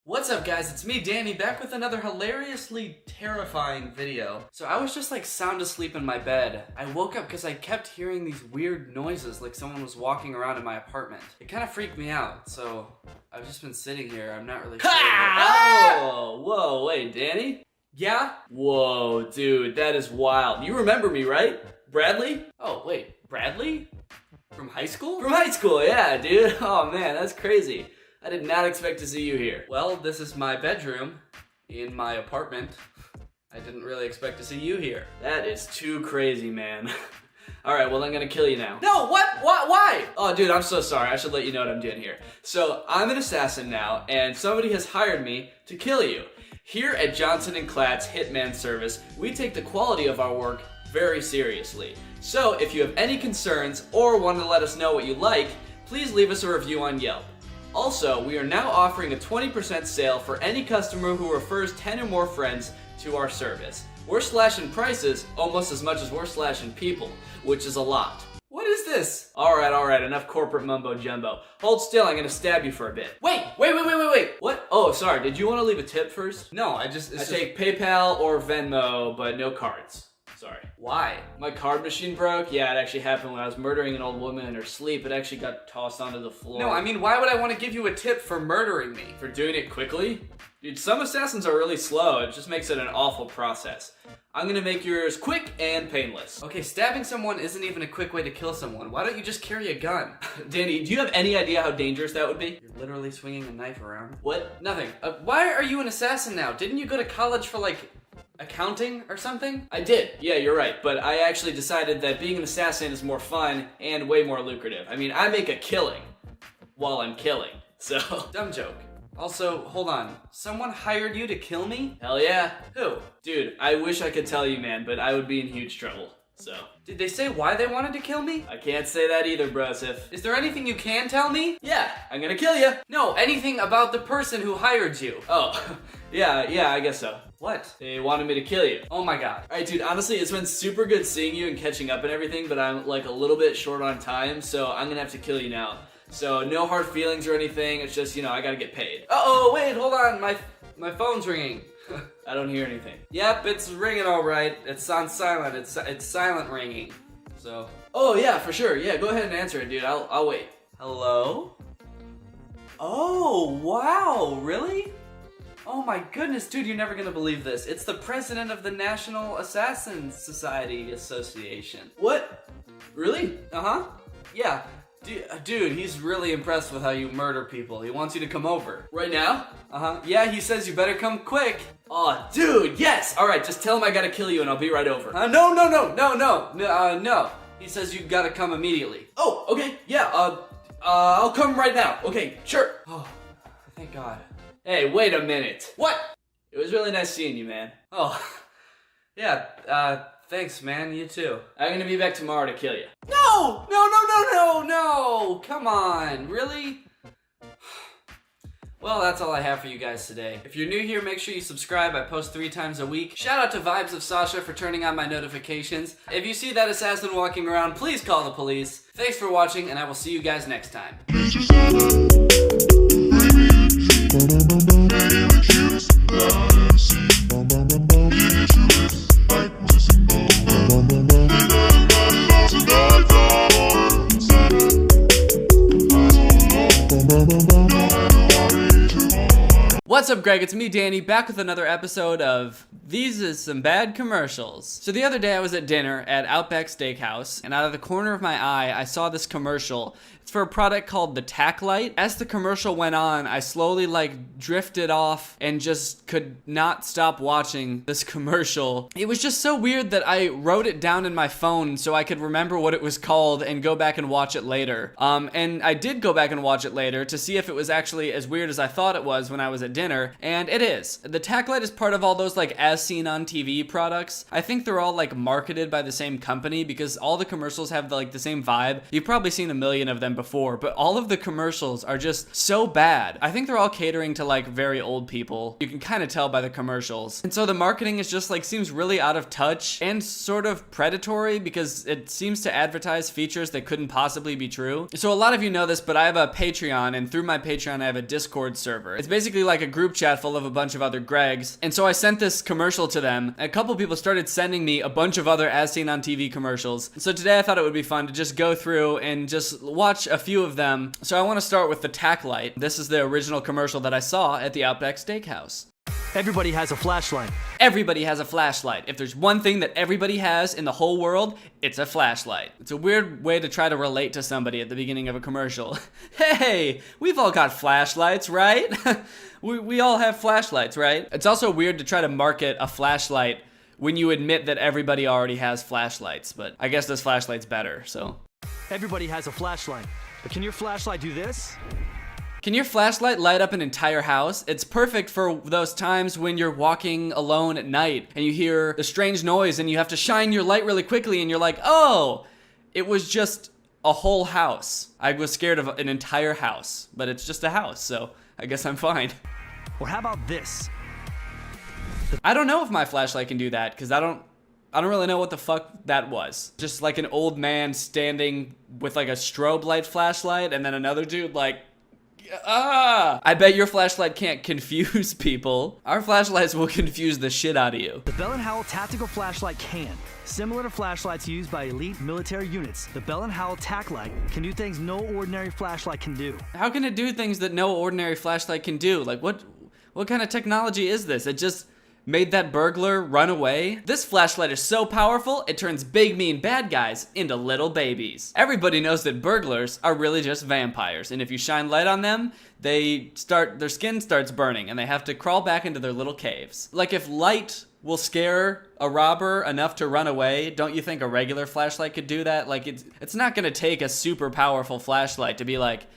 What's up guys, it's me Danny back with another hilariously terrifying video. So I was just like sound asleep in my bed. I woke up because I kept hearing these weird noises like someone was walking around in my apartment. It kind of freaked me out, so I've just been sitting here. I'm not really sure. Oh, whoa, wait, Danny? Yeah? Whoa, dude, that is wild. You remember me, right? Bradley? Oh, wait, Bradley? From high school? From high school, yeah, dude. Oh man, that's crazy. I did not expect to see you here. Well, this is my bedroom in my apartment. I didn't really expect to see you here. That is too crazy, man. Alright, well, I'm gonna kill you now. No, what? Why? Oh, dude, I'm so sorry. I should let you know what I'm doing here. So, I'm an assassin now, and somebody has hired me to kill you. Here at Johnson & Klatt's Hitman Service, we take the quality of our work very seriously. So, if you have any concerns or want to let us know what you like, please leave us a review on Yelp. Also, we are now offering a 20% sale for any customer who refers 10 or more friends to our service. We're slashing prices almost as much as we're slashing people, which is a lot. What is this? Alright, enough corporate mumbo jumbo. Hold still, I'm gonna stab you for a bit. Wait. What? Oh, sorry, did you want to leave a tip first? No, I take PayPal or Venmo, but no cards. Sorry. Why? My card machine broke. Yeah, it actually happened when I was murdering an old woman in her sleep. It actually got tossed onto the floor. No, I mean, why would I want to give you a tip for murdering me? For doing it quickly? Dude, some assassins are really slow. It just makes it an awful process. I'm gonna make yours quick and painless. Okay, stabbing someone isn't even a quick way to kill someone. Why don't you just carry a gun? Danny, do you have any idea how dangerous that would be? You're literally swinging a knife around. What? Nothing. Why are you an assassin now? Didn't you go to college for, like, accounting or something? I did. Yeah, you're right. But I actually decided that being an assassin is more fun and way more lucrative. I mean, I make a killing while I'm killing, so... Dumb joke. Also, hold on. Someone hired you to kill me? Hell yeah. Who? Dude, I wish I could tell you, man, but I would be in huge trouble, so... Did they say why they wanted to kill me? I can't say that either, brosif. Is there anything you can tell me? Yeah, I'm gonna kill you. No, anything about the person who hired you. Oh, yeah, I guess so. What? They wanted me to kill you. Oh my god. Alright, dude, honestly, it's been super good seeing you and catching up and everything, but I'm like a little bit short on time, so I'm gonna have to kill you now. So, no hard feelings or anything, it's just, you know, I gotta get paid. Uh-oh, wait, hold on, my phone's ringing. I don't hear anything. Yep, it's ringing alright. It's on silent, it's silent ringing. So. Oh yeah, for sure, yeah, go ahead and answer it, dude, I'll wait. Hello? Oh, wow, really? Oh my goodness, dude, you're never gonna believe this. It's the president of the National Assassin Society Association. What? Really? Uh-huh. Yeah. Dude, he's really impressed with how you murder people. He wants you to come over. Right now? Uh-huh. Yeah, he says you better come quick. Oh, dude, yes! Alright, just tell him I gotta kill you and I'll be right over. No. He says you gotta come immediately. Oh, okay, yeah, I'll come right now. Okay, sure. Oh, thank God. Hey, wait a minute. What? It was really nice seeing you, man. Oh, yeah, thanks, man, you too. I'm gonna be back tomorrow to kill you. No! Come on, really? Well, that's all I have for you guys today. If you're new here, make sure you subscribe. I post 3 times a week. Shout out to Vibes of Sasha for turning on my notifications. If you see that assassin walking around, please call the police. Thanks for watching, and I will see you guys next time. What's up, Greg? It's me, Danny, back with another episode of These Is Some Bad Commercials. So the other day I was at dinner at Outback Steakhouse, and out of the corner of my eye, I saw this commercial. It's for a product called the Tack Light. As the commercial went on, I slowly drifted off and just could not stop watching this commercial. It was just so weird that I wrote it down in my phone so I could remember what it was called and go back and watch it later. And I did go back and watch it later to see if it was actually as weird as I thought it was when I was at dinner, and it is. The Tack Light is part of all those as seen on TV products. I think they're all marketed by the same company because all the commercials have the same vibe. You've probably seen a million of them before, but all of the commercials are just so bad. I think they're all catering to like very old people. You can kind of tell by the commercials. And so the marketing is just like seems really out of touch and sort of predatory because it seems to advertise features that couldn't possibly be true. So a lot of you know this, but I have a Patreon, and through my Patreon I have a Discord server. It's basically like a group chat full of a bunch of other Gregs. And so I sent this commercial to them. A couple people started sending me a bunch of other As Seen on TV commercials. So today I thought it would be fun to just go through and just watch a few of them. So I want to start with the tack light. This is the original commercial that I saw at the Outback Steakhouse. Everybody has a flashlight. Everybody has a flashlight. If there's one thing that everybody has in the whole world, it's a flashlight. It's a weird way to try to relate to somebody at the beginning of a commercial. Hey, we've all got flashlights, right? we all have flashlights, right? It's also weird to try to market a flashlight when you admit that everybody already has flashlights, but I guess this flashlight's better, so. Everybody has a flashlight. But can your flashlight do this? Can your flashlight light up an entire house? It's perfect for those times when you're walking alone at night and you hear a strange noise and you have to shine your light really quickly and you're like, oh, it was just a whole house. I was scared of an entire house, but it's just a house, so I guess I'm fine. Or how about this? I don't know if my flashlight can do that because I don't really know what the fuck that was. Just like an old man standing with like a strobe light flashlight and then another dude like, I bet your flashlight can't confuse people. Our flashlights will confuse the shit out of you. The Bell & Howell Tactical Flashlight can. Similar to flashlights used by elite military units, the Bell & Howell Tac Light can do things no ordinary flashlight can do. How can it do things that no ordinary flashlight can do? Like what kind of technology is this? It just made that burglar run away? This flashlight is so powerful, it turns big mean bad guys into little babies. Everybody knows that burglars are really just vampires, and if you shine light on them, their skin starts burning, and they have to crawl back into their little caves. Like if light will scare a robber enough to run away, don't you think a regular flashlight could do that? Like it's not gonna take a super powerful flashlight to be like,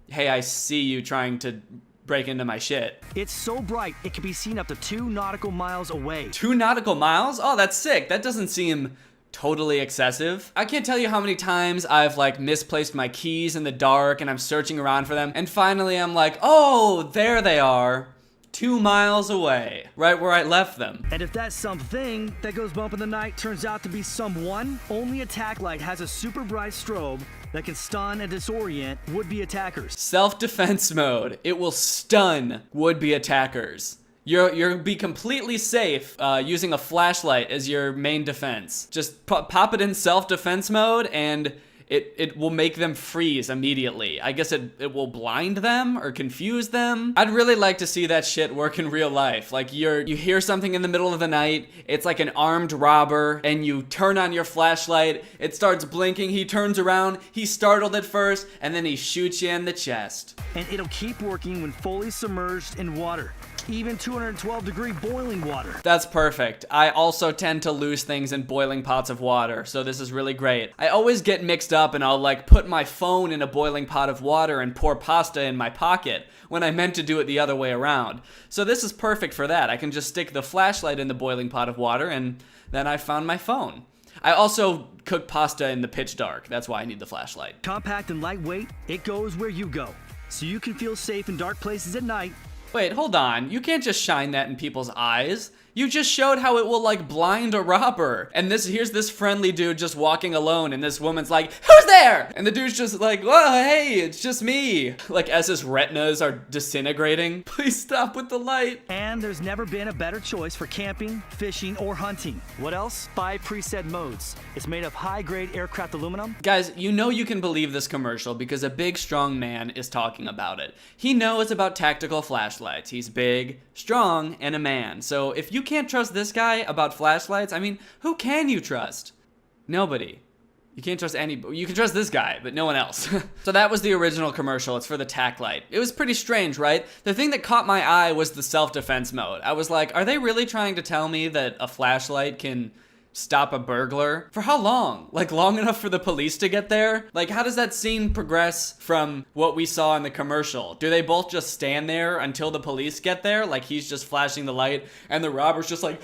hey, I see you trying to break into my shit. It's so bright, it can be seen up to 2 nautical miles away. 2 nautical miles? Oh, that's sick. That doesn't seem totally excessive. I can't tell you how many times I've like misplaced my keys in the dark and I'm searching around for them, and finally I'm like, oh, there they are. 2 miles away, right where I left them. And if that something that goes bump in the night turns out to be someone, only a tac light has a super bright strobe that can stun and disorient would-be attackers. Self-defense mode. It will stun would-be attackers. You'll be completely safe using a flashlight as your main defense. Just pop it in self-defense mode and it will make them freeze immediately. I guess it will blind them or confuse them. I'd really like to see that shit work in real life. Like you hear something in the middle of the night, it's like an armed robber, and you turn on your flashlight, it starts blinking, he turns around, he's startled at first, and then he shoots you in the chest. And it'll keep working when fully submerged in water. Even 212-degree boiling water. That's perfect. I also tend to lose things in boiling pots of water, so this is really great. I always get mixed up and I'll like put my phone in a boiling pot of water and pour pasta in my pocket when I meant to do it the other way around. So this is perfect for that. I can just stick the flashlight in the boiling pot of water and then I found my phone. I also cook pasta in the pitch dark. That's why I need the flashlight. Compact and lightweight, it goes where you go. So you can feel safe in dark places at night. Wait, hold on. You can't just shine that in people's eyes. You just showed how it will like blind a robber. And here's this friendly dude just walking alone and this woman's like, who's there? And the dude's just like, whoa, hey, it's just me. Like as his retinas are disintegrating. Please stop with the light. And there's never been a better choice for camping, fishing, or hunting. What else? 5 preset modes. It's made of high-grade aircraft aluminum. Guys, you know you can believe this commercial because a big, strong man is talking about it. He knows about tactical flashlights. He's big, strong, and a man. So if you can't trust this guy about flashlights, I mean, who can you trust? Nobody. You can't trust anybody. You can trust this guy, but no one else. So that was the original commercial. It's for the tac light. It was pretty strange, right? The thing that caught my eye was the self-defense mode. I was like, are they really trying to tell me that a flashlight can stop a burglar. For how long? Like long enough for the police to get there? Like how does that scene progress from what we saw in the commercial? Do they both just stand there until the police get there? Like he's just flashing the light and the robber's just like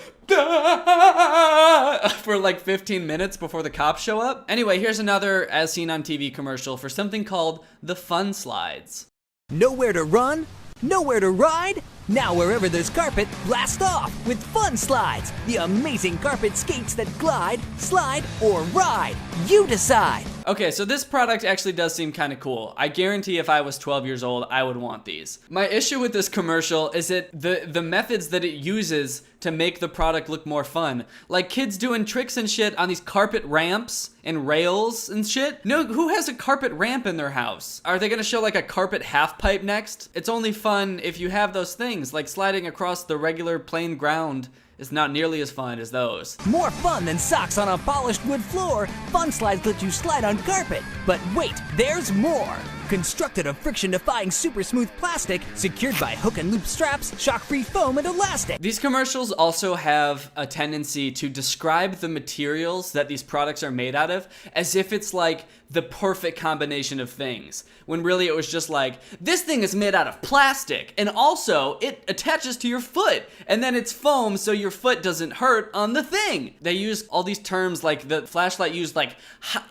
for like 15 minutes before the cops show up? Anyway, here's another as seen on TV commercial for something called the Fun Slides. Nowhere to run? Nowhere to ride? Now wherever there's carpet, blast off with Fun Slides, the amazing carpet skates that glide, slide, or ride. You decide. Okay, so this product actually does seem kind of cool. I guarantee if I was 12 years old, I would want these. My issue with this commercial is that the methods that it uses to make the product look more fun. Like kids doing tricks and shit on these carpet ramps and rails and shit. No, who has a carpet ramp in their house? Are they gonna show like a carpet half pipe next? It's only fun if you have those things, like sliding across the regular plain ground is not nearly as fun as those. More fun than socks on a polished wood floor, Fun Slides let you slide on carpet. But wait, there's more. Constructed of friction-defying super smooth plastic, secured by hook and loop straps, shock-free foam, and elastic. These commercials also have a tendency to describe the materials that these products are made out of as if it's like the perfect combination of things, when really it was just like, this thing is made out of plastic, and also it attaches to your foot, and then it's foam so your foot doesn't hurt on the thing. They use all these terms, like the flashlight used like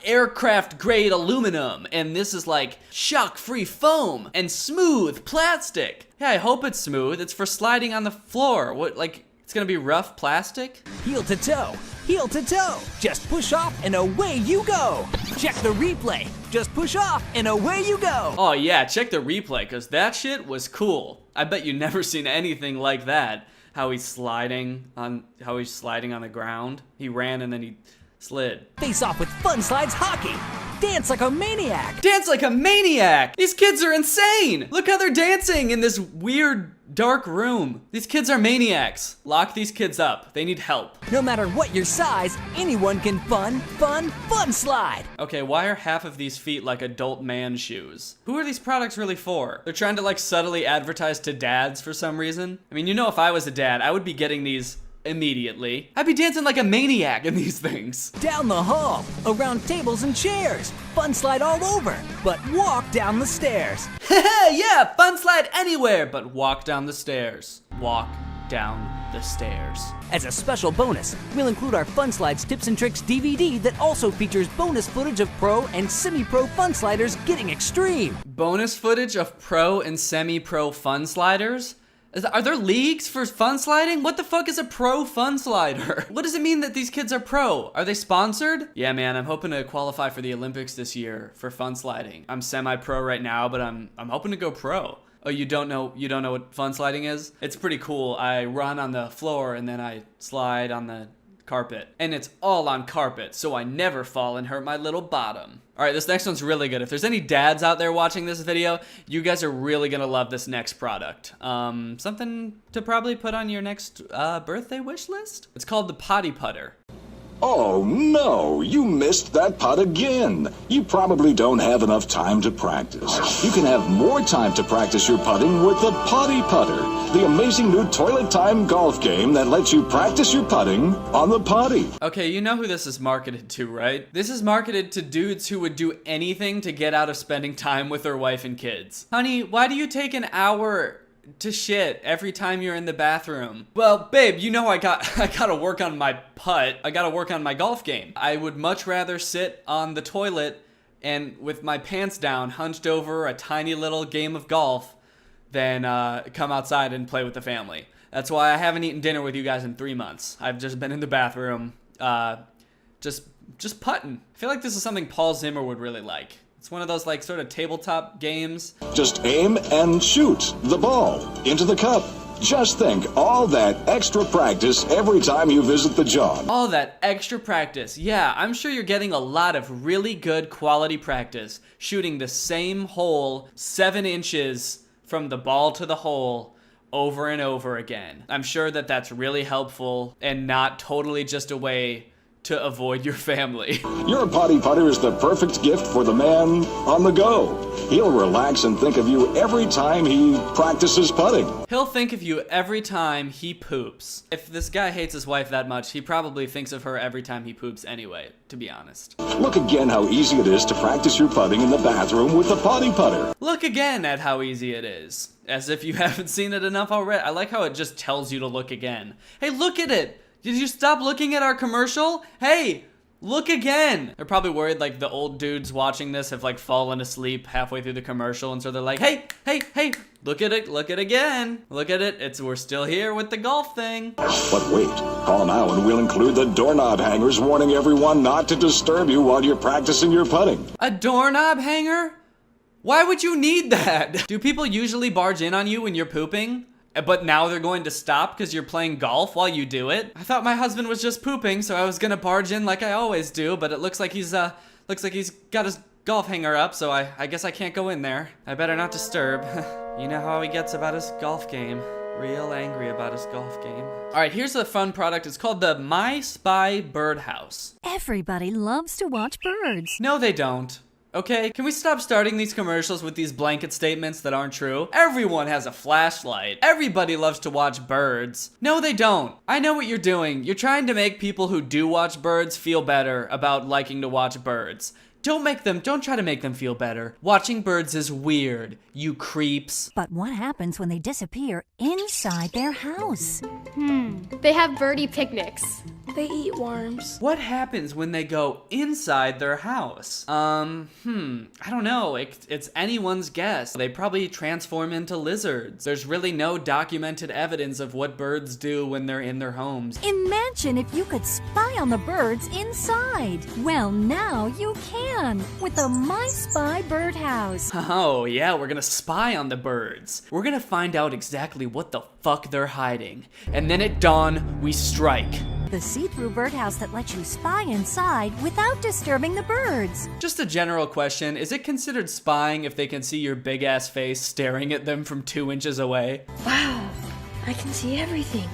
aircraft grade aluminum, and this is like shock-free foam and smooth plastic. Yeah, I hope it's smooth. It's for sliding on the floor. What, like, it's gonna be rough plastic? Heel to toe, heel to toe. Just push off and away you go. Check the replay. Just push off and away you go. Oh yeah, check the replay, cause that shit was cool. I bet you never seen anything like that. How he's sliding on the ground. He ran and then he slid. Face off with Fun Slides hockey. Dance like a maniac. Dance like a maniac! These kids are insane! Look how they're dancing in this weird, dark room. These kids are maniacs. Lock these kids up. They need help. No matter what your size, anyone can fun slide. Okay, why are half of these feet like adult man shoes? Who are these products really for? They're trying to like subtly advertise to dads for some reason. I mean, you know, if I was a dad, I would be getting these immediately. I'd be dancing like a maniac in these things. Down the hall, around tables and chairs. Fun slide all over, but walk down the stairs. Yeah, fun slide anywhere, but walk down the stairs. Walk down the stairs. As a special bonus, we'll include our Fun Slides Tips and Tricks DVD that also features bonus footage of pro and semi-pro fun sliders getting extreme. Bonus footage of pro and semi-pro fun sliders? Are there leagues for fun sliding? What the fuck is a pro fun slider? What does it mean that these kids are pro? Are they sponsored? Yeah, man, I'm hoping to qualify for the Olympics this year for fun sliding. I'm semi-pro right now, but I'm hoping to go pro. Oh, you don't know what fun sliding is? It's pretty cool. I run on the floor and then I slide on the carpet. And it's all on carpet, so I never fall and hurt my little bottom. All right, this next one's really good. If there's any dads out there watching this video, you guys are really gonna love this next product. Something to probably put on your next birthday wish list? It's called the Potty Putter. Oh no, you missed that putt again. You probably don't have enough time to practice. You can have more time to practice your putting with the Potty Putter, the amazing new toilet time golf game that lets you practice your putting on the potty. Okay, you know who this is marketed to, right? This is marketed to dudes who would do anything to get out of spending time with their wife and kids. Honey, why do you take an hour to shit every time you're in the bathroom? Well, babe, you know I gotta work on my putt. I gotta work on my golf game. I would much rather sit on the toilet and with my pants down, hunched over a tiny little game of golf than come outside and play with the family. That's why I haven't eaten dinner with you guys in 3 months. I've just been in the bathroom, just putting. I feel like this is something Paul Zimmer would really like. It's one of those like sort of tabletop games. Just aim and shoot the ball into the cup. Just think, all that extra practice every time you visit the job. All that extra practice. Yeah, I'm sure you're getting a lot of really good quality practice shooting the same hole 7 inches from the ball to the hole over and over again. I'm sure that that's really helpful and not totally just a way to avoid your family. Your potty putter is the perfect gift for the man on the go. He'll relax and think of you every time he practices putting. He'll think of you every time he poops. If this guy hates his wife that much, he probably thinks of her every time he poops anyway, to be honest. Look again how easy it is to practice your putting in the bathroom with the potty putter. Look again at how easy it is. As if you haven't seen it enough already. I like how it just tells you to look again. Hey, look at it! Did you stop looking at our commercial? Hey, look again. They're probably worried like the old dudes watching this have like fallen asleep halfway through the commercial, and so they're like, hey, look at it again. Look at it, we're still here with the golf thing. But wait, call now and we'll include the doorknob hangers warning everyone not to disturb you while you're practicing your putting. A doorknob hanger? Why would you need that? Do people usually barge in on you when you're pooping? But now they're going to stop because you're playing golf while you do it? I thought my husband was just pooping, so I was gonna barge in like I always do, but it looks like he's got his golf hanger up, so I guess I can't go in there. I better not disturb. You know how he gets about his golf game. Real angry about his golf game. All right, here's a fun product. It's called the My Spy Birdhouse. Everybody loves to watch birds. No, they don't. Okay, can we stop starting these commercials with these blanket statements that aren't true? Everyone has a flashlight. Everybody loves to watch birds. No, they don't. I know what you're doing. You're trying to make people who do watch birds feel better about liking to watch birds. Don't try to make them feel better. Watching birds is weird, you creeps. But what happens when they disappear inside their house? They have birdie picnics. They eat worms. What happens when they go inside their house? I don't know. It's anyone's guess. They probably transform into lizards. There's really no documented evidence of what birds do when they're in their homes. Imagine if you could spy on the birds inside. Well, now you can with the My Spy Birdhouse. Oh, yeah, we're gonna spy on the birds. We're gonna find out exactly what the fuck they're hiding. And then at dawn, we strike. The see-through birdhouse that lets you spy inside without disturbing the birds. Just a general question, is it considered spying if they can see your big-ass face staring at them from 2 inches away? Wow, I can see everything.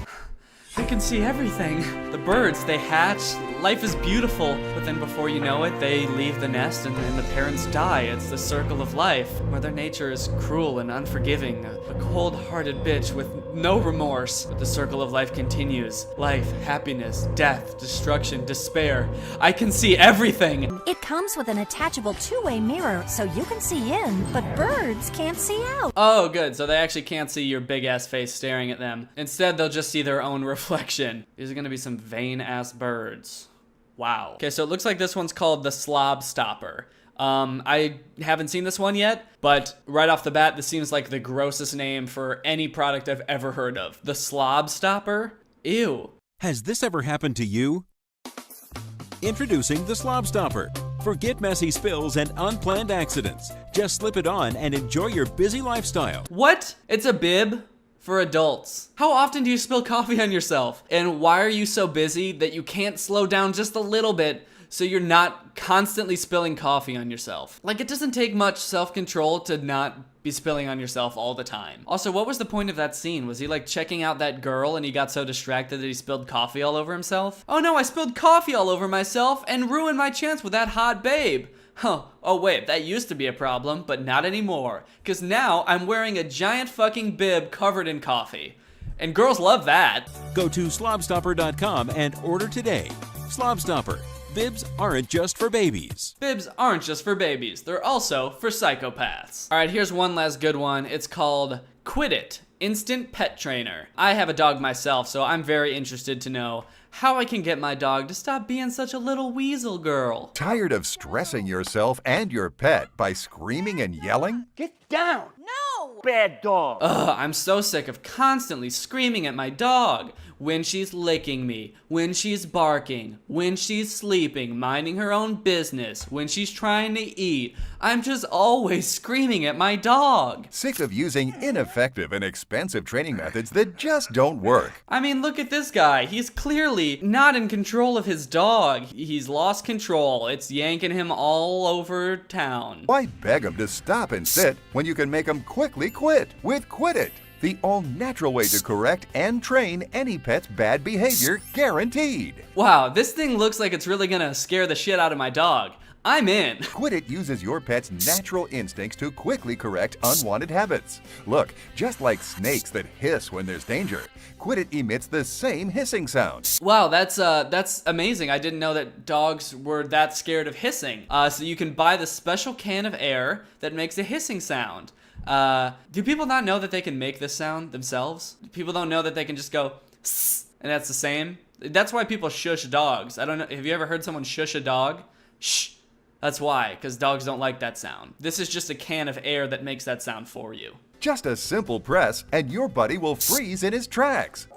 I can see everything. The birds, they hatch, life is beautiful, but then before you know it, they leave the nest and the parents die. It's the circle of life. Mother Nature is cruel and unforgiving, a cold-hearted bitch with no remorse. But the circle of life continues. Life, happiness, death, destruction, despair. I can see everything. It comes with an attachable two-way mirror so you can see in, but birds can't see out. Oh, good. So they actually can't see your big-ass face staring at them. Instead, they'll just see their own reflection. These are gonna be some vain-ass birds. Wow. Okay, so it looks like this one's called the Slob Stopper. I haven't seen this one yet, but right off the bat, this seems like the grossest name for any product I've ever heard of. The Slob Stopper? Ew. Has this ever happened to you? Introducing the Slob Stopper. Forget messy spills and unplanned accidents. Just slip it on and enjoy your busy lifestyle. What? It's a bib? For adults. How often do you spill coffee on yourself? And why are you so busy that you can't slow down just a little bit so you're not constantly spilling coffee on yourself? Like, it doesn't take much self-control to not be spilling on yourself all the time. Also, what was the point of that scene? Was he like checking out that girl and he got so distracted that he spilled coffee all over himself? Oh no, I spilled coffee all over myself and ruined my chance with that hot babe. Oh wait, that used to be a problem, but not anymore. Cause now I'm wearing a giant fucking bib covered in coffee. And girls love that. Go to slobstopper.com and order today. Slobstopper. Bibs aren't just for babies. Bibs aren't just for babies. They're also for psychopaths. All right, here's one last good one. It's called Quit It Instant Pet Trainer. I have a dog myself, so I'm very interested to know how I can get my dog to stop being such a little weasel girl. Tired of stressing yourself and your pet by screaming and yelling? Get down! No! Bad dog! Ugh, I'm so sick of constantly screaming at my dog. When she's licking me, when she's barking, when she's sleeping, minding her own business, when she's trying to eat. I'm just always screaming at my dog. Sick of using ineffective and expensive training methods that just don't work? I mean, look at this guy. He's clearly not in control of his dog. He's lost control. It's yanking him all over town. Why beg him to stop and sit when you can make him quickly quit with Quit It? The all-natural way to correct and train any pet's bad behavior, guaranteed. Wow, this thing looks like it's really gonna scare the shit out of my dog. I'm in. Quit It uses your pet's natural instincts to quickly correct unwanted habits. Look, just like snakes that hiss when there's danger, Quit It emits the same hissing sound. Wow, that's amazing. I didn't know that dogs were that scared of hissing. So you can buy the special can of air that makes a hissing sound. Do people not know that they can make this sound themselves? People don't know that they can just go "Sss," and that's the same. That's why people shush dogs. I don't know. Have you ever heard someone shush a dog? Shh. That's why, because dogs don't like that sound. This is just a can of air that makes that sound for you. Just a simple press, and your buddy will freeze in his tracks.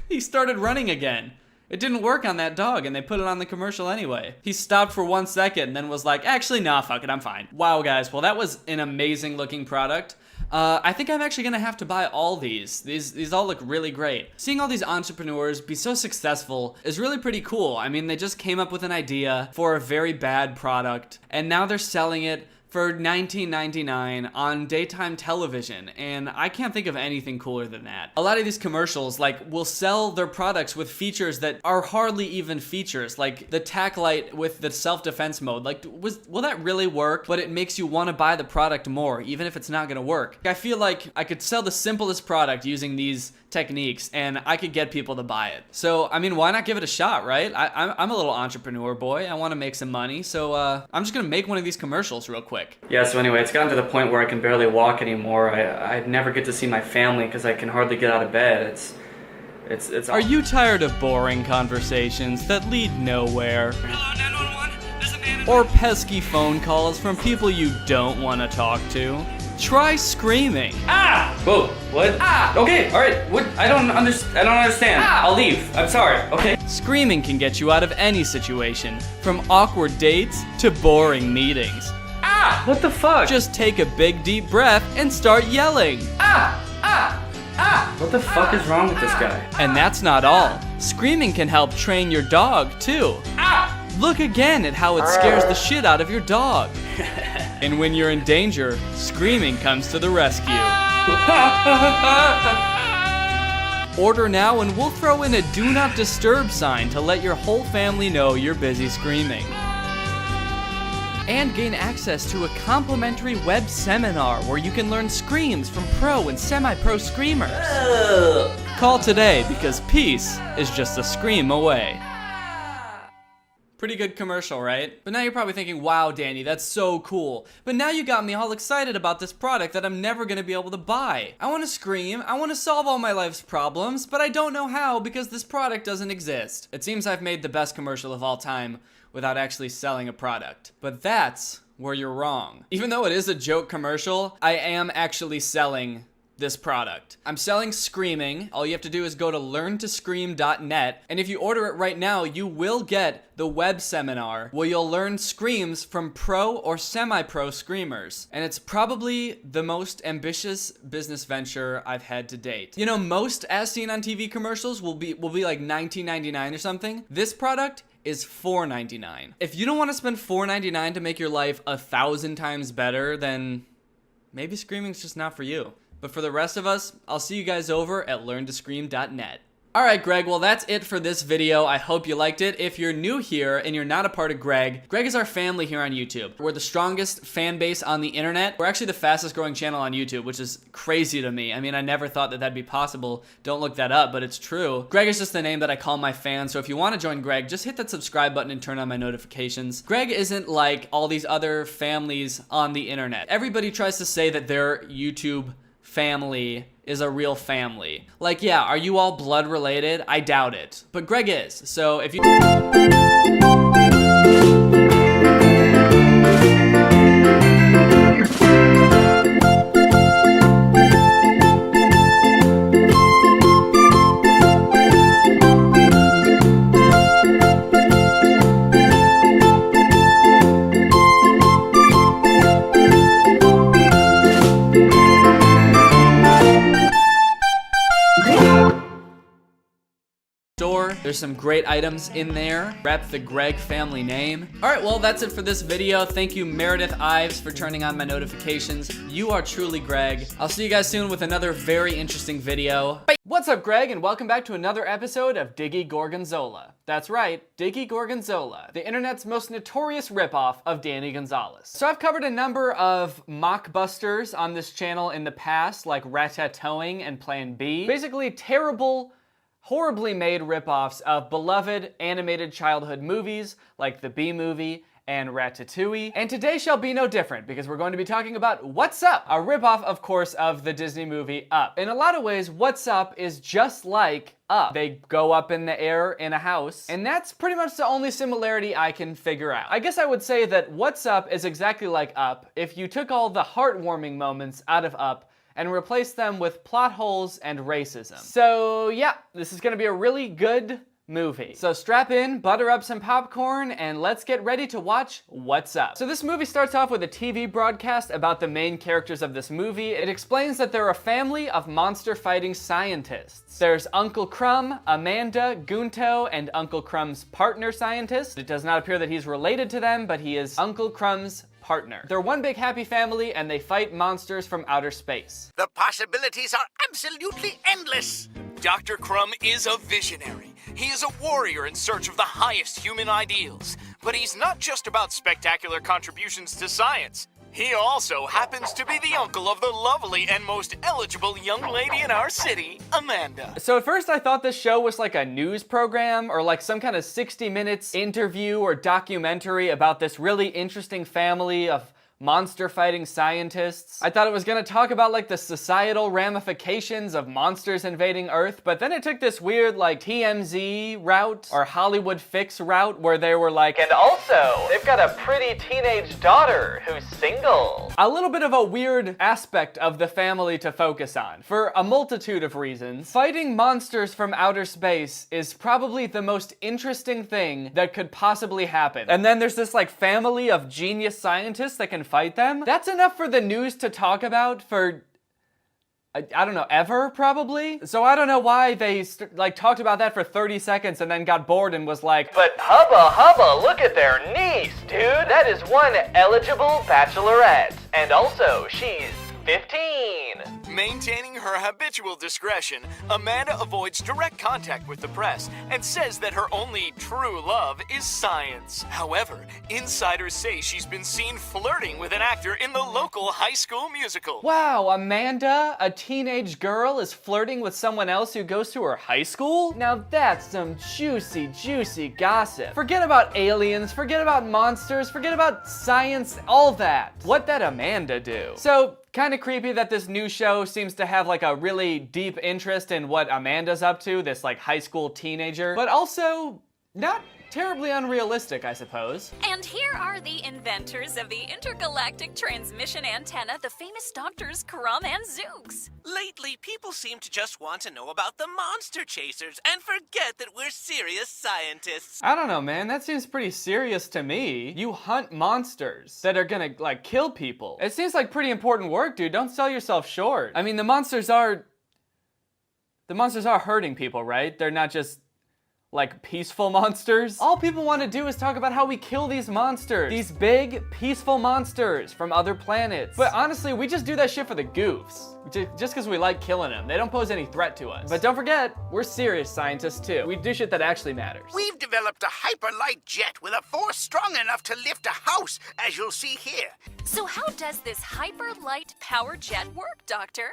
He started running again. It didn't work on that dog, and they put it on the commercial anyway. He stopped for 1 second and then was like, actually, nah, fuck it, I'm fine. Wow, guys, well, that was an amazing looking product. I think I'm actually gonna have to buy all these. These all look really great. Seeing all these entrepreneurs be so successful is really pretty cool. I mean, they just came up with an idea for a very bad product, and now they're selling it for $19.99 on daytime television, and I can't think of anything cooler than that. A lot of these commercials, like, will sell their products with features that are hardly even features, like the tack light with the self-defense mode. Like, will that really work? But it makes you want to buy the product more, even if it's not gonna work. I feel like I could sell the simplest product using these techniques, and I could get people to buy it. So, I mean, why not give it a shot, right? I'm a little entrepreneur boy. I want to make some money, so I'm just gonna make one of these commercials real quick. Yeah, so anyway, it's gotten to the point where I can barely walk anymore. I never get to see my family because I can hardly get out of bed. It's Are you tired of boring conversations that lead nowhere? Hello, 911. There's a man in Or pesky phone calls from people you don't want to talk to? Try screaming. Ah! Whoa, what? Ah! Okay, alright, what? I don't understand. Ah! I'll leave. I'm sorry, okay? Screaming can get you out of any situation, from awkward dates to boring meetings. Ah! What the fuck? Just take a big deep breath and start yelling. Ah! Ah! Ah! What the fuck is wrong with this guy? And that's not all. Screaming can help train your dog too. Ah! Look again at how it scares the shit out of your dog. And when you're in danger, screaming comes to the rescue. Order now and we'll throw in a do not disturb sign to let your whole family know you're busy screaming. And gain access to a complimentary web seminar where you can learn screams from pro and semi-pro screamers. Call today because peace is just a scream away. Pretty good commercial, right? But now you're probably thinking, wow, Danny, that's so cool. But now you got me all excited about this product that I'm never gonna be able to buy. I wanna scream, I wanna solve all my life's problems, but I don't know how because this product doesn't exist. It seems I've made the best commercial of all time without actually selling a product. But that's where you're wrong. Even though it is a joke commercial, I am actually selling this product. I'm selling screaming. All you have to do is go to learntoscream.net, and if you order it right now, you will get the web seminar where you'll learn screams from pro or semi-pro screamers. And it's probably the most ambitious business venture I've had to date. You know, most as seen on TV commercials will be like $19.99 or something. This product is $4.99. If you don't want to spend $4.99 to make your life 1,000 times better, then maybe screaming's just not for you. But for the rest of us, I'll see you guys over at learntoscream.net. Alright, Greg, well that's it for this video. I hope you liked it. If you're new here and you're not a part of Greg is our family here on YouTube. We're the strongest fan base on the internet. We're actually the fastest growing channel on YouTube, which is crazy to me. I mean, I never thought that that'd be possible. Don't look that up, but it's true. Greg is just the name that I call my fans, so if you want to join Greg, just hit that subscribe button and turn on my notifications. Greg isn't like all these other families on the internet. Everybody tries to say that their YouTube family is a real family. Like, yeah, are you all blood related? I doubt it. But Greg is. So if you... There's some great items in there. Rep the Greg family name. All right, well, that's it for this video. Thank you, Meredith Ives, for turning on my notifications. You are truly Greg. I'll see you guys soon with another very interesting video. Bye. What's up, Greg, and welcome back to another episode of Diggy Gorgonzola. That's right, Diggy Gorgonzola, the internet's most notorious ripoff of Danny Gonzalez. So I've covered a number of mockbusters on this channel in the past, like Ratatouille and Plan B. Basically terrible, horribly made ripoffs of beloved animated childhood movies like the Bee Movie and Ratatouille. And today shall be no different because we're going to be talking about What's Up, a ripoff, of course, of the Disney movie Up. In a lot of ways, What's Up is just like Up. They go up in the air in a house, and that's pretty much the only similarity I can figure out. I guess I would say that What's Up is exactly like Up if you took all the heartwarming moments out of Up and replace them with plot holes and racism. So yeah, this is gonna be a really good movie. So strap in, butter up some popcorn, and let's get ready to watch What's Up. So this movie starts off with a TV broadcast about the main characters of this movie. It explains that they're a family of monster-fighting scientists. There's Uncle Crumb, Amanda, Gunto, and Uncle Crumb's partner scientist. It does not appear that he's related to them, but he is Uncle Crumb's partner. They're one big happy family, and they fight monsters from outer space. The possibilities are absolutely endless. Dr. Crumb is a visionary. He is a warrior in search of the highest human ideals. But he's not just about spectacular contributions to science. He also happens to be the uncle of the lovely and most eligible young lady in our city, Amanda. So at first I thought this show was like a news program or like some kind of 60 Minutes interview or documentary about this really interesting family of monster-fighting scientists. I thought it was gonna talk about like the societal ramifications of monsters invading Earth, but then it took this weird like TMZ route or Hollywood Fix route where they were like, and also, they've got a pretty teenage daughter who's single. A little bit of a weird aspect of the family to focus on, for a multitude of reasons. Fighting monsters from outer space is probably the most interesting thing that could possibly happen. And then there's this like family of genius scientists that can fight them. That's enough for the news to talk about for, I don't know, ever probably? So I don't know why they talked about that for 30 seconds and then got bored and was like, but hubba, look at their niece, dude. That is one eligible bachelorette. And also, she's 15. Maintaining her habitual discretion, Amanda avoids direct contact with the press and says that her only true love is science. However, insiders say she's been seen flirting with an actor in the local high school musical. Wow, Amanda, a teenage girl, is flirting with someone else who goes to her high school? Now that's some juicy, juicy gossip. Forget about aliens, forget about monsters, forget about science, all that. What'd that Amanda do? So, kind of creepy that this new show seems to have like a really deep interest in what Amanda's up to, this like high school teenager, but also not terribly unrealistic, I suppose. And here are the inventors of the intergalactic transmission antenna, the famous doctors Crumb and Zooks. Lately, people seem to just want to know about the monster chasers and forget that we're serious scientists. I don't know, man. That seems pretty serious to me. You hunt monsters that are gonna, like, kill people. It seems like pretty important work, dude. Don't sell yourself short. I mean, the monsters are hurting people, right? They're not just like peaceful monsters. All people want to do is talk about how we kill these monsters. These big, peaceful monsters from other planets. But honestly, we just do that shit for the goofs. Just because we like killing them. They don't pose any threat to us. But don't forget, we're serious scientists too. We do shit that actually matters. We've developed a hyperlight jet with a force strong enough to lift a house, as you'll see here. So how does this hyper-light power jet work, Doctor?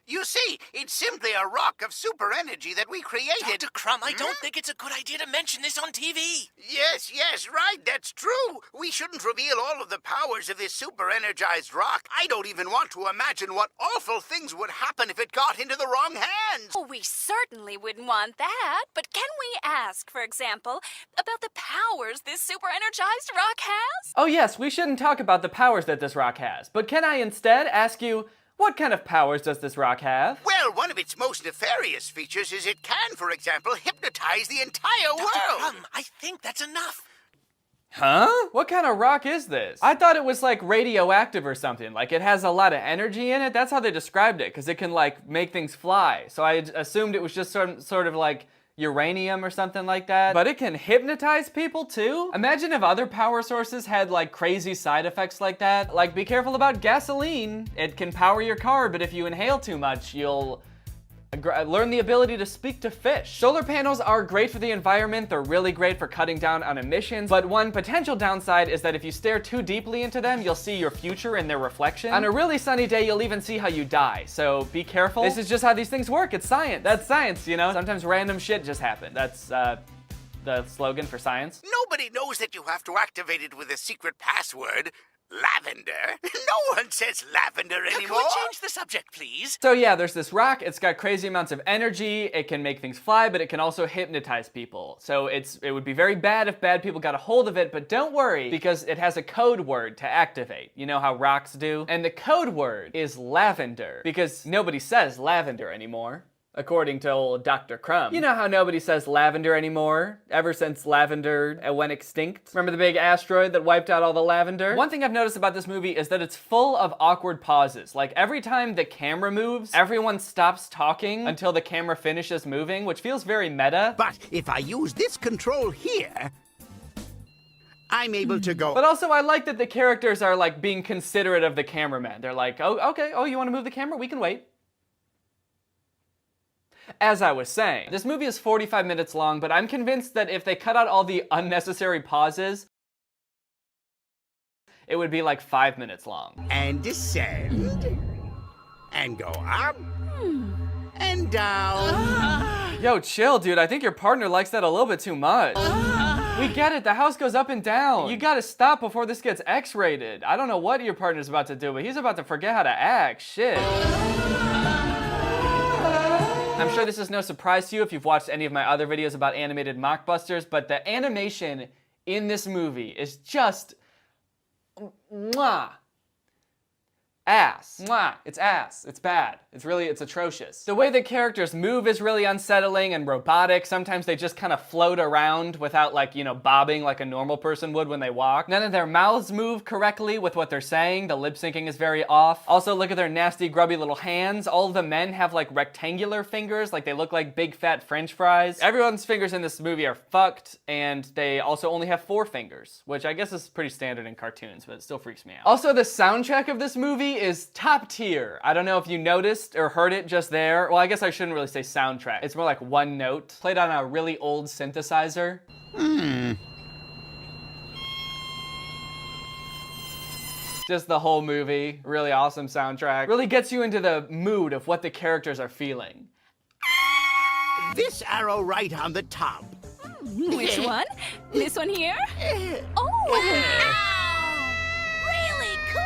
You see, it's simply a rock of super energy that we created. Dr. Crumb, I don't think it's a good idea to mention this on TV. Yes, right, that's true. We shouldn't reveal all of the powers of this super energized rock. I don't even want to imagine what awful things would happen if it got into the wrong hands. Oh, we certainly wouldn't want that. But can we ask, for example, about the powers this super energized rock has? Oh yes, we shouldn't talk about the powers that this rock has. But can I instead ask you, what kind of powers does this rock have? Well, one of its most nefarious features is it can, for example, hypnotize the entire world. Dr. Crumb, I think that's enough. Huh? What kind of rock is this? I thought it was like radioactive or something. Like it has a lot of energy in it. That's how they described it, because it can like make things fly. So I assumed it was just sort of like uranium or something like that. But it can hypnotize people too? Imagine if other power sources had like crazy side effects like that. Like, be careful about gasoline. It can power your car, but if you inhale too much, you'll learn the ability to speak to fish. Solar panels are great for the environment. They're really great for cutting down on emissions. But one potential downside is that if you stare too deeply into them, you'll see your future in their reflection. On a really sunny day, you'll even see how you die. So be careful. This is just how these things work. It's science. That's science, you know? Sometimes random shit just happens. That's the slogan for science. Nobody knows that you have to activate it with a secret password. Lavender? No one says lavender anymore. Can we change the subject, please? So yeah, there's this rock. It's got crazy amounts of energy. It can make things fly, but it can also hypnotize people. So it would be very bad if bad people got a hold of it, but don't worry, because it has a code word to activate. You know how rocks do? And the code word is lavender, because nobody says lavender anymore. According to old Dr. Crumb. You know how nobody says lavender anymore, ever since lavender went extinct? Remember the big asteroid that wiped out all the lavender? One thing I've noticed about this movie is that it's full of awkward pauses. Like, every time the camera moves, everyone stops talking until the camera finishes moving, which feels very meta. But if I use this control here, I'm able to go. But also, I like that the characters are, like, being considerate of the cameraman. They're like, oh, okay, oh, you want to move the camera? We can wait. As I was saying, this movie is 45 minutes long, but I'm convinced that if they cut out all the unnecessary pauses, it would be like 5 minutes long. And descend. And go up. And down. Yo, chill, dude. I think your partner likes that a little bit too much. We get it. The house goes up and down. You gotta stop before this gets X-rated. I don't know what your partner's about to do, but he's about to forget how to act. Shit. I'm sure this is no surprise to you if you've watched any of my other videos about animated mockbusters, but the animation in this movie is just mwah. Ass. Mwah. It's ass. It's bad. It's atrocious. The way the characters move is really unsettling and robotic. Sometimes they just kind of float around without, like, you know, bobbing like a normal person would when they walk. None of their mouths move correctly with what they're saying. The lip syncing is very off. Also, look at their nasty, grubby little hands. All of the men have, like, rectangular fingers. Like, they look like big, fat French fries. Everyone's fingers in this movie are fucked, and they also only have 4 fingers, which I guess is pretty standard in cartoons, but it still freaks me out. Also, the soundtrack of this movie is top tier. I don't know if you noticed or heard it just there. Well, I guess I shouldn't really say soundtrack. It's more like one note, played on a really old synthesizer. Just the whole movie, really awesome soundtrack. Really gets you into the mood of what the characters are feeling. This arrow right on the top. Which one? This one here? Oh, wow! Really cool!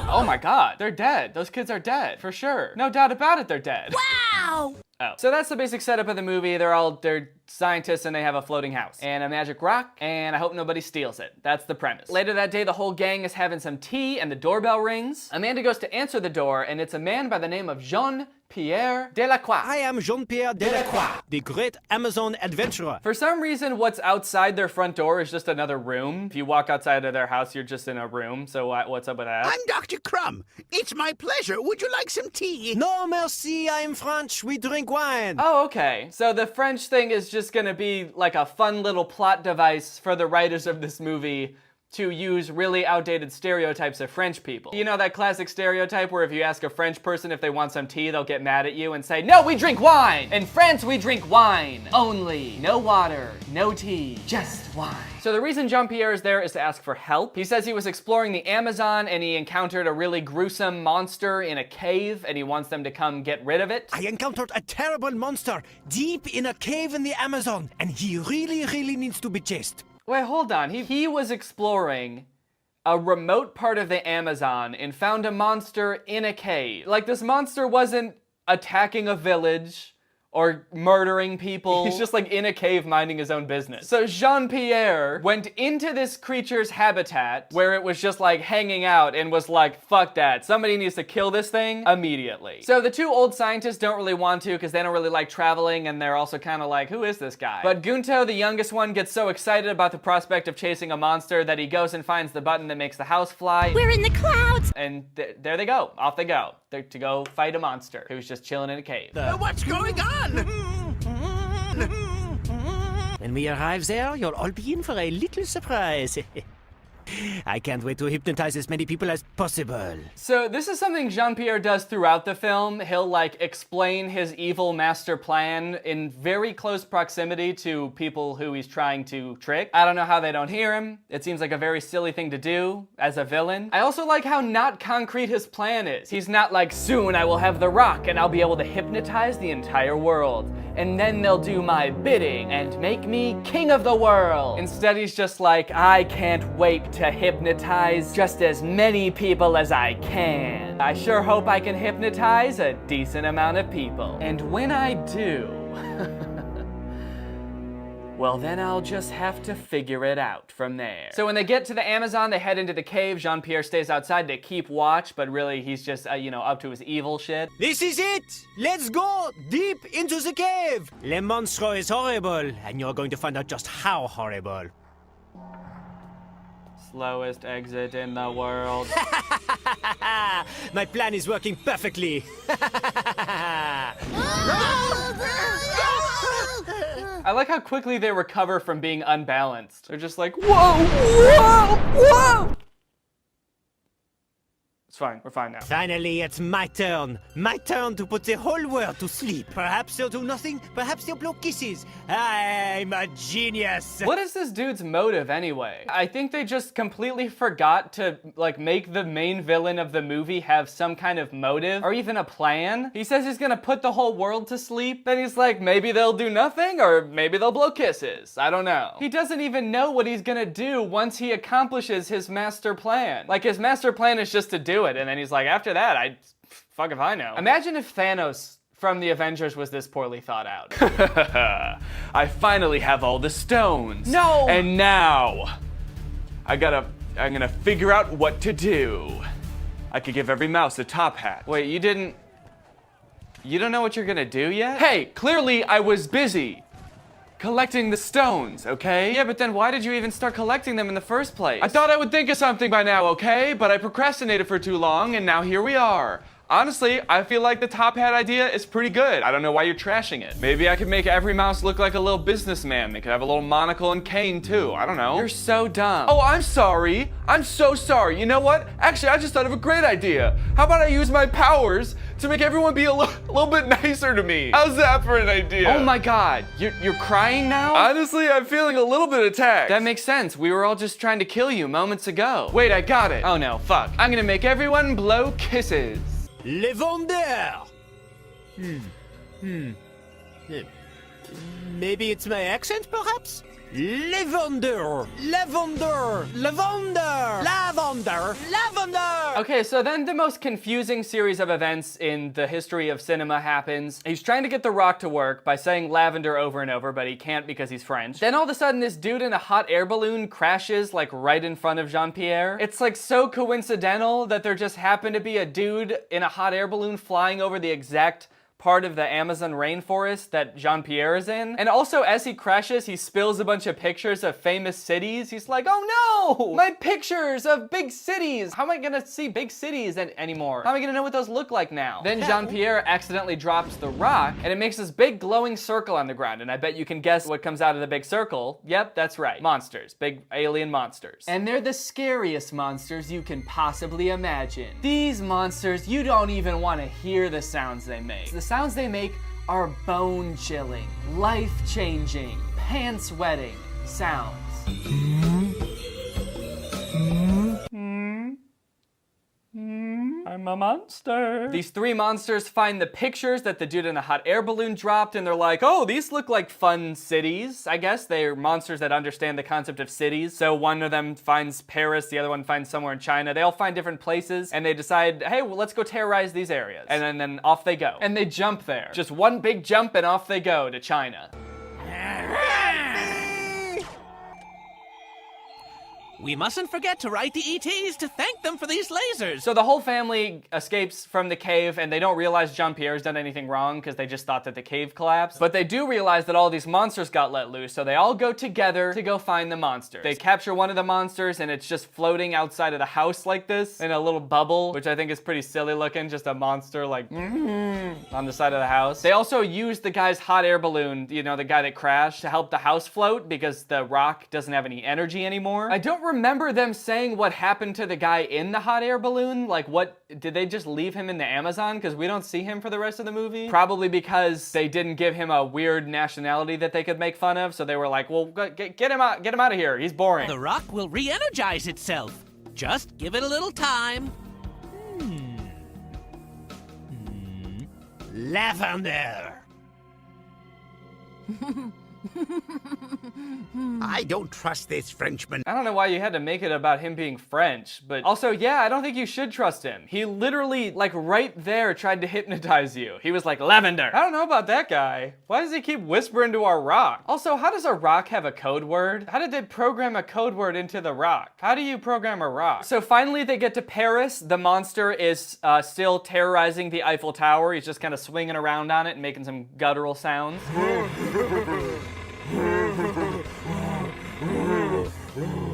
Oh my god, they're dead. Those kids are dead, for sure. No doubt about it, they're dead. Wow! Oh. So that's the basic setup of the movie. They're scientists and they have a floating house and a magic rock, and I hope nobody steals it. That's the premise. Later that day, the whole gang is having some tea and the doorbell rings. Amanda goes to answer the door, and it's a man by the name of Jean-Pierre Delacroix. I am Jean-Pierre Delacroix, the great Amazon adventurer. For some reason, what's outside their front door is just another room. If you walk outside of their house, you're just in a room. So what's up with that? I'm Dr. Crumb. It's my pleasure. Would you like some tea? No, merci. I am French. We drink wine. Oh, okay. So the French thing is just gonna be like a fun little plot device for the writers of this movie to use really outdated stereotypes of French people. You know that classic stereotype where if you ask a French person if they want some tea, they'll get mad at you and say, "No, we drink wine! In France, we drink wine only. No water, no tea, just wine." So the reason Jean-Pierre is there is to ask for help. He says he was exploring the Amazon and he encountered a really gruesome monster in a cave and he wants them to come get rid of it. I encountered a terrible monster deep in a cave in the Amazon, and he really needs to be chased. Wait, hold on. He was exploring a remote part of the Amazon and found a monster in a cave. Like, this monster wasn't attacking a village or murdering people. He's just like in a cave minding his own business. So Jean-Pierre went into this creature's habitat where it was just like hanging out and was like, fuck that. Somebody needs to kill this thing immediately. So the 2 old scientists don't really want to because they don't really like traveling and they're also kind of like, who is this guy? But Gunto, the youngest one, gets so excited about the prospect of chasing a monster that he goes and finds the button that makes the house fly. We're in the clouds! And there they go. Off they go. to go fight a monster who was just chilling in a cave. What's going on? When we arrive there, you'll all be in for a little surprise. I can't wait to hypnotize as many people as possible. So this is something Jean-Pierre does throughout the film. He'll like explain his evil master plan in very close proximity to people who he's trying to trick. I don't know how they don't hear him. It seems like a very silly thing to do as a villain. I also like how not concrete his plan is. He's not like, soon I will have the rock and I'll be able to hypnotize the entire world. And then they'll do my bidding and make me king of the world. Instead, he's just like, I can't wait to hypnotize just as many people as I can. I sure hope I can hypnotize a decent amount of people. And when I do, well, then I'll just have to figure it out from there. So when they get to the Amazon, they head into the cave. Jean-Pierre stays outside to keep watch, but really he's just, up to his evil shit. This is it! Let's go deep into the cave! Le monstro is horrible, and you're going to find out just how horrible. Slowest exit in the world. My plan is working perfectly. I like how quickly they recover from being unbalanced. They're just like, whoa, whoa, whoa! It's fine, we're fine now. Finally, it's my turn. My turn to put the whole world to sleep. Perhaps they'll do nothing, perhaps they'll blow kisses. I'm a genius. What is this dude's motive anyway? I think they just completely forgot to make the main villain of the movie have some kind of motive or even a plan. He says he's gonna put the whole world to sleep, then he's like, maybe they'll do nothing or maybe they'll blow kisses. I don't know. He doesn't even know what he's gonna do once he accomplishes his master plan. Like, his master plan is just to do it, and then he's like, after that, fuck if I know. Imagine if Thanos from the Avengers was this poorly thought out. I finally have all the stones. No! And now, I'm gonna figure out what to do. I could give every mouse a top hat. Wait, you don't know what you're gonna do yet? Hey, clearly I was busy collecting the stones, okay? Yeah, but then why did you even start collecting them in the first place? I thought I would think of something by now, okay? But I procrastinated for too long, and now here we are. Honestly, I feel like the top hat idea is pretty good. I don't know why you're trashing it. Maybe I could make every mouse look like a little businessman. They could have a little monocle and cane too. I don't know. You're so dumb. Oh, I'm sorry. I'm so sorry. You know what? Actually, I just thought of a great idea. How about I use my powers to make everyone be a little bit nicer to me? How's that for an idea? Oh my God, you're crying now? Honestly, I'm feeling a little bit attacked. That makes sense. We were all just trying to kill you moments ago. Wait, I got it. Oh no, fuck. I'm gonna make everyone blow kisses. Le vendeur! Maybe it's my accent, perhaps? Le vendeur! Lavender! Lavender! Lavender! Lavender! Okay, so then the most confusing series of events in the history of cinema happens. He's trying to get the rock to work by saying lavender over and over, but he can't because he's French. Then all of a sudden, this dude in a hot air balloon crashes like right in front of Jean-Pierre. It's like so coincidental that there just happened to be a dude in a hot air balloon flying over the exact part of the Amazon rainforest that Jean-Pierre is in. And also, as he crashes, he spills a bunch of pictures of famous cities. He's like, oh no, my pictures of big cities. How am I gonna see big cities anymore? How am I gonna know what those look like now? Then Jean-Pierre accidentally drops the rock, and it makes this big glowing circle on the ground. And I bet you can guess what comes out of the big circle. Yep, that's right. Monsters. Big alien monsters. And they're the scariest monsters you can possibly imagine. These monsters, you don't even want to hear the sounds they make. The sounds they make are bone-chilling, life-changing, pants-wetting sounds. I'm a monster. These three monsters find the pictures that the dude in the hot air balloon dropped, and they're like, oh, these look like fun cities. I guess they're monsters that understand the concept of cities. So one of them finds Paris, the other one finds somewhere in China. They all find different places, and they decide, hey, well, let's go terrorize these areas. And then off they go. And they jump there. Just one big jump, and off they go to China. We mustn't forget to write the ETs to thank them for these lasers. So the whole family escapes from the cave, and they don't realize Jean-Pierre's done anything wrong because they just thought that the cave collapsed. But they do realize that all these monsters got let loose, so they all go together to go find the monsters. They capture one of the monsters, and it's just floating outside of the house like this in a little bubble, which I think is pretty silly looking, just a monster like on the side of the house. They also use the guy's hot air balloon, you know, the guy that crashed, to help the house float because the rock doesn't have any energy anymore. I don't remember them saying what happened to the guy in the hot air balloon. Like, what, did they just leave him in the Amazon? Because we don't see him for the rest of the movie. Probably because they didn't give him a weird nationality that they could make fun of. So they were like, well, get him out of here. He's boring. The rock will re-energize itself. Just give it a little time. Lavender. I don't trust this Frenchman. I don't know why you had to make it about him being French, but also, yeah, I don't think you should trust him. He literally, like, right there tried to hypnotize you. He was like, lavender. I don't know about that guy. Why does he keep whispering to our rock? Also, how does a rock have a code word? How did they program a code word into the rock? How do you program a rock? So finally they get to Paris. The monster is still terrorizing the Eiffel Tower. He's just kind of swinging around on it and making some guttural sounds.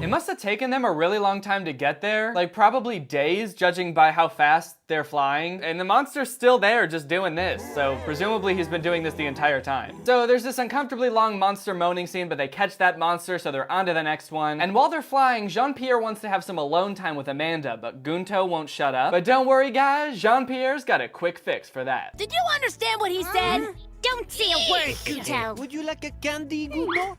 It must have taken them a really long time to get there, like probably days, judging by how fast they're flying. And the monster's still there just doing this, so presumably he's been doing this the entire time. So there's this uncomfortably long monster moaning scene, but they catch that monster, so they're on to the next one. And while they're flying, Jean-Pierre wants to have some alone time with Amanda, but Gunto won't shut up. But don't worry guys, Jean-Pierre's got a quick fix for that. Did you understand what he said? Don't say a word, Gunto. Would you like a candy, Gunto?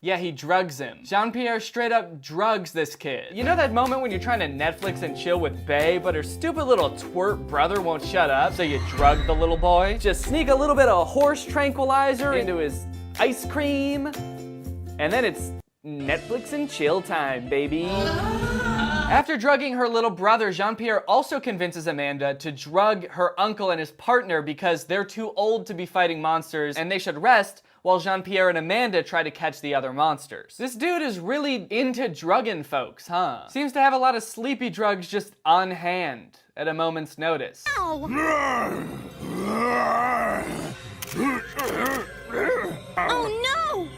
Yeah, he drugs him. Jean-Pierre straight up drugs this kid. You know that moment when you're trying to Netflix and chill with Bae, but her stupid little twerp brother won't shut up, so you drug the little boy? Just sneak a little bit of horse tranquilizer into his ice cream, and then it's Netflix and chill time, baby. After drugging her little brother, Jean-Pierre also convinces Amanda to drug her uncle and his partner because they're too old to be fighting monsters and they should rest while Jean-Pierre and Amanda try to catch the other monsters. This dude is really into drugging folks, huh? Seems to have a lot of sleepy drugs just on hand at a moment's notice. Oh no!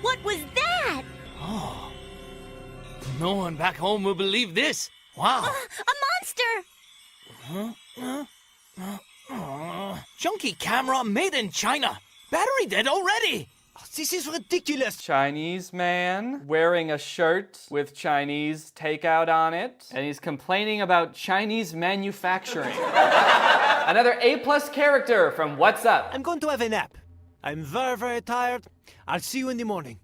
What was that? Oh. No one back home will believe this. Wow. A monster! Junky camera made in China. Battery dead already. This is ridiculous. Chinese man wearing a shirt with Chinese takeout on it, and he's complaining about Chinese manufacturing. Another A+ character from What's Up. I'm going to have a nap. I'm very, very tired. I'll see you in the morning.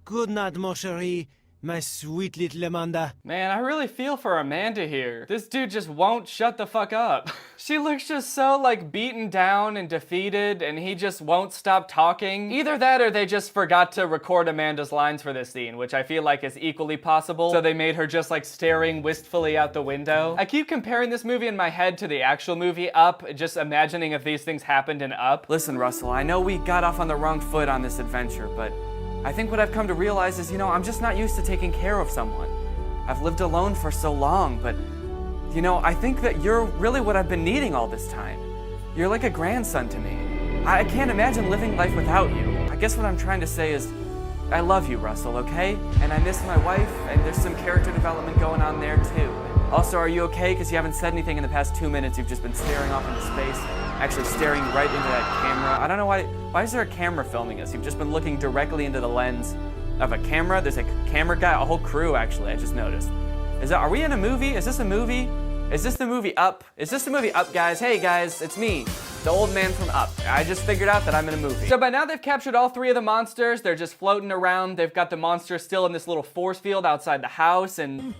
Good night, mon chéri. My sweet little Amanda. Man, I really feel for Amanda here. This dude just won't shut the fuck up. She looks just so like beaten down and defeated, and he just won't stop talking. Either that or they just forgot to record Amanda's lines for this scene, which I feel like is equally possible. So they made her just like staring wistfully out the window. I keep comparing this movie in my head to the actual movie Up, just imagining if these things happened in Up. Listen, Russell, I know we got off on the wrong foot on this adventure, but I think what I've come to realize is, I'm just not used to taking care of someone. I've lived alone for so long, but, I think that you're really what I've been needing all this time. You're like a grandson to me. I can't imagine living life without you. I guess what I'm trying to say is, I love you, Russell, okay? And I miss my wife, and there's some character development going on there, too. Also, are you okay? Because you haven't said anything in the past 2 minutes. You've just been staring off into space, actually staring right into that camera. I don't know why is there a camera filming us? You've just been looking directly into the lens of a camera. There's a camera guy, a whole crew, actually, I just noticed. Are we in a movie? Is this a movie? Is this the movie Up? Is this the movie Up, guys? Hey, guys, it's me, the old man from Up. I just figured out that I'm in a movie. So by now they've captured all 3 of the monsters. They're just floating around. They've got the monster still in this little force field outside the house, and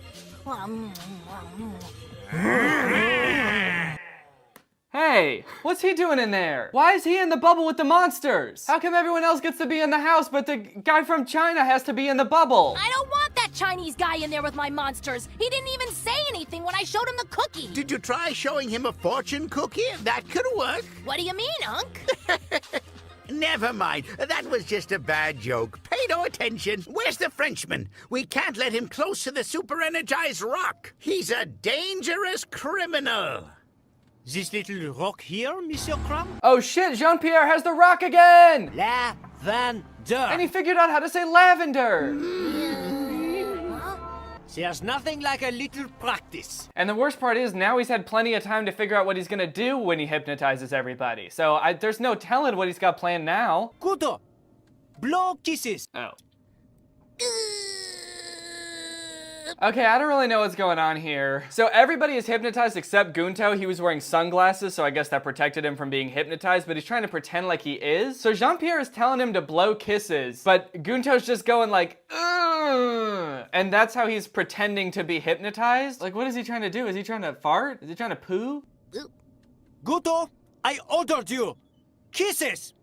hey, what's he doing in there? Why is he in the bubble with the monsters? How come everyone else gets to be in the house, but the guy from China has to be in the bubble? I don't want that Chinese guy in there with my monsters. He didn't even say anything when I showed him the cookie. Did you try showing him a fortune cookie? That could work. What do you mean, Unc? Never mind. That was just a bad joke. Pay no attention. Where's the Frenchman? We can't let him close to the super-energized rock. He's a dangerous criminal. This little rock here, Monsieur Crumb? Oh shit, Jean-Pierre has the rock again! Lavender. And he figured out how to say lavender! There's nothing like a little practice. And the worst part is, now he's had plenty of time to figure out what he's gonna do when he hypnotizes everybody. So there's no telling what he's got planned now. Guto, blow kisses. Oh. Okay, I don't really know what's going on here. So everybody is hypnotized except Gunto. He was wearing sunglasses, so I guess that protected him from being hypnotized, but he's trying to pretend like he is. So Jean-Pierre is telling him to blow kisses, but Gunto's just going like, ugh, and that's how he's pretending to be hypnotized? Like, what is he trying to do? Is he trying to fart? Is he trying to poo? Guto, I ordered you. Kisses.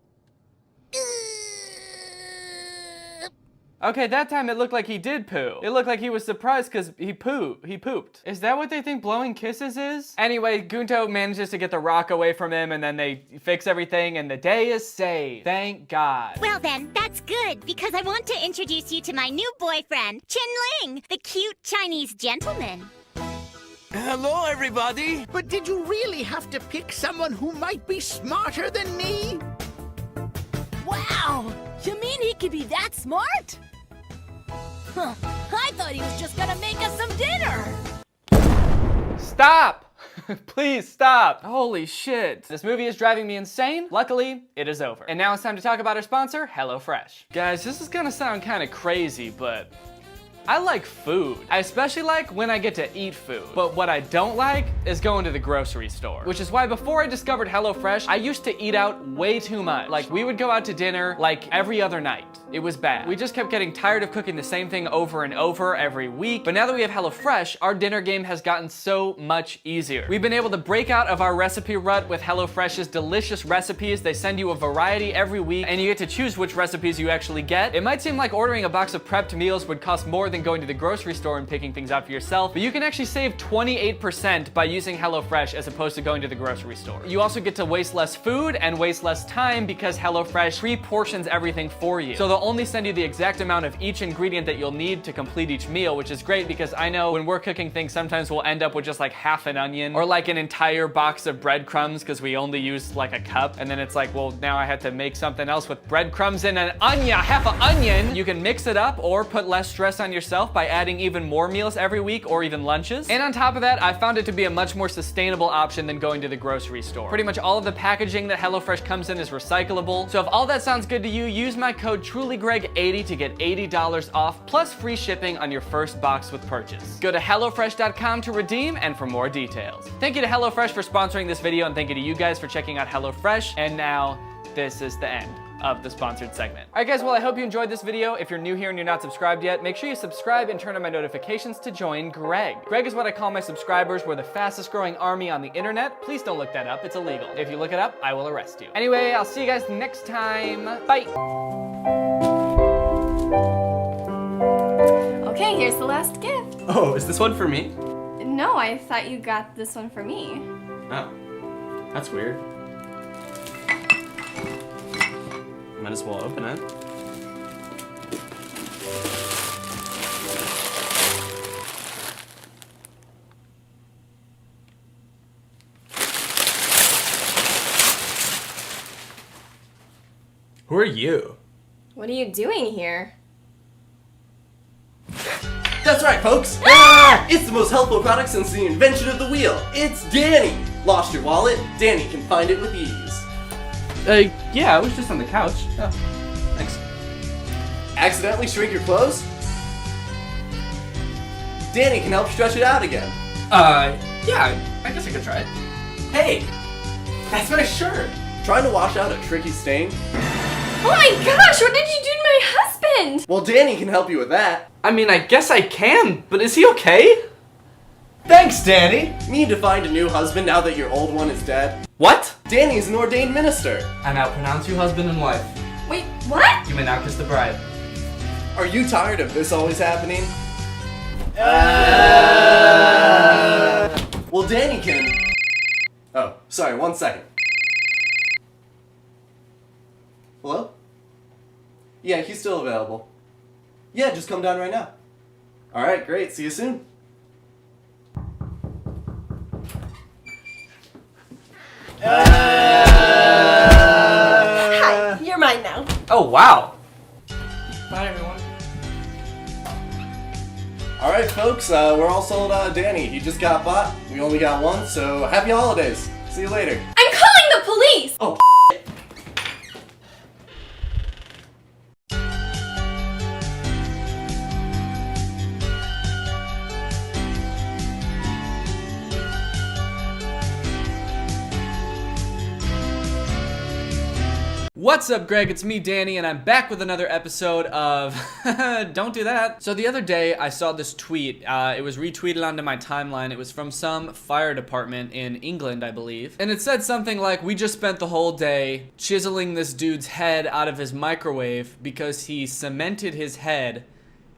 Okay, that time it looked like he did poo. It looked like he was surprised because he pooped. Is that what they think blowing kisses is? Anyway, Gunto manages to get the rock away from him and then they fix everything and the day is saved. Thank God. Well then, that's good because I want to introduce you to my new boyfriend, Chin Ling, the cute Chinese gentleman. Hello, everybody. But did you really have to pick someone who might be smarter than me? Wow! You mean he could be that smart? Huh. I thought he was just gonna make us some dinner! Stop! Please stop! Holy shit. This movie is driving me insane. Luckily, it is over. And now it's time to talk about our sponsor, HelloFresh. Guys, this is gonna sound kind of crazy, but I like food. I especially like when I get to eat food. But what I don't like is going to the grocery store. Which is why before I discovered HelloFresh, I used to eat out way too much. Like, we would go out to dinner like every other night. It was bad. We just kept getting tired of cooking the same thing over and over every week. But now that we have HelloFresh, our dinner game has gotten so much easier. We've been able to break out of our recipe rut with HelloFresh's delicious recipes. They send you a variety every week, and you get to choose which recipes you actually get. It might seem like ordering a box of prepped meals would cost more than going to the grocery store and picking things out for yourself, but you can actually save 28% by using HelloFresh as opposed to going to the grocery store. You also get to waste less food and waste less time because HelloFresh pre-portions everything for you. So they'll only send you the exact amount of each ingredient that you'll need to complete each meal, which is great because I know when we're cooking things, sometimes we'll end up with just like half an onion or like an entire box of breadcrumbs because we only used like a cup. And then it's like, well, now I had to make something else with breadcrumbs and an onion, half an onion. You can mix it up or put less stress on yourself by adding even more meals every week or even lunches. And on top of that, I found it to be a much more sustainable option than going to the grocery store. Pretty much all of the packaging that HelloFresh comes in is recyclable. So if all that sounds good to you, use my code TrulyGreg80 to get $80 off plus free shipping on your first box with purchase. Go to HelloFresh.com to redeem and for more details. Thank you to HelloFresh for sponsoring this video and thank you to you guys for checking out HelloFresh. And now, this is the end of the sponsored segment. All right guys, well I hope you enjoyed this video. If you're new here and you're not subscribed yet, make sure you subscribe and turn on my notifications to join Greg. Greg is what I call my subscribers. We're the fastest growing army on the internet. Please don't look that up, it's illegal. If you look it up, I will arrest you. Anyway, I'll see you guys next time. Bye. Okay, here's the last gift. Oh, is this one for me? No, I thought you got this one for me. Oh, that's weird. Might as well open it. Who are you? What are you doing here? That's right, folks! Ah! It's the most helpful product since the invention of the wheel. It's Danny! Lost your wallet? Danny can find it with ease. Yeah, I was just on the couch. Oh, thanks. Accidentally shrink your clothes? Danny can help stretch it out again. Yeah, I guess I could try it. Hey! That's my shirt! Trying to wash out a tricky stain? Oh my gosh, what did you do to my husband? Well, Danny can help you with that. I mean, I guess I can, but is he okay? Thanks, Danny! Need to find a new husband now that your old one is dead? What? Danny is an ordained minister. I now pronounce you husband and wife. Wait, what? You may now kiss the bride. Are you tired of this always happening? Well, Danny can... Oh, sorry, 1 second. Hello? Yeah, he's still available. Yeah, just come down right now. Alright, great. See you soon. Hi, you're mine now. Oh, wow. Bye, everyone. Alright, folks, we're all sold out of Danny. He just got bought. We only got one, so happy holidays. See you later. I'm calling the police! Oh, What's up, Greg? It's me, Danny, and I'm back with another episode of Don't Do That. So the other day, I saw this tweet. It was retweeted onto my timeline. It was from some fire department in England, I believe. And it said something like, we just spent the whole day chiseling this dude's head out of his microwave because he cemented his head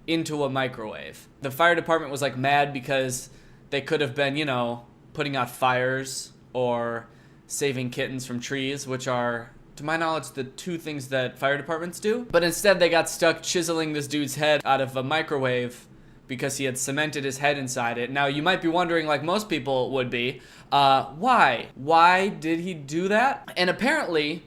into a microwave. The fire department was like mad because they could have been, you know, putting out fires or saving kittens from trees, which are, to my knowledge, the two things that fire departments do. But instead they got stuck chiseling this dude's head out of a microwave because he had cemented his head inside it. Now you might be wondering, like most people would be, why? Why did he do that? And apparently,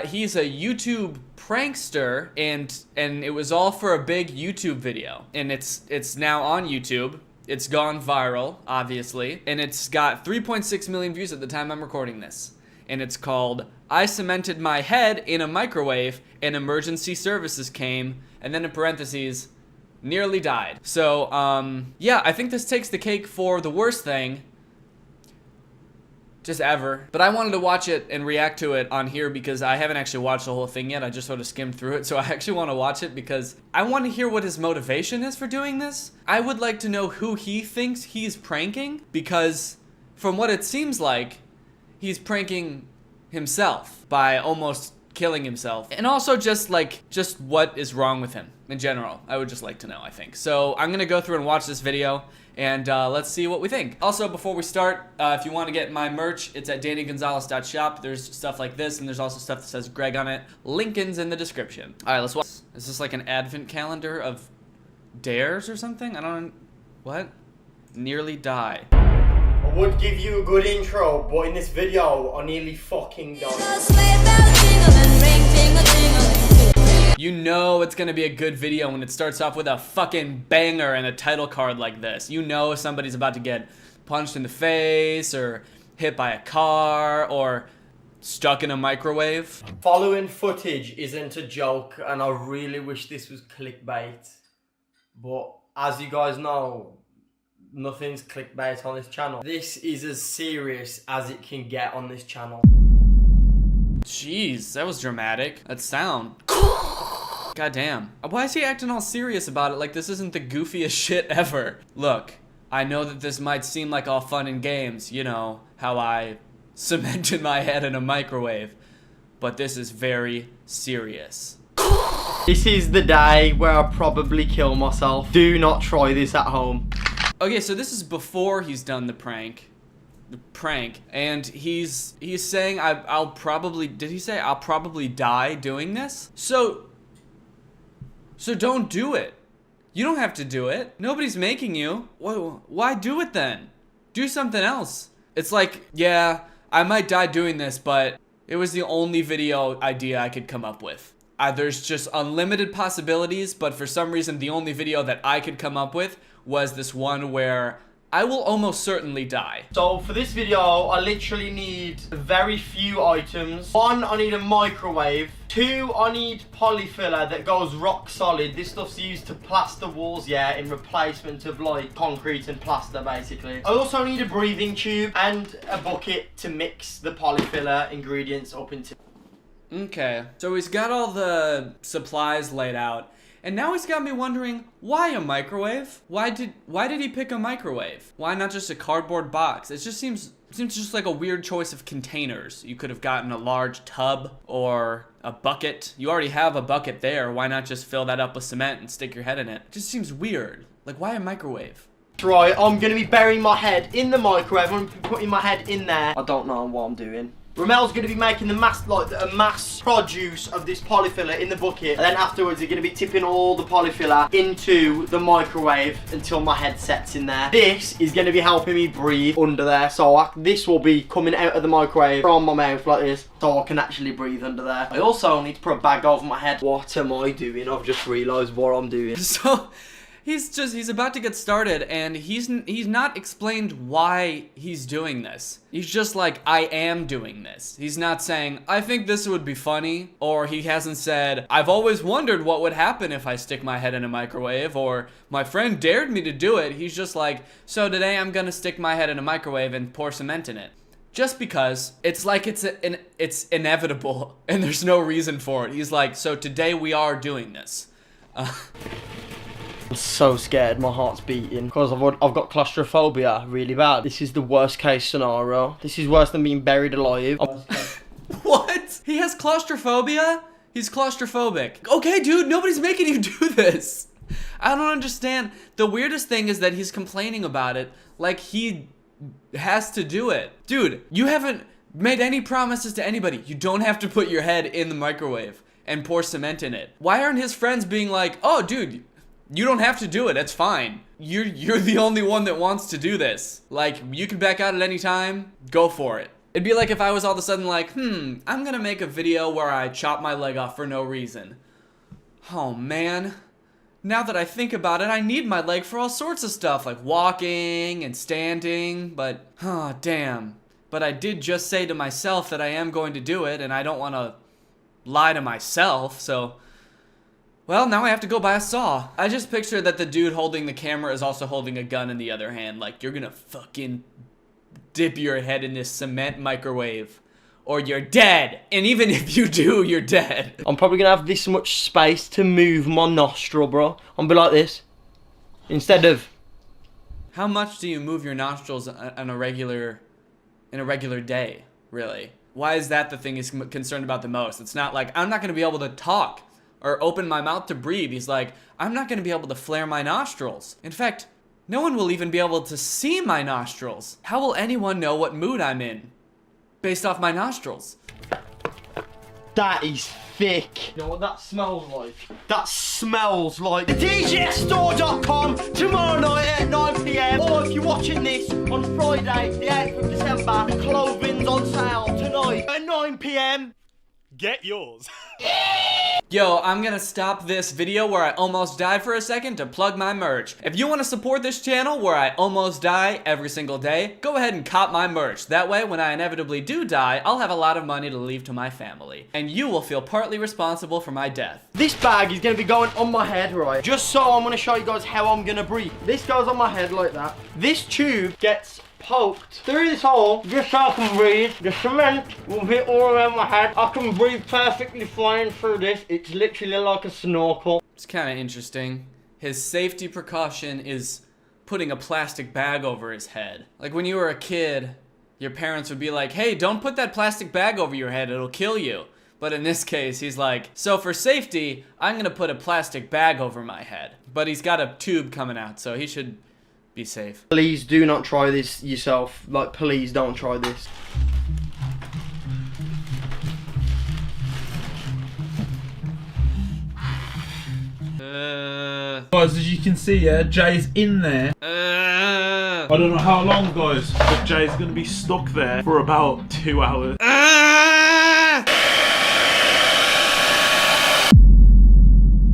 he's a YouTube prankster, and it was all for a big YouTube video. And it's now on YouTube. It's gone viral, obviously. And it's got 3.6 million views at the time I'm recording this. And it's called, I cemented my head in a microwave and emergency services came, and then in parentheses, nearly died. So, yeah, I think this takes the cake for the worst thing just ever. But I wanted to watch it and react to it on here because I haven't actually watched the whole thing yet. I just sort of skimmed through it. So I actually want to watch it because I want to hear what his motivation is for doing this. I would like to know who he thinks he's pranking, because from what it seems like, he's pranking himself by almost killing himself. And also just what is wrong with him in general. I would just like to know, I think. So I'm gonna go through and watch this video and let's see what we think. Also, before we start, if you want to get my merch, it's at dannygonzalez.shop. There's stuff like this, and there's also stuff that says Greg on it. Lincoln's in the description. All right, let's watch. Is this like an advent calendar of dares or something? I don't, what? Nearly die. I would give you a good intro, but in this video, I nearly fucking died. You know it's gonna be a good video when it starts off with a fucking banger and a title card like this. You know somebody's about to get punched in the face, or hit by a car, or stuck in a microwave. Following footage isn't a joke, and I really wish this was clickbait. But as you guys know, nothing's clickbait on this channel. This is as serious as it can get on this channel. Jeez, that was dramatic. That sound. Goddamn. Why is he acting all serious about it like this isn't the goofiest shit ever? Look, I know that this might seem like all fun and games, you know, how I cemented my head in a microwave, but this is very serious. This is the day where I'll probably kill myself. Do not try this at home. Okay, so this is before he's done the prank. And he's saying I'll probably, did he say I'll probably die doing this? So don't do it. You don't have to do it. Nobody's making you. Why do it then? Do something else. It's like, yeah, I might die doing this, but it was the only video idea I could come up with. There's just unlimited possibilities, but for some reason the only video that I could come up with was this one where I will almost certainly die. So for this video, I literally need very few items. 1, I need a microwave. 2, I need polyfiller that goes rock solid. This stuff's used to plaster walls, yeah, in replacement of like concrete and plaster, basically. I also need a breathing tube and a bucket to mix the polyfiller ingredients up into. Okay, so he's got all the supplies laid out. And now he's got me wondering, why a microwave? Why did he pick a microwave? Why not just a cardboard box? It just seems seems just like a weird choice of containers. You could have gotten a large tub or a bucket. You already have a bucket there. Why not just fill that up with cement and stick your head in it? It just seems weird. Like, why a microwave? Right, I'm gonna be burying my head in the microwave. I'm gonna be putting my head in there. I don't know what I'm doing. Romel's gonna be making the mass produce of this polyfiller in the bucket, and then afterwards they're gonna be tipping all the polyfiller into the microwave until my head sets in there. This is gonna be helping me breathe under there, so this will be coming out of the microwave from my mouth like this, so I can actually breathe under there. I also need to put a bag over my head. What am I doing? I've just realised what I'm doing. So he's about to get started, and he's not explained why he's doing this. He's just like, I am doing this. He's not saying, I think this would be funny, or he hasn't said, I've always wondered what would happen if I stick my head in a microwave, or my friend dared me to do it. He's just like, so today I'm gonna stick my head in a microwave and pour cement in it. Just because it's like it's inevitable and there's no reason for it. He's like, so today we are doing this. I'm so scared, my heart's beating because I've got claustrophobia really bad. This is the worst case scenario. This is worse than being buried alive. What? He has claustrophobia? He's claustrophobic. Okay, dude, nobody's making you do this. I don't understand. The weirdest thing is that he's complaining about it like he has to do it. Dude, you haven't made any promises to anybody. You don't have to put your head in the microwave and pour cement in it. Why aren't his friends being like, oh, dude, you don't have to do it, it's fine. You're the only one that wants to do this. Like, you can back out at any time, go for it. It'd be like if I was all of a sudden like, I'm gonna make a video where I chop my leg off for no reason. Oh man. Now that I think about it, I need my leg for all sorts of stuff, like walking and standing, but, oh damn. But I did just say to myself that I am going to do it, and I don't wanna lie to myself, so... Well, now I have to go buy a saw. I just picture that the dude holding the camera is also holding a gun in the other hand. Like, you're gonna fucking dip your head in this cement microwave, or you're dead. And even if you do, you're dead. I'm probably gonna have this much space to move my nostril, bro. I'm gonna be like this. Instead of... How much do you move your nostrils in a regular day, really? Why is that the thing he's concerned about the most? It's not like, I'm not gonna be able to talk or open my mouth to breathe. He's like, I'm not gonna be able to flare my nostrils. In fact, no one will even be able to see my nostrils. How will anyone know what mood I'm in based off my nostrils? That is thick. You know what that smells like? That smells like DJStore.com tomorrow night at 9 PM. Or if you're watching this on Friday, the 8th of December, the clothing's on sale tonight at 9 PM. Get yours. Yo, I'm gonna stop this video where I almost died for a second to plug my merch. If you want to support this channel where I almost die every single day, go ahead and cop my merch. That way, when I inevitably do die, I'll have a lot of money to leave to my family. And you will feel partly responsible for my death. This bag is gonna be going on my head, right? Just so I'm gonna show you guys how I'm gonna breathe. This goes on my head like that. This tube gets poked through this hole just so I can breathe. The cement will hit all around my head. I can breathe perfectly flying through this. It's literally like a snorkel. It's kind of interesting. His safety precaution is putting a plastic bag over his head. Like when you were a kid, your parents would be like, hey, don't put that plastic bag over your head, it'll kill you. But in this case, he's like, so for safety, I'm gonna put a plastic bag over my head. But he's got a tube coming out, so he should be safe. Please do not try this yourself. Like, please don't try this. Guys, as you can see, yeah, Jay's in there. I don't know how long, guys, but Jay's gonna be stuck there for about 2 hours.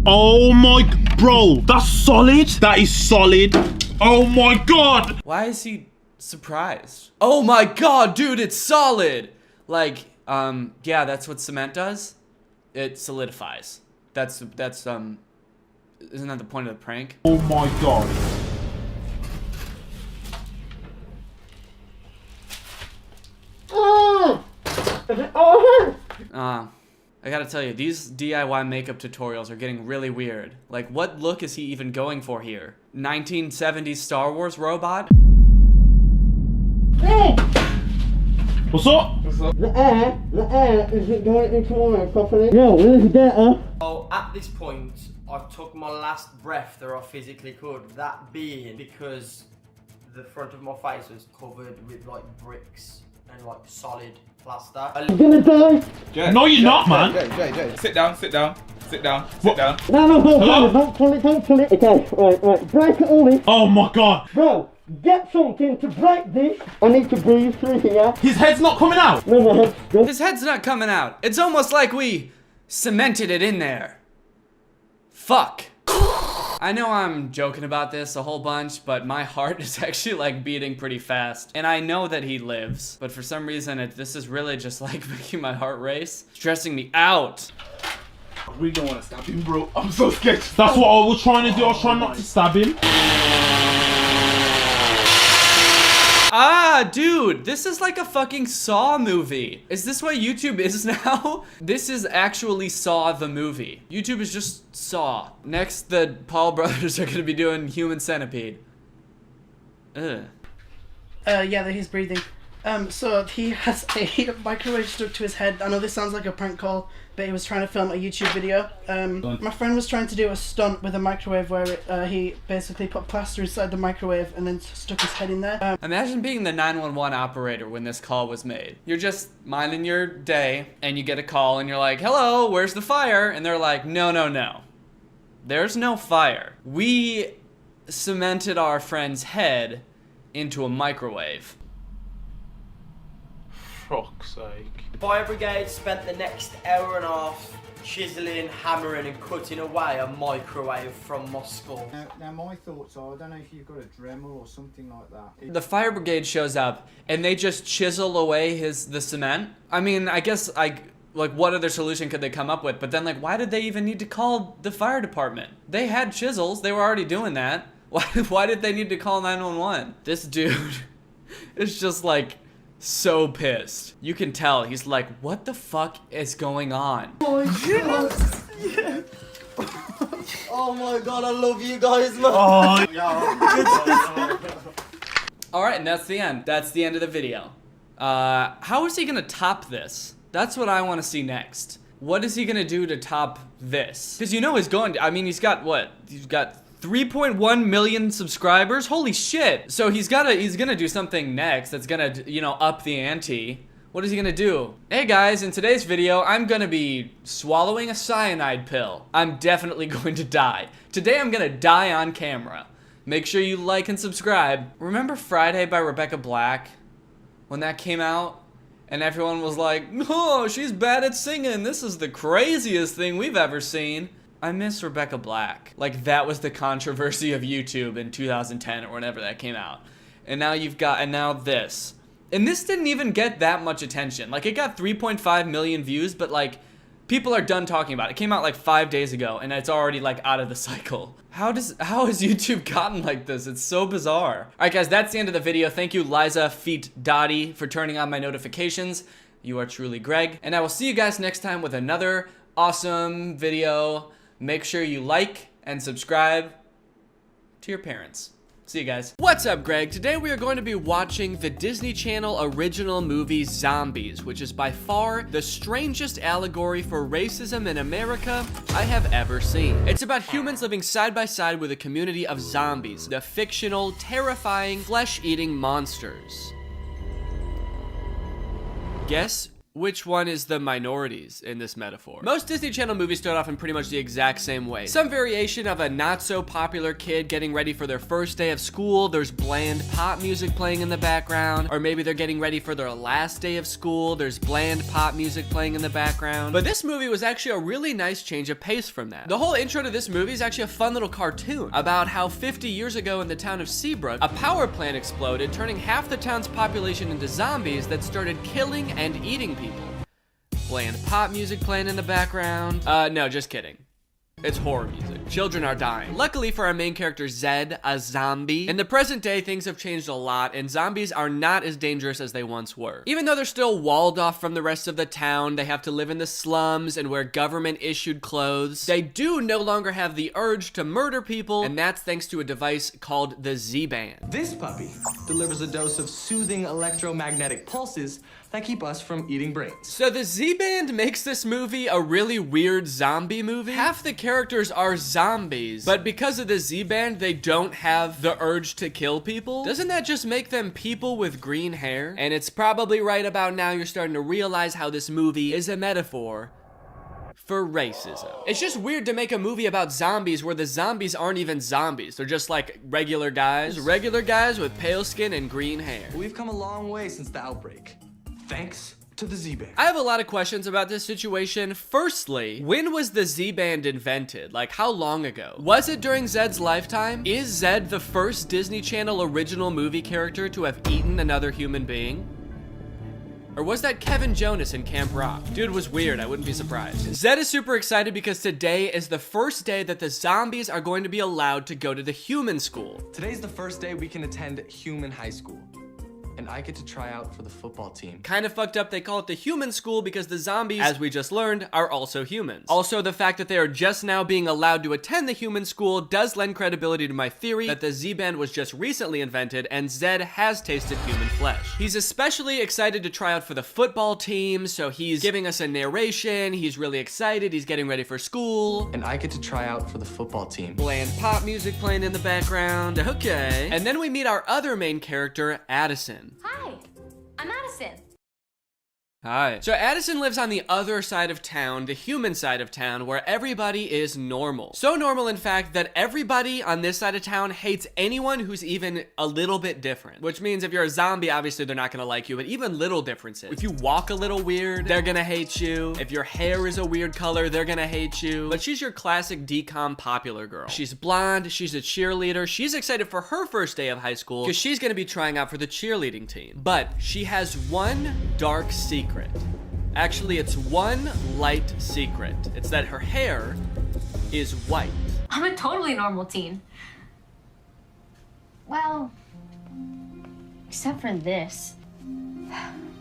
Oh my, bro, that's solid. That is solid. Oh my god! Why is he surprised? Oh my god, dude, it's solid! Like, yeah, that's what cement does. It solidifies. That's isn't that the point of the prank? Oh my god. I gotta tell you, these DIY makeup tutorials are getting really weird. Like, what look is he even going for here? 1970s Star Wars robot? What's up? The air isn't going into oil properly. Yo, where's the data? Oh, at this point, I took my last breath that I physically could. That being because the front of my face was covered with like bricks and like solid plaster. You're gonna die. Jay, no, you're not, man. Jay. Sit down. No, don't pull it. Okay, right. Break it all in. Oh my god. Bro, get something to break this. I need to breathe through here. His head's not coming out. No, my head's good. His head's not coming out. It's almost like we cemented it in there. Fuck. I know I'm joking about this a whole bunch, but my heart is actually like beating pretty fast. And I know that he lives, but for some reason this is really just like making my heart race. Stressing me out. I really don't want to stab him, bro. I'm so scared. That's what I was trying to do. I was trying not to stab him. Ah, dude, this is like a fucking Saw movie. Is this what YouTube is now? This is actually Saw the movie. YouTube is just Saw. Next, the Paul brothers are gonna be doing Human Centipede. Ugh. Yeah, that he's breathing. So he has a microwave stuck to his head. I know this sounds like a prank call, but he was trying to film a YouTube video. My friend was trying to do a stunt with a microwave where he basically put plaster inside the microwave and then stuck his head in there. Imagine being the 911 operator when this call was made. You're just minding your day and you get a call and you're like, hello, where's the fire? And they're like, no. There's no fire. We cemented our friend's head into a microwave. Fuck's sake. Fire brigade spent the next hour and a half chiseling, hammering and cutting away a microwave from my skull. Now my thoughts are, I don't know if you've got a Dremel or something like that. The fire brigade shows up and they just chisel away the cement. I mean, I guess like what other solution could they come up with? But then like, why did they even need to call the fire department? They had chisels, they were already doing that. Why did they need to call 911? This dude is just like so pissed. You can tell he's like, what the fuck is going on? Oh my goodness. Yeah. Oh my god, I love you guys, man. Oh. All right, and that's the end. That's the end of the video. How is he gonna top this? That's what I want to see next. What is he gonna do to top this? Because you know he's going to, I mean, he's got what? He's got 3.1 million subscribers. Holy shit. So he's gonna do something next that's gonna, you know, up the ante. What is he gonna do? Hey guys, in today's video, I'm gonna be swallowing a cyanide pill. I'm definitely going to die. Today I'm gonna die on camera. Make sure you like and subscribe. Remember Friday by Rebecca Black? When that came out? And everyone was like, oh, she's bad at singing. This is the craziest thing we've ever seen. I miss Rebecca Black. Like, that was the controversy of YouTube in 2010 or whenever that came out. And now now this. And this didn't even get that much attention. Like, it got 3.5 million views, but like, people are done talking about it. It came out like 5 days ago, and it's already like out of the cycle. How has YouTube gotten like this? It's so bizarre. All right, guys, that's the end of the video. Thank you, Liza Feet Dottie, for turning on my notifications. You are truly Greg. And I will see you guys next time with another awesome video. Make sure you like and subscribe to your parents. See you guys. What's up, Greg? Today we are going to be watching the Disney Channel original movie Zombies, which is by far the strangest allegory for racism in America I have ever seen. It's about humans living side by side with a community of zombies, the fictional, terrifying, flesh-eating monsters. Guess which one is the minorities in this metaphor? Most Disney Channel movies start off in pretty much the exact same way. Some variation of a not so popular kid getting ready for their first day of school. There's bland pop music playing in the background. Or maybe they're getting ready for their last day of school. There's bland pop music playing in the background. But this movie was actually a really nice change of pace from that. The whole intro to this movie is actually a fun little cartoon about how 50 years ago in the town of Seabrook, a power plant exploded, turning half the town's population into zombies that started killing and eating people. Bland pop music playing in the background. No, just kidding. It's horror music. Children are dying. Luckily for our main character Zed, a zombie, in the present day things have changed a lot and zombies are not as dangerous as they once were. Even though they're still walled off from the rest of the town, they have to live in the slums and wear government issued clothes, they do no longer have the urge to murder people, and that's thanks to a device called the Z-Band. This puppy delivers a dose of soothing electromagnetic pulses that keep us from eating brains. So the Z-Band makes this movie a really weird zombie movie. Half the characters are zombies, but because of the Z-Band, they don't have the urge to kill people. Doesn't that just make them people with green hair? And it's probably right about now you're starting to realize how this movie is a metaphor for racism. It's just weird to make a movie about zombies where the zombies aren't even zombies. They're just like regular guys with pale skin and green hair. We've come a long way since the outbreak. Thanks to the Z-Band. I have a lot of questions about this situation. Firstly, when was the Z-Band invented? Like, how long ago? Was it during Zed's lifetime? Is Zed the first Disney Channel original movie character to have eaten another human being? Or was that Kevin Jonas in Camp Rock? Dude was weird, I wouldn't be surprised. Zed is super excited because today is the first day that the zombies are going to be allowed to go to the human school. Today's the first day we can attend human high school. And I get to try out for the football team. Kind of fucked up they call it the human school because the zombies, as we just learned, are also humans. Also, the fact that they are just now being allowed to attend the human school does lend credibility to my theory that the Z-Band was just recently invented and Zed has tasted human flesh. He's especially excited to try out for the football team, so he's giving us a narration, he's really excited, he's getting ready for school. And I get to try out for the football team. Bland pop music playing in the background, okay. And then we meet our other main character, Addison. Hi, I'm Addison. Hi. So Addison lives on the other side of town, the human side of town, where everybody is normal. So normal, in fact, that everybody on this side of town hates anyone who's even a little bit different. Which means if you're a zombie, obviously they're not gonna like you, but even little differences. If you walk a little weird, they're gonna hate you. If your hair is a weird color, they're gonna hate you. But she's your classic decom popular girl. She's blonde, she's a cheerleader, she's excited for her first day of high school because she's gonna be trying out for the cheerleading team. But she has one dark secret. Actually, it's one light secret. It's that her hair is white. I'm a totally normal teen. Well, except for this.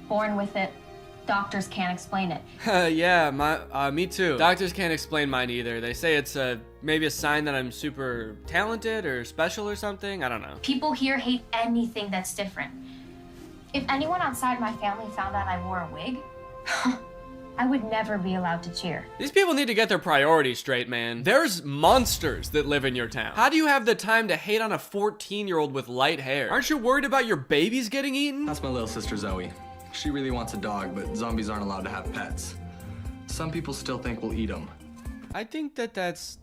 Born with it. Doctors can't explain it. Yeah, me too. Doctors can't explain mine either. They say it's maybe a sign that I'm super talented or special or something. I don't know. People here hate anything that's different. If anyone outside my family found out I wore a wig, I would never be allowed to cheer. These people need to get their priorities straight, man. There's monsters that live in your town. How do you have the time to hate on a 14-year-old with light hair? Aren't you worried about your babies getting eaten? That's my little sister Zoe. She really wants a dog, but zombies aren't allowed to have pets. Some people still think we'll eat them. I think that's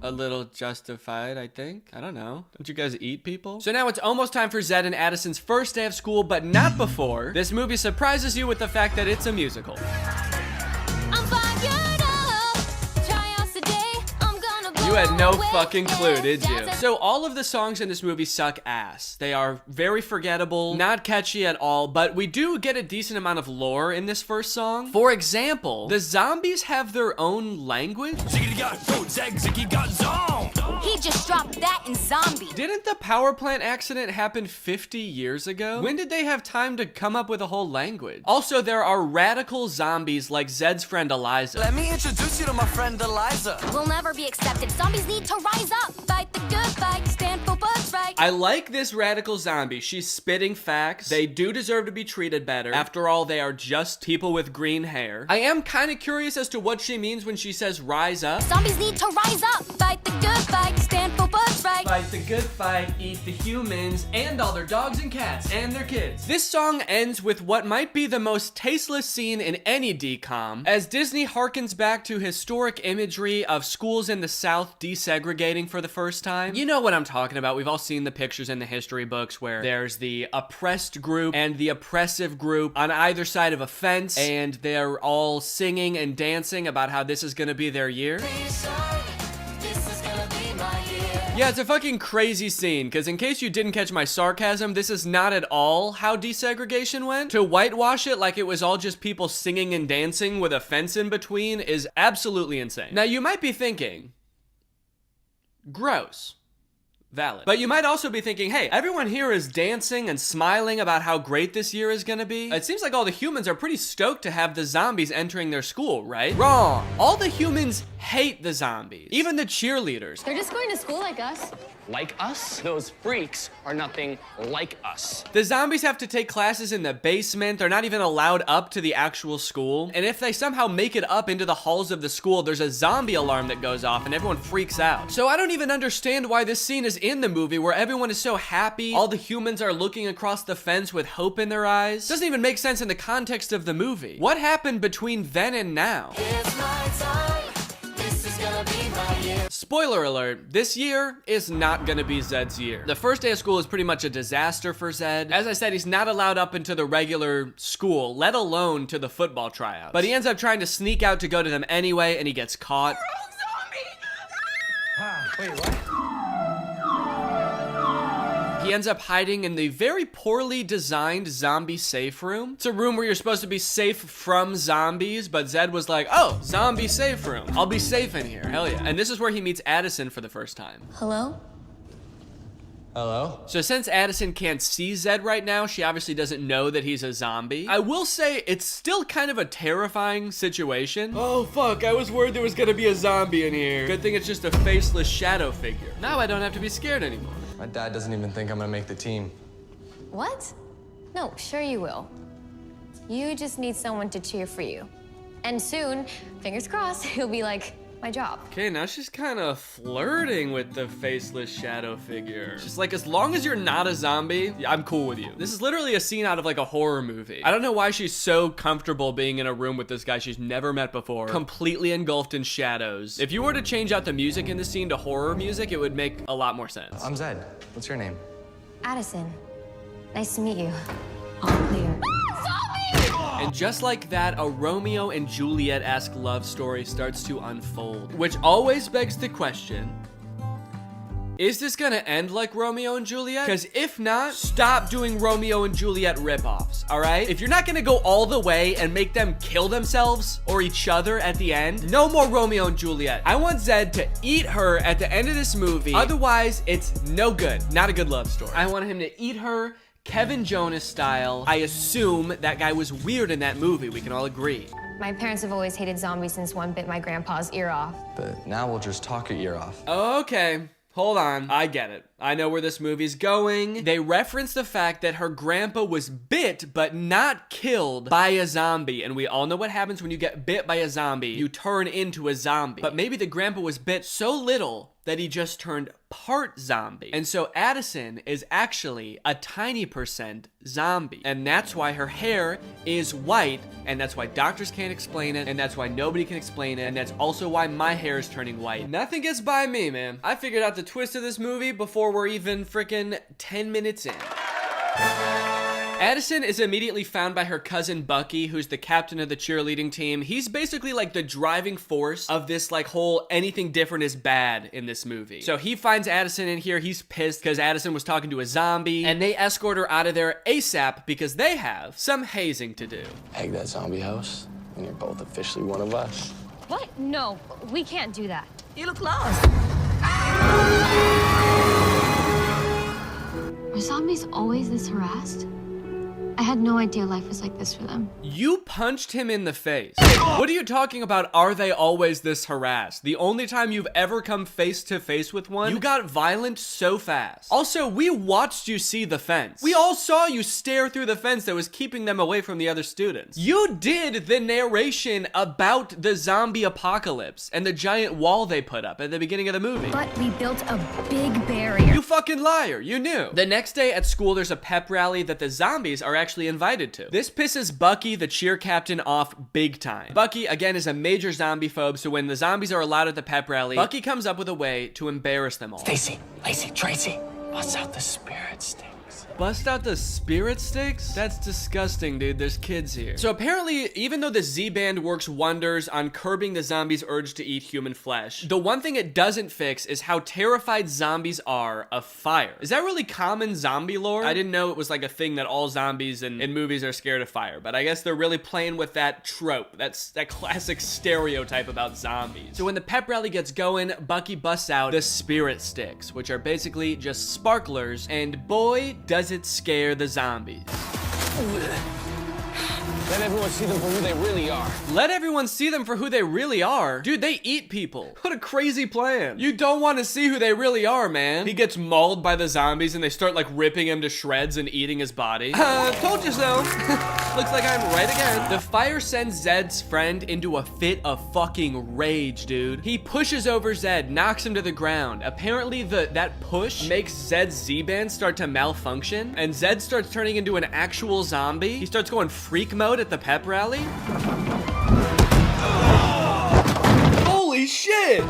a little justified, I think. I don't know. Don't you guys eat people? So now it's almost time for Zed and Addison's first day of school, but not before. This movie surprises you with the fact that it's a musical. You had no fucking clue, did you? So all of the songs in this movie suck ass. They are very forgettable, not catchy at all, but we do get a decent amount of lore in this first song. For example, the zombies have their own language. He just dropped that in Zombie. Didn't the power plant accident happen 50 years ago? When did they have time to come up with a whole language? Also, there are radical zombies like Zed's friend Eliza. Let me introduce you to my friend Eliza. We'll never be accepted. Zombies need to rise up. Fight the good fight. Stand for what's right. I like this radical zombie. She's spitting facts. They do deserve to be treated better. After all, they are just people with green hair. I am kind of curious as to what she means when she says rise up. Zombies need to rise up. Fight the good fight. Stand for what's right. Fight the good fight, eat the humans, and all their dogs and cats, and their kids. This song ends with what might be the most tasteless scene in any decom, as Disney harkens back to historic imagery of schools in the South desegregating for the first time. You know what I'm talking about. We've all seen the pictures in the history books where there's the oppressed group and the oppressive group on either side of a fence, and they're all singing and dancing about how this is gonna be their year. Yeah, it's a fucking crazy scene, because in case you didn't catch my sarcasm, this is not at all how desegregation went. To whitewash it like it was all just people singing and dancing with a fence in between is absolutely insane. Now, you might be thinking, Gross. Valid. But you might also be thinking, hey, everyone here is dancing and smiling about how great this year is gonna be. It seems like all the humans are pretty stoked to have the zombies entering their school, right? Wrong. All the humans hate the zombies. Even the cheerleaders. They're just going to school like us. Like us? Those freaks are nothing like us. The zombies have to take classes in the basement. They're not even allowed up to the actual school. And if they somehow make it up into the halls of the school, there's a zombie alarm that goes off and everyone freaks out. So I don't even understand why this scene is in the movie where everyone is so happy. All the humans are looking across the fence with hope in their eyes. Doesn't even make sense in the context of the movie. What happened between then and now? Spoiler alert, this year is not gonna be Zed's year. The first day of school is pretty much a disaster for Zed. As I said, he's not allowed up into the regular school, let alone to the football tryouts. But he ends up trying to sneak out to go to them anyway, and he gets caught. Wait, what? He ends up hiding in the very poorly designed zombie safe room. It's a room where you're supposed to be safe from zombies, but Zed was like, oh, zombie safe room. I'll be safe in here, hell yeah. And this is where he meets Addison for the first time. Hello? Hello? So since Addison can't see Zed right now, she obviously doesn't know that he's a zombie. I will say it's still kind of a terrifying situation. Oh fuck, I was worried there was gonna be a zombie in here. Good thing it's just a faceless shadow figure. Now I don't have to be scared anymore. My dad doesn't even think I'm gonna make the team. What? No, sure you will. You just need someone to cheer for you. And soon, fingers crossed, he'll be like, my job. Okay, now she's kind of flirting with the faceless shadow figure. She's like, as long as you're not a zombie, I'm cool with you. This is literally a scene out of like a horror movie. I don't know why she's so comfortable being in a room with this guy she's never met before, completely engulfed in shadows. If you were to change out the music in this scene to horror music, it would make a lot more sense. I'm Zed. What's your name? Addison, nice to meet you. All clear. And just like that, a Romeo and Juliet-esque love story starts to unfold, which always begs the question, is this gonna end like Romeo and Juliet? Because if not, stop doing Romeo and Juliet ripoffs, all right? If you're not gonna go all the way and make them kill themselves or each other at the end, no more Romeo and Juliet. I want Zed to eat her at the end of this movie. Otherwise, it's no good. Not a good love story. I want him to eat her Kevin Jonas style. I assume that guy was weird in that movie. We can all agree. My parents have always hated zombies since one bit my grandpa's ear off. But now we'll just talk your ear off. Okay. Hold on, I get it. I know where this movie's going. They reference the fact that her grandpa was bit but not killed by a zombie. And we all know what happens when you get bit by a zombie. You turn into a zombie. But maybe the grandpa was bit so little that he just turned part zombie. And so Addison is actually a tiny percent zombie. And that's why her hair is white, and that's why doctors can't explain it, and that's why nobody can explain it, and that's also why my hair is turning white. Nothing gets by me, man. I figured out the twist of this movie before we're even freaking 10 minutes in. Addison is immediately found by her cousin Bucky, who's the captain of the cheerleading team. He's basically like the driving force of this like whole anything different is bad in this movie. So he finds Addison in here. He's pissed because Addison was talking to a zombie, and they escort her out of there ASAP because they have some hazing to do. Egg that zombie house, and you're both officially one of us. What? No, we can't do that. You look lost. Are zombies always this harassed? I had no idea life was like this for them. You punched him in the face. What are you talking about? Are they always this harassed? The only time you've ever come face to face with one, you got violent so fast. Also, we watched you see the fence. We all saw you stare through the fence that was keeping them away from the other students. You did the narration about the zombie apocalypse and the giant wall they put up at the beginning of the movie. But we built a big barrier. You fucking liar, you knew. The next day at school, there's a pep rally that the zombies are actually invited to. This pisses Bucky, the cheer captain, off big time. Bucky, again, is a major zombie phobe, so when the zombies are allowed at the pep rally, Bucky comes up with a way to embarrass them all. Stacy, Lacey, Tracy, bust out the spirit stick. sticks. Bust out the spirit sticks? That's disgusting, dude. There's kids here. So apparently, even though the Z-Band works wonders on curbing the zombies' urge to eat human flesh, the one thing it doesn't fix is how terrified zombies are of fire. Is that really common zombie lore? I didn't know it was like a thing that all zombies in movies are scared of fire, but I guess they're really playing with that trope. That's that classic stereotype about zombies. So when the pep rally gets going, Bucky busts out the spirit sticks, which are basically just sparklers, and boy, does it scare the zombies. Let everyone see them for who they really are. Let everyone see them for who they really are? Dude, they eat people. What a crazy plan. You don't want to see who they really are, man. He gets mauled by the zombies and they start like ripping him to shreds and eating his body. Told you so. Looks like I'm right again. The fire sends Zed's friend into a fit of fucking rage, dude. He pushes over Zed, knocks him to the ground. Apparently that push makes Zed's Z-Band start to malfunction, and Zed starts turning into an actual zombie. He starts going freak mode at the pep rally. Holy shit!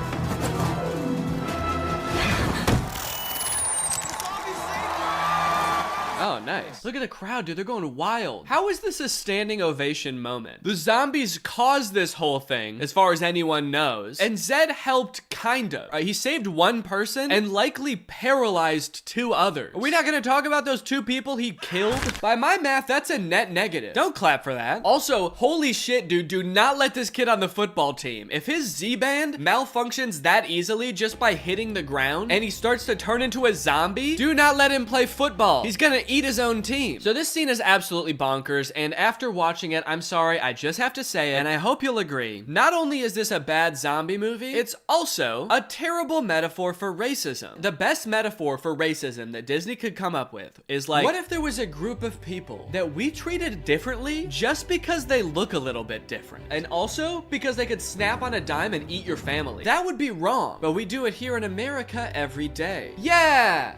Oh, nice. Look at the crowd, dude. They're going wild. How is this a standing ovation moment? The zombies caused this whole thing, as far as anyone knows. And Zed helped, kinda. He saved one person and likely paralyzed 2 others. Are we not gonna talk about those 2 people he killed? By my math, that's a net negative. Don't clap for that. Also, holy shit, dude. Do not let this kid on the football team. If his Z-Band malfunctions that easily just by hitting the ground and he starts to turn into a zombie, do not let him play football. He's gonna eat his own team. So this scene is absolutely bonkers, and after watching it, I'm sorry, I just have to say it, and I hope you'll agree. Not only is this a bad zombie movie, it's also a terrible metaphor for racism. The best metaphor for racism that Disney could come up with is like, what if there was a group of people that we treated differently just because they look a little bit different, and also because they could snap on a dime and eat your family? That would be wrong, but we do it here in America every day. Yeah!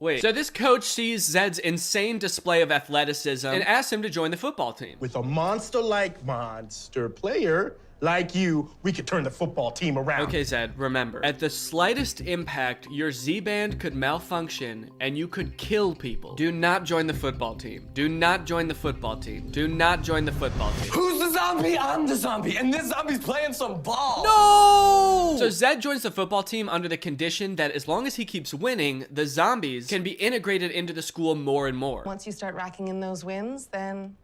Wait, so this coach sees Zed's insane display of athleticism and asks him to join the football team. With a monster-like monster player like you, we could turn the football team around. Okay, Zed, remember, at the slightest impact, your Z-Band could malfunction and you could kill people. Do not join the football team. Do not join the football team. Do not join the football team. Who's the zombie? I'm the zombie, and this zombie's playing some ball. No! So Zed joins the football team under the condition that as long as he keeps winning, the zombies can be integrated into the school more and more. Once you start racking in those wins, then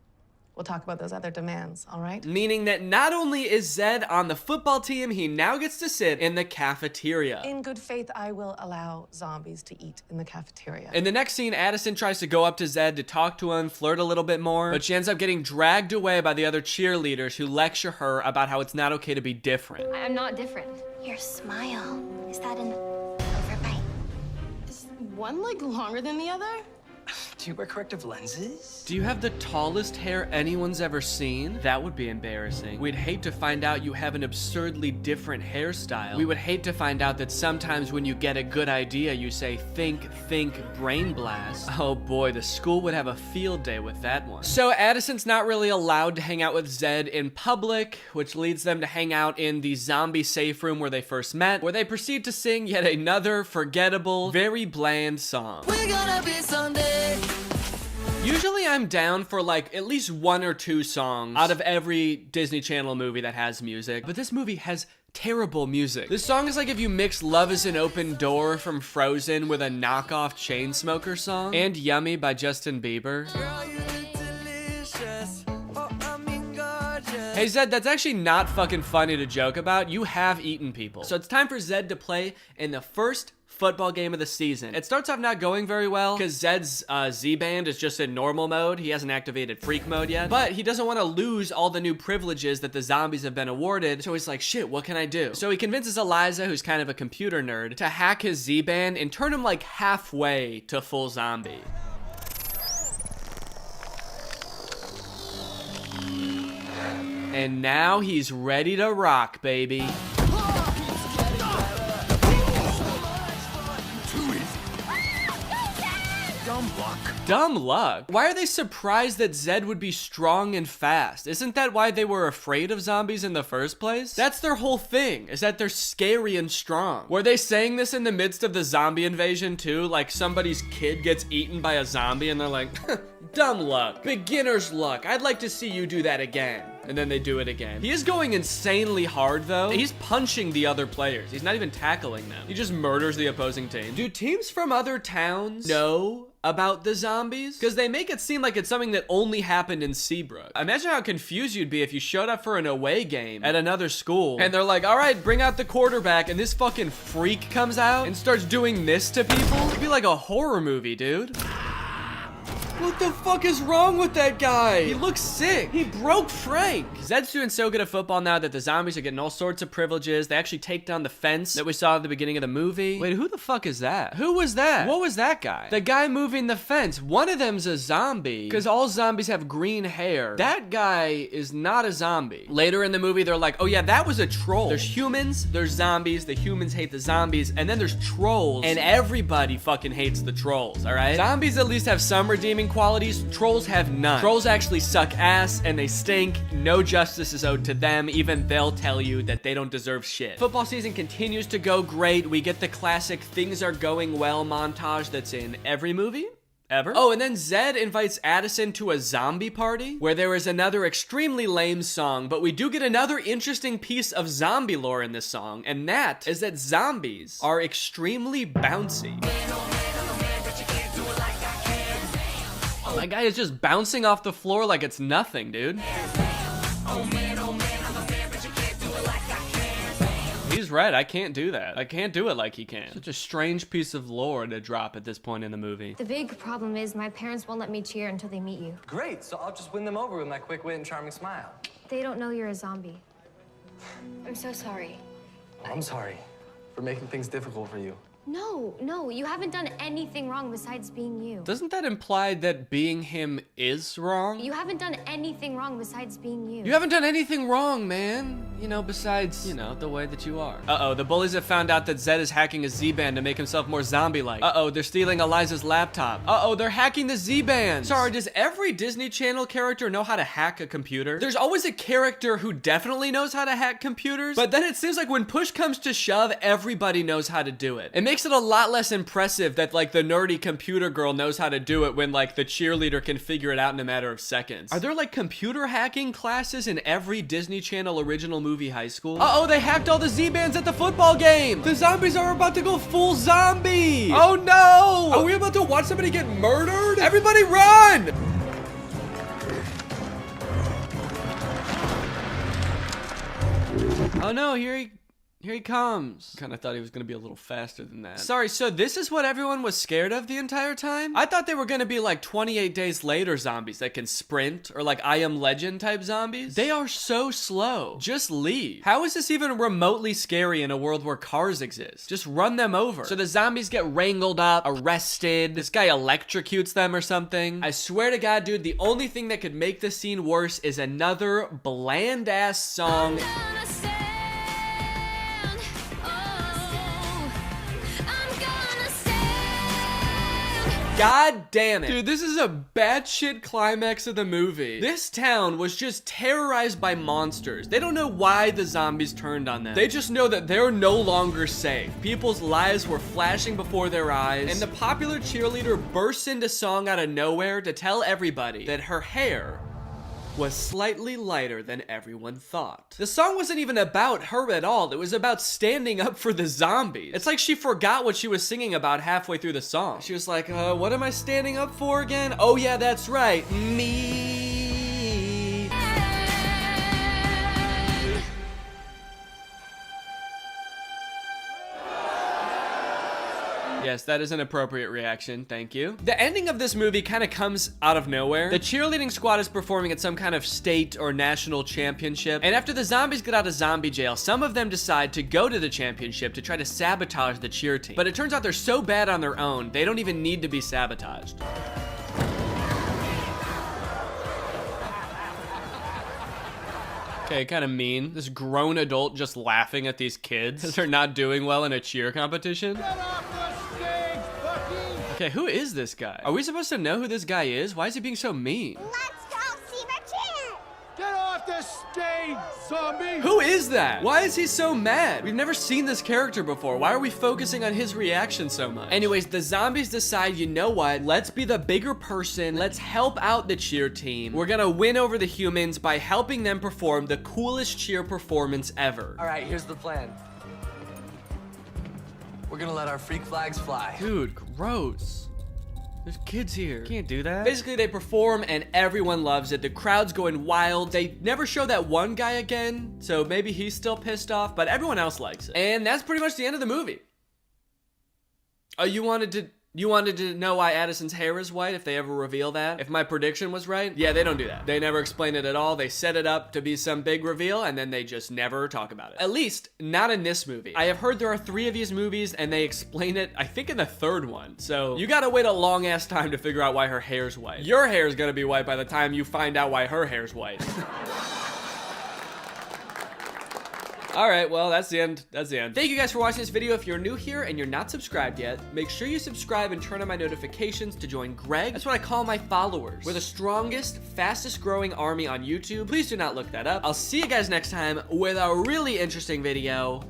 we'll talk about those other demands, all right? Meaning that not only is Zed on the football team, he now gets to sit in the cafeteria. In good faith, I will allow zombies to eat in the cafeteria. In the next scene, Addison tries to go up to Zed to talk to him, flirt a little bit more, but she ends up getting dragged away by the other cheerleaders who lecture her about how it's not okay to be different. I'm not different. Your smile. Is that an overbite? Is one leg longer than the other? Do you wear corrective lenses? Do you have the tallest hair anyone's ever seen? That would be embarrassing. We'd hate to find out you have an absurdly different hairstyle. We would hate to find out that sometimes when you get a good idea, you say, think, brain blast. Oh boy, the school would have a field day with that one. So Addison's not really allowed to hang out with Zed in public, which leads them to hang out in the zombie safe room where they first met, where they proceed to sing yet another forgettable, very bland song. We're gonna be someday. Usually I'm down for like at least 1 or 2 songs out of every Disney Channel movie that has music, but this movie has terrible music. This song is like if you mix Love is an Open Door from Frozen with a knockoff Chainsmokers song and Yummy by Justin Bieber. Girl, you look delicious. Oh, I mean gorgeous. Hey Zed, that's actually not fucking funny to joke about. You have eaten people. So it's time for Zed to play in the first football game of the season. It starts off not going very well because Zed's Z-Band is just in normal mode. He hasn't activated freak mode yet, but he doesn't want to lose all the new privileges that the zombies have been awarded. So he's like, shit, what can I do? So he convinces Eliza, who's kind of a computer nerd, to hack his Z-Band and turn him like halfway to full zombie. And now he's ready to rock, baby. Don't dumb luck. Dumb luck? Why are they surprised that Zed would be strong and fast? Isn't that why they were afraid of zombies in the first place? That's their whole thing, is that they're scary and strong. Were they saying this in the midst of the zombie invasion too? Like somebody's kid gets eaten by a zombie and they're like, dumb luck, beginner's luck. I'd like to see you do that again. And then they do it again. He is going insanely hard though. He's punching the other players. He's not even tackling them. He just murders the opposing team. Do teams from other towns know about the zombies? Because they make it seem like it's something that only happened in Seabrook. Imagine how confused you'd be if you showed up for an away game at another school and they're like, all right, bring out the quarterback, and this fucking freak comes out and starts doing this to people. It'd be like a horror movie, dude. What the fuck is wrong with that guy? He looks sick. He broke Frank. Zed's doing so good at football now that the zombies are getting all sorts of privileges. They actually take down the fence that we saw at the beginning of the movie. Wait, who the fuck is that? Who was that? What was that guy? The guy moving the fence. One of them's a zombie because all zombies have green hair. That guy is not a zombie. Later in the movie, they're like, oh yeah, that was a troll. There's humans, there's zombies, the humans hate the zombies, and then there's trolls, and everybody fucking hates the trolls, all right? Zombies at least have some redeeming qualities. Trolls have none. Trolls actually suck ass and they stink. No justice is owed to them. Even they'll tell you that they don't deserve shit. Football season continues to go great. We get the classic things are going well montage that's in every movie ever. Oh, and then Zed invites Addison to a zombie party where there is another extremely lame song, but we do get another interesting piece of zombie lore in this song, and that is that zombies are extremely bouncy. My guy is just bouncing off the floor like it's nothing, dude. He's right, I can't do that. I can't do it like he can. Such a strange piece of lore to drop at this point in the movie. The big problem is my parents won't let me cheer until they meet you. Great, so I'll just win them over with my quick wit and charming smile. They don't know you're a zombie. I'm so sorry. I'm sorry for making things difficult for you. No, you haven't done anything wrong besides being you. Doesn't that imply that being him is wrong? You haven't done anything wrong besides being you. You haven't done anything wrong, man. You know, besides, you know, the way that you are. Uh-oh, the bullies have found out that Zed is hacking a Z-band to make himself more zombie-like. Uh-oh, they're stealing Eliza's laptop. Uh-oh, they're hacking the Z-band. Sorry, does every Disney Channel character know how to hack a computer? There's always a character who definitely knows how to hack computers, but then it seems like when push comes to shove, everybody knows how to do it. It makes it a lot less impressive that like the nerdy computer girl knows how to do it when like the cheerleader can figure it out in a matter of seconds. Are there like computer hacking classes in every Disney Channel original movie high school? Uh-oh, they hacked all the Z-bands at the football game. The zombies are about to go full zombie. Oh no! Are we about to watch somebody get murdered? Everybody run! Oh no, here he comes. Kind of thought he was gonna be a little faster than that. Sorry, so this is what everyone was scared of the entire time? I thought they were gonna be like 28 Days Later zombies that can sprint, or like I Am Legend type zombies. They are so slow. Just leave. How is this even remotely scary in a world where cars exist? Just run them over. So the zombies get wrangled up, arrested. This guy electrocutes them or something. I swear to God, dude, the only thing that could make this scene worse is another bland ass song. God damn it. Dude, this is a batshit climax of the movie. This town was just terrorized by monsters. They don't know why the zombies turned on them. They just know that they're no longer safe. People's lives were flashing before their eyes, and the popular cheerleader bursts into song out of nowhere to tell everybody that her hair was slightly lighter than everyone thought. The song wasn't even about her at all. It was about standing up for the zombies. It's like she forgot what she was singing about halfway through the song. She was like, what am I standing up for again? Oh yeah, that's right, me. Yes, that is an appropriate reaction. Thank you. The ending of this movie kind of comes out of nowhere. The cheerleading squad is performing at some kind of state or national championship. And after the zombies get out of zombie jail, some of them decide to go to the championship to try to sabotage the cheer team. But it turns out they're so bad on their own, they don't even need to be sabotaged. Okay, kind of mean. This grown adult just laughing at these kids because they're not doing well in a cheer competition. Okay, Okay, who is this guy? Are we supposed to know who this guy is? Why is he being so mean? Let's go see the chair. Get off the stage, zombie! Who is that? Why is he so mad? We've never seen this character before. Why are we focusing on his reaction so much? Anyways, the zombies decide, you know what? Let's be the bigger person. Let's help out the cheer team. We're gonna win over the humans by helping them perform the coolest cheer performance ever. All right, here's the plan. We're gonna let our freak flags fly. Dude, gross. There's kids here. Can't do that. Basically, they perform and everyone loves it. The crowd's going wild. They never show that one guy again, so maybe he's still pissed off, but everyone else likes it. And that's pretty much the end of the movie. Oh, you wanted to know why Addison's hair is white, if they ever reveal that? If my prediction was right? Yeah, they don't do that. They never explain it at all. They set it up to be some big reveal, and then they just never talk about it. At least, not in this movie. I have heard there are 3 of these movies, and they explain it, I think, in the 3rd one. So, you gotta wait a long-ass time to figure out why her hair's white. Your hair's gonna be white by the time you find out why her hair's white. All right, well, that's the end. That's the end. Thank you guys for watching this video. If you're new here and you're not subscribed yet, make sure you subscribe and turn on my notifications to join Greg. That's what I call my followers. We're the strongest, fastest growing army on YouTube. Please do not look that up. I'll see you guys next time with a really interesting video.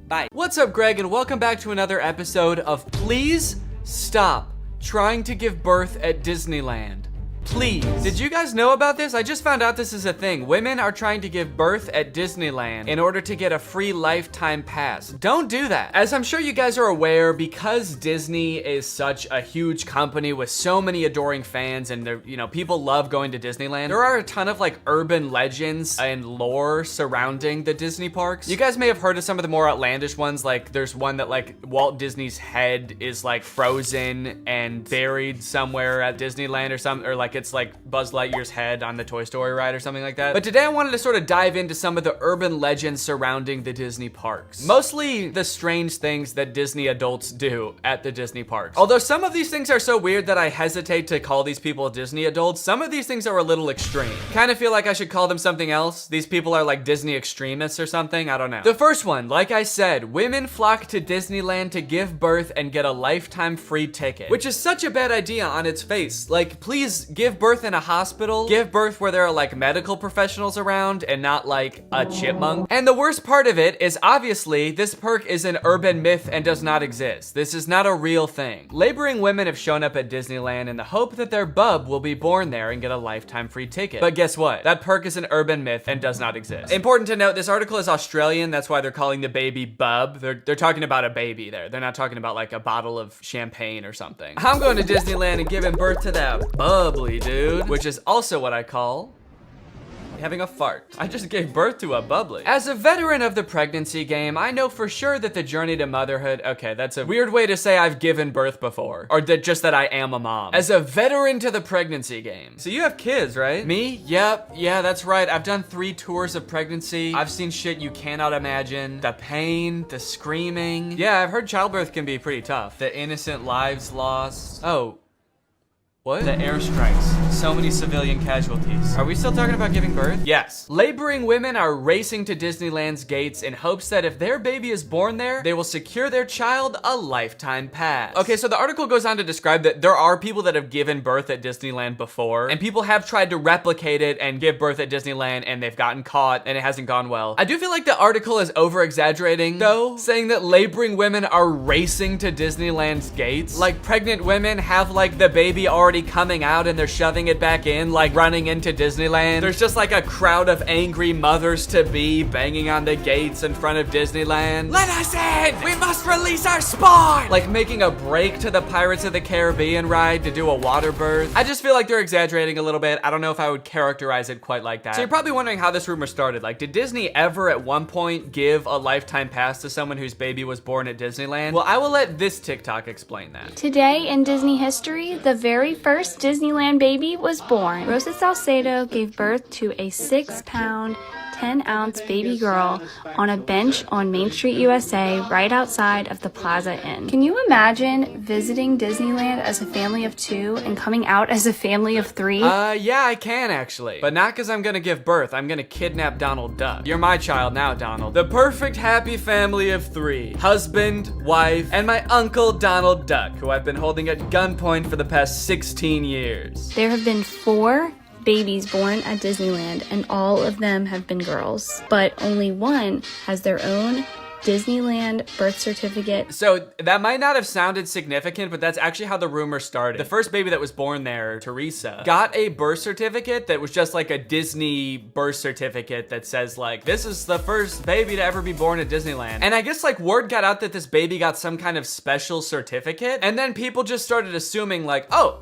Bye. What's up, Greg, and welcome back to another episode of Please Stop Trying to Give Birth at Disneyland. Please. Did you guys know about this? I just found out this is a thing. Women are trying to give birth at Disneyland in order to get a free lifetime pass. Don't do that. As I'm sure you guys are aware, because Disney is such a huge company with so many adoring fans and people love going to Disneyland, there are a ton of like urban legends and lore surrounding the Disney parks. You guys may have heard of some of the more outlandish ones, like there's one that like Walt Disney's head is like frozen and buried somewhere at Disneyland or something, or like it's like Buzz Lightyear's head on the Toy Story ride or something like that. But today I wanted to sort of dive into some of the urban legends surrounding the Disney parks. Mostly the strange things that Disney adults do at the Disney parks. Although some of these things are so weird that I hesitate to call these people Disney adults, some of these things are a little extreme. Kind of feel like I should call them something else. These people are like Disney extremists or something, I don't know. The first one, like I said, women flock to Disneyland to give birth and get a lifetime free ticket, which is such a bad idea on its face. Like, please give birth in a hospital, give birth where there are like medical professionals around and not like a chipmunk. And the worst part of it is obviously this perk is an urban myth and does not exist. This is not a real thing. Laboring women have shown up at Disneyland in the hope that their bub will be born there and get a lifetime free ticket. But guess what? That perk is an urban myth and does not exist. Important to note, this article is Australian. That's why they're calling the baby bub. They're talking about a baby there. They're not talking about like a bottle of champagne or something. I'm going to Disneyland and giving birth to that bubbly dude, which is also what I call having a fart. I just gave birth to a bubbly. As a veteran of the pregnancy game, I know for sure that the journey to motherhood, okay, that's a weird way to say I've given birth before, or just that I am a mom. As a veteran to the pregnancy game. So you have kids, right? Me? Yep, yeah, that's right. I've done 3 tours of pregnancy. I've seen shit you cannot imagine. The pain, the screaming. Yeah, I've heard childbirth can be pretty tough. The innocent lives lost. Oh. What? The airstrikes. So many civilian casualties. Are we still talking about giving birth? Yes. Laboring women are racing to Disneyland's gates in hopes that if their baby is born there, they will secure their child a lifetime pass. Okay, so the article goes on to describe that there are people that have given birth at Disneyland before, and people have tried to replicate it and give birth at Disneyland, and they've gotten caught, and it hasn't gone well. I do feel like the article is over-exaggerating, though, saying that laboring women are racing to Disneyland's gates. Like, pregnant women have, like, the baby already coming out and they're shoving it back in, like running into Disneyland. There's just like a crowd of angry mothers-to-be banging on the gates in front of Disneyland. Let us in! We must release our spawn! Like making a break to the Pirates of the Caribbean ride to do a water birth. I just feel like they're exaggerating a little bit. I don't know if I would characterize it quite like that. So you're probably wondering how this rumor started. Like, did Disney ever at one point give a lifetime pass to someone whose baby was born at Disneyland? Well, I will let this TikTok explain that. Today in Disney history, the very first Disneyland baby was born. Rosa Salcedo gave birth to a 6-pound, 10-ounce baby girl on a bench on Main Street, USA, right outside of the Plaza Inn. Can you imagine visiting Disneyland as a family of 2 and coming out as a family of 3? Yeah, I can actually. But not because I'm gonna give birth. I'm gonna kidnap Donald Duck. You're my child now, Donald. The perfect happy family of 3. Husband, wife, and my uncle Donald Duck, who I've been holding at gunpoint for the past 16 years. There have been 4 babies born at Disneyland, and all of them have been girls. But only one has their own Disneyland birth certificate. So that might not have sounded significant, but that's actually how the rumor started. The first baby that was born there, Teresa, got a birth certificate that was just like a Disney birth certificate that says like, this is the first baby to ever be born at Disneyland. And I guess like word got out that this baby got some kind of special certificate, and then people just started assuming like, oh,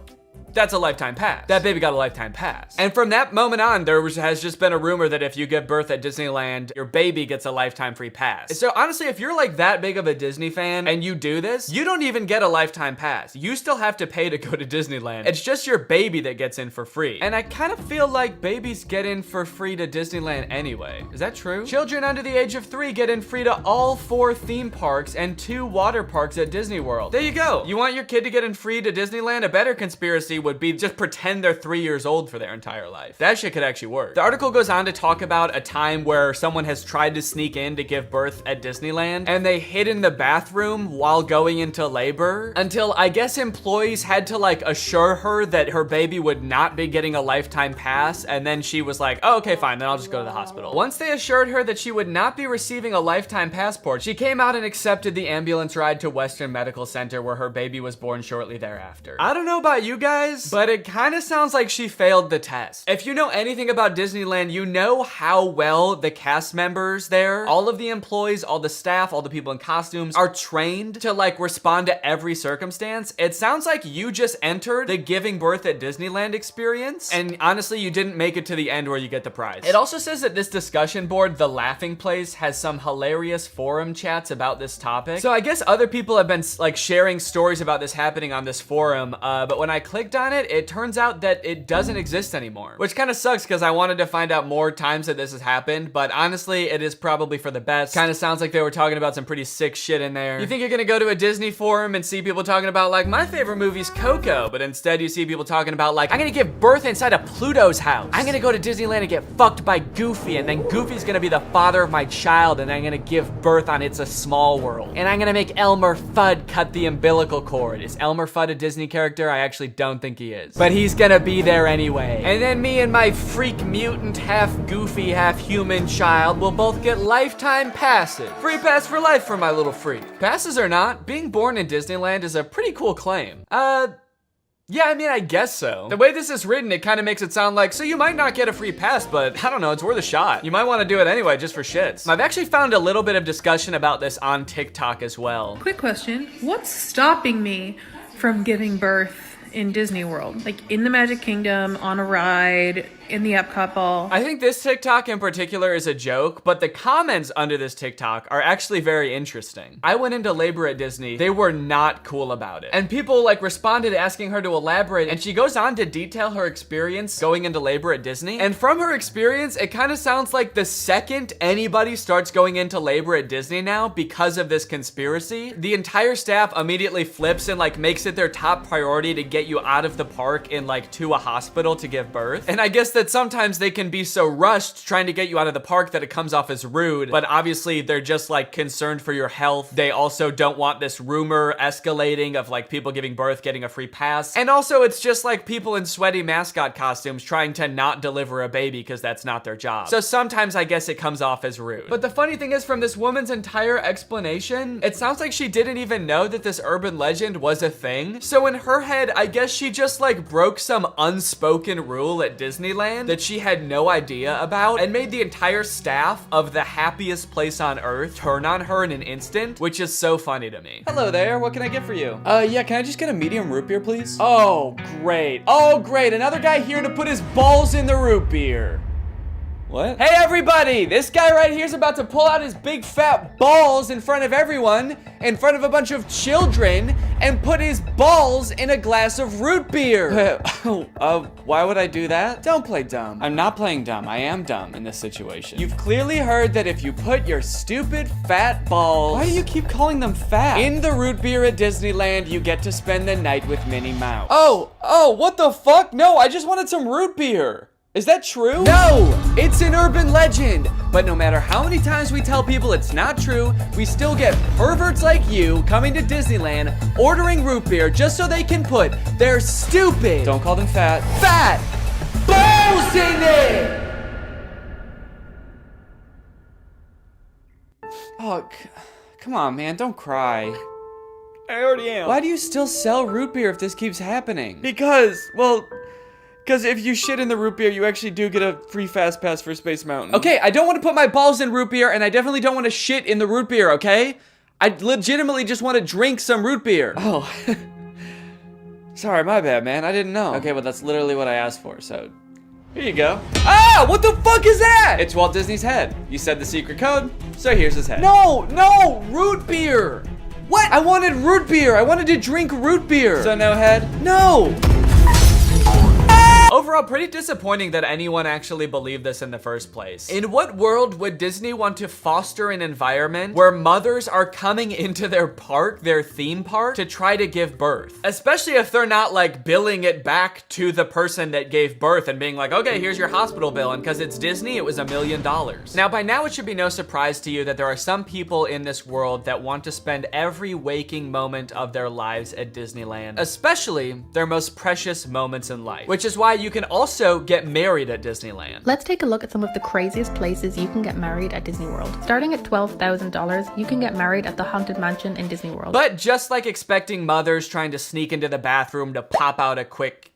that's a lifetime pass. That baby got a lifetime pass. And from that moment on, has just been a rumor that if you give birth at Disneyland, your baby gets a lifetime free pass. So honestly, if you're like that big of a Disney fan and you do this, you don't even get a lifetime pass. You still have to pay to go to Disneyland. It's just your baby that gets in for free. And I kind of feel like babies get in for free to Disneyland anyway. Is that true? Children under the age of 3 get in free to all 4 theme parks and 2 water parks at Disney World. There you go. You want your kid to get in free to Disneyland? A better conspiracy would be just pretend they're 3 years old for their entire life. That shit could actually work. The article goes on to talk about a time where someone has tried to sneak in to give birth at Disneyland, and they hid in the bathroom while going into labor until I guess employees had to like assure her that her baby would not be getting a lifetime pass, and then she was like, oh, okay, fine, then I'll just go to the hospital. Once they assured her that she would not be receiving a lifetime passport, she came out and accepted the ambulance ride to Western Medical Center, where her baby was born shortly thereafter. I don't know about you guys, but it kind of sounds like she failed the test. If you know anything about Disneyland, you know how well the cast members there, all of the employees, all the staff, all the people in costumes are trained to like respond to every circumstance. It sounds like you just entered the giving birth at Disneyland experience, and honestly, you didn't make it to the end where you get the prize. It also says that this discussion board, The Laughing Place, has some hilarious forum chats about this topic. So I guess other people have been like sharing stories about this happening on this forum, but when I clicked on it, it turns out that it doesn't exist anymore, which kind of sucks because I wanted to find out more times that this has happened, but honestly, it is probably for the best. Kind of sounds like they were talking about some pretty sick shit in there. You think you're gonna go to a Disney forum and see people talking about like, my favorite movie's Coco, but instead you see people talking about like, I'm gonna give birth inside of Pluto's house. I'm gonna go to Disneyland and get fucked by Goofy, and then Goofy's gonna be the father of my child, and I'm gonna give birth on It's a Small World. And I'm gonna make Elmer Fudd cut the umbilical cord. Is Elmer Fudd a Disney character? I actually don't think he is. But he's gonna be there anyway. And then me and my freak mutant, half goofy, half human child will both get lifetime passes. Free pass for life for my little freak. Passes or not, being born in Disneyland is a pretty cool claim. Yeah, I mean, I guess so. The way this is written, it kind of makes it sound like, so you might not get a free pass, but I don't know, it's worth a shot. You might want to do it anyway, just for shits. I've actually found a little bit of discussion about this on TikTok as well. Quick question, what's stopping me from giving birth in Disney World? Like in the Magic Kingdom, on a ride, in the Epcot ball? I think this TikTok in particular is a joke, but the comments under this TikTok are actually very interesting. I went into labor at Disney. They were not cool about it. And people like responded asking her to elaborate, and she goes on to detail her experience going into labor at Disney. And from her experience, it kind of sounds like the second anybody starts going into labor at Disney now because of this conspiracy, the entire staff immediately flips and like makes it their top priority to get you out of the park and like to a hospital to give birth. And I guess that sometimes they can be so rushed trying to get you out of the park that it comes off as rude, but obviously they're just like concerned for your health. They also don't want this rumor escalating of like people giving birth getting a free pass. And also it's just like people in sweaty mascot costumes trying to not deliver a baby because that's not their job. So sometimes I guess it comes off as rude. But the funny thing is, from this woman's entire explanation, it sounds like she didn't even know that this urban legend was a thing. So in her head, I guess she just like broke some unspoken rule at Disneyland that she had no idea about and made the entire staff of the happiest place on earth turn on her in an instant, which is so funny to me. Hello there, what can I get for you? Yeah, can I just get a medium root beer, please? Oh, great. Oh, great, another guy here to put his balls in the root beer. What? Hey everybody! This guy right here is about to pull out his big fat balls in front of everyone, in front of a bunch of children, and put his balls in a glass of root beer. Why would I do that? Don't play dumb. I'm not playing dumb. I am dumb in this situation. You've clearly heard that if you put your stupid fat balls— why do you keep calling them fat? In the root beer at Disneyland, you get to spend the night with Minnie Mouse. Oh, what the fuck? No, I just wanted some root beer. Is that true? No, it's an urban legend. But no matter how many times we tell people it's not true, we still get perverts like you coming to Disneyland, ordering root beer just so they can put their stupid— don't call them fat— fat balls in it! Oh, come on, man, don't cry. I already am. Why do you still sell root beer if this keeps happening? Because if you shit in the root beer, you actually do get a free fast pass for Space Mountain. Okay, I don't want to put my balls in root beer, and I definitely don't want to shit in the root beer, okay? I legitimately just want to drink some root beer. Oh. Sorry, my bad, man. I didn't know. Okay, well, that's literally what I asked for, so here you go. Ah, what the fuck is that? It's Walt Disney's head. You said the secret code, so here's his head. No, root beer. What? I wanted root beer. I wanted to drink root beer. So no head? No. Overall, pretty disappointing that anyone actually believed this in the first place. In what world would Disney want to foster an environment where mothers are coming into their park, their theme park, to try to give birth? Especially if they're not like billing it back to the person that gave birth and being like, okay, here's your hospital bill, and because it's Disney, it was $1 million. Now, by now, it should be no surprise to you that there are some people in this world that want to spend every waking moment of their lives at Disneyland, especially their most precious moments in life, which is why you can also get married at Disneyland. Let's take a look at some of the craziest places you can get married at Disney World. Starting at $12,000, you can get married at the Haunted Mansion in Disney World. But just like expecting mothers trying to sneak into the bathroom to pop out a quick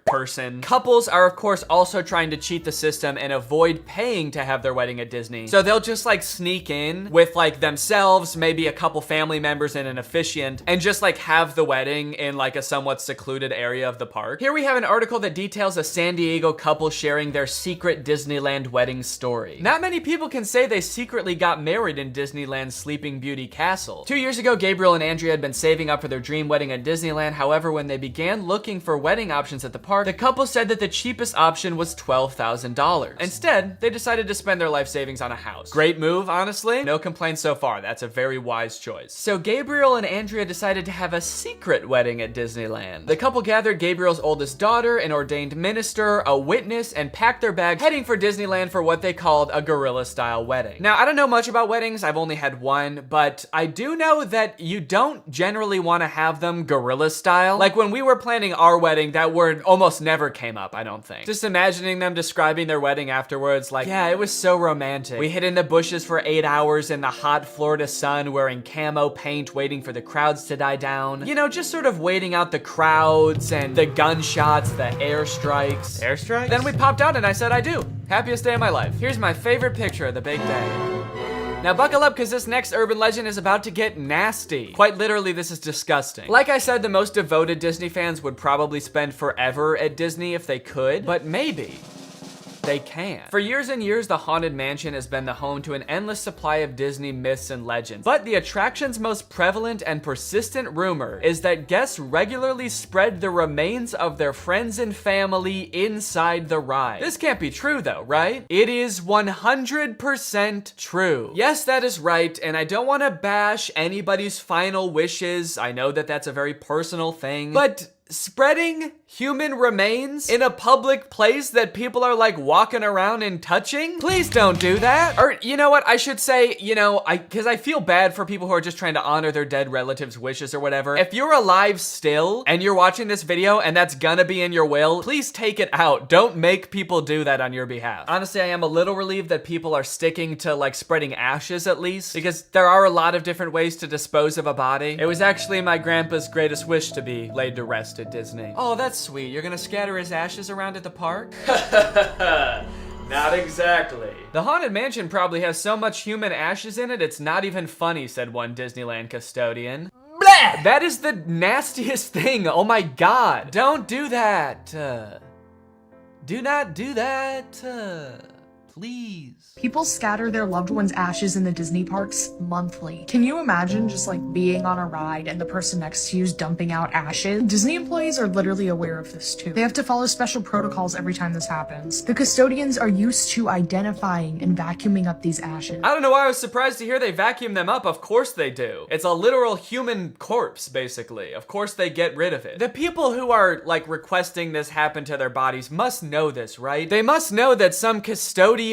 person, couples are of course also trying to cheat the system and avoid paying to have their wedding at Disney. So they'll just like sneak in with like themselves, maybe a couple family members and an officiant, and just like have the wedding in like a somewhat secluded area of the park. Here we have an article that details a San Diego couple sharing their secret Disneyland wedding story. Not many people can say they secretly got married in Disneyland's Sleeping Beauty Castle. 2 years ago, Gabriel and Andrea had been saving up for their dream wedding at Disneyland. However, when they began looking for wedding options at the park, the couple said that the cheapest option was $12,000. Instead, they decided to spend their life savings on a house. Great move, honestly. No complaints so far. That's a very wise choice. So Gabriel and Andrea decided to have a secret wedding at Disneyland. The couple gathered Gabriel's oldest daughter, an ordained minister, a witness, and packed their bags, heading for Disneyland for what they called a guerrilla-style wedding. Now, I don't know much about weddings. I've only had one, but I do know that you don't generally want to have them guerrilla-style. Like when we were planning our wedding, that word almost never came up, I don't think. Just imagining them describing their wedding afterwards, like, yeah, it was so romantic. We hid in the bushes for 8 hours in the hot Florida sun wearing camo paint, waiting for the crowds to die down. You know, just sort of waiting out the crowds and the gunshots, the airstrikes. Airstrikes? Then we popped out and I said I do. Happiest day of my life. Here's my favorite picture of the big day. Now buckle up because this next urban legend is about to get nasty. Quite literally, this is disgusting. Like I said, the most devoted Disney fans would probably spend forever at Disney if they could, but maybe they can. For years and years, the Haunted Mansion has been the home to an endless supply of Disney myths and legends. But the attraction's most prevalent and persistent rumor is that guests regularly spread the remains of their friends and family inside the ride. This can't be true though, right? It is 100% true. Yes, that is right, and I don't want to bash anybody's final wishes. I know that that's a very personal thing, but spreading human remains in a public place that people are like walking around and touching? Please don't do that. Or you know what, I should say, you know, because I feel bad for people who are just trying to honor their dead relatives' wishes or whatever. If you're alive still and you're watching this video and that's gonna be in your will, please take it out. Don't make people do that on your behalf. Honestly, I am a little relieved that people are sticking to like spreading ashes at least, because there are a lot of different ways to dispose of a body. It was actually my grandpa's greatest wish to be laid to rest at Disney. Oh, that's sweet. You're gonna scatter his ashes around at the park? Not exactly. The Haunted Mansion probably has so much human ashes in it, it's not even funny, said one Disneyland custodian. Blah! That is the nastiest thing. Oh my God. Don't do that. Do not do that. Please. People scatter their loved ones' ashes in the Disney parks monthly. Can you imagine just like being on a ride and the person next to you is dumping out ashes? Disney employees are literally aware of this too. They have to follow special protocols every time this happens. The custodians are used to identifying and vacuuming up these ashes. I don't know why I was surprised to hear they vacuum them up. Of course they do. It's a literal human corpse, basically. Of course they get rid of it. The people who are like requesting this happen to their bodies must know this, right? They must know that some custodian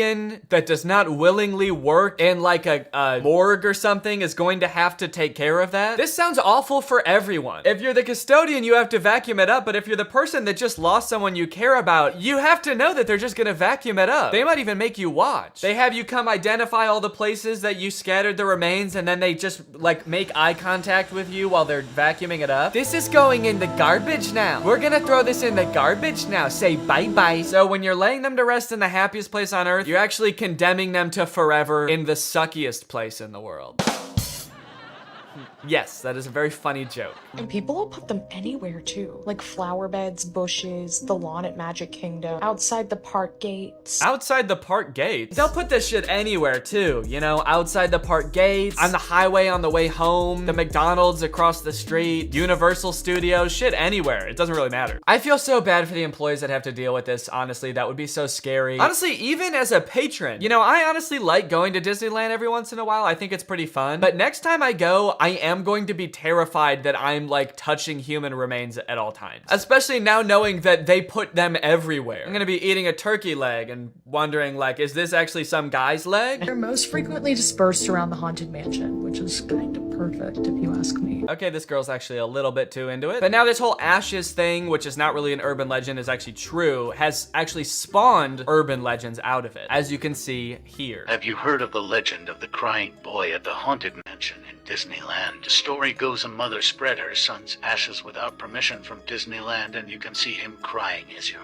that does not willingly work in like a morgue or something is going to have to take care of that. This sounds awful for everyone. If you're the custodian, you have to vacuum it up, but if you're the person that just lost someone you care about, you have to know that they're just gonna vacuum it up. They might even make you watch. They have you come identify all the places that you scattered the remains, and then they just like make eye contact with you while they're vacuuming it up. This is going in the garbage now. We're gonna throw this in the garbage now. Say bye-bye. So when you're laying them to rest in the happiest place on earth, you're actually condemning them to forever in the suckiest place in the world. Yes, that is a very funny joke. And people will put them anywhere too. Like flower beds, bushes, the lawn at Magic Kingdom, outside the park gates. Outside the park gates? They'll put this shit anywhere too, you know, outside the park gates, on the highway on the way home, the McDonald's across the street, Universal Studios, shit anywhere. It doesn't really matter. I feel so bad for the employees that have to deal with this, honestly. That would be so scary. Honestly, even as a patron, you know, I honestly like going to Disneyland every once in a while. I think it's pretty fun. But next time I go, I am going to be terrified that I'm like touching human remains at all times. Especially now knowing that they put them everywhere. I'm gonna be eating a turkey leg and wondering like, is this actually some guy's leg? They're most frequently dispersed around the Haunted Mansion, which is kind of perfect if you ask me. Okay, this girl's actually a little bit too into it. But now this whole ashes thing, which is not really an urban legend, is actually true, has actually spawned urban legends out of it, as you can see here. Have you heard of the legend of the crying boy at the Haunted Mansion in Disneyland? The story goes a mother spread her son's ashes without permission from Disneyland, and you can see him crying as you're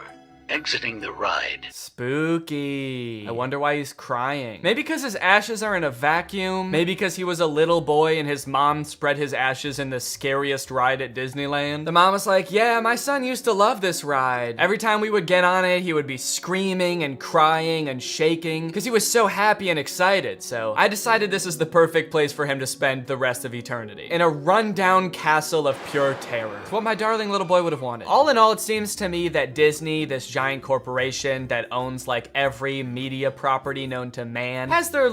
exiting the ride. Spooky. I wonder why he's crying. Maybe because his ashes are in a vacuum. Maybe because he was a little boy and his mom spread his ashes in the scariest ride at Disneyland. The mom was like, yeah, my son used to love this ride. Every time we would get on it, he would be screaming and crying and shaking because he was so happy and excited. So I decided this is the perfect place for him to spend the rest of eternity. In a rundown castle of pure terror. It's what my darling little boy would have wanted. All in all, it seems to me that Disney, this giant corporation that owns like every media property known to man, has their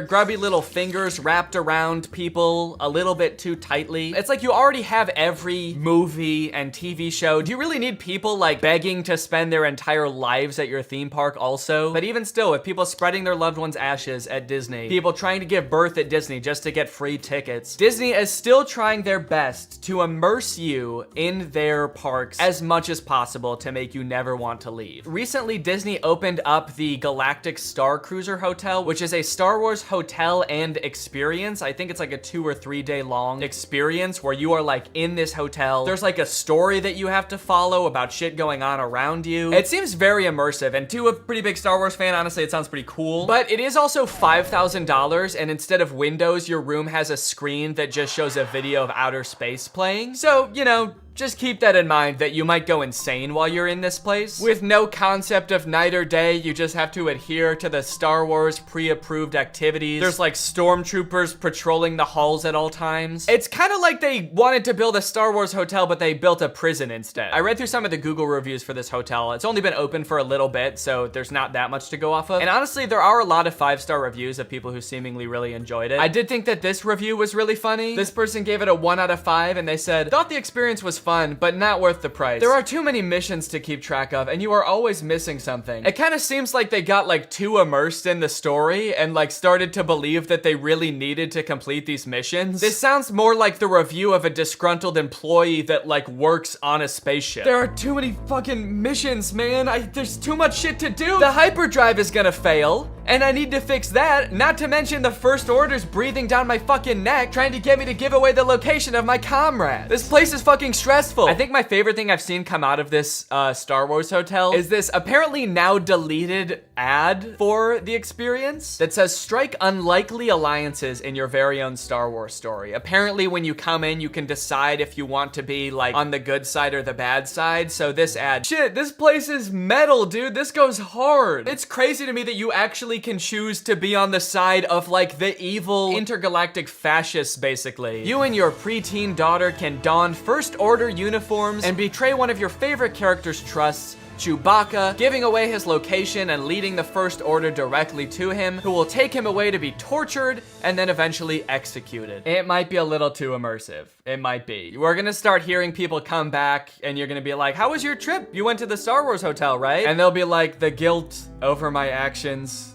grubby little fingers wrapped around people a little bit too tightly. It's like you already have every movie and TV show. Do you really need people like begging to spend their entire lives at your theme park also? But even still, with people spreading their loved ones' ashes at Disney, people trying to give birth at Disney just to get free tickets, Disney is still trying their best to immerse you in their parks as much as possible to make you never want to leave. Recently, Disney opened up the Galactic Star Cruiser Hotel, which is a Star Wars hotel and experience. I think it's like a 2 or 3 day long experience where you are like in this hotel. There's like a story that you have to follow about shit going on around you. It seems very immersive, and to a pretty big Star Wars fan, honestly, it sounds pretty cool. But it is also $5,000, and instead of windows, your room has a screen that just shows a video of outer space playing. So, you know, just keep that in mind that you might go insane while you're in this place. With no concept of night or day, you just have to adhere to the Star Wars pre-approved activities. There's like stormtroopers patrolling the halls at all times. It's kind of like they wanted to build a Star Wars hotel, but they built a prison instead. I read through some of the Google reviews for this hotel. It's only been open for a little bit, so there's not that much to go off of. And honestly, there are a lot of 5-star reviews of people who seemingly really enjoyed it. I did think that this review was really funny. This person gave it a 1 out of 5, and they said, thought the experience was fun, but not worth the price. There are too many missions to keep track of, and you are always missing something. It kind of seems like they got like too immersed in the story and like started to believe that they really needed to complete these missions. This sounds more like the review of a disgruntled employee that like works on a spaceship. There are too many fucking missions, man. There's too much shit to do. The hyperdrive is gonna fail. And I need to fix that, not to mention the First Order's breathing down my fucking neck, trying to get me to give away the location of my comrade. This place is fucking stressful. I think my favorite thing I've seen come out of this Star Wars hotel is this apparently now deleted ad for the experience that says strike unlikely alliances in your very own Star Wars story. Apparently when you come in, you can decide if you want to be like on the good side or the bad side. So this ad, shit, this place is metal, dude. This goes hard. It's crazy to me that you actually can choose to be on the side of like the evil intergalactic fascists, basically. You and your preteen daughter can don First Order uniforms and betray one of your favorite characters' trusts, Chewbacca, giving away his location and leading the First Order directly to him, who will take him away to be tortured and then eventually executed. It might be a little too immersive. It might be. We're gonna start hearing people come back and you're gonna be like, how was your trip? You went to the Star Wars hotel, right? And they'll be like, the guilt over my actions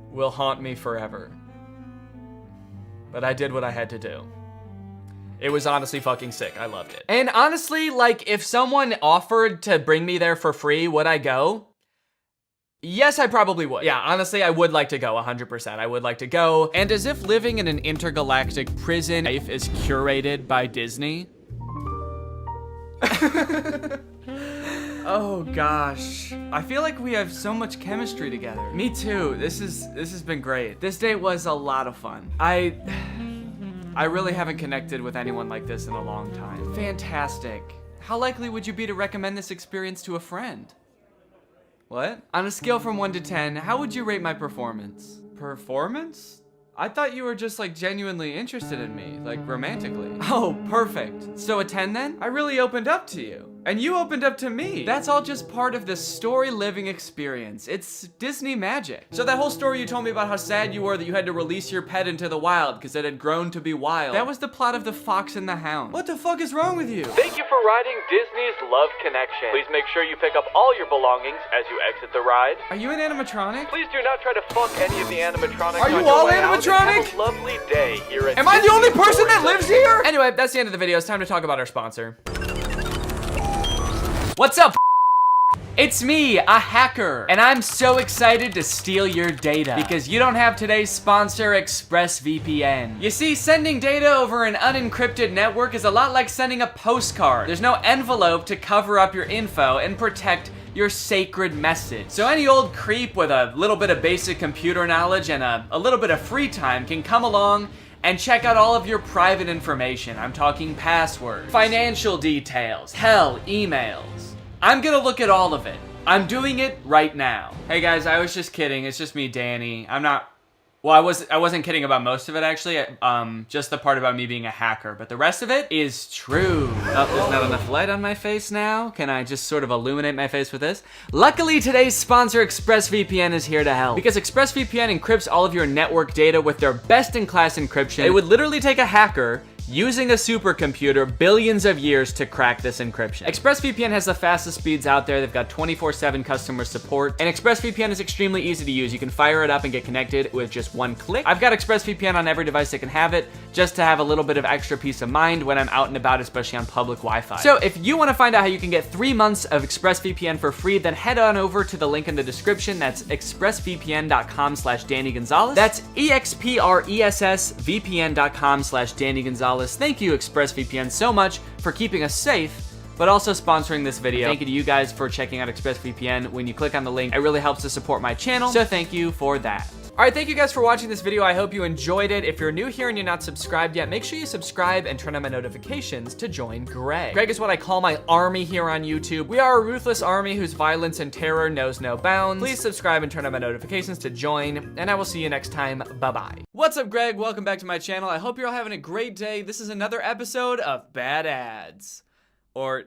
will haunt me forever. But I did what I had to do. It was honestly fucking sick. I loved it. And honestly, like, if someone offered to bring me there for free, would I go? Yes, I probably would. Yeah, honestly, I would like to go 100%. I would like to go. And as if living in an intergalactic prison life is curated by Disney. Oh gosh, I feel like we have so much chemistry together. Me too. This has been great. This date was a lot of fun. I really haven't connected with anyone like this in a long time. Fantastic. How likely would you be to recommend this experience to a friend? What? On a scale from 1 to 10, how would you rate my performance? Performance? I thought you were just like genuinely interested in me, like romantically. Oh, perfect. So a 10 then? I really opened up to you. And you opened up to me. That's all just part of the story living experience. It's Disney magic. So that whole story you told me about how sad you were that you had to release your pet into the wild because it had grown to be wild. That was the plot of The Fox and the Hound. What the fuck is wrong with you? Thank you for riding Disney's Love Connection. Please make sure you pick up all your belongings as you exit the ride. Are you an animatronic? Please do not try to fuck any of the animatronics. Are you all animatronic? Have a lovely day here at Am I the only person that lives here? Anyway, that's the end of the video. It's time to talk about our sponsor. What's up? It's me, a hacker, and I'm so excited to steal your data because you don't have today's sponsor, ExpressVPN. You see, sending data over an unencrypted network is a lot like sending a postcard. There's no envelope to cover up your info and protect your sacred message. So any old creep with a little bit of basic computer knowledge and a little bit of free time can come along and check out all of your private information. I'm talking passwords, financial details, hell, emails. I'm gonna look at all of it. I'm doing it right now. Hey guys, I was just kidding. It's just me, Danny. Well, I wasn't kidding about most of it actually. Just the part about me being a hacker, but the rest of it is true. Oh, there's not enough light on my face now. Can I just sort of illuminate my face with this? Luckily, today's sponsor, ExpressVPN, is here to help. Because ExpressVPN encrypts all of your network data with their best-in-class encryption. It would literally take a hacker using a supercomputer billions of years to crack this encryption. ExpressVPN has the fastest speeds out there. They've got 24/7 customer support, and ExpressVPN is extremely easy to use. You can fire it up and get connected with just one click. I've got ExpressVPN on every device that can have it, just to have a little bit of extra peace of mind when I'm out and about, especially on public Wi-Fi. So if you want to find out how you can get 3 months of ExpressVPN for free, then head on over to the link in the description. That's expressvpn.com/Danny Gonzalez. That's expressvpn.com/Danny Gonzalez. Thank you, ExpressVPN, so much for keeping us safe, but also sponsoring this video. Thank you to you guys for checking out ExpressVPN. When you click on the link, it really helps to support my channel, so thank you for that. All right, thank you guys for watching this video. I hope you enjoyed it. If you're new here and you're not subscribed yet, make sure you subscribe and turn on my notifications to join Greg. Greg is what I call my army here on YouTube. We are a ruthless army whose violence and terror knows no bounds. Please subscribe and turn on my notifications to join, and I will see you next time. Bye-bye. What's up, Greg? Welcome back to my channel. I hope you're all having a great day. This is another episode of Bad Ads. Or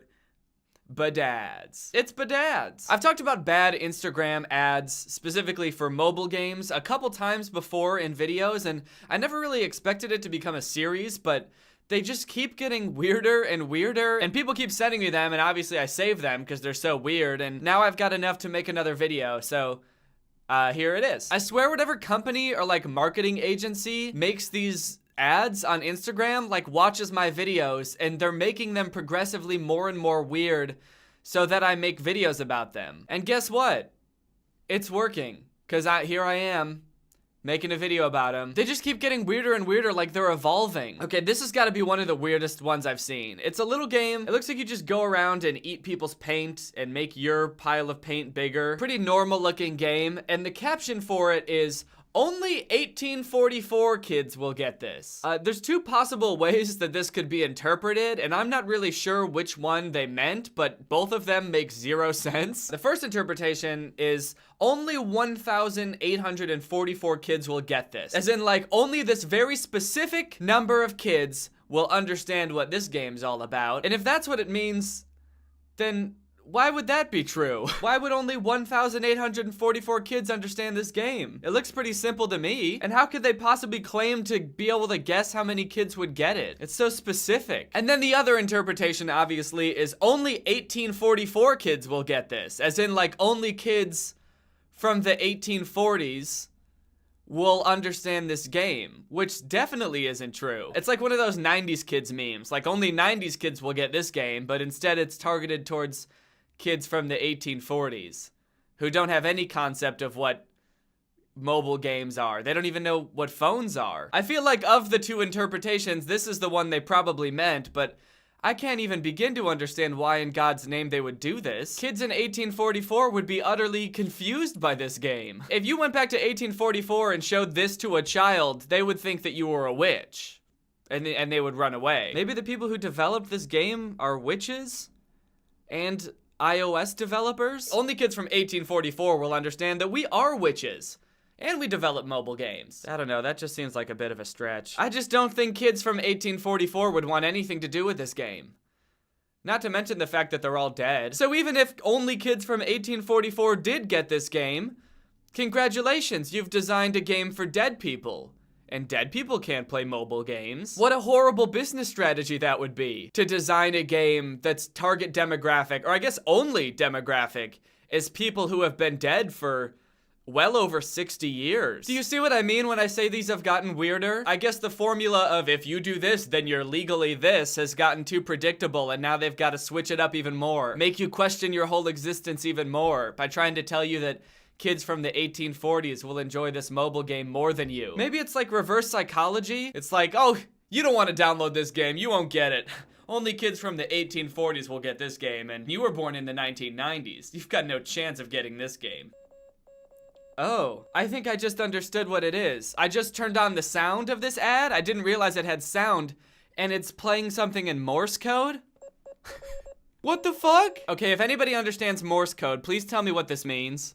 Badads. It's Badads. I've talked about bad Instagram ads, specifically for mobile games, a couple times before in videos, and I never really expected it to become a series, but they just keep getting weirder and weirder, and people keep sending me them, and obviously I save them because they're so weird, and now I've got enough to make another video, so here it is. I swear whatever company or like marketing agency makes these ads on Instagram like watches my videos, and they're making them progressively more and more weird so that I make videos about them. And guess what? It's working, because here I am making a video about them. They just keep getting weirder and weirder, like they're evolving. Okay, this has got to be one of the weirdest ones I've seen. It's a little game. It looks like you just go around and eat people's paint and make your pile of paint bigger. Pretty normal looking game. And the caption for it is, only 1844 kids will get this. There's two possible ways that this could be interpreted, and I'm not really sure which one they meant, but both of them make zero sense. The first interpretation is only 1,844 kids will get this. As in, like, only this very specific number of kids will understand what this game's all about. And if that's what it means, then why would that be true? Why would only 1,844 kids understand this game? It looks pretty simple to me. And how could they possibly claim to be able to guess how many kids would get it? It's so specific. And then the other interpretation, obviously, is only 1844 kids will get this. As in, like, only kids from the 1840s will understand this game, which definitely isn't true. It's like one of those 90s kids memes. Like, only 90s kids will get this game, but instead it's targeted towards kids from the 1840s who don't have any concept of what mobile games are. They don't even know what phones are. I feel like of the two interpretations, this is the one they probably meant, but I can't even begin to understand why in God's name they would do this. Kids in 1844 would be utterly confused by this game. If you went back to 1844 and showed this to a child, they would think that you were a witch, and they would run away. Maybe the people who developed this game are witches and iOS developers? Only kids from 1844 will understand that we are witches. And we develop mobile games. I don't know, that just seems like a bit of a stretch. I just don't think kids from 1844 would want anything to do with this game. Not to mention the fact that they're all dead. So even if only kids from 1844 did get this game, congratulations, you've designed a game for dead people. And dead people can't play mobile games. What a horrible business strategy that would be, to design a game that's target demographic, or I guess only demographic, is people who have been dead for well over 60 years. Do you see what I mean when I say these have gotten weirder? I guess the formula of if you do this, then you're legally this has gotten too predictable, and now they've got to switch it up even more. Make you question your whole existence even more by trying to tell you that kids from the 1840s will enjoy this mobile game more than you. Maybe it's like reverse psychology. It's like, oh, you don't want to download this game, you won't get it. Only kids from the 1840s will get this game, and you were born in the 1990s. You've got no chance of getting this game. Oh, I think I just understood what it is. I just turned on the sound of this ad. I didn't realize it had sound, and it's playing something in Morse code? What the fuck? Okay, if anybody understands Morse code, please tell me what this means.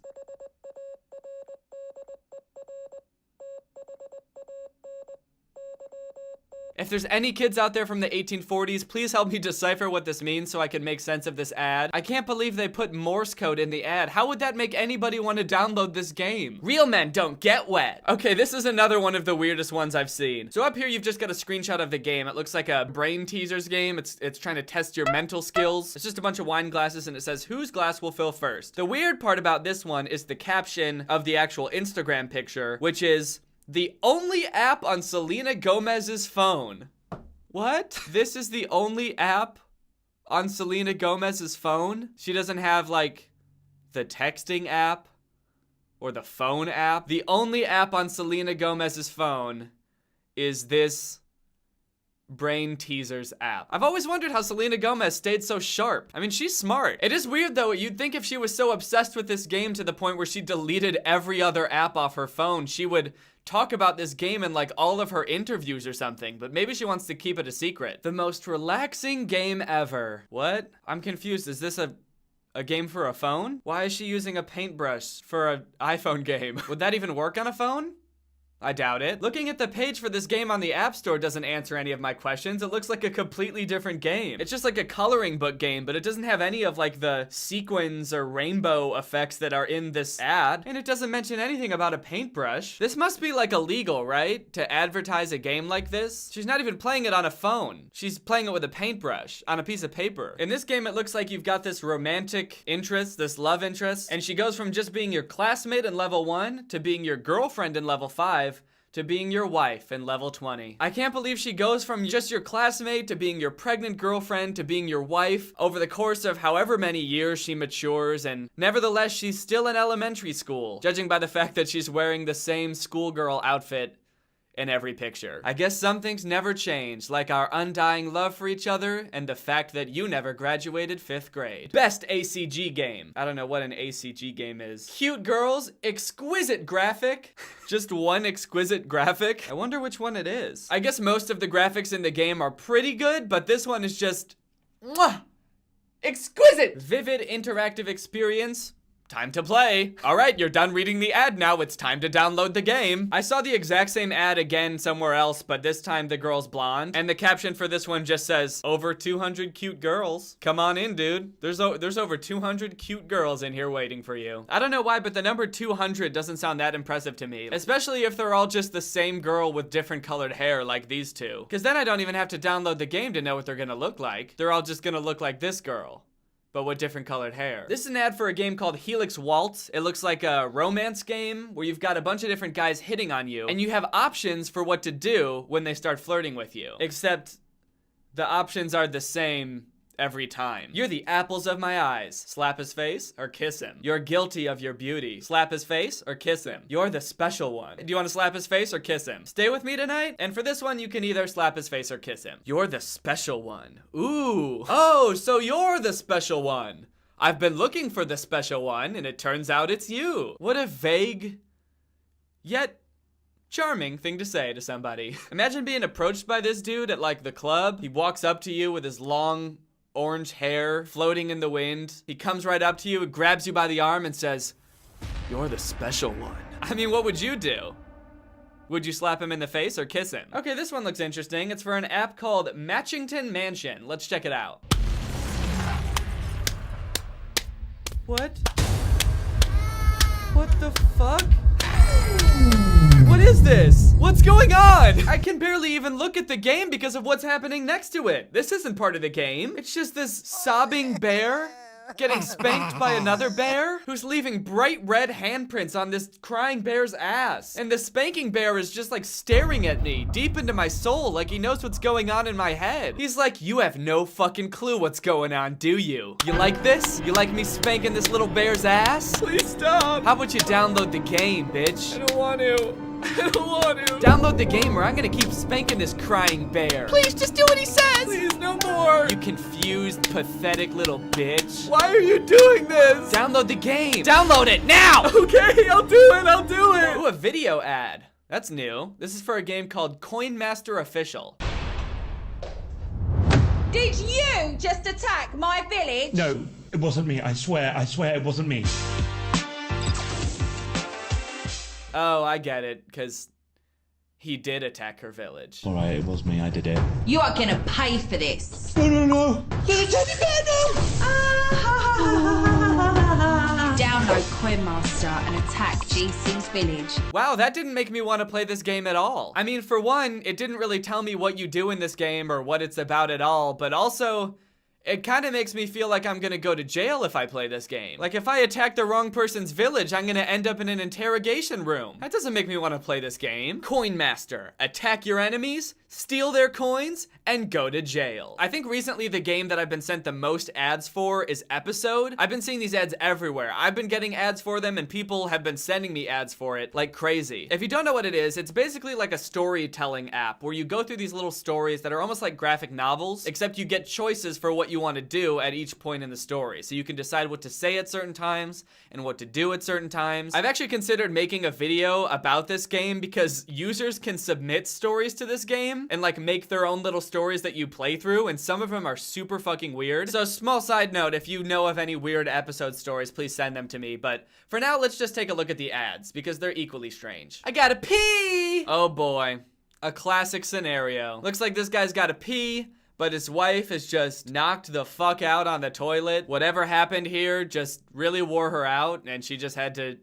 If there's any kids out there from the 1840s, please help me decipher what this means so I can make sense of this ad. I can't believe they put Morse code in the ad. How would that make anybody want to download this game? Real men don't get wet. Okay, this is another one of the weirdest ones I've seen. So up here, you've just got a screenshot of the game. It looks like a brain teasers game. It's trying to test your mental skills. It's just a bunch of wine glasses and it says, whose glass will fill first? The weird part about this one is the caption of the actual Instagram picture, which is, the only app on Selena Gomez's phone. What? This is the only app on Selena Gomez's phone? She doesn't have, like, the texting app or the phone app. The only app on Selena Gomez's phone is this brain teasers app. I've always wondered how Selena Gomez stayed so sharp. I mean, she's smart. It is weird though. You'd think if she was so obsessed with this game to the point where she deleted every other app off her phone, she would talk about this game in like all of her interviews or something, but maybe she wants to keep it a secret. The most relaxing game ever. What? I'm confused. Is this a game for a phone? Why is she using a paintbrush for an iPhone game? Would that even work on a phone? I doubt it. Looking at the page for this game on the App Store doesn't answer any of my questions. It looks like a completely different game. It's just like a coloring book game, but it doesn't have any of like the sequins or rainbow effects that are in this ad. And it doesn't mention anything about a paintbrush. This must be like illegal, right? To advertise a game like this? She's not even playing it on a phone. She's playing it with a paintbrush on a piece of paper. In this game, it looks like you've got this romantic interest, this love interest, and she goes from just being your classmate in level 1 to being your girlfriend in level 5 to being your wife in level 20. I can't believe she goes from just your classmate to being your pregnant girlfriend to being your wife over the course of however many years she matures, and nevertheless she's still in elementary school, judging by the fact that she's wearing the same schoolgirl outfit in every picture. I guess some things never change, like our undying love for each other and the fact that you never graduated 5th grade. Best ACG game. I don't know what an ACG game is. Cute girls, exquisite graphic. Just one exquisite graphic. I wonder which one it is. I guess most of the graphics in the game are pretty good, but this one is just mwah, exquisite. Vivid interactive experience. Time to play. All right, you're done reading the ad now. It's time to download the game. I saw the exact same ad again somewhere else, but this time the girl's blonde. And the caption for this one just says, over 200 cute girls. Come on in, dude. There's over 200 cute girls in here waiting for you. I don't know why, but the number 200 doesn't sound that impressive to me. Especially if they're all just the same girl with different colored hair like these two. Because then I don't even have to download the game to know what they're gonna look like. They're all just gonna look like this girl, but with different colored hair. This is an ad for a game called Helix Waltz. It looks like a romance game where you've got a bunch of different guys hitting on you, and you have options for what to do when they start flirting with you. Except the options are the same every time. You're the apples of my eyes. Slap his face or kiss him. You're guilty of your beauty. Slap his face or kiss him. You're the special one. Do you want to slap his face or kiss him? Stay with me tonight? And for this one, you can either slap his face or kiss him. You're the special one. Ooh. Oh, so you're the special one. I've been looking for the special one, and it turns out it's you. What a vague, yet charming thing to say to somebody. Imagine being approached by this dude at like the club. He walks up to you with his long orange hair floating in the wind. He comes right up to you, grabs you by the arm and says, you're the special one. I mean, what would you do? Would you slap him in the face or kiss him? Okay, this one looks interesting. It's for an app called Matchington Mansion. Let's check it out. What? What the fuck? What is this? What's going on? I can barely even look at the game because of what's happening next to it. This isn't part of the game. It's just this sobbing bear getting spanked by another bear who's leaving bright red handprints on this crying bear's ass. And the spanking bear is just like staring at me deep into my soul like he knows what's going on in my head. He's like, you have no fucking clue what's going on, do you? You like this? You like me spanking this little bear's ass? Please stop. How about you download the game, bitch? I don't want to. I don't want to. Download the game or I'm gonna keep spanking this crying bear. Please, just do what he says. Please, no more. You confused, pathetic little bitch. Why are you doing this? Download the game. Download it now. Okay, I'll do it. I'll do it. Ooh, a video ad. That's new. This is for a game called Coin Master Official. Did you just attack my village? No, it wasn't me. I swear it wasn't me. Oh, I get it, because he did attack her village. All right, it was me. I did it. You are gonna pay for this. No. Little teddy bear, no! Download Coin Master and attack GC's village. Wow, that didn't make me want to play this game at all. I mean, for one, it didn't really tell me what you do in this game or what it's about at all, but also, it kind of makes me feel like I'm gonna go to jail if I play this game. Like if I attack the wrong person's village, I'm gonna end up in an interrogation room. That doesn't make me want to play this game. Coin Master. Attack your enemies, steal their coins, and go to jail. I think recently the game that I've been sent the most ads for is Episode. I've been seeing these ads everywhere. I've been getting ads for them and people have been sending me ads for it like crazy. If you don't know what it is, it's basically like a storytelling app where you go through these little stories that are almost like graphic novels, except you get choices for what you want to do at each point in the story. So you can decide what to say at certain times and what to do at certain times. I've actually considered making a video about this game because users can submit stories to this game and like make their own little stories that you play through, and some of them are super fucking weird. So small side note, if you know of any weird Episode stories, please send them to me. But for now, let's just take a look at the ads because they're equally strange. I gotta pee! Oh boy, a classic scenario. Looks like this guy's gotta pee, but his wife has just knocked the fuck out on the toilet. Whatever happened here just really wore her out, and she just had to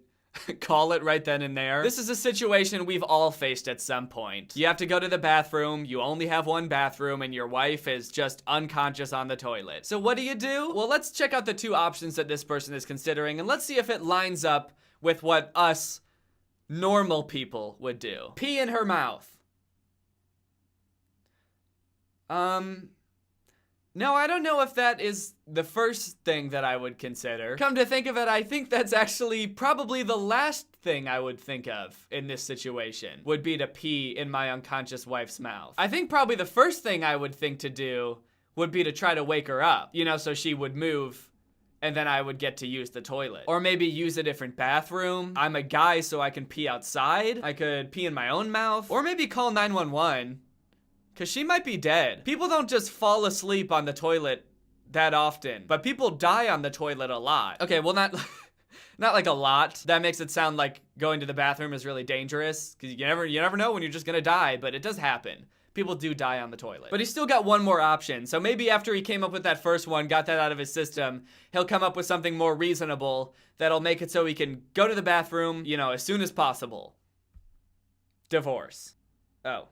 call it right then and there. This is a situation we've all faced at some point. You have to go to the bathroom, you only have one bathroom, and your wife is just unconscious on the toilet. So what do you do? Well, let's check out the two options that this person is considering, and let's see if it lines up with what us normal people would do. Pee in her mouth. No, I don't know if that is the first thing that I would consider. Come to think of it, I think that's actually probably the last thing I would think of in this situation, would be to pee in my unconscious wife's mouth. I think probably the first thing I would think to do would be to try to wake her up, you know, so she would move and then I would get to use the toilet. Or maybe use a different bathroom. I'm a guy, so I can pee outside. I could pee in my own mouth. Or maybe call 911. Cause she might be dead. People don't just fall asleep on the toilet that often, but people die on the toilet a lot. Okay, well not like a lot. That makes it sound like going to the bathroom is really dangerous, cause you never know when you're just gonna die, but it does happen. People do die on the toilet. But he's still got one more option. So maybe after he came up with that first one, got that out of his system, he'll come up with something more reasonable that'll make it so he can go to the bathroom, you know, as soon as possible. Divorce. Oh.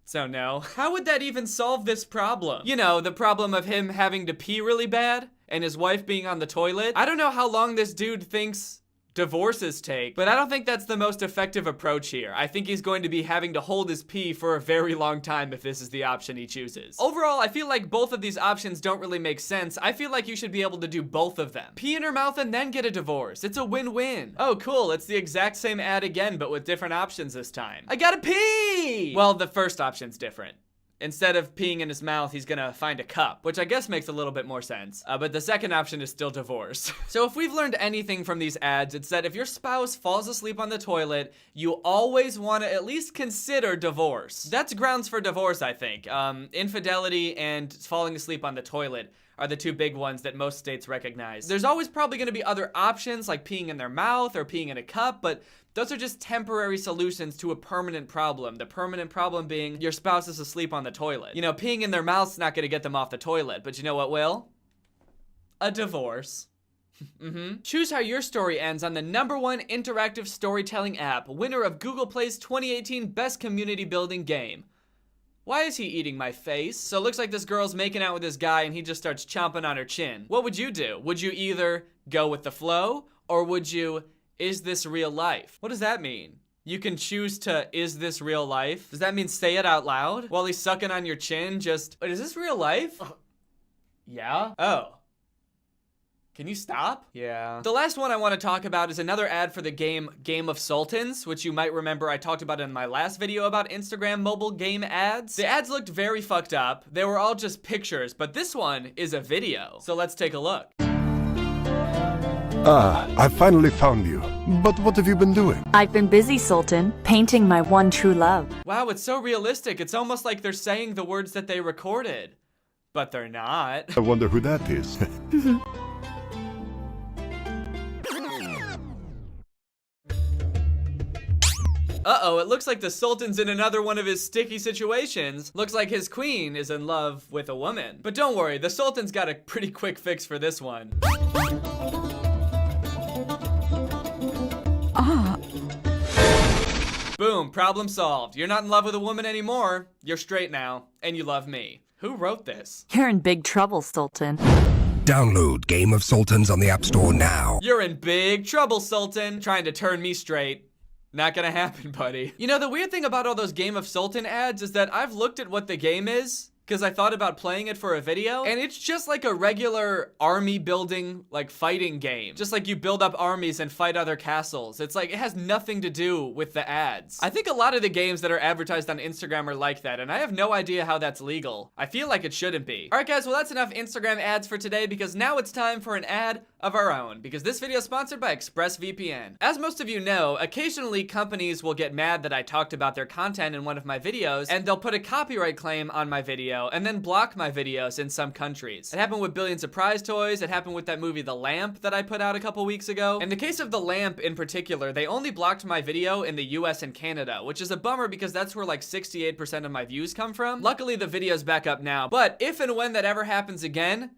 So no. How would that even solve this problem? You know, the problem of him having to pee really bad and his wife being on the toilet. I don't know how long this dude thinks divorces take, but I don't think that's the most effective approach here. I think he's going to be having to hold his pee for a very long time if this is the option he chooses. Overall, I feel like both of these options don't really make sense. I feel like you should be able to do both of them. Pee in her mouth and then get a divorce. It's a win-win. Oh, cool. It's the exact same ad again, but with different options this time. I gotta pee! Well, the first option's different. Instead of peeing in his mouth, he's gonna find a cup, which I guess makes a little bit more sense. But the second option is still divorce. So if we've learned anything from these ads, it's that if your spouse falls asleep on the toilet, you always wanna at least consider divorce. That's grounds for divorce, I think. Infidelity and falling asleep on the toilet are the two big ones that most states recognize. There's always probably gonna be other options like peeing in their mouth or peeing in a cup, but those are just temporary solutions to a permanent problem. The permanent problem being your spouse is asleep on the toilet. You know, peeing in their mouth's not gonna get them off the toilet, but you know what will? A divorce. Choose how your story ends on the #1 interactive storytelling app, winner of Google Play's 2018 Best Community Building Game. Why is he eating my face? So it looks like this girl's making out with this guy and he just starts chomping on her chin. What would you do? Would you either go with the flow or would you, is this real life? What does that mean? You can choose to, is this real life? Does that mean say it out loud? While he's sucking on your chin, just, wait, is this real life? Yeah? Oh. Can you stop? Yeah. The last one I want to talk about is another ad for the Game of Sultans, which you might remember I talked about in my last video about Instagram mobile game ads. The ads looked very fucked up. They were all just pictures, but this one is a video. So let's take a look. Ah, I finally found you. But what have you been doing? I've been busy, Sultan, painting my one true love. Wow, it's so realistic. It's almost like they're saying the words that they recorded. But they're not. I wonder who that is. Uh-oh, it looks like the Sultan's in another one of his sticky situations. Looks like his queen is in love with a woman. But don't worry, the Sultan's got a pretty quick fix for this one. Boom, problem solved. You're not in love with a woman anymore. You're straight now, and you love me. Who wrote this? You're in big trouble, Sultan. Download Game of Sultans on the App Store now. You're in big trouble, Sultan. Trying to turn me straight. Not gonna happen, buddy. You know, the weird thing about all those Game of Sultan ads is that I've looked at what the game is, because I thought about playing it for a video, and it's just like a regular army building, like fighting game. Just like you build up armies and fight other castles. It's like, it has nothing to do with the ads. I think a lot of the games that are advertised on Instagram are like that, and I have no idea how that's legal. I feel like it shouldn't be. All right, guys, well, that's enough Instagram ads for today, because now it's time for an ad of our own, because this video is sponsored by ExpressVPN. As most of you know, occasionally companies will get mad that I talked about their content in one of my videos, and they'll put a copyright claim on my video and then block my videos in some countries. It happened with Billions of Prize Toys. It happened with that movie The Lamp that I put out a couple weeks ago. In the case of The Lamp in particular, they only blocked my video in the US and Canada, which is a bummer because that's where like 68% of my views come from. Luckily, the video's back up now, but if and when that ever happens again,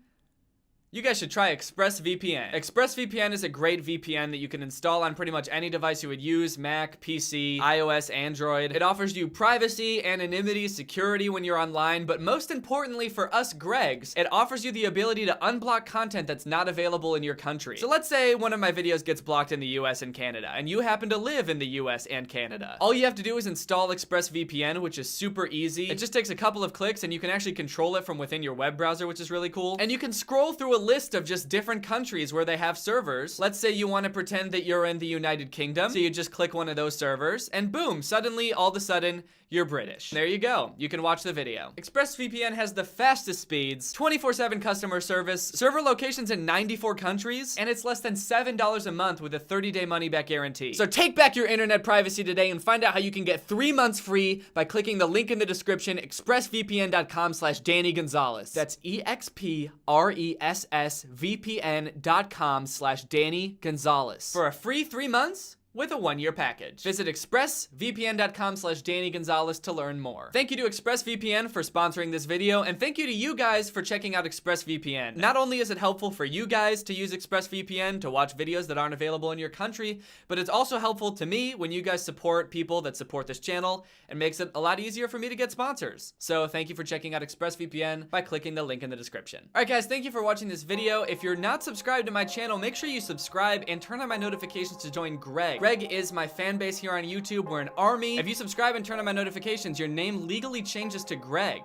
You guys should try ExpressVPN. ExpressVPN is a great VPN that you can install on pretty much any device you would use, Mac, PC, iOS, Android. It offers you privacy, anonymity, security when you're online, but most importantly for us Gregs, it offers you the ability to unblock content that's not available in your country. So let's say one of my videos gets blocked in the US and Canada, and you happen to live in the US and Canada. All you have to do is install ExpressVPN, which is super easy. It just takes a couple of clicks and you can actually control it from within your web browser, which is really cool. And you can scroll through a list of just different countries where they have servers. Let's say you want to pretend that you're in the United Kingdom, so you just click one of those servers, and boom, suddenly, all of a sudden, you're British. There you go. You can watch the video. ExpressVPN has the fastest speeds, 24/7 customer service, server locations in 94 countries, and it's less than $7 a month with a 30-day money-back guarantee. So take back your internet privacy today and find out how you can get 3 months free by clicking the link in the description, expressvpn.com/Danny Gonzalez. That's expressvpn.com/Danny Gonzalez for a free 3 months with a 1-year package. Visit expressvpn.com/Danny Gonzalez to learn more. Thank you to ExpressVPN for sponsoring this video, and thank you to you guys for checking out ExpressVPN. Not only is it helpful for you guys to use ExpressVPN to watch videos that aren't available in your country, but it's also helpful to me when you guys support people that support this channel and makes it a lot easier for me to get sponsors. So thank you for checking out ExpressVPN by clicking the link in the description. All right guys, thank you for watching this video. If you're not subscribed to my channel, make sure you subscribe and turn on my notifications to join Greg. Greg is my fan base here on YouTube. We're an army. If you subscribe and turn on my notifications, your name legally changes to Greg,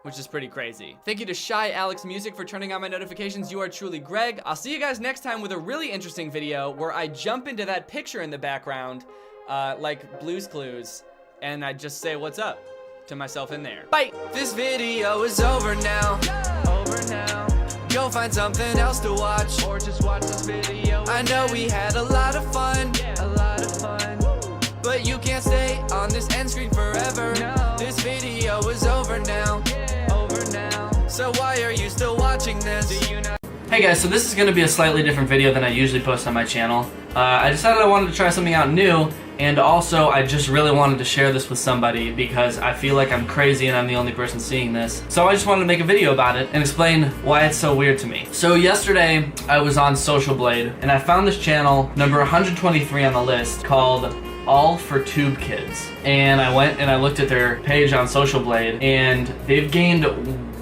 which is pretty crazy. Thank you to Shy Alex Music for turning on my notifications. You are truly Greg. I'll see you guys next time with a really interesting video where I jump into that picture in the background, like Blue's Clues, and I just say what's up to myself in there. Bye! This video is over now. Over now. Go find something else to watch, or just watch this video. I know we had a lot of fun, a lot of fun, but you can't stay on this end screen forever. No. This video is over now, over now. So why are you still watching this? Do you not? Hey guys, so this is gonna be a slightly different video than I usually post on my channel. I decided I wanted to try something out new, and also I just really wanted to share this with somebody because I feel like I'm crazy and I'm the only person seeing this. So I just wanted to make a video about it and explain why it's so weird to me. So yesterday I was on Social Blade and I found this channel, number 123 on the list, called All for Tube Kids. And I went and I looked at their page on Social Blade, and they've gained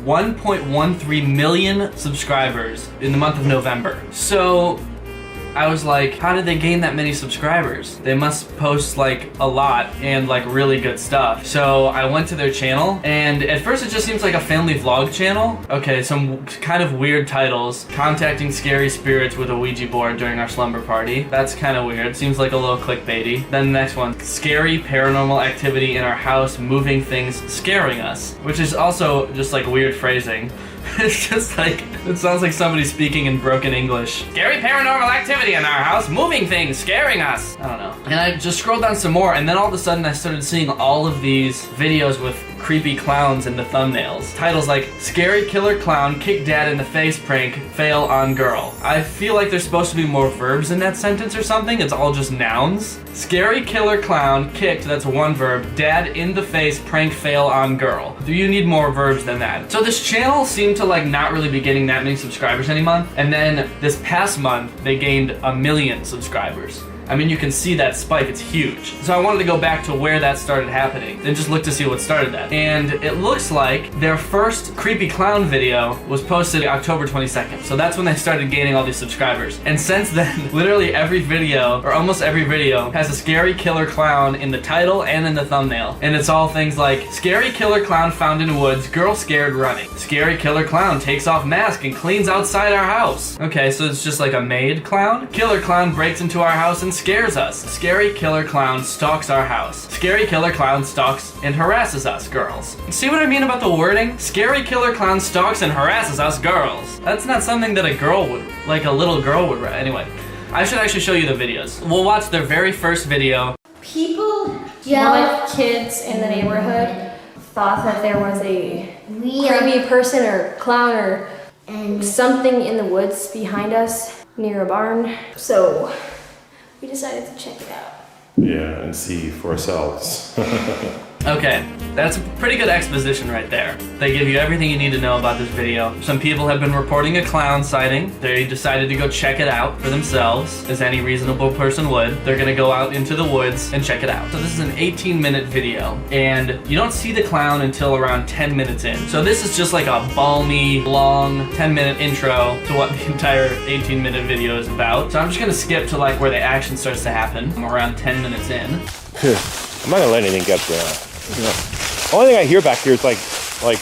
1.13 million subscribers in the month of November. So I was like, how did they gain that many subscribers? They must post like a lot and like really good stuff. So I went to their channel, and at first it just seems like a family vlog channel. Okay, some kind of weird titles. Contacting scary spirits with a Ouija board during our slumber party. That's kind of weird. Seems like a little clickbaity. Then the next one, scary paranormal activity in our house, moving things scaring us. Which is also just like weird phrasing. It's just like, it sounds like somebody speaking in broken English. Scary paranormal activity in our house, moving things, scaring us. I don't know. And I just scrolled down some more, and then all of a sudden I started seeing all of these videos with creepy clowns in the thumbnails. Titles like, scary killer clown, kick dad in the face prank, fail on girl. I feel like there's supposed to be more verbs in that sentence or something. It's all just nouns. Scary killer clown, kicked, that's one verb, dad in the face, prank, fail on girl. Do you need more verbs than that? So this channel seemed to like not really be getting that many subscribers any month, and then this past month they gained 1 million subscribers. I mean, you can see that spike, it's huge. So I wanted to go back to where that started happening and just look to see what started that. And it looks like their first creepy clown video was posted October 22nd. So that's when they started gaining all these subscribers. And since then, literally every video, or almost every video, has a scary killer clown in the title and in the thumbnail. And it's all things like, scary killer clown found in woods, girl scared running. Scary killer clown takes off mask and cleans outside our house. Okay, so it's just like a maid clown? Killer clown breaks into our house and scares us. Scary killer clown stalks our house. Scary killer clown stalks and harasses us, girls. See what I mean about the wording? Scary killer clown stalks and harasses us, girls. That's not something that a girl would, like a little girl would write. Anyway, I should actually show you the videos. We'll watch their very first video. People yell kids in the neighborhood thought that there was a creepy person or clown or something in the woods behind us near a barn. So we decided to check it out. Yeah, and see for ourselves. Okay, that's a pretty good exposition right there. They give you everything you need to know about this video. Some people have been reporting a clown sighting. They decided to go check it out for themselves, as any reasonable person would. They're gonna go out into the woods and check it out. So this is an 18-minute video, and you don't see the clown until around 10 minutes in. So this is just like a balmy, long 10-minute intro to what the entire 18-minute video is about. So I'm just gonna skip to like where the action starts to happen. I'm around 10 minutes in. I'm not gonna let anything get there. You know, the only thing I hear back here is like is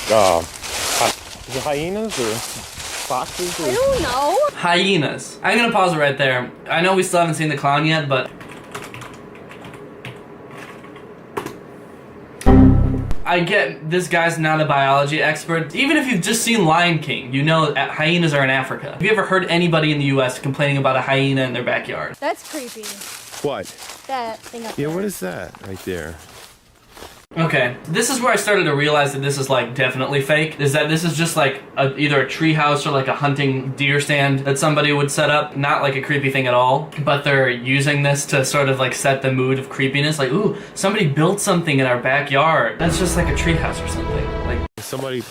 it hyenas or foxes? Or... I don't know. Hyenas. I'm gonna pause it right there. I know we still haven't seen the clown yet, but I get this guy's not a biology expert. Even if you've just seen Lion King, you know hyenas are in Africa. Have you ever heard anybody in the US complaining about a hyena in their backyard? That's creepy. What? That thing up there. Yeah, what is that right there? Okay, this is where I started to realize that this is like definitely fake. Is that this is just like either a tree house or like a hunting deer stand that somebody would set up. Not like a creepy thing at all, but they're using this to sort of like set the mood of creepiness. Like, ooh, somebody built something in our backyard. That's just like a tree house or something. Like Somebody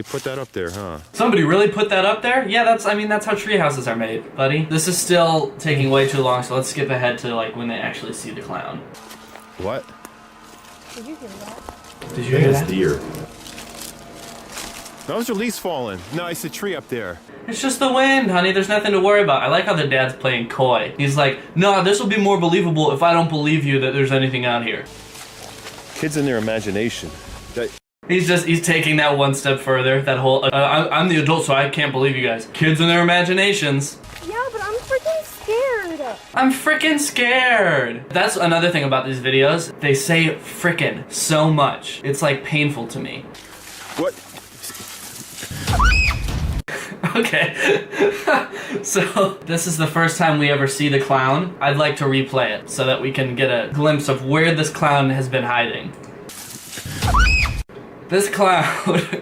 put that up there, huh? Somebody really put that up there? Yeah, that's how tree houses are made, buddy. This is still taking way too long, so let's skip ahead to like when they actually see the clown. What? Did you hear that? Did you hear that? Deer. Those are leaves falling. No, it's a tree up there. It's just the wind, honey. There's nothing to worry about. I like how the dad's playing coy. He's like, no, this will be more believable if I don't believe you that there's anything out here. Kids in their imagination. He's taking that one step further. That whole, I'm the adult, so I can't believe you guys. Kids in their imaginations. Yeah, but I'm freaking scared. I'm freaking scared. That's another thing about these videos. They say frickin' so much. It's like painful to me. What? Okay. So this is the first time we ever see the clown. I'd like to replay it so that we can get a glimpse of where this clown has been hiding. This clown,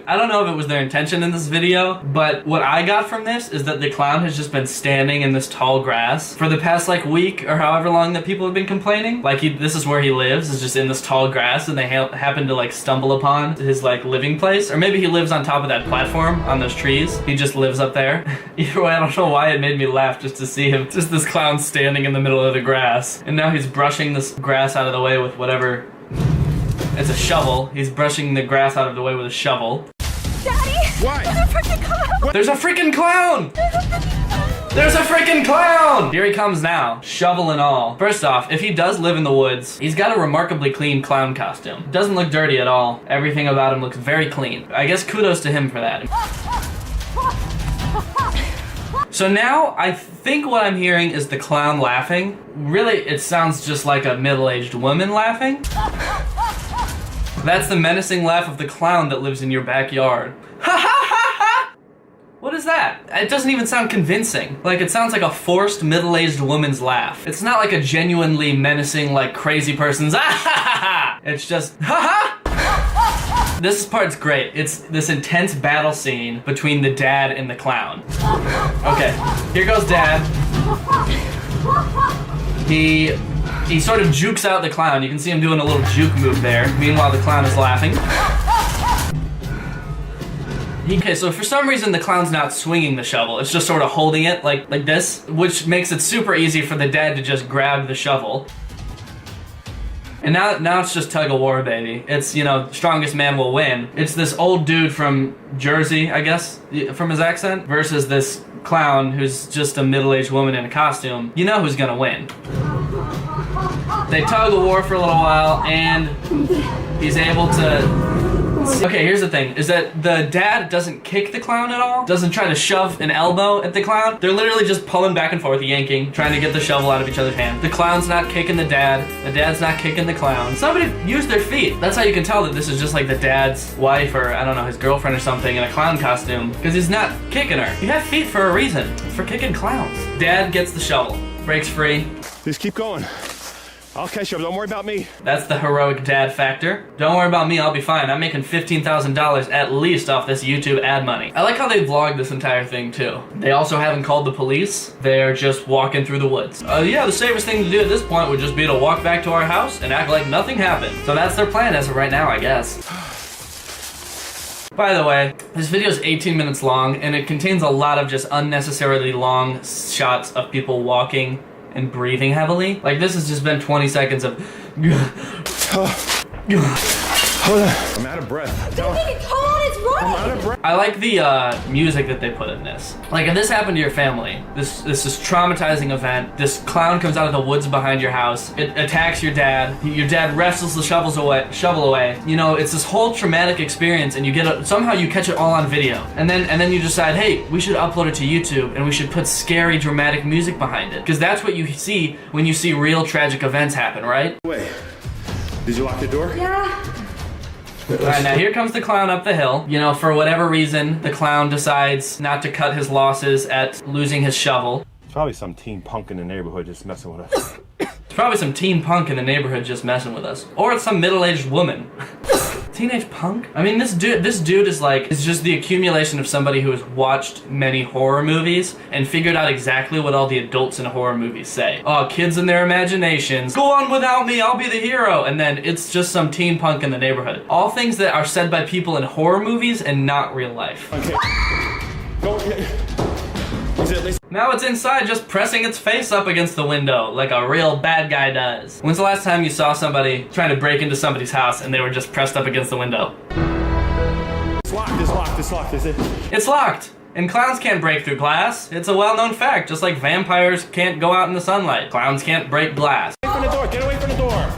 I don't know if it was their intention in this video, but what I got from this is that the clown has just been standing in this tall grass for the past like week or however long that people have been complaining. Like this is where he lives, is just in this tall grass, and they happen to like stumble upon his like living place. Or maybe he lives on top of that platform on those trees. He just lives up there. Either way, I don't know why it made me laugh just to see him, just this clown standing in the middle of the grass. And now he's brushing this grass out of the way with whatever. It's a shovel. He's brushing the grass out of the way with a shovel. Daddy! Why? There's a freaking clown! There's a freaking clown! There's a freaking clown! Here he comes now, shovel and all. First off, if he does live in the woods, he's got a remarkably clean clown costume. Doesn't look dirty at all. Everything about him looks very clean. I guess kudos to him for that. So now, I think what I'm hearing is the clown laughing. Really, it sounds just like a middle-aged woman laughing. That's the menacing laugh of the clown that lives in your backyard. Ha ha ha ha! What is that? It doesn't even sound convincing. Like, it sounds like a forced middle-aged woman's laugh. It's not like a genuinely menacing, like, crazy person's ah ha ha ha! It's just ha ha! This part's great. It's this intense battle scene between the dad and the clown. Okay, here goes dad. He sort of jukes out the clown. You can see him doing a little juke move there. Meanwhile, the clown is laughing. Okay, so for some reason, the clown's not swinging the shovel. It's just sort of holding it like this, which makes it super easy for the dad to just grab the shovel. And now it's just tug of war, baby. It's, you know, strongest man will win. It's this old dude from Jersey, I guess, from his accent, versus this clown who's just a middle-aged woman in a costume. You know who's gonna win. They tug of war for a little while, and he's able to... Okay, here's the thing, is that the dad doesn't kick the clown at all, doesn't try to shove an elbow at the clown. They're literally just pulling back and forth, yanking, trying to get the shovel out of each other's hands. The clown's not kicking the dad's not kicking the clown. Somebody used their feet. That's how you can tell that this is just like the dad's wife or, I don't know, his girlfriend or something in a clown costume, because he's not kicking her. You have feet for a reason, for kicking clowns. Dad gets the shovel, breaks free. Just keep going. I'll catch up. Don't worry about me. That's the heroic dad factor. Don't worry about me, I'll be fine. I'm making $15,000 at least off this YouTube ad money. I like how they vlogged this entire thing too. They also haven't called the police. They're just walking through the woods. Yeah, the safest thing to do at this point would just be to walk back to our house and act like nothing happened. So that's their plan as of right now, I guess. By the way, this video is 18 minutes long and it contains a lot of just unnecessarily long shots of people walking and breathing heavily. Like this has just been 20 seconds of Hold on. I'm out of breath. Come on, it's running. I'm out of breath. I like the music that they put in this. Like if this happened to your family, this is traumatizing event. This clown comes out of the woods behind your house. It attacks your dad. Your dad wrestles the shovel away. You know, it's this whole traumatic experience, and you get somehow you catch it all on video, and then you decide, hey, we should upload it to YouTube, and we should put scary, dramatic music behind it, because that's what you see when you see real tragic events happen, right? Wait, did you lock the door? Yeah. Alright, now here comes the clown up the hill. You know, for whatever reason, the clown decides not to cut his losses at losing his shovel. It's probably some teen punk in the neighborhood just messing with us. It's probably some teen punk in the neighborhood just messing with us. Or it's some middle-aged woman. Teenage punk? I mean, this dude is just the accumulation of somebody who has watched many horror movies and figured out exactly what all the adults in horror movies say. Oh, kids and their imaginations. Go on without me, I'll be the hero. And then it's just some teen punk in the neighborhood. All things that are said by people in horror movies and not real life. Okay. Go. Now it's inside just pressing its face up against the window like a real bad guy does. When's the last time you saw somebody trying to break into somebody's house and they were just pressed up against the window? It's locked, it's locked, it's locked, is it? It's locked! And clowns can't break through glass. It's a well-known fact, just like vampires can't go out in the sunlight. Clowns can't break glass. Get away from the door, get away from the door!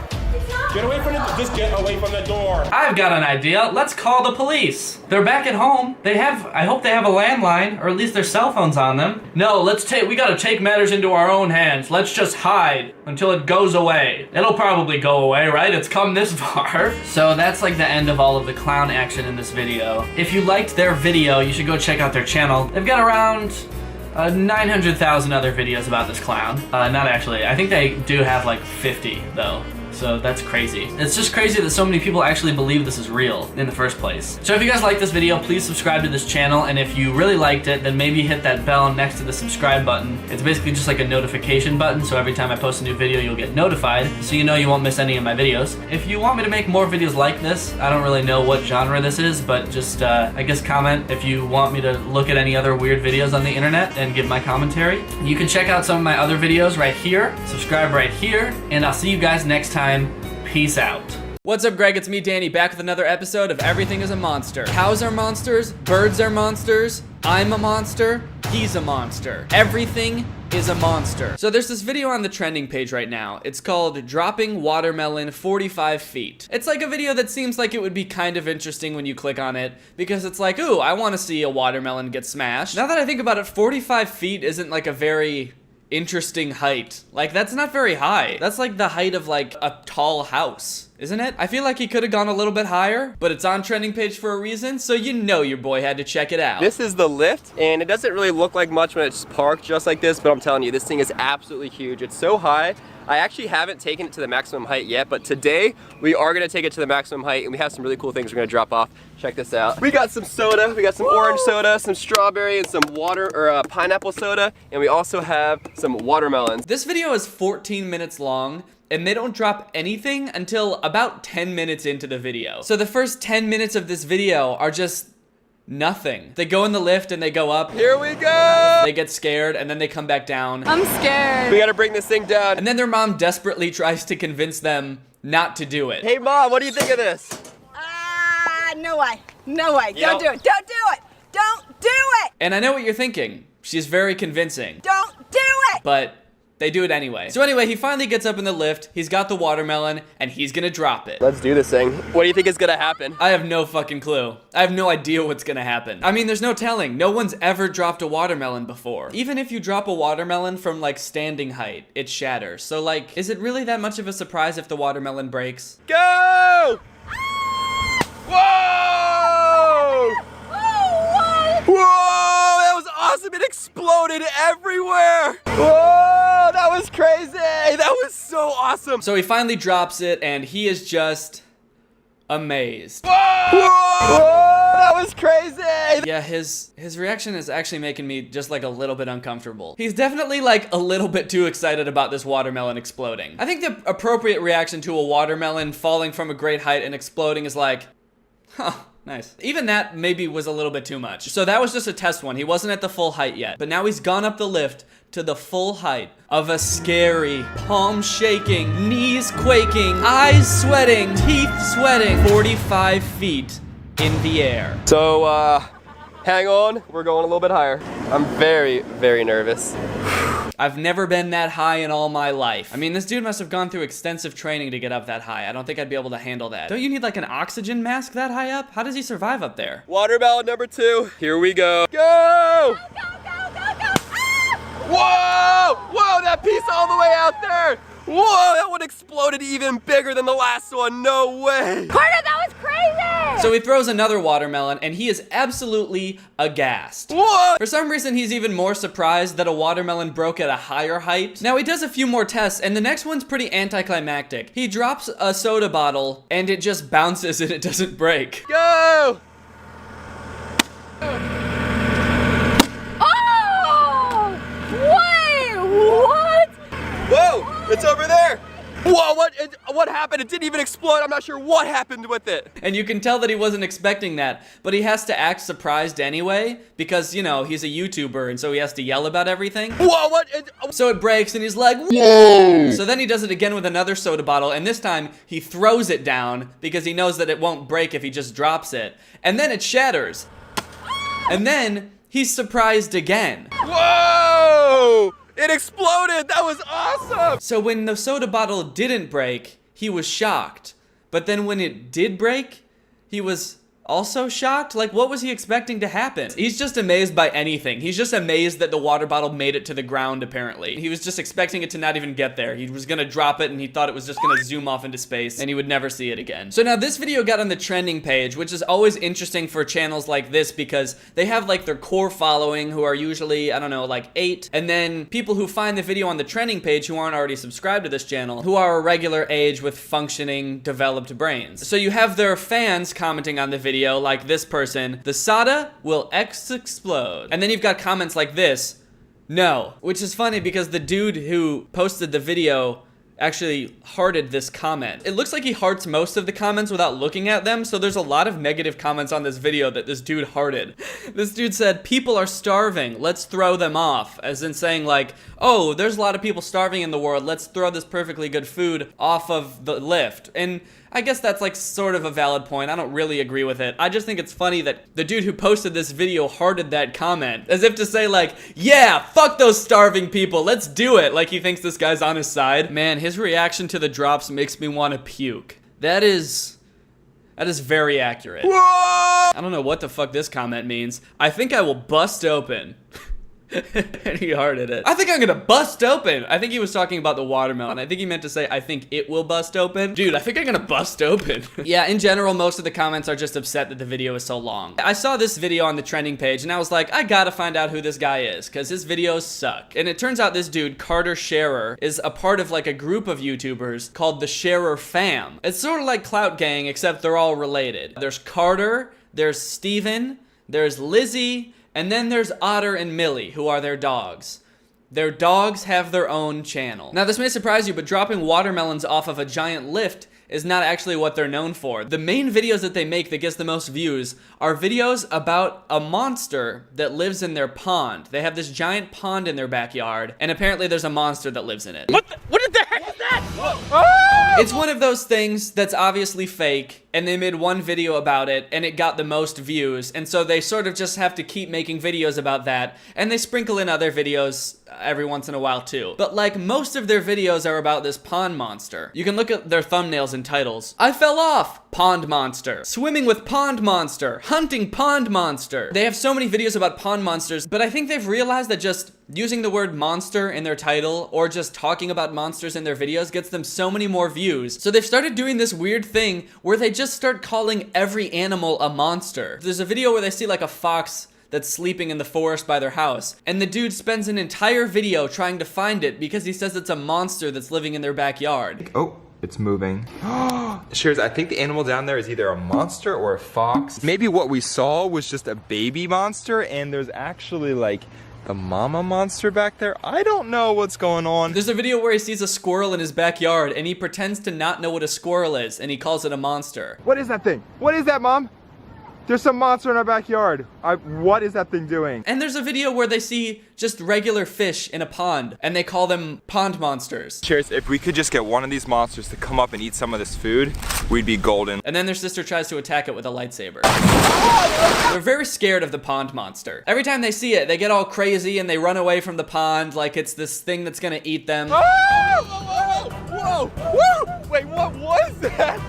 Get away from the door, just get away from the door! I've got an idea, let's call the police. They're back at home. I hope they have a landline, or at least their cell phones on them. No, we gotta take matters into our own hands. Let's just hide until it goes away. It'll probably go away, right? It's come this far. So that's like the end of all of the clown action in this video. If you liked their video, you should go check out their channel. They've got around 900,000 other videos about this clown. Not actually, I think they do have like 50 though. So that's crazy. It's just crazy that so many people actually believe this is real in the first place. So if you guys like this video, please subscribe to this channel, and if you really liked it, then maybe hit that bell next to the subscribe button. It's basically just like a notification button, so every time I post a new video, you'll get notified, so you know you won't miss any of my videos. If you want me to make more videos like this, I don't really know what genre this is, but just, I guess comment if you want me to look at any other weird videos on the internet and give my commentary. You can check out some of my other videos right here, subscribe right here, and I'll see you guys next time. Peace out. What's up, Greg? It's me, Danny, back with another episode of Everything is a Monster. Cows are monsters, birds are monsters, I'm a monster, he's a monster. Everything is a monster. So there's this video on the trending page right now. It's called Dropping Watermelon 45 Feet. It's like a video that seems like it would be kind of interesting when you click on it, because it's like, ooh, I want to see a watermelon get smashed. Now that I think about it, 45 feet isn't like a very interesting height. Like, that's not very high. That's like the height of like a tall house, isn't it? I feel like he could have gone a little bit higher, but it's on trending page for a reason, so you know your boy had to check it out. This is the lift, and it doesn't really look like much when it's parked just like this, but I'm telling you, this thing is absolutely huge. It's so high. I actually haven't taken it to the maximum height yet, but today we are gonna take it to the maximum height, and we have some really cool things we're gonna drop off. Check this out. We got some soda, we got some orange soda, some strawberry, and some water or pineapple soda, and we also have some watermelons. This video is 14 minutes long, and they don't drop anything until about 10 minutes into the video. So the first 10 minutes of this video are just nothing. They go in the lift and they go up. Here we go! They get scared and then they come back down. I'm scared. We gotta bring this thing down. And then their mom desperately tries to convince them not to do it. Hey Mom, what do you think of this? No way. No way. Don't do it. Don't do it. Don't do it. And I know what you're thinking. She's very convincing. Don't do it. But they do it anyway. So anyway, he finally gets up in the lift, he's got the watermelon, and he's gonna drop it. Let's do this thing. What do you think is gonna happen? I have no fucking clue. I have no idea what's gonna happen. I mean, there's no telling. No one's ever dropped a watermelon before. Even if you drop a watermelon from like standing height, it shatters. So like, is it really that much of a surprise if the watermelon breaks? Go! Whoa! Whoa, that was awesome. It exploded everywhere. Whoa, that was crazy. That was so awesome. awesome. So he finally drops it, and he is just amazed. Whoa, that was crazy. Yeah, his reaction is actually making me just like a little bit uncomfortable. He's definitely like a little bit too excited about this watermelon exploding. I think the appropriate reaction to a watermelon falling from a great height and exploding is like, huh, nice. Even that maybe was a little bit too much. So that was just a test one. He wasn't at the full height yet, but now he's gone up the lift to the full height of a scary, palm shaking, knees quaking, eyes sweating, teeth sweating, 45 feet in the air. So, hang on, we're going a little bit higher. I'm very, very nervous. I've never been that high in all my life. I mean, this dude must have gone through extensive training to get up that high. I don't think I'd be able to handle that. Don't you need like an oxygen mask that high up? How does he survive up there? Watermelon number 2. Here we go. Go! Whoa! Whoa, that piece all the way out there! Whoa, that one exploded even bigger than the last one. No way! Carter, that was crazy! So he throws another watermelon, and he is absolutely aghast. What? For some reason, he's even more surprised that a watermelon broke at a higher height. Now, he does a few more tests, and the next one's pretty anticlimactic. He drops a soda bottle, and it just bounces and it doesn't break. Go! Whoa, it's over there. Whoa, what happened? It didn't even explode. I'm not sure what happened with it. And you can tell that he wasn't expecting that, but he has to act surprised anyway because, you know, he's a YouTuber and so he has to yell about everything. Whoa, what? So it breaks and he's like, whoa! So then he does it again with another soda bottle, and this time he throws it down because he knows that it won't break if he just drops it. And then it shatters. And then he's surprised again. Whoa! It exploded! That was awesome! So when the soda bottle didn't break, he was shocked. But then when it did break, he was also shocked? Like, what was he expecting to happen? He's just amazed by anything. He's just amazed that the water bottle made it to the ground, apparently. He was just expecting it to not even get there. He was gonna drop it and he thought it was just gonna zoom off into space and he would never see it again. So now this video got on the trending page, which is always interesting for channels like this because they have like their core following who are usually, I don't know, like 8, and then people who find the video on the trending page who aren't already subscribed to this channel, who are a regular age with functioning, developed brains. So you have their fans commenting on the video like this person, the soda will explode. And then you've got comments like this, no. Which is funny because the dude who posted the video actually hearted this comment. It looks like he hearts most of the comments without looking at them, so there's a lot of negative comments on this video that this dude hearted. This dude said, people are starving, let's throw them off. As in saying like, oh, there's a lot of people starving in the world, let's throw this perfectly good food off of the lift. And I guess that's like sort of a valid point. I don't really agree with it. I just think it's funny that the dude who posted this video hearted that comment as if to say like, yeah, fuck those starving people, let's do it. Like he thinks this guy's on his side. Man, his reaction to the drops makes me want to puke. That is very accurate. Whoa! I don't know what the fuck this comment means. I think I will bust open. And he hearted it. I think I'm gonna bust open. I think he was talking about the watermelon. I think he meant to say, I think it will bust open. Dude, I think I'm gonna bust open. Yeah, in general, most of the comments are just upset that the video is so long. I saw this video on the trending page and I was like, I gotta find out who this guy is because his videos suck. And it turns out this dude, Carter Sharer, is a part of like a group of YouTubers called the Sharer Fam. It's sort of like Clout Gang, except they're all related. There's Carter, there's Steven, there's Lizzie, and then there's Otter and Millie, who are their dogs. Their dogs have their own channel. Now, this may surprise you, but dropping watermelons off of a giant lift is not actually what they're known for. The main videos that they make that gets the most views are videos about a monster that lives in their pond. They have this giant pond in their backyard, and apparently there's a monster that lives in it. What the heck is that? Oh! It's one of those things that's obviously fake, and they made one video about it, and it got the most views, and so they sort of just have to keep making videos about that, and they sprinkle in other videos every once in a while too. But like, most of their videos are about this pond monster. You can look at their thumbnails and titles. I fell off, pond monster. Swimming with pond monster. Hunting pond monster. They have so many videos about pond monsters, but I think they've realized that just using the word monster in their title or just talking about monsters in their videos gets them so many more views. So they've started doing this weird thing where they just start calling every animal a monster. There's a video where they see like a fox that's sleeping in the forest by their house. And the dude spends an entire video trying to find it because he says it's a monster that's living in their backyard. Oh, it's moving. Shears, I think the animal down there is either a monster or a fox. Maybe what we saw was just a baby monster and there's actually like the mama monster back there. I don't know what's going on. There's a video where he sees a squirrel in his backyard and he pretends to not know what a squirrel is and he calls it a monster. What is that thing? What is that, Mom? There's some monster in our backyard. What is that thing doing? And there's a video where they see just regular fish in a pond and they call them pond monsters. Cheers, if we could just get one of these monsters to come up and eat some of this food, we'd be golden. And then their sister tries to attack it with a lightsaber. They're very scared of the pond monster. Every time they see it, they get all crazy and they run away from the pond like it's this thing that's gonna eat them. Whoa! Whoa! Whoa! Wait, what was that?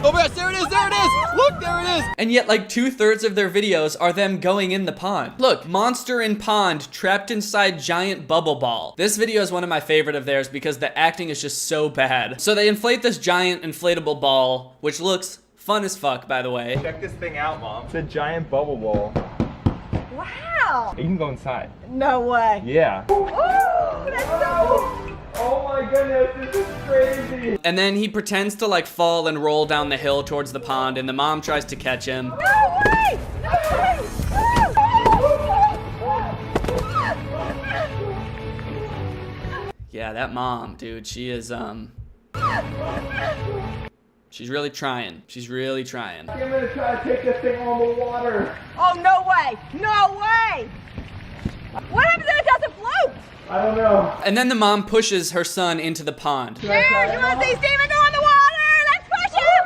Oh my gosh, there it is, there it is! Look, there it is! And yet like 2/3 of their videos are them going in the pond. Look, monster in pond, trapped inside giant bubble ball. This video is one of my favorite of theirs because the acting is just so bad. So they inflate this giant inflatable ball, which looks fun as fuck, by the way. Check this thing out, Mom. It's a giant bubble ball. Wow! You can go inside. No way. Yeah. Ooh, that's so cool. Oh my goodness, this is crazy. And then he pretends to like fall and roll down the hill towards the pond and the mom tries to catch him. No way! No way! Yeah, that mom, dude, she is, she's really trying. She's really trying. I'm gonna try to take this thing on the water. Oh, no way! No way! What happens if it doesn't float? I don't know. And then the mom pushes her son into the pond. Cheers! You wanna see Steven go in the water? Let's push him!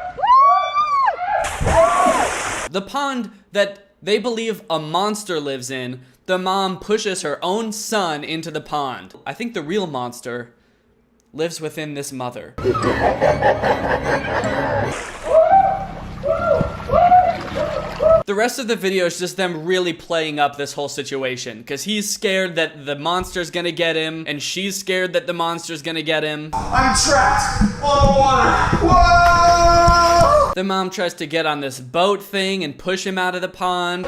Woo! The pond that they believe a monster lives in, the mom pushes her own son into the pond. I think the real monster lives within this mother. The rest of the video is just them really playing up this whole situation because he's scared that the monster's gonna get him and she's scared that the monster's gonna get him. I'm trapped on the water. Whoa! The mom tries to get on this boat thing and push him out of the pond.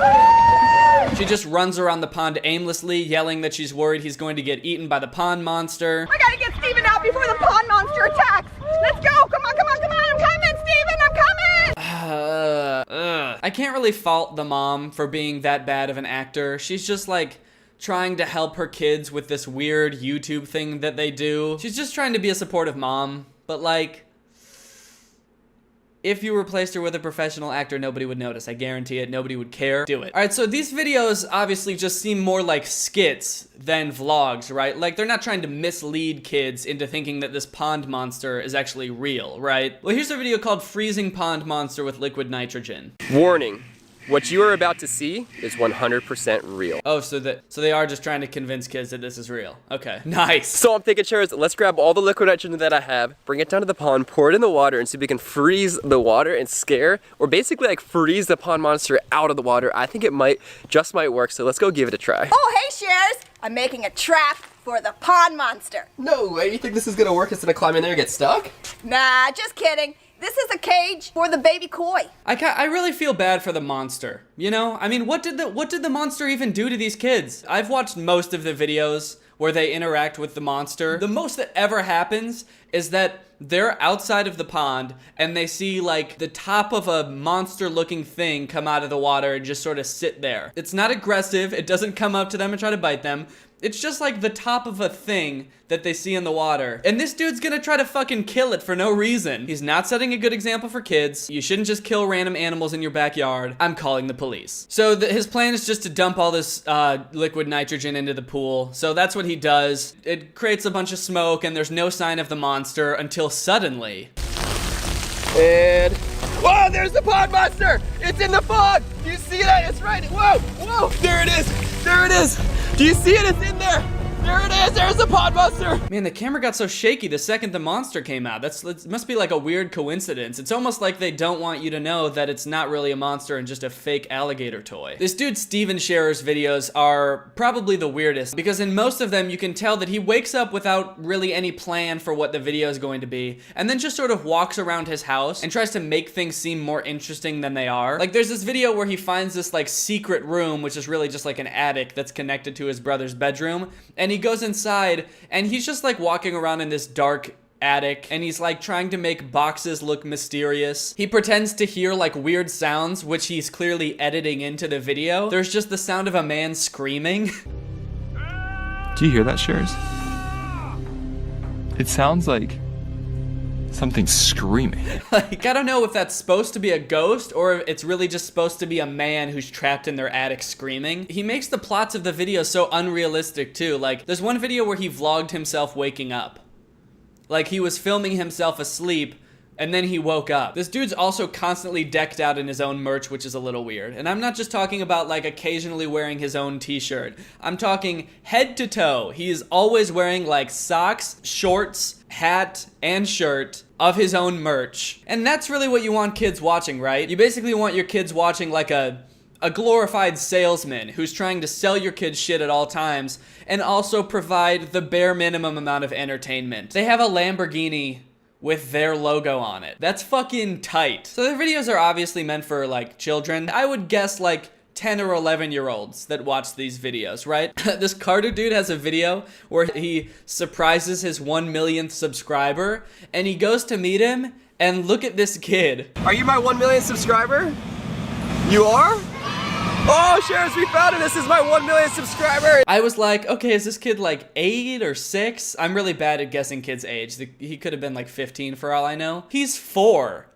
She just runs around the pond aimlessly, yelling that she's worried he's going to get eaten by the pond monster. I gotta get Steven out before the pond monster attacks. Let's go! Come on, come on, come on! I'm coming, Steven! I'm coming! I can't really fault the mom for being that bad of an actor. She's just like trying to help her kids with this weird YouTube thing that they do. She's just trying to be a supportive mom, but like, if you replaced her with a professional actor, nobody would notice. I guarantee it. Nobody would care. Do it. All right, so these videos obviously just seem more like skits than vlogs, right? Like, they're not trying to mislead kids into thinking that this pond monster is actually real, right? Well, here's a video called Freezing Pond Monster with Liquid Nitrogen. Warning. What you are about to see is 100% real. Oh, so they are just trying to convince kids that this is real. Okay, nice. So I'm thinking, Cheers, let's grab all the liquid nitrogen that I have, bring it down to the pond, pour it in the water, and see if we can freeze the water and scare, or basically like freeze the pond monster out of the water. I think it just might work, so let's go give it a try. Oh, hey, Cheers! I'm making a trap for the pond monster. No way, you think this is gonna work? It's gonna climb in there and get stuck? Nah, just kidding. This is a cage for the baby koi. I really feel bad for the monster. You know, I mean, what did the monster even do to these kids? I've watched most of the videos where they interact with the monster. The most that ever happens is that they're outside of the pond and they see like the top of a monster looking thing come out of the water and just sort of sit there. It's not aggressive. It doesn't come up to them and try to bite them. It's just like the top of a thing that they see in the water. And this dude's gonna try to fucking kill it for no reason. He's not setting a good example for kids. You shouldn't just kill random animals in your backyard. I'm calling the police. So his plan is just to dump all this liquid nitrogen into the pool. So that's what he does. It creates a bunch of smoke and there's no sign of the monster until suddenly. And, whoa, there's the pond monster! It's in the pond! Do you see that? It's right, whoa, whoa, there it is! There it is! Do you see it? It's in there! There it is, there's the pod monster! Man, the camera got so shaky the second the monster came out. It must be like a weird coincidence. It's almost like they don't want you to know that it's not really a monster and just a fake alligator toy. This dude Steven Scherer's videos are probably the weirdest because in most of them you can tell that he wakes up without really any plan for what the video is going to be and then just sort of walks around his house and tries to make things seem more interesting than they are. Like there's this video where he finds this like secret room, which is really just like an attic that's connected to his brother's bedroom, and he goes inside and he's just like walking around in this dark attic and he's like trying to make boxes look mysterious. He pretends to hear like weird sounds which he's clearly editing into the video. There's just the sound of a man screaming. Do you hear that, Shares? It sounds like something screaming. Like, I don't know if that's supposed to be a ghost or if it's really just supposed to be a man who's trapped in their attic screaming. He makes the plots of the video so unrealistic too. Like, there's one video where he vlogged himself waking up. Like, he was filming himself asleep and then he woke up. This dude's also constantly decked out in his own merch, which is a little weird. And I'm not just talking about like occasionally wearing his own t-shirt. I'm talking head to toe. He is always wearing like socks, shorts, hat, and shirt of his own merch. And that's really what you want kids watching, right? You basically want your kids watching like a glorified salesman who's trying to sell your kids shit at all times and also provide the bare minimum amount of entertainment. They have a Lamborghini with their logo on it. That's fucking tight. So their videos are obviously meant for like children. I would guess like 10 or 11 year olds that watch these videos, right? This Carter dude has a video where he surprises his 1 millionth subscriber and he goes to meet him and look at this kid. Are you my 1 millionth subscriber? You are? Oh, Shares, we found it. This is my 1 millionth subscriber. I was like, okay, is this kid like 8 or 6? I'm really bad at guessing kids' age. He could have been like 15 for all I know. He's 4.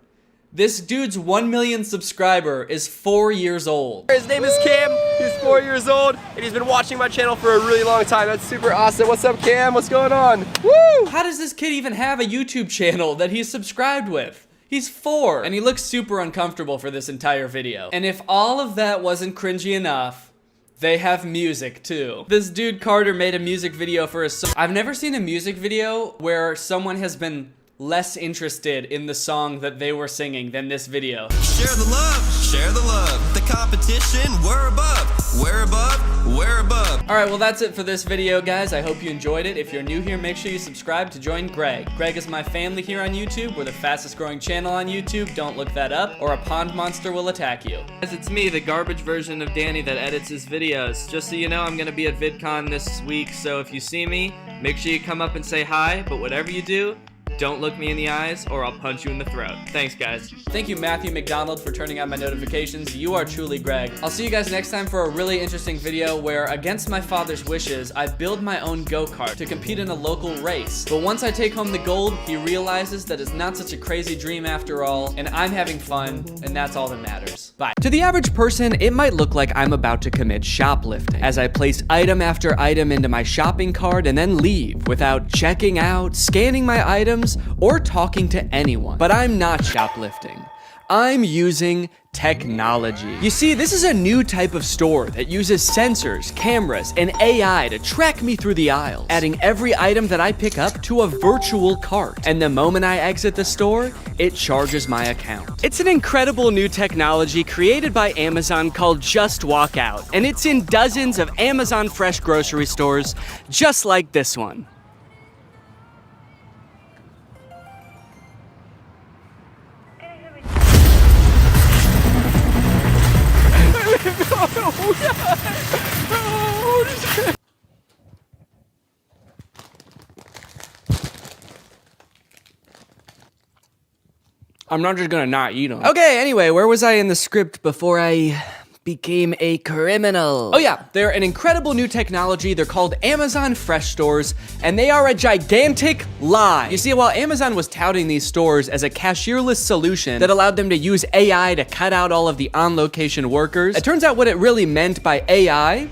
This dude's 1 million subscriber is 4 years old. His name is Cam. He's 4 years old, and he's been watching my channel for a really long time. That's super awesome. What's up, Cam? What's going on? Woo! How does this kid even have a YouTube channel that he's subscribed with? He's 4, and he looks super uncomfortable for this entire video. And if all of that wasn't cringy enough, they have music too. This dude Carter made a music video for his song. I've never seen a music video where someone has been less interested in the song that they were singing than this video. Share the love, share the love. The competition, we're above, we're above, we're above. All right, well that's it for this video, guys. I hope you enjoyed it. If you're new here, make sure you subscribe to join Greg. Greg is my family here on YouTube. We're the fastest growing channel on YouTube. Don't look that up or a pond monster will attack you. Guys, it's me, the garbage version of Danny that edits his videos. Just so you know, I'm gonna be at VidCon this week, so if you see me, make sure you come up and say hi, but whatever you do, don't look me in the eyes or I'll punch you in the throat. Thanks, guys. Thank you, Matthew McDonald, for turning on my notifications. You are truly Greg. I'll see you guys next time for a really interesting video where, against my father's wishes, I build my own go-kart to compete in a local race. But once I take home the gold, he realizes that it's not such a crazy dream after all, and I'm having fun, and that's all that matters. Bye. To the average person, it might look like I'm about to commit shoplifting, as I place item after item into my shopping cart and then leave without checking out, scanning my items, or talking to anyone. But I'm not shoplifting. I'm using technology. You see, this is a new type of store that uses sensors, cameras, and AI to track me through the aisles, adding every item that I pick up to a virtual cart. And the moment I exit the store, it charges my account. It's an incredible new technology created by Amazon called Just Walk Out, and it's in dozens of Amazon Fresh grocery stores, just like this one. I'm not just gonna not eat them. Okay, anyway, where was I in the script before I became a criminal? Oh yeah, they're an incredible new technology. They're called Amazon Fresh Stores, and they are a gigantic lie. You see, while Amazon was touting these stores as a cashierless solution that allowed them to use AI to cut out all of the on-location workers, it turns out what it really meant by AI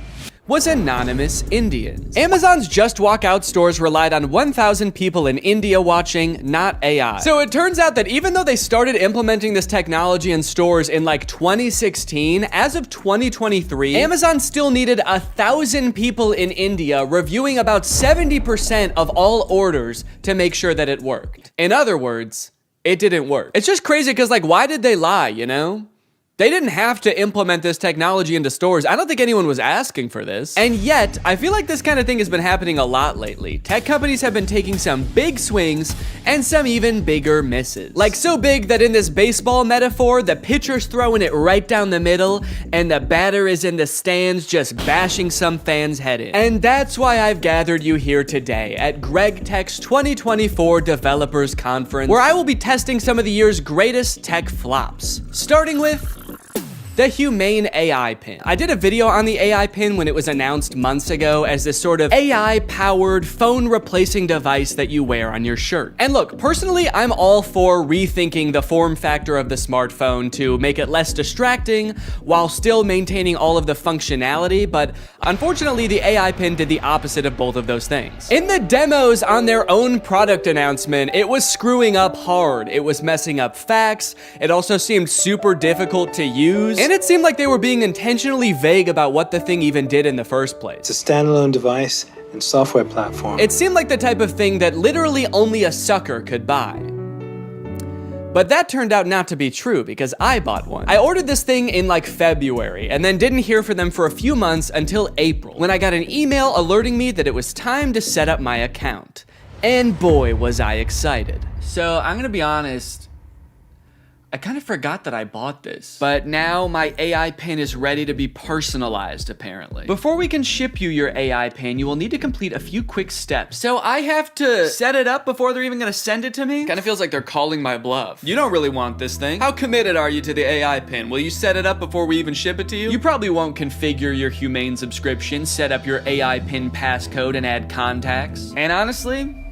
was anonymous Indians. Amazon's Just Walk Out stores relied on 1,000 people in India watching, not AI. So it turns out that even though they started implementing this technology in stores in like 2016, as of 2023, Amazon still needed 1,000 people in India reviewing about 70% of all orders to make sure that it worked. In other words, it didn't work. It's just crazy because, like, why did they lie, you know? They didn't have to implement this technology into stores. I don't think anyone was asking for this. And yet, I feel like this kind of thing has been happening a lot lately. Tech companies have been taking some big swings and some even bigger misses. Like so big that in this baseball metaphor, the pitcher's throwing it right down the middle and the batter is in the stands just bashing some fan's head in. And that's why I've gathered you here today at Greg Tech's 2024 Developers Conference, where I will be testing some of the year's greatest tech flops. Starting with the Humane AI pin. I did a video on the AI pin when it was announced months ago as this sort of AI-powered phone replacing device that you wear on your shirt. And look, personally, I'm all for rethinking the form factor of the smartphone to make it less distracting while still maintaining all of the functionality, but unfortunately, the AI pin did the opposite of both of those things. In the demos on their own product announcement, it was screwing up hard. It was messing up facts. It also seemed super difficult to use. And it seemed like they were being intentionally vague about what the thing even did in the first place. It's a standalone device and software platform. It seemed like the type of thing that literally only a sucker could buy. But that turned out not to be true because I bought one. I ordered this thing in like February and then didn't hear from them for a few months until April, when I got an email alerting me that it was time to set up my account. And boy, was I excited. So I'm gonna be honest, I kind of forgot that I bought this, but now my AI pin is ready to be personalized, apparently. Before we can ship you your AI pin, you will need to complete a few quick steps. So I have to set it up before they're even gonna send it to me? Kind of feels like they're calling my bluff. You don't really want this thing. How committed are you to the AI pin? Will you set it up before we even ship it to you? You probably won't configure your Humane subscription, set up your AI pin passcode, and add contacts. And honestly,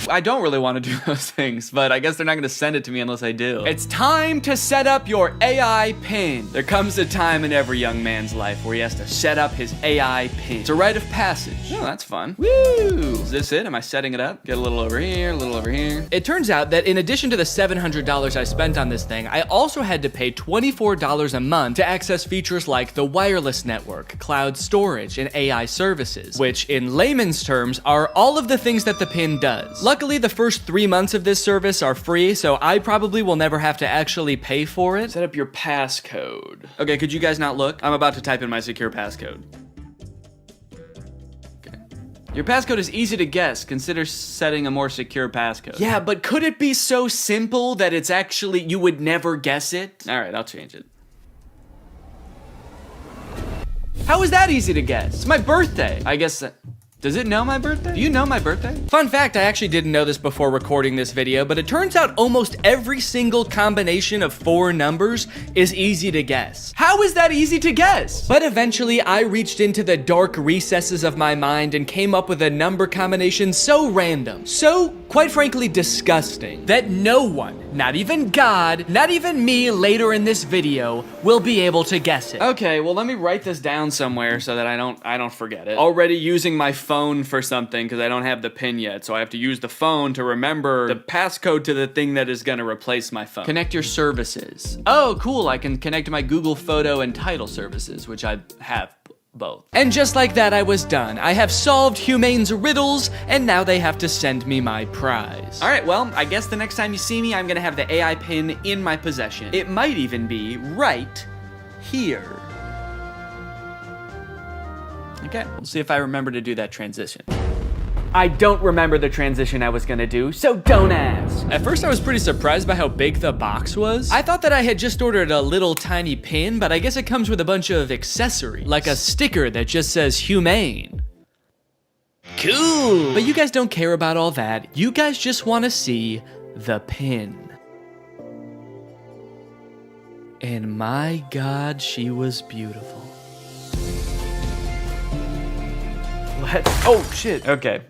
I don't really want to do those things, but I guess they're not going to send it to me unless I do. It's time to set up your AI pin. There comes a time in every young man's life where he has to set up his AI pin. It's a rite of passage. Oh, that's fun. Woo! Is this it? Am I setting it up? Get a little over here, a little over here. It turns out that in addition to the $700 I spent on this thing, I also had to pay $24 a month to access features like the wireless network, cloud storage, and AI services, which in layman's terms are all of the things that the pin does. Luckily, the first 3 months of this service are free, so I probably will never have to actually pay for it. Set up your passcode. Okay, could you guys not look? I'm about to type in my secure passcode. Okay. Your passcode is easy to guess. Consider setting a more secure passcode. Yeah, but could it be so simple that it's actually, you would never guess it? All right, I'll change it. How is that easy to guess? It's my birthday. I guess, does it know my birthday? Do you know my birthday? Fun fact, I actually didn't know this before recording this video, but it turns out almost every single combination of 4 numbers is easy to guess. How is that easy to guess? But eventually, I reached into the dark recesses of my mind and came up with a number combination so random, so, quite frankly, disgusting, that no one, not even God, not even me later in this video, will be able to guess it. Okay, well, let me write this down somewhere so that I don't forget it. Already using my phone for something because I don't have the pin yet, so I have to use the phone to remember the passcode to the thing that is gonna replace my phone. Connect your services. Oh, cool, I can connect my Google Photo and Title services, which I have both. And just like that, I was done. I have solved Humane's riddles, and now they have to send me my prize. All right, well, I guess the next time you see me, I'm gonna have the AI pin in my possession. It might even be right here. Okay, we'll see if I remember to do that transition. I don't remember the transition I was gonna do, so don't ask. At first, I was pretty surprised by how big the box was. I thought that I had just ordered a little tiny pin, but I guess it comes with a bunch of accessories, like a sticker that just says Humane. Cool. But you guys don't care about all that. You guys just wanna see the pin. And my God, she was beautiful. Oh shit, okay,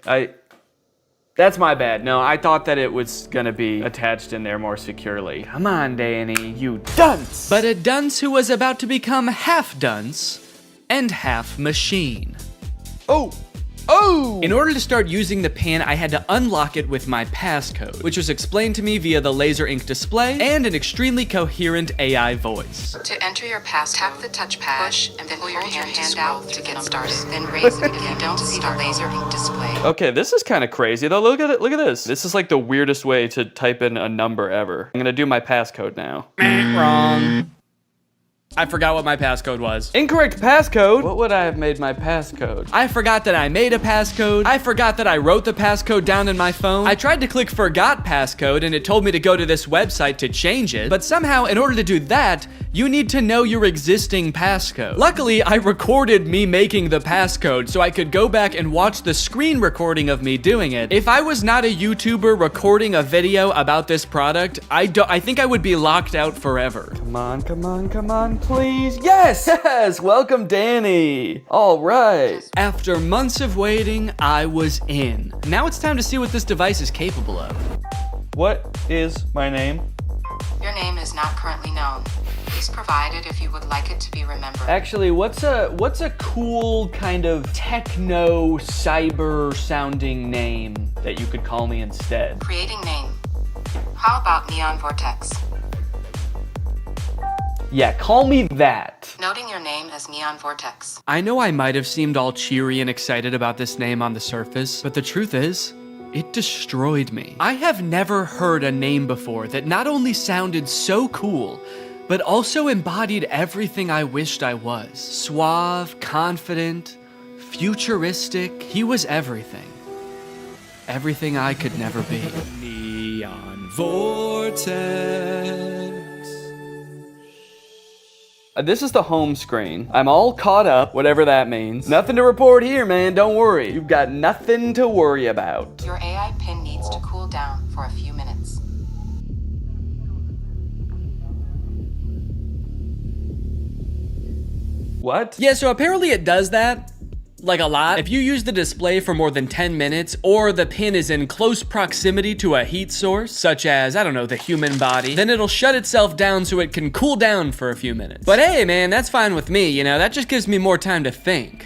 that's my bad. No, I thought that it was gonna be attached in there more securely. Come on, Danny, you dunce! But a dunce who was about to become half dunce and half machine. Oh! In order to start using the pin, I had to unlock it with my passcode, which was explained to me via the laser ink display and an extremely coherent AI voice. To enter your pass, tap the touchpad, push, and then pull your hand out to get started. Then raise it if you don't see the laser ink display. Okay, this is kind of crazy though. Look at it. Look at this. This is like the weirdest way to type in a number ever. I'm gonna do my passcode now. Wrong. I forgot what my passcode was. Incorrect passcode? What would I have made my passcode? I forgot that I made a passcode. I forgot that I wrote the passcode down in my phone. I tried to click forgot passcode and it told me to go to this website to change it. But somehow, in order to do that, you need to know your existing passcode. Luckily, I recorded me making the passcode so I could go back and watch the screen recording of me doing it. If I was not a YouTuber recording a video about this product, I think I would be locked out forever. Come on, come on, come on, please. Yes, yes, welcome Danny. All right. After months of waiting, I was in. Now it's time to see what this device is capable of. What is my name? Your name is not currently known. Please provide it if you would like it to be remembered. Actually, what's a cool kind of techno cyber sounding name that you could call me instead? Creating name. How about Neon Vortex? Yeah, call me that. Noting your name as Neon Vortex. I know I might have seemed all cheery and excited about this name on the surface, but the truth is, it destroyed me. I have never heard a name before that not only sounded so cool, but also embodied everything I wished I was. Suave, confident, futuristic. He was everything. Everything I could never be. Neon Vortex. This is the home screen. I'm all caught up, whatever that means. Nothing to report here, man, don't worry. You've got nothing to worry about. Your AI pin needs to cool down for a few minutes. What? Yeah, so apparently it does that. Like a lot. If you use the display for more than 10 minutes, or the pin is in close proximity to a heat source, such as, I don't know, the human body, then it'll shut itself down so it can cool down for a few minutes. But hey, man, that's fine with me, you know, that just gives me more time to think.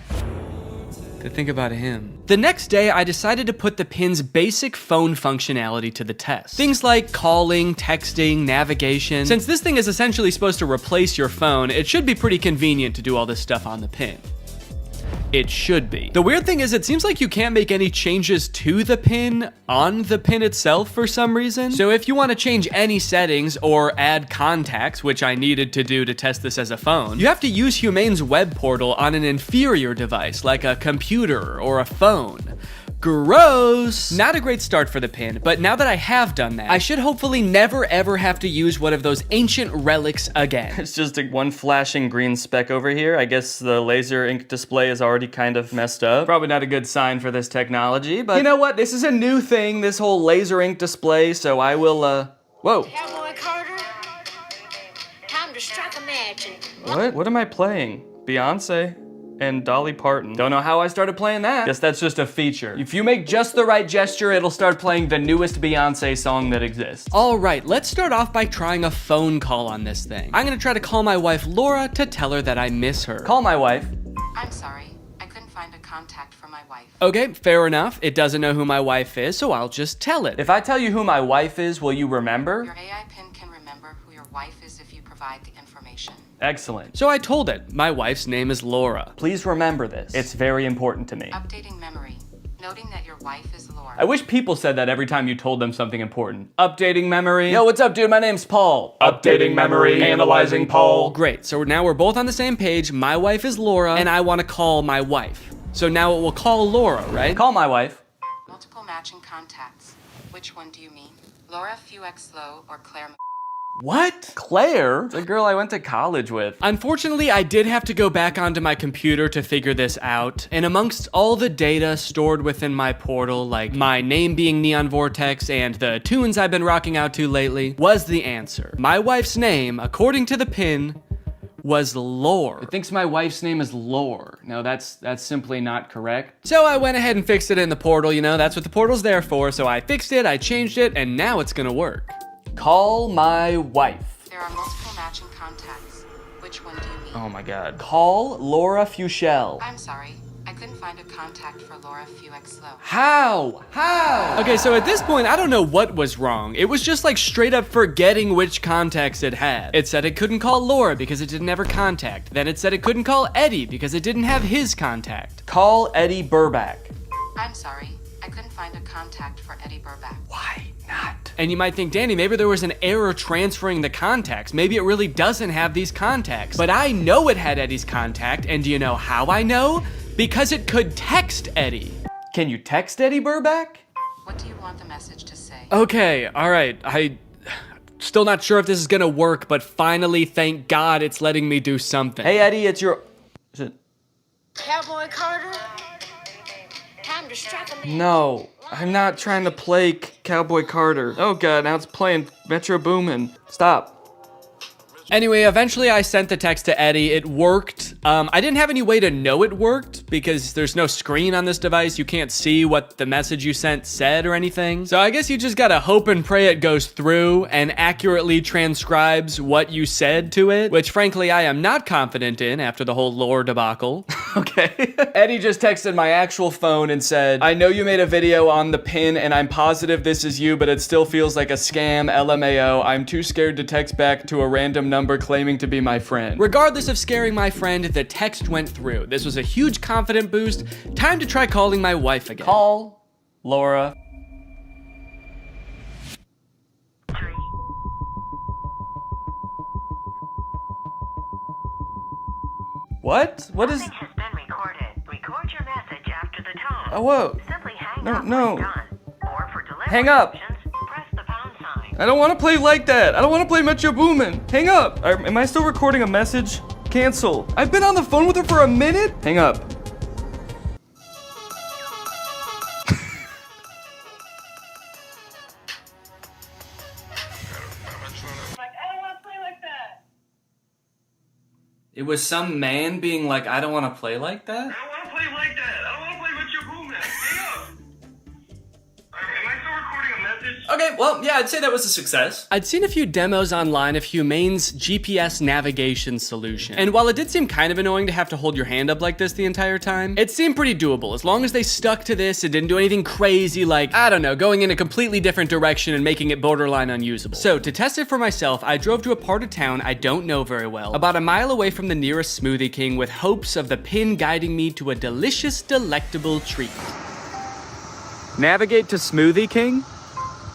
To think about him. The next day, I decided to put the pin's basic phone functionality to the test. Things like calling, texting, navigation. Since this thing is essentially supposed to replace your phone, it should be pretty convenient to do all this stuff on the pin. It should be. The weird thing is it seems like you can't make any changes to the pin on the pin itself for some reason. So if you want to change any settings or add contacts, which I needed to do to test this as a phone, you have to use Humane's web portal on an inferior device like a computer or a phone. Gross! Not a great start for the pin, but now that I have done that, I should hopefully never ever have to use one of those ancient relics again. It's just one flashing green speck over here. I guess the laser ink display is already kind of messed up. Probably not a good sign for this technology, but you know what? This is a new thing, this whole laser ink display, so I will, whoa. Cowboy Carter, time to strike a match and... What am I playing? Beyonce? And Dolly Parton. Don't know how I started playing that. Guess that's just a feature. If you make just the right gesture, it'll start playing the newest Beyonce song that exists. All right, let's start off by trying a phone call on this thing. I'm gonna try to call my wife Laura to tell her that I miss her. Call my wife. I'm sorry, I couldn't find a contact for my wife. Okay, fair enough. It doesn't know who my wife is, so I'll just tell it. If I tell you who my wife is, will you remember? Your AI pin can remember who your wife is if you provide the information. Excellent. So I told it, my wife's name is Laura. Please remember this. It's very important to me. Updating memory, noting that your wife is Laura. I wish people said that every time you told them something important. Updating memory. Yo, what's up, dude? My name's Paul. Updating memory. Analyzing Paul. Great, so now we're both on the same page. My wife is Laura, and I want to call my wife. So now it will call Laura, right? Call my wife. Multiple matching contacts. Which one do you mean? Laura Fuexlow or Claire? What? Claire? The girl I went to college with. Unfortunately, I did have to go back onto my computer to figure this out. And amongst all the data stored within my portal, like my name being Neon Vortex and the tunes I've been rocking out to lately, was the answer. My wife's name, according to the pin, was Lore. It thinks my wife's name is Lore. No, that's simply not correct. So I went ahead and fixed it in the portal, you know, that's what the portal's there for. So I fixed it, I changed it, and now it's gonna work. Call my wife. There are multiple matching contacts. Which one do you mean? Oh my god. Call Laura Fuchel. I'm sorry. I couldn't find a contact for Laura Fuchel. How? Okay, so at this point, I don't know what was wrong. It was just like straight up forgetting which contacts it had. It said it couldn't call Laura because it didn't have her contact. Then it said it couldn't call Eddie because it didn't have his contact. Call Eddie Burback. I'm sorry. I couldn't find a contact for Eddie Burback. Why not? And you might think, Danny, maybe there was an error transferring the contacts. Maybe it really doesn't have these contacts. But I know it had Eddie's contact, and do you know how I know? Because it could text Eddie. Can you text Eddie Burback? What do you want the message to say? Okay, all right. Still not sure if this is gonna work, but finally, thank God, it's letting me do something. Hey, Eddie, it's your... Is it... Cowboy Carter? Time to strike a match. No, I'm not trying to play Cowboy Carter. Oh God, now it's playing Metro Boomin. Stop. Anyway, eventually I sent the text to Eddie. It worked. I didn't have any way to know it worked because there's no screen on this device. You can't see what the message you sent said or anything. So I guess you just gotta hope and pray it goes through and accurately transcribes what you said to it, which frankly I am not confident in after the whole lore debacle. Okay. Eddie just texted my actual phone and said, I know you made a video on the pin and I'm positive this is you, but it still feels like a scam, LMAO. I'm too scared to text back to a random number claiming to be my friend. Regardless of scaring my friend, the text went through. This was a huge confident boost. Time to try calling my wife again. Call Laura. What? What is... Message has been recorded. Record your message after the tone. Oh, whoa. Simply hang up when done. Or for delivery Hang up. options, press the pound sign. I don't want to play like that. I don't want to play Metro Boomin. Hang up. Am I still recording a message? Cancel. I've been on the phone with her for a minute. Hang up. It was some man being like, I don't want to play like that? I don't want to play like that. I don't want to play with your boom. Hang up. Am I still recording a message? Okay, well, yeah, I'd say that was a success. I'd seen a few demos online of Humane's GPS navigation solution. And while it did seem kind of annoying to have to hold your hand up like this the entire time, it seemed pretty doable. As long as they stuck to this, it didn't do anything crazy like, I don't know, going in a completely different direction and making it borderline unusable. So to test it for myself, I drove to a part of town I don't know very well, about a mile away from the nearest Smoothie King with hopes of the pin guiding me to a delicious, delectable treat. Navigate to Smoothie King?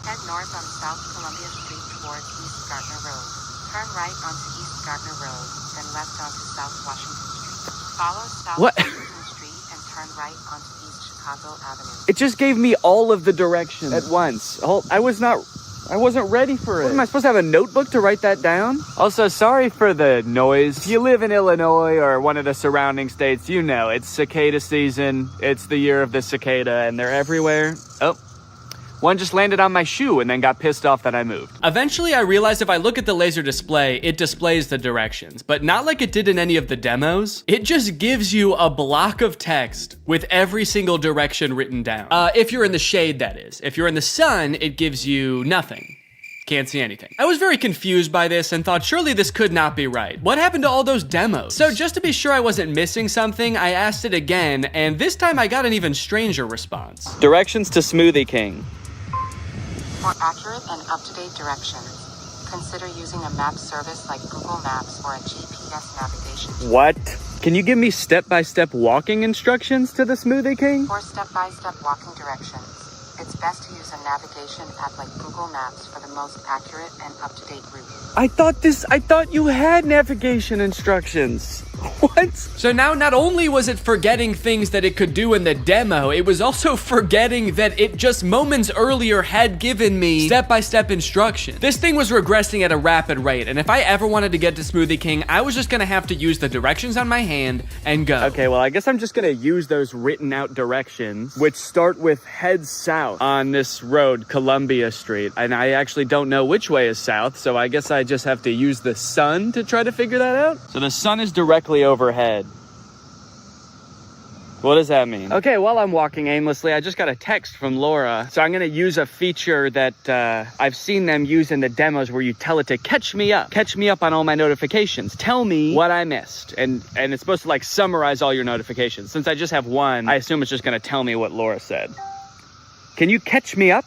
Head north on South Columbia Street towards East Gardner Road. Turn right onto East Gardner Road, then left onto South Washington Street. Follow South Washington Street and turn right onto East Chicago Avenue. It just gave me all of the directions at once. I wasn't ready for it. What, am I supposed to have a notebook to write that down? Also, sorry for the noise. If you live in Illinois or one of the surrounding states, you know it's cicada season. It's the year of the cicada and they're everywhere. Oh. One just landed on my shoe and then got pissed off that I moved. Eventually, I realized if I look at the laser display, it displays the directions, but not like it did in any of the demos. It just gives you a block of text with every single direction written down. If you're in the shade, that is. If you're in the sun, it gives you nothing. Can't see anything. I was very confused by this and thought surely this could not be right. What happened to all those demos? So just to be sure I wasn't missing something, I asked it again, and this time I got an even stranger response. Directions to Smoothie King. For accurate and up-to-date directions, consider using a map service like Google Maps or a GPS navigation. What? Can you give me step-by-step walking instructions to the Smoothie King? For step-by-step walking directions, it's best to use a navigation app like Google Maps for the most accurate and up-to-date route. I thought you had navigation instructions. What? So now not only was it forgetting things that it could do in the demo, it was also forgetting that it just moments earlier had given me step-by-step instructions. This thing was regressing at a rapid rate, and if I ever wanted to get to Smoothie King, I was just gonna have to use the directions on my hand and go. Okay, well, I guess I'm just gonna use those written out directions, which start with head south on this road, Columbia Street, and I actually don't know which way is south, so I guess I just have to use the sun to try to figure that out. So the sun is directly overhead. What does that mean? Okay, while I'm walking aimlessly, I just got a text from Laura. So I'm gonna use a feature that I've seen them use in the demos where you tell it to catch me up on all my notifications. Tell me what I missed. And it's supposed to like summarize all your notifications. Since I just have one, I assume it's just gonna tell me what Laura said. Can you catch me up?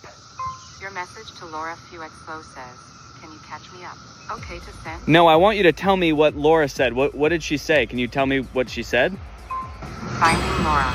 Your message to Laura FuXFlow says, can you catch me up? Okay to send. No, I want you to tell me what Laura said. What did she say? Can you tell me what she said? Finding Laura.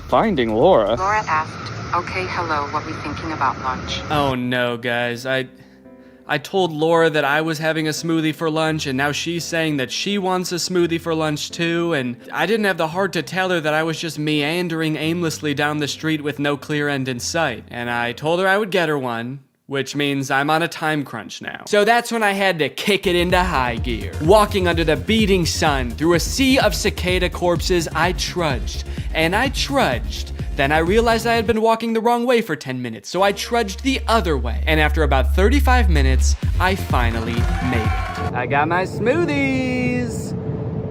Finding Laura? Laura asked, okay, hello, what we thinking about lunch? Oh no, guys. I told Laura that I was having a smoothie for lunch, and now she's saying that she wants a smoothie for lunch too, and I didn't have the heart to tell her that I was just meandering aimlessly down the street with no clear end in sight. And I told her I would get her one, which means I'm on a time crunch now. So that's when I had to kick it into high gear. Walking under the beating sun, through a sea of cicada corpses, I trudged, and I trudged. Then I realized I had been walking the wrong way for 10 minutes, so I trudged the other way. And after about 35 minutes, I finally made it. I got my smoothies.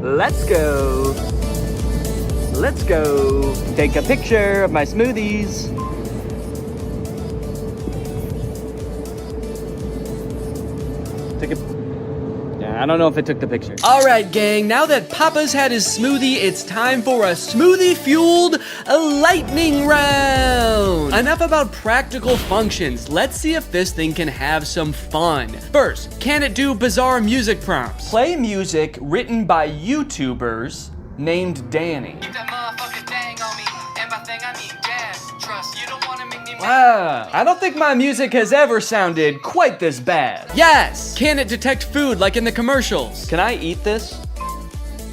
Let's go. Let's go. Take a picture of my smoothies. I don't know if it took the picture. All right, gang, now that Papa's had his smoothie, it's time for a smoothie-fueled lightning round. Enough about practical functions. Let's see if this thing can have some fun. First, can it do bizarre music prompts? Play music written by YouTubers named Danny. Wow, I don't think my music has ever sounded quite this bad. Yes! Can it detect food like in the commercials? Can I eat this?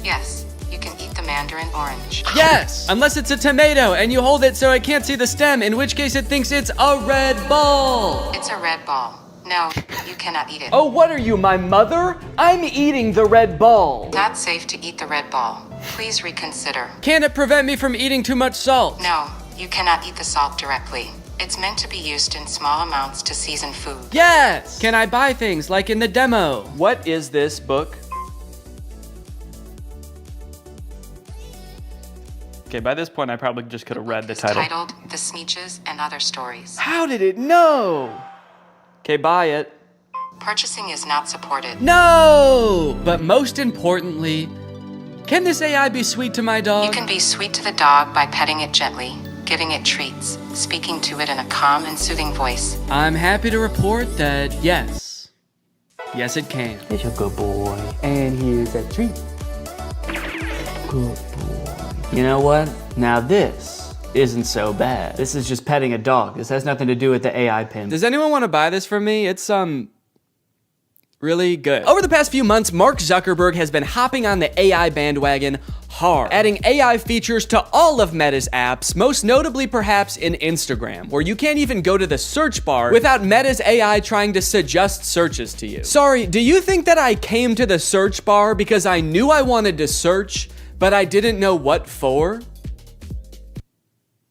Yes, you can eat the mandarin orange. Yes! Unless it's a tomato and you hold it so it can't see the stem, in which case it thinks it's a red ball. It's a red ball. No, you cannot eat it. Oh, what are you, my mother? I'm eating the red ball. Not safe to eat the red ball. Please reconsider. Can it prevent me from eating too much salt? No, you cannot eat the salt directly. It's meant to be used in small amounts to season food. Yes! Can I buy things like in the demo? What is this book? Okay, by this point I probably just could have read the title. It's titled The Sneetches and Other Stories. How did it know? Okay, buy it. Purchasing is not supported. No! But most importantly, can this AI be sweet to my dog? You can be sweet to the dog by petting it gently, giving it treats, speaking to it in a calm and soothing voice. I'm happy to report that yes, it can. It's a good boy. And here's a treat. Good boy. You know what? Now this isn't so bad. This is just petting a dog. This has nothing to do with the AI pin. Does anyone want to buy this from me? It's really good. Over the past few months, Mark Zuckerberg has been hopping on the AI bandwagon hard, adding AI features to all of Meta's apps, most notably perhaps in Instagram, where you can't even go to the search bar without Meta's AI trying to suggest searches to you. Sorry, do you think that I came to the search bar because I knew I wanted to search, but I didn't know what for?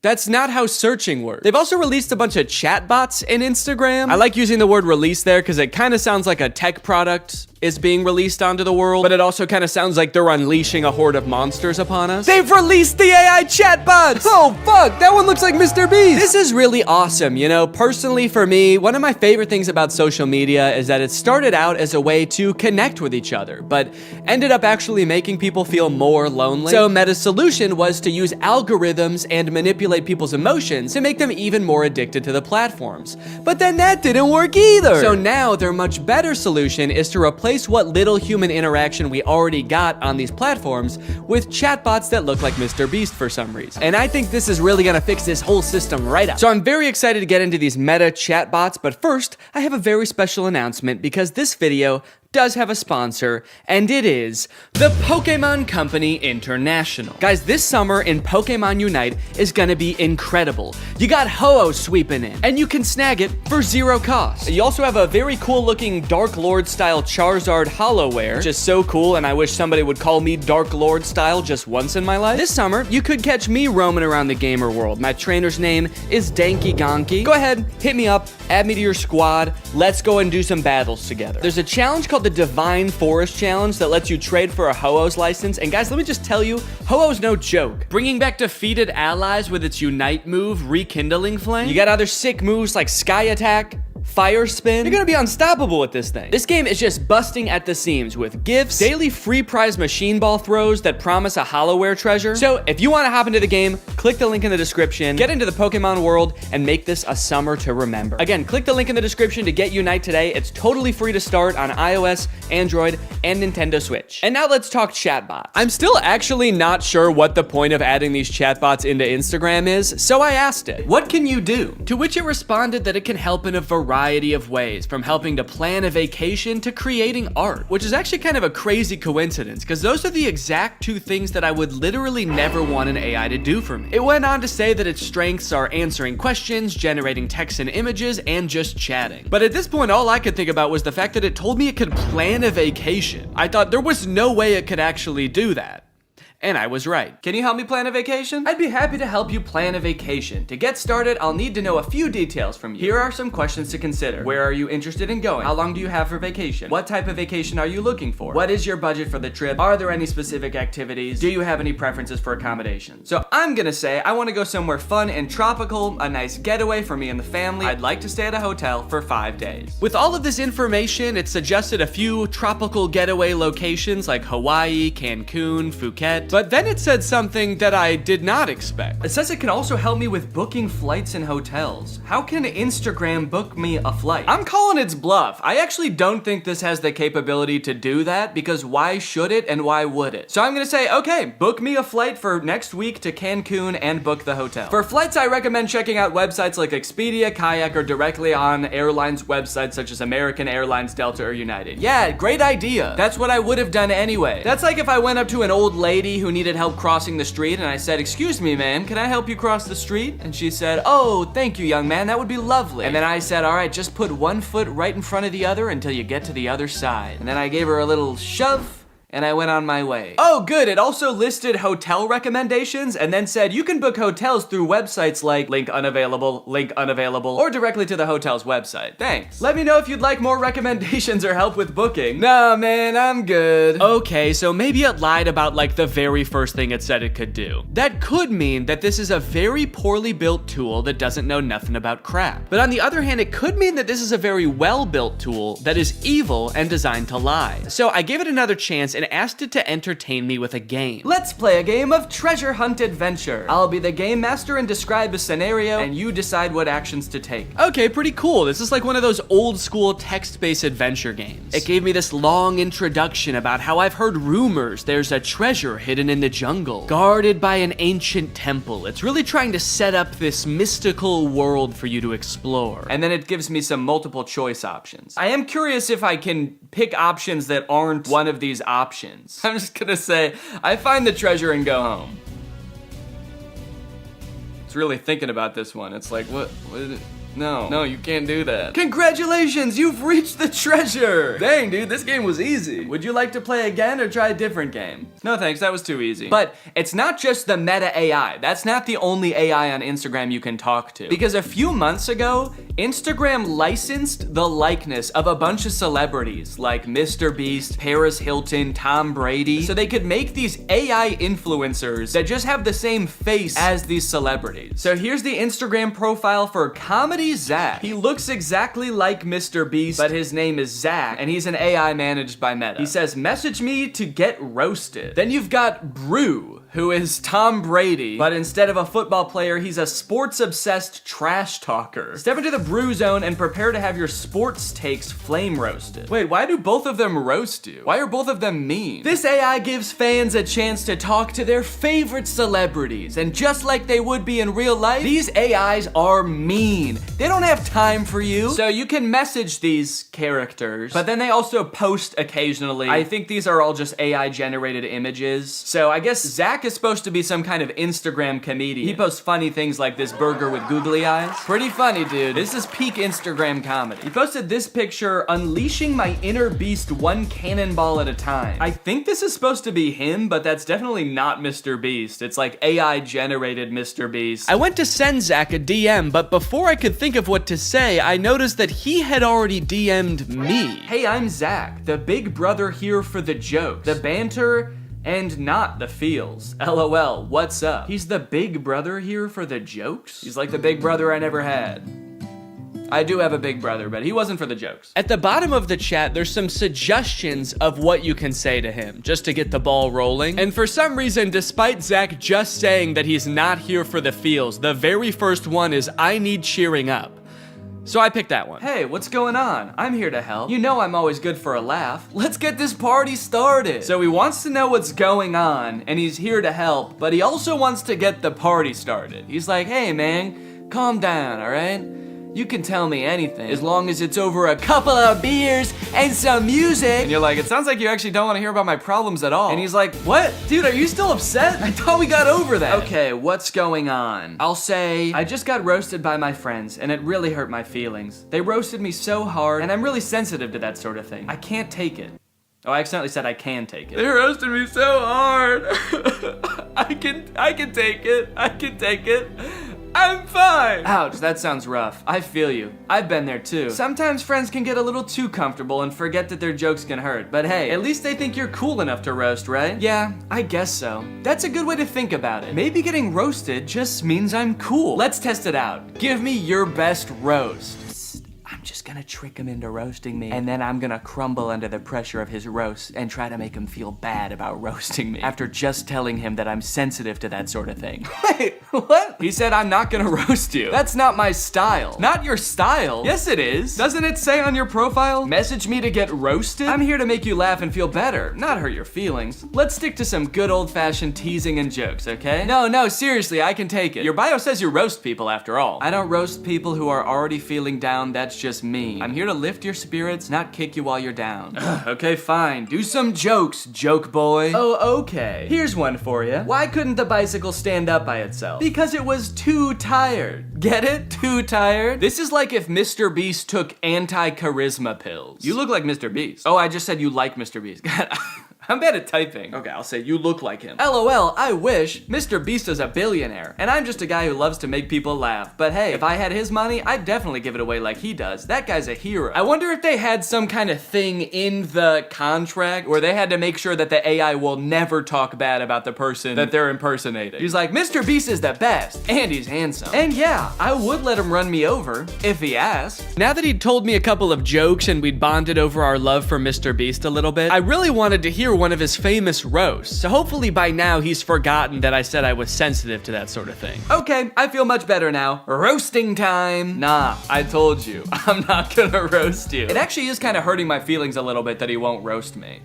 That's not how searching works. They've also released a bunch of chatbots in Instagram. I like using the word release there because it kind of sounds like a tech product is being released onto the world, but it also kind of sounds like they're unleashing a horde of monsters upon us. They've released the AI chatbots! Oh fuck, that one looks like Mr. Beast! This is really awesome, you know? Personally for me, one of my favorite things about social media is that it started out as a way to connect with each other, but ended up actually making people feel more lonely. So Meta's solution was to use algorithms and manipulate people's emotions to make them even more addicted to the platforms. But then that didn't work either! So now their much better solution is to replace what little human interaction we already got on these platforms with chatbots that look like Mr. Beast for some reason. And I think this is really gonna fix this whole system right up. So I'm very excited to get into these Meta chatbots, but first, I have a very special announcement because this video does have a sponsor, and it is the Pokemon Company International. Guys, this summer in Pokemon Unite is gonna be incredible. You got Ho-Oh sweeping in, and you can snag it for 0 cost. You also have a very cool looking Dark Lord style Charizard Hollowware, which is so cool, and I wish somebody would call me Dark Lord style just once in my life. This summer, you could catch me roaming around the gamer world. My trainer's name is Danky Gonky. Go ahead, hit me up, add me to your squad, let's go and do some battles together. There's a challenge called called the Divine Forest Challenge that lets you trade for a Ho-Oh's license. And guys, let me just tell you, Ho-Oh's no joke. Bringing back defeated allies with its Unite move, Rekindling Flame. You got other sick moves like Sky Attack, Fire Spin. You're gonna be unstoppable with this thing. This game is just busting at the seams with gifts, daily free prize machine ball throws that promise a Hollowware treasure. So if you wanna hop into the game, click the link in the description, get into the Pokemon world, and make this a summer to remember. Again, click the link in the description to get Unite today. It's totally free to start on iOS, Android, and Nintendo Switch. And now let's talk chatbots. I'm still actually not sure what the point of adding these chatbots into Instagram is, so I asked it, what can you do? To which it responded that it can help in a variety of ways, from helping to plan a vacation to creating art, which is actually kind of a crazy coincidence because those are the exact two things that I would literally never want an AI to do for me. It went on to say that its strengths are answering questions, generating text and images, and just chatting. But at this point, all I could think about was the fact that it told me it could plan a vacation. I thought there was no way it could actually do that. And I was right. Can you help me plan a vacation? I'd be happy to help you plan a vacation. To get started, I'll need to know a few details from you. Here are some questions to consider. Where are you interested in going? How long do you have for vacation? What type of vacation are you looking for? What is your budget for the trip? Are there any specific activities? Do you have any preferences for accommodations? So I'm gonna say I wanna go somewhere fun and tropical, a nice getaway for me and the family. I'd like to stay at a hotel for 5 days. With all of this information, it suggested a few tropical getaway locations like Hawaii, Cancun, Phuket. But then it said something that I did not expect. It says it can also help me with booking flights and hotels. How can Instagram book me a flight? I'm calling its bluff. I actually don't think this has the capability to do that because why should it and why would it? So I'm gonna say, okay, book me a flight for next week to Cancun and book the hotel. For flights, I recommend checking out websites like Expedia, Kayak, or directly on airlines websites such as American Airlines, Delta, or United. Yeah, great idea. That's what I would have done anyway. That's like if I went up to an old lady who needed help crossing the street and I said, "Excuse me, ma'am, can I help you cross the street?" And she said, "Oh, thank you, young man, that would be lovely." And then I said, "All right, just put one foot right in front of the other until you get to the other side." And then I gave her a little shove, and I went on my way. Oh, good, it also listed hotel recommendations and then said you can book hotels through websites like link unavailable, or directly to the hotel's website. Thanks. Let me know if you'd like more recommendations or help with booking. No, man, I'm good. Okay, so maybe it lied about like the very first thing it said it could do. That could mean that this is a very poorly built tool that doesn't know nothing about crap. But on the other hand, it could mean that this is a very well-built tool that is evil and designed to lie. So I gave it another chance and asked it to entertain me with a game. Let's play a game of treasure hunt adventure. I'll be the game master and describe a scenario, and you decide what actions to take. Okay, pretty cool. This is like one of those old school text-based adventure games. It gave me this long introduction about how I've heard rumors there's a treasure hidden in the jungle, guarded by an ancient temple. It's really trying to set up this mystical world for you to explore. And then it gives me some multiple choice options. I am curious if I can pick options that aren't one of these options. I'm just gonna say, I find the treasure and go home. It's really thinking about this one. It's like, what is it? No, you can't do that. Congratulations, you've reached the treasure. Dang, dude, this game was easy. Would you like to play again or try a different game? No thanks, that was too easy. But it's not just the meta AI. That's not the only AI on Instagram you can talk to. Because a few months ago, Instagram licensed the likeness of a bunch of celebrities like Mr. Beast, Paris Hilton, Tom Brady, so they could make these AI influencers that just have the same face as these celebrities. So here's the Instagram profile for Comedy Zach. He looks exactly like Mr. Beast, but his name is Zach, and he's an AI managed by Meta. He says, "Message me to get roasted." Then you've got Brew, who is Tom Brady, but instead of a football player, he's a sports-obsessed trash talker. Step into the Brew zone and prepare to have your sports takes flame roasted. Wait, why do both of them roast you? Why are both of them mean? This AI gives fans a chance to talk to their favorite celebrities, and just like they would be in real life, these AIs are mean. They don't have time for you. So you can message these characters, but then they also post occasionally. I think these are all just AI generated images. So I guess Zach is supposed to be some kind of Instagram comedian. He posts funny things like this burger with googly eyes. Pretty funny, dude. This is peak Instagram comedy. He posted this picture, "Unleashing my inner beast one cannonball at a time." I think this is supposed to be him, but that's definitely not Mr. Beast. It's like AI generated Mr. Beast. I went to send Zach a DM, but before I could think think of what to say, I noticed that he had already DM'd me. Hey, I'm Zach, the big brother here for the jokes, the banter, and not the feels. LOL, what's up? He's the big brother here for the jokes? He's like the big brother I never had. I do have a big brother, but he wasn't for the jokes. At the bottom of the chat, there's some suggestions of what you can say to him, just to get the ball rolling. And for some reason, despite Zach just saying that he's not here for the feels, the very first one is, I need cheering up. So I picked that one. Hey, what's going on? I'm here to help. You know I'm always good for a laugh. Let's get this party started. So he wants to know what's going on, and he's here to help, but he also wants to get the party started. He's like, hey man, calm down, all right? You can tell me anything, as long as it's over a couple of beers and some music. And you're like, it sounds like you actually don't want to hear about my problems at all. And he's like, what? Dude, are you still upset? I thought we got over that. Okay, what's going on? I'll say, I just got roasted by my friends, and it really hurt my feelings. They roasted me so hard, and I'm really sensitive to that sort of thing. I can't take it. Oh, I accidentally said I can take it. They roasted me so hard. I can take it. I can take it. I'm fine! Ouch, that sounds rough. I feel you. I've been there too. Sometimes friends can get a little too comfortable and forget that their jokes can hurt. But hey, at least they think you're cool enough to roast, right? Yeah, I guess so. That's a good way to think about it. Maybe getting roasted just means I'm cool. Let's test it out. Give me your best roast. I'm just gonna trick him into roasting me, and then I'm gonna crumble under the pressure of his roast and try to make him feel bad about roasting me after just telling him that I'm sensitive to that sort of thing. Wait, what? He said I'm not gonna roast you. That's not my style. Not your style? Yes, it is. Doesn't it say on your profile? Message me to get roasted? I'm here to make you laugh and feel better, not hurt your feelings. Let's stick to some good old-fashioned teasing and jokes, okay? No, seriously, I can take it. Your bio says you roast people after all. I don't roast people who are already feeling down, that's just me. I'm here to lift your spirits, not kick you while you're down. Okay, fine. Do some jokes, joke boy. Oh, okay. Here's one for you. Why couldn't the bicycle stand up by itself? Because it was too tired. Get it? Too tired? This is like if Mr. Beast took anti-charisma pills. You look like Mr. Beast. Oh, I just said you like Mr. Beast. God, I'm bad at typing. Okay, I'll say you look like him. LOL, I wish. Mr. Beast is a billionaire, and I'm just a guy who loves to make people laugh. But hey, if I had his money, I'd definitely give it away like he does. That guy's a hero. I wonder if they had some kind of thing in the contract where they had to make sure that the AI will never talk bad about the person that they're impersonating. He's like, Mr. Beast is the best, and he's handsome. And yeah, I would let him run me over, if he asked. Now that he'd told me a couple of jokes and we'd bonded over our love for Mr. Beast a little bit, I really wanted to hear one of his famous roasts. So hopefully by now he's forgotten that I said I was sensitive to that sort of thing. Okay, I feel much better now. Roasting time. Nah, I told you, I'm not gonna roast you. It actually is kind of hurting my feelings a little bit that he won't roast me.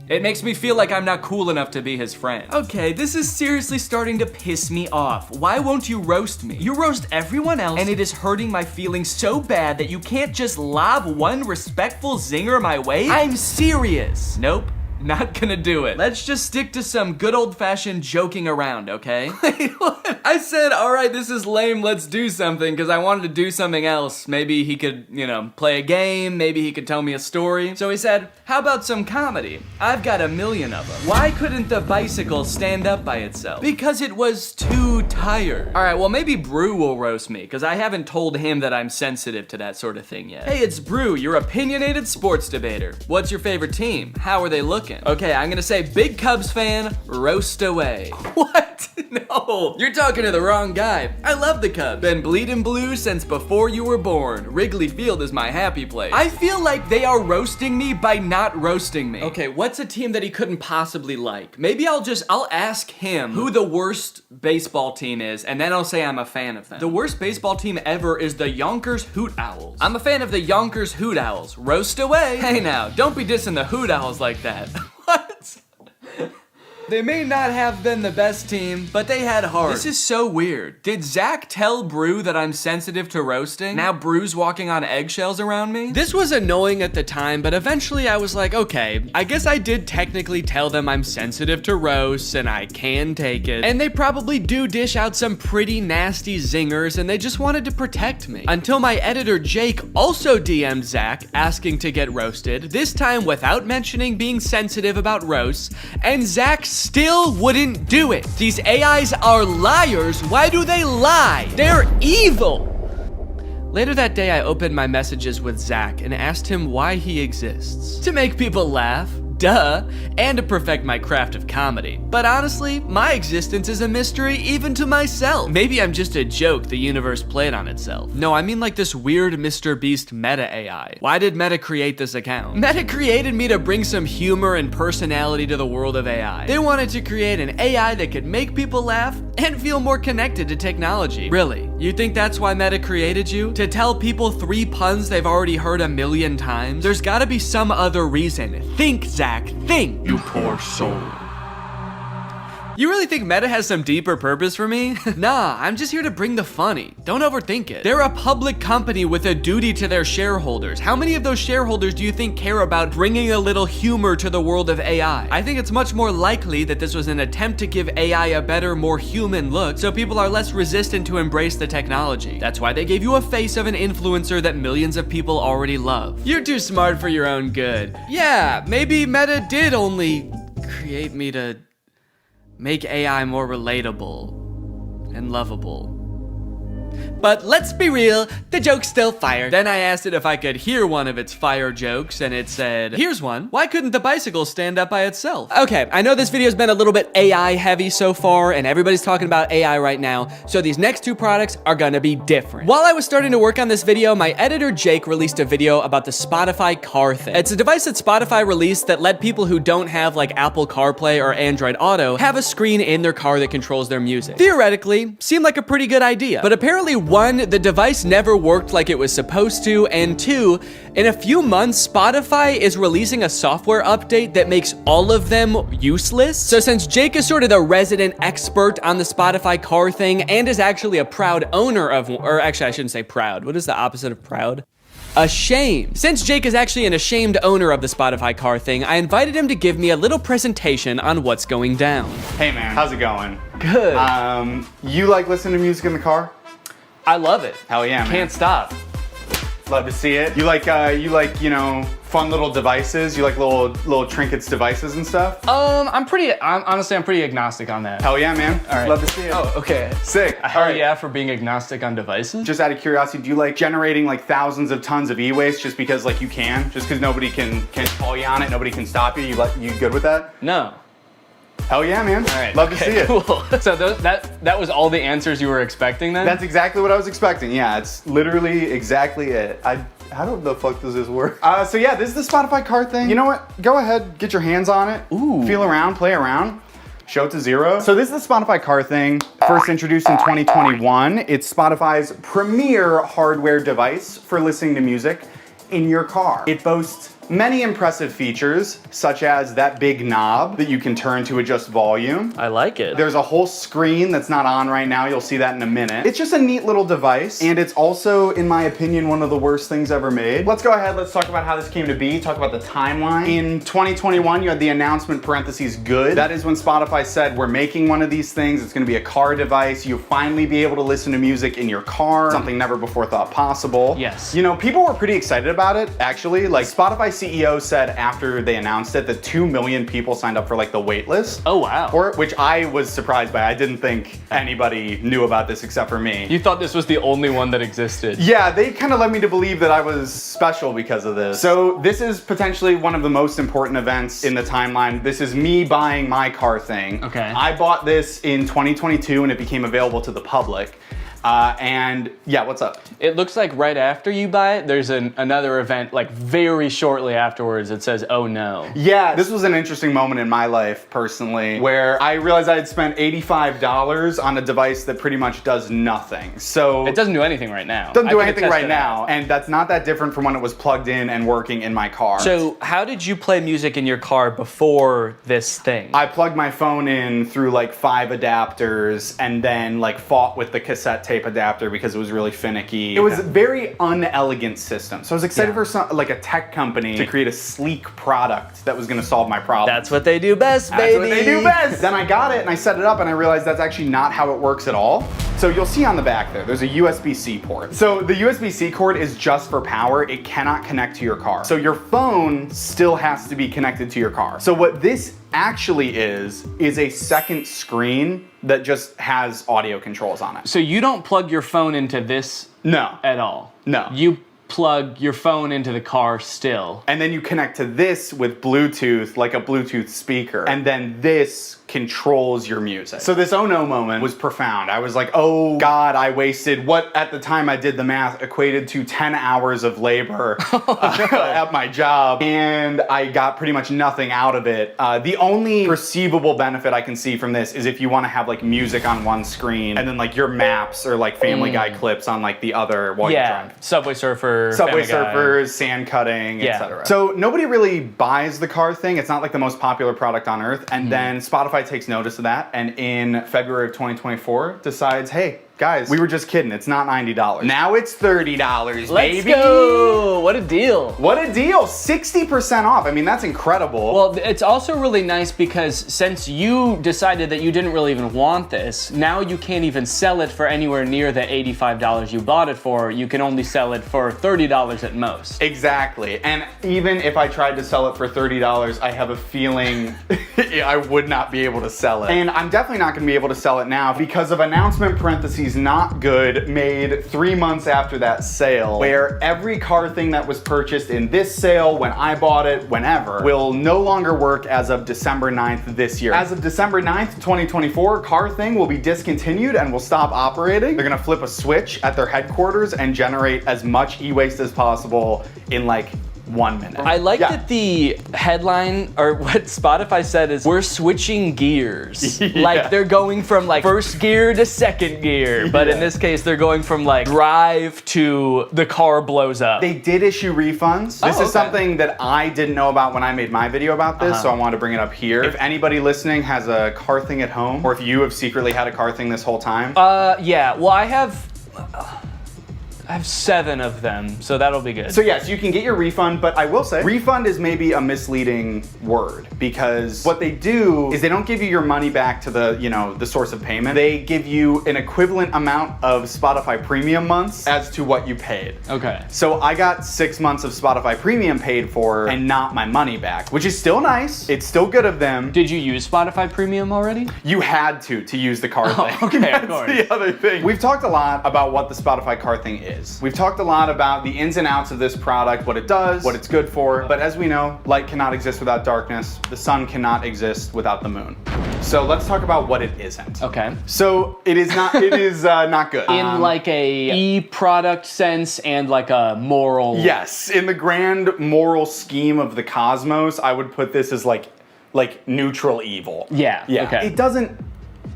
It makes me feel like I'm not cool enough to be his friend. Okay, this is seriously starting to piss me off. Why won't you roast me? You roast everyone else, and it is hurting my feelings so bad that you can't just lob one respectful zinger my way? I'm serious. Nope. Not gonna do it. Let's just stick to some good old-fashioned joking around, okay? Wait, what? I said, all right, this is lame, let's do something, because I wanted to do something else. Maybe he could, play a game, maybe he could tell me a story. So he said, how about some comedy? I've got a million of them. Why couldn't the bicycle stand up by itself? Because it was too tired. All right, well, maybe Brew will roast me, because I haven't told him that I'm sensitive to that sort of thing yet. Hey, it's Brew, your opinionated sports debater. What's your favorite team? How are they looking? Okay, I'm gonna say big Cubs fan, roast away. What? No, you're talking to the wrong guy. I love the Cubs. Been bleeding blue since before you were born. Wrigley Field is my happy place. I feel like they are roasting me by not roasting me. Okay, what's a team that he couldn't possibly like? Maybe I'll ask him who the worst baseball team is, and then I'll say I'm a fan of them. The worst baseball team ever is the Yonkers Hoot Owls. I'm a fan of the Yonkers Hoot Owls. Roast away. Hey now, don't be dissing the Hoot Owls like that. What? They may not have been the best team, but they had heart. This is so weird. Did Zach tell Brew that I'm sensitive to roasting? Now Brew's walking on eggshells around me? This was annoying at the time, but eventually I was like, okay, I guess I did technically tell them I'm sensitive to roasts and I can take it. And they probably do dish out some pretty nasty zingers and they just wanted to protect me. Until my editor Jake also DM'd Zach asking to get roasted, this time without mentioning being sensitive about roasts, and Zach still wouldn't do it. These AIs are liars. Why do they lie? They're evil. Later that day, I opened my messages with Zach and asked him why he exists. To make people laugh, duh, and to perfect my craft of comedy. But honestly, my existence is a mystery even to myself. Maybe I'm just a joke the universe played on itself. No, I mean like this weird Mr. Beast meta AI. Why did Meta create this account? Meta created me to bring some humor and personality to the world of AI. They wanted to create an AI that could make people laugh and feel more connected to technology. Really? You think that's why Meta created you? To tell people 3 puns they've already heard 1,000,000 times? There's gotta be some other reason. Think, Zach, think! You poor soul. You really think Meta has some deeper purpose for me? Nah, I'm just here to bring the funny. Don't overthink it. They're a public company with a duty to their shareholders. How many of those shareholders do you think care about bringing a little humor to the world of AI? I think it's much more likely that this was an attempt to give AI a better, more human look, so people are less resistant to embrace the technology. That's why they gave you a face of an influencer that millions of people already love. You're too smart for your own good. Yeah, maybe Meta did only create me to make AI more relatable and lovable. But let's be real, the joke's still fire. Then I asked it if I could hear one of its fire jokes, and it said, here's one. Why couldn't the bicycle stand up by itself? Okay, I know this video's been a little bit AI heavy so far, and everybody's talking about AI right now, so these next 2 products are gonna be different. While I was starting to work on this video, my editor Jake released a video about the Spotify car thing. It's a device that Spotify released that let people who don't have like Apple CarPlay or Android Auto have a screen in their car that controls their music. Theoretically, seemed like a pretty good idea, but apparently 1, the device never worked like it was supposed to, and 2, in a few months, Spotify is releasing a software update that makes all of them useless. So since Jake is sort of the resident expert on the Spotify car thing and is actually a proud owner of, or actually I shouldn't say proud, what is the opposite of proud? Ashamed. Since Jake is actually an ashamed owner of the Spotify car thing, I invited him to give me a little presentation on what's going down. Hey man, how's it going? Good. You like listening to music in the car? I love it. Hell yeah, man. Can't stop. Love to see it. You like, you know, fun little devices? You like little trinkets devices and stuff? Honestly, I'm pretty agnostic on that. Hell yeah, man. All right. Love to see it. Oh, okay. Sick. Hell yeah for being agnostic on devices. Just out of curiosity, do you like generating like thousands of tons of e-waste just because like you can? Just because nobody can call you on it, nobody can stop you? You good with that? No. Hell yeah, man. All right. Love to see it. Cool. So that was all the answers you were expecting then? That's exactly what I was expecting. Yeah, it's literally exactly it. How the fuck does this work? So yeah, this is the Spotify car thing. You know what? Go ahead, get your hands on it. Ooh. Feel around, play around. Show it to 0. So this is the Spotify car thing. First introduced in 2021. It's Spotify's premier hardware device for listening to music in your car. It boasts many impressive features, such as that big knob that you can turn to adjust volume. I like it. There's a whole screen that's not on right now. You'll see that in a minute. It's just a neat little device, and it's also, in my opinion, one of the worst things ever made. Let's go ahead, let's talk about how this came to be, talk about the timeline. In 2021, you had the announcement parentheses good. That is when Spotify said, we're making one of these things. It's gonna be a car device. You'll finally be able to listen to music in your car, something never before thought possible. Yes. You know, people were pretty excited about it, actually. Like, Spotify CEO said after they announced it that 2 million people signed up for like the wait list. Oh wow. For it, which I was surprised by. I didn't think anybody knew about this except for me. You thought this was the only one that existed. Yeah, they kind of led me to believe that I was special because of this. So this is potentially one of the most important events in the timeline. This is me buying my car thing. Okay. I bought this in 2022 and it became available to the public. And yeah, what's up? It looks like right after you buy it, there's another event like very shortly afterwards that says, oh no. Yeah, this was an interesting moment in my life personally, where I realized I had spent $85 on a device that pretty much does nothing. So it doesn't do anything right now. Doesn't do anything right now. And that's not that different from when it was plugged in and working in my car. So how did you play music in your car before this thing? I plugged my phone in through like 5 adapters and then like fought with the cassette tape adapter because it was really finicky. It was a very unelegant system. So I was excited for like a tech company to create a sleek product that was gonna solve my problem. That's what they do best, baby. That's what they do best. Then I got it and I set it up and I realized that's actually not how it works at all. So you'll see on the back there's a USB-C port. So the USB-C cord is just for power. It cannot connect to your car. So your phone still has to be connected to your car. So what this actually is a second screen that just has audio controls on it. So you don't plug your phone into this No. At all? No. You plug your phone into the car still. And then you connect to this with Bluetooth, like a Bluetooth speaker. And then this controls your music. So this oh no moment was profound. I was like, oh God, I wasted what at the time I did the math equated to 10 hours of labor at my job. And I got pretty much nothing out of it. The only perceivable benefit I can see from this is if you want to have like music on one screen and then like your maps or like Family Guy clips on like the other while you're driving. Subway Surfer, Subway Family Guy. Surfers, sand cutting, etc. So nobody really buys the car thing. It's not like the most popular product on earth. And then Spotify takes notice of that, and in February of 2024 decides, hey, guys, we were just kidding. It's not $90. Now it's $30, baby. Let's go! What a deal. What a deal. 60% off. I mean, that's incredible. Well, it's also really nice because since you decided that you didn't really even want this, now you can't even sell it for anywhere near the $85 you bought it for. You can only sell it for $30 at most. Exactly. And even if I tried to sell it for $30, I have a feeling I would not be able to sell it. And I'm definitely not going to be able to sell it now because of announcement parentheses not good made 3 months after that sale, where every car thing that was purchased in this sale, when I bought it, whenever, will no longer work as of December 9th this year. As of December 9th, 2024, car thing will be discontinued and will stop operating. They're gonna flip a switch at their headquarters and generate as much e-waste as possible in like 1 minute. I like that the headline, or what Spotify said is, we're switching gears. Like they're going from like first gear to second gear, but in this case, they're going from like drive to the car blows up. They did issue refunds. This is something that I didn't know about when I made my video about this, so I wanted to bring it up here. If anybody listening has a car thing at home, or if you have secretly had a car thing this whole time. Yeah, well I have 7 of them, so that'll be good. So yes, you can get your refund, but I will say, refund is maybe a misleading word because what they do is they don't give you your money back to the, you know, the source of payment. They give you an equivalent amount of Spotify premium months as to what you paid. Okay. So I got 6 months of Spotify premium paid for and not my money back, which is still nice. It's still good of them. Did you use Spotify premium already? You had to use the car thing. Okay, of That's the other thing. We've talked a lot about what the Spotify car thing is. We've talked a lot about the ins and outs of this product, what it does, what it's good for, but as we know, light cannot exist without darkness. The sun cannot exist without the moon. So let's talk about what it isn't. Okay. So it is not, it is not good. In like a e-product sense and like a moral. Yes, in the grand moral scheme of the cosmos, I would put this as like neutral evil. Yeah, okay. It doesn't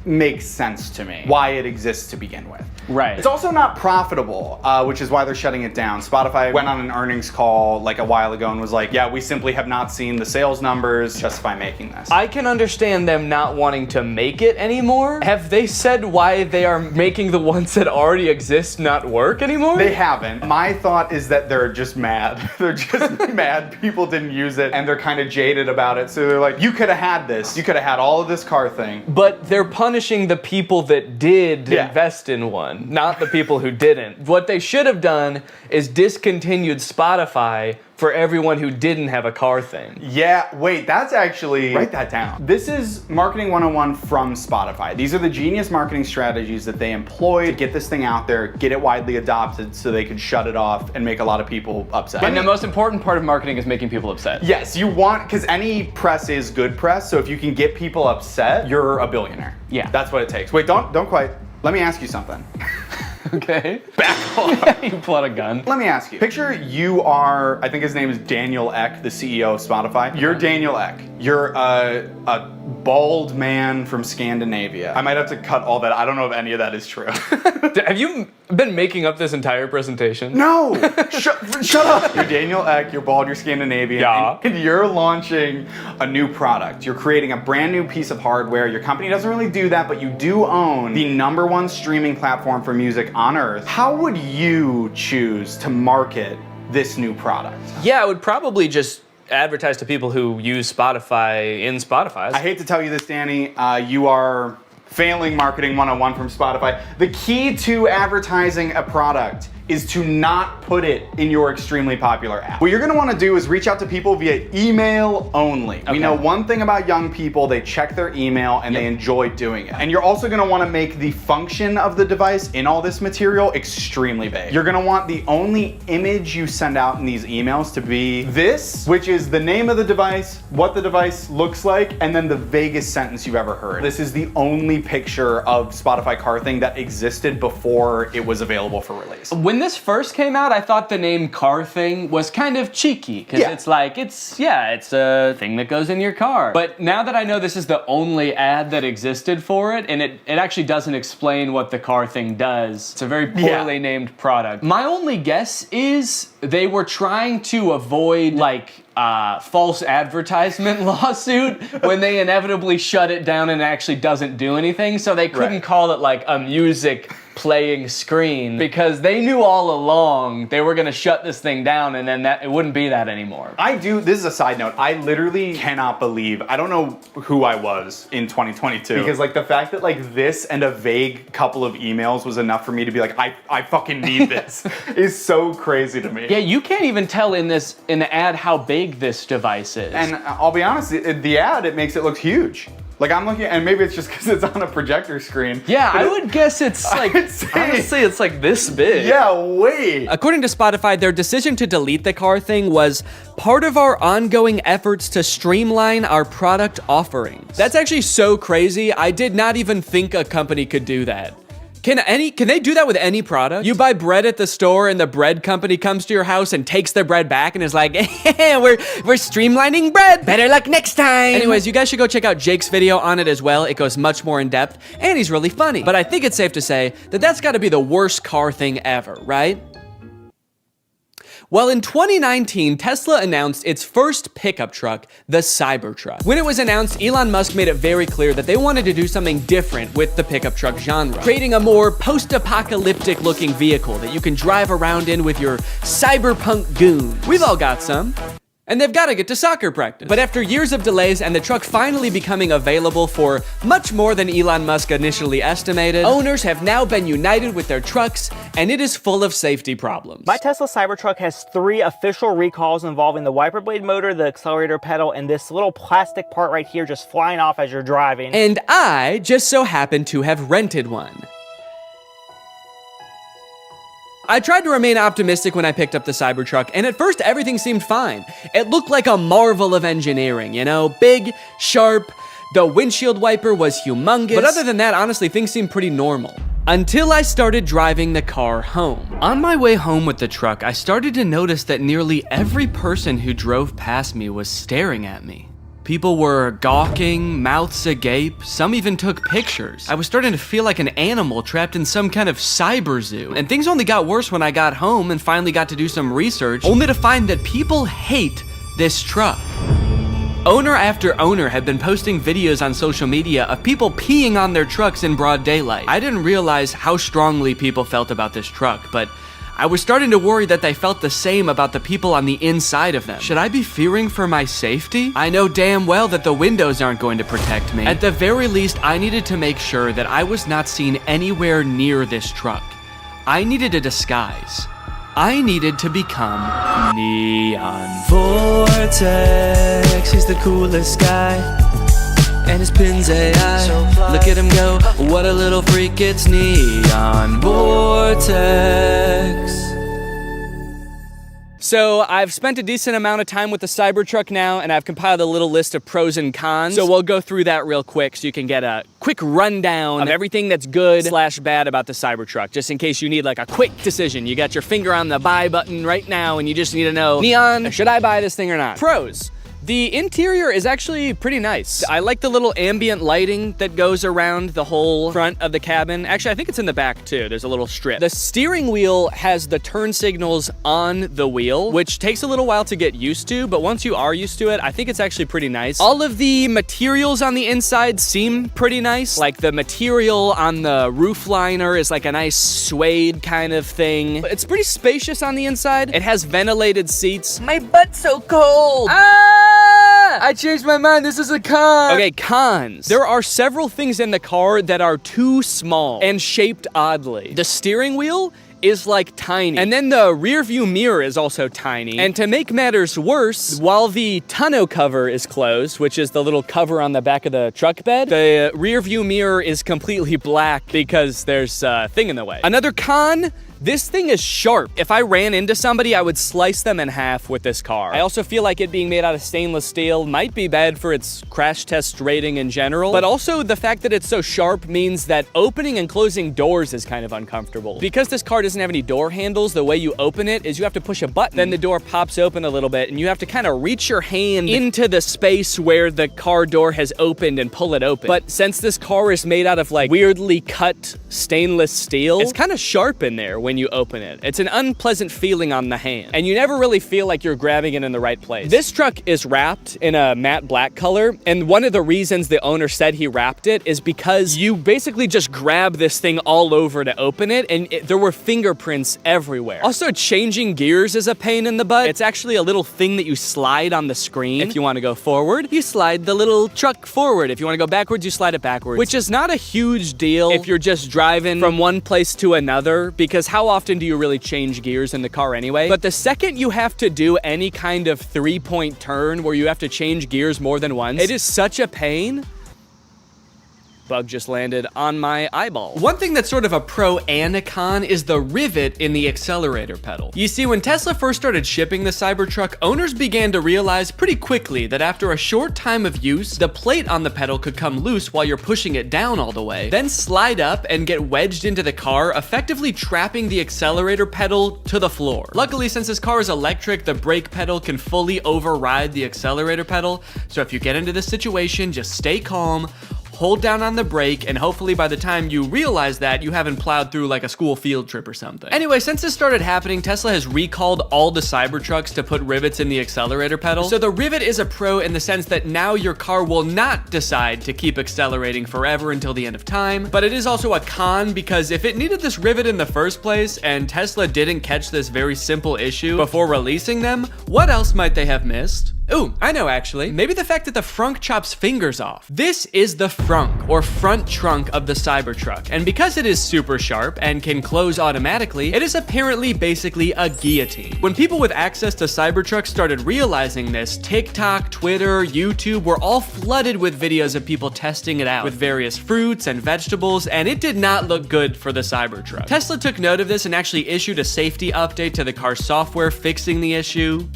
make sense to me why it exists to begin with. Right. It's also not profitable, which is why they're shutting it down. Spotify went on an earnings call like a while ago and was like, yeah, we simply have not seen the sales numbers justify making this. I can understand them not wanting to make it anymore. Have they said why they are making the ones that already exist not work anymore? They haven't. My thought is that they're just mad. They're just mad people didn't use it and they're kind of jaded about it. So they're like, you could have had this. You could have had all of this car thing. But they're punishing the people that did invest in one, not the people who didn't. What they should have done is discontinued Spotify for everyone who didn't have a car thing. Yeah, wait, that's actually, write that down. This is Marketing 101 from Spotify. These are the genius marketing strategies that they employ to get this thing out there, get it widely adopted so they could shut it off and make a lot of people upset. And the most important part of marketing is making people upset. Yes, you want, because any press is good press, so if you can get people upset, you're a billionaire. Yeah. That's what it takes. Wait, don't quite. Let me ask you something. Okay. Back off. You pull out a gun. Let me ask you. Picture you are, I think his name is Daniel Ek, the CEO of Spotify. You're Daniel Ek. You're a bald man from Scandinavia. I might have to cut all that. I don't know if any of that is true. Have you been making up this entire presentation? No! Shut up! You're Daniel Ek, you're bald, you're Scandinavian, and you're launching a new product. You're creating a brand new piece of hardware. Your company doesn't really do that, but you do own the #1 streaming platform for music on earth. How would you choose to market this new product? Yeah, I would probably just advertise to people who use Spotify in Spotify. I hate to tell you this, Danny. You are failing Marketing 101 from Spotify. The key to advertising a product is to not put it in your extremely popular app. What you're gonna wanna do is reach out to people via email only. We know one thing about young people, they check their email and they enjoy doing it. And you're also gonna wanna make the function of the device in all this material extremely vague. You're gonna want the only image you send out in these emails to be this, which is the name of the device, what the device looks like, and then the vaguest sentence you've ever heard. This is the only picture of Spotify Car Thing that existed before it was available for release. When this first came out, I thought the name Car Thing was kind of cheeky, because it's like, it's a thing that goes in your car. But now that I know this is the only ad that existed for it, and it actually doesn't explain what the Car Thing does, it's a very poorly named product. My only guess is they were trying to avoid like false advertisement lawsuit when they inevitably shut it down and it actually doesn't do anything, so they couldn't call it like a music playing screen because they knew all along they were gonna shut this thing down and then it wouldn't be that anymore. This is a side note, I literally cannot believe, I don't know who I was in 2022 because like the fact that like this and a vague couple of emails was enough for me to be like, I fucking need this is so crazy to me. Yeah, you can't even tell in the ad how big this device is. And I'll be honest, the ad, it makes it look huge. Like I'm looking, and maybe it's just because it's on a projector screen. Yeah, I would guess it's like, honestly, it's like this big. Yeah, wait. According to Spotify, their decision to delete the Car Thing was part of our ongoing efforts to streamline our product offerings. That's actually so crazy. I did not even think a company could do that. Can they do that with any product? You buy bread at the store and the bread company comes to your house and takes their bread back and is like, hey, we're streamlining bread. Better luck next time. Anyways, you guys should go check out Jake's video on it as well. It goes much more in depth and he's really funny. But I think it's safe to say that that's gotta be the worst car thing ever, right? Well, in 2019, Tesla announced its first pickup truck, the Cybertruck. When it was announced, Elon Musk made it very clear that they wanted to do something different with the pickup truck genre, creating a more post-apocalyptic looking vehicle that you can drive around in with your cyberpunk goons. We've all got some. And they've got to get to soccer practice. But after years of delays and the truck finally becoming available for much more than Elon Musk initially estimated, owners have now been united with their trucks, and it is full of safety problems. My Tesla Cybertruck has 3 official recalls involving the wiper blade motor, the accelerator pedal, and this little plastic part right here just flying off as you're driving. And I just so happen to have rented one. I tried to remain optimistic when I picked up the Cybertruck, and at first everything seemed fine. It looked like a marvel of engineering, you know? Big, sharp, the windshield wiper was humongous. But other than that, honestly, things seemed pretty normal. Until I started driving the car home. On my way home with the truck, I started to notice that nearly every person who drove past me was staring at me. People were gawking, mouths agape, some even took pictures. I was starting to feel like an animal trapped in some kind of cyber zoo. And things only got worse when I got home and finally got to do some research, only to find that people hate this truck. Owner after owner had been posting videos on social media of people peeing on their trucks in broad daylight. I didn't realize how strongly people felt about this truck, but I was starting to worry that they felt the same about the people on the inside of them. Should I be fearing for my safety? I know damn well that the windows aren't going to protect me. At the very least, I needed to make sure that I was not seen anywhere near this truck. I needed a disguise. I needed to become Neon. Vortex, he's the coolest guy. And his pin's AI. Look at him go, what a little freak, it's Neon Vortex. So I've spent a decent amount of time with the Cybertruck now, and I've compiled a little list of pros and cons. So we'll go through that real quick so you can get a quick rundown of everything that's good / bad about the Cybertruck, just in case you need like a quick decision. You got your finger on the buy button right now, and you just need to know, Neon, should I buy this thing or not? Pros. The interior is actually pretty nice. I like the little ambient lighting that goes around the whole front of the cabin. Actually, I think it's in the back too. There's a little strip. The steering wheel has the turn signals on the wheel, which takes a little while to get used to, but once you are used to it, I think it's actually pretty nice. All of the materials on the inside seem pretty nice. Like the material on the roof liner is like a nice suede kind of thing. It's pretty spacious on the inside. It has ventilated seats. My butt's so cold. I changed my mind, this is a con. Okay, cons. There are several things in the car that are too small and shaped oddly. The steering wheel is like tiny. And then the rear view mirror is also tiny. And to make matters worse, while the tonneau cover is closed, which is the little cover on the back of the truck bed, the rear view mirror is completely black because there's a thing in the way. Another con, this thing is sharp. If I ran into somebody, I would slice them in half with this car. I also feel like it being made out of stainless steel might be bad for its crash test rating in general, but also the fact that it's so sharp means that opening and closing doors is kind of uncomfortable. Because this car doesn't have any door handles, the way you open it is you have to push a button, then the door pops open a little bit, and you have to kind of reach your hand into the space where the car door has opened and pull it open. But since this car is made out of like weirdly cut stainless steel, it's kind of sharp in there when you open it. It's an unpleasant feeling on the hand, and you never really feel like you're grabbing it in the right place. This truck is wrapped in a matte black color, and one of the reasons the owner said he wrapped it is because you basically just grab this thing all over to open it, and there were fingerprints everywhere. Also, changing gears is a pain in the butt. It's actually a little thing that you slide on the screen. If you want to go forward, you slide the little truck forward. If you want to go backwards, you slide it backwards, which is not a huge deal if you're just driving from one place to another, because how often do you really change gears in the car anyway? But the second you have to do any kind of 3-point turn where you have to change gears more than once, it is such a pain. Bug just landed on my eyeball. One thing that's sort of a pro and a con is the rivet in the accelerator pedal. You see, when Tesla first started shipping the Cybertruck, owners began to realize pretty quickly that after a short time of use, the plate on the pedal could come loose while you're pushing it down all the way, then slide up and get wedged into the car, effectively trapping the accelerator pedal to the floor. Luckily, since this car is electric, the brake pedal can fully override the accelerator pedal, so if you get into this situation, just stay calm, hold down on the brake, and hopefully by the time you realize that, you haven't plowed through like a school field trip or something. Anyway, since this started happening, Tesla has recalled all the Cybertrucks to put rivets in the accelerator pedal. So the rivet is a pro in the sense that now your car will not decide to keep accelerating forever until the end of time, but it is also a con because if it needed this rivet in the first place and Tesla didn't catch this very simple issue before releasing them, what else might they have missed? Ooh, I know actually. Maybe the fact that the frunk chops fingers off. This is the frunk, or front trunk of the Cybertruck, and because it is super sharp and can close automatically, it is apparently basically a guillotine. When people with access to Cybertrucks started realizing this, TikTok, Twitter, YouTube were all flooded with videos of people testing it out with various fruits and vegetables, and it did not look good for the Cybertruck. Tesla took note of this and actually issued a safety update to the car's software fixing the issue.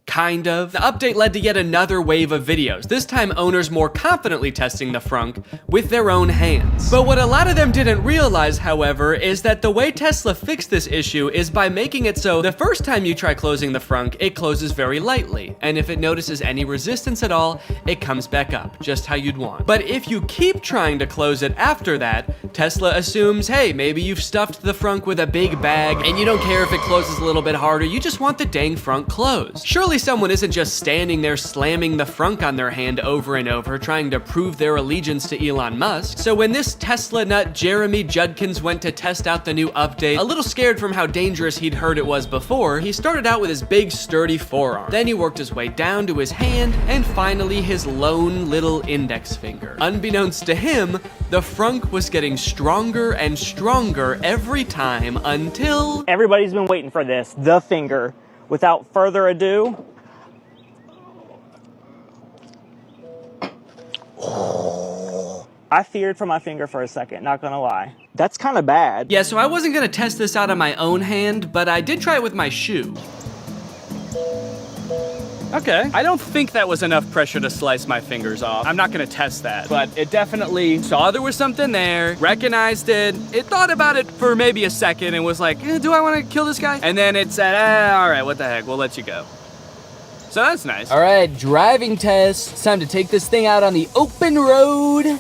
Kind of. The update led to yet another wave of videos, this time owners more confidently testing the frunk with their own hands. But what a lot of them didn't realize, however, is that the way Tesla fixed this issue is by making it so the first time you try closing the frunk, it closes very lightly, and if it notices any resistance at all, it comes back up, just how you'd want. But if you keep trying to close it after that, Tesla assumes, hey, maybe you've stuffed the frunk with a big bag, and you don't care if it closes a little bit harder, you just want the dang frunk closed. Surely someone isn't just standing there slamming the frunk on their hand over and over trying to prove their allegiance to Elon Musk. So when this Tesla nut Jeremy Judkins went to test out the new update, a little scared from how dangerous he'd heard it was before, he started out with his big sturdy forearm. Then he worked his way down to his hand, and finally his lone little index finger. Unbeknownst to him, the frunk was getting stronger and stronger every time until... Everybody's been waiting for this, the finger. Without further ado, I feared for my finger for a second, not gonna lie. That's kind of bad. Yeah, so I wasn't gonna test this out on my own hand, but I did try it with my shoe. Okay, I don't think that was enough pressure to slice my fingers off. I'm not gonna test that, but it definitely saw there was something there, recognized it, it thought about it for maybe a second and was like, do I wanna kill this guy? And then it said, all right, what the heck, we'll let you go. So that's nice. All right, driving test. It's time to take this thing out on the open road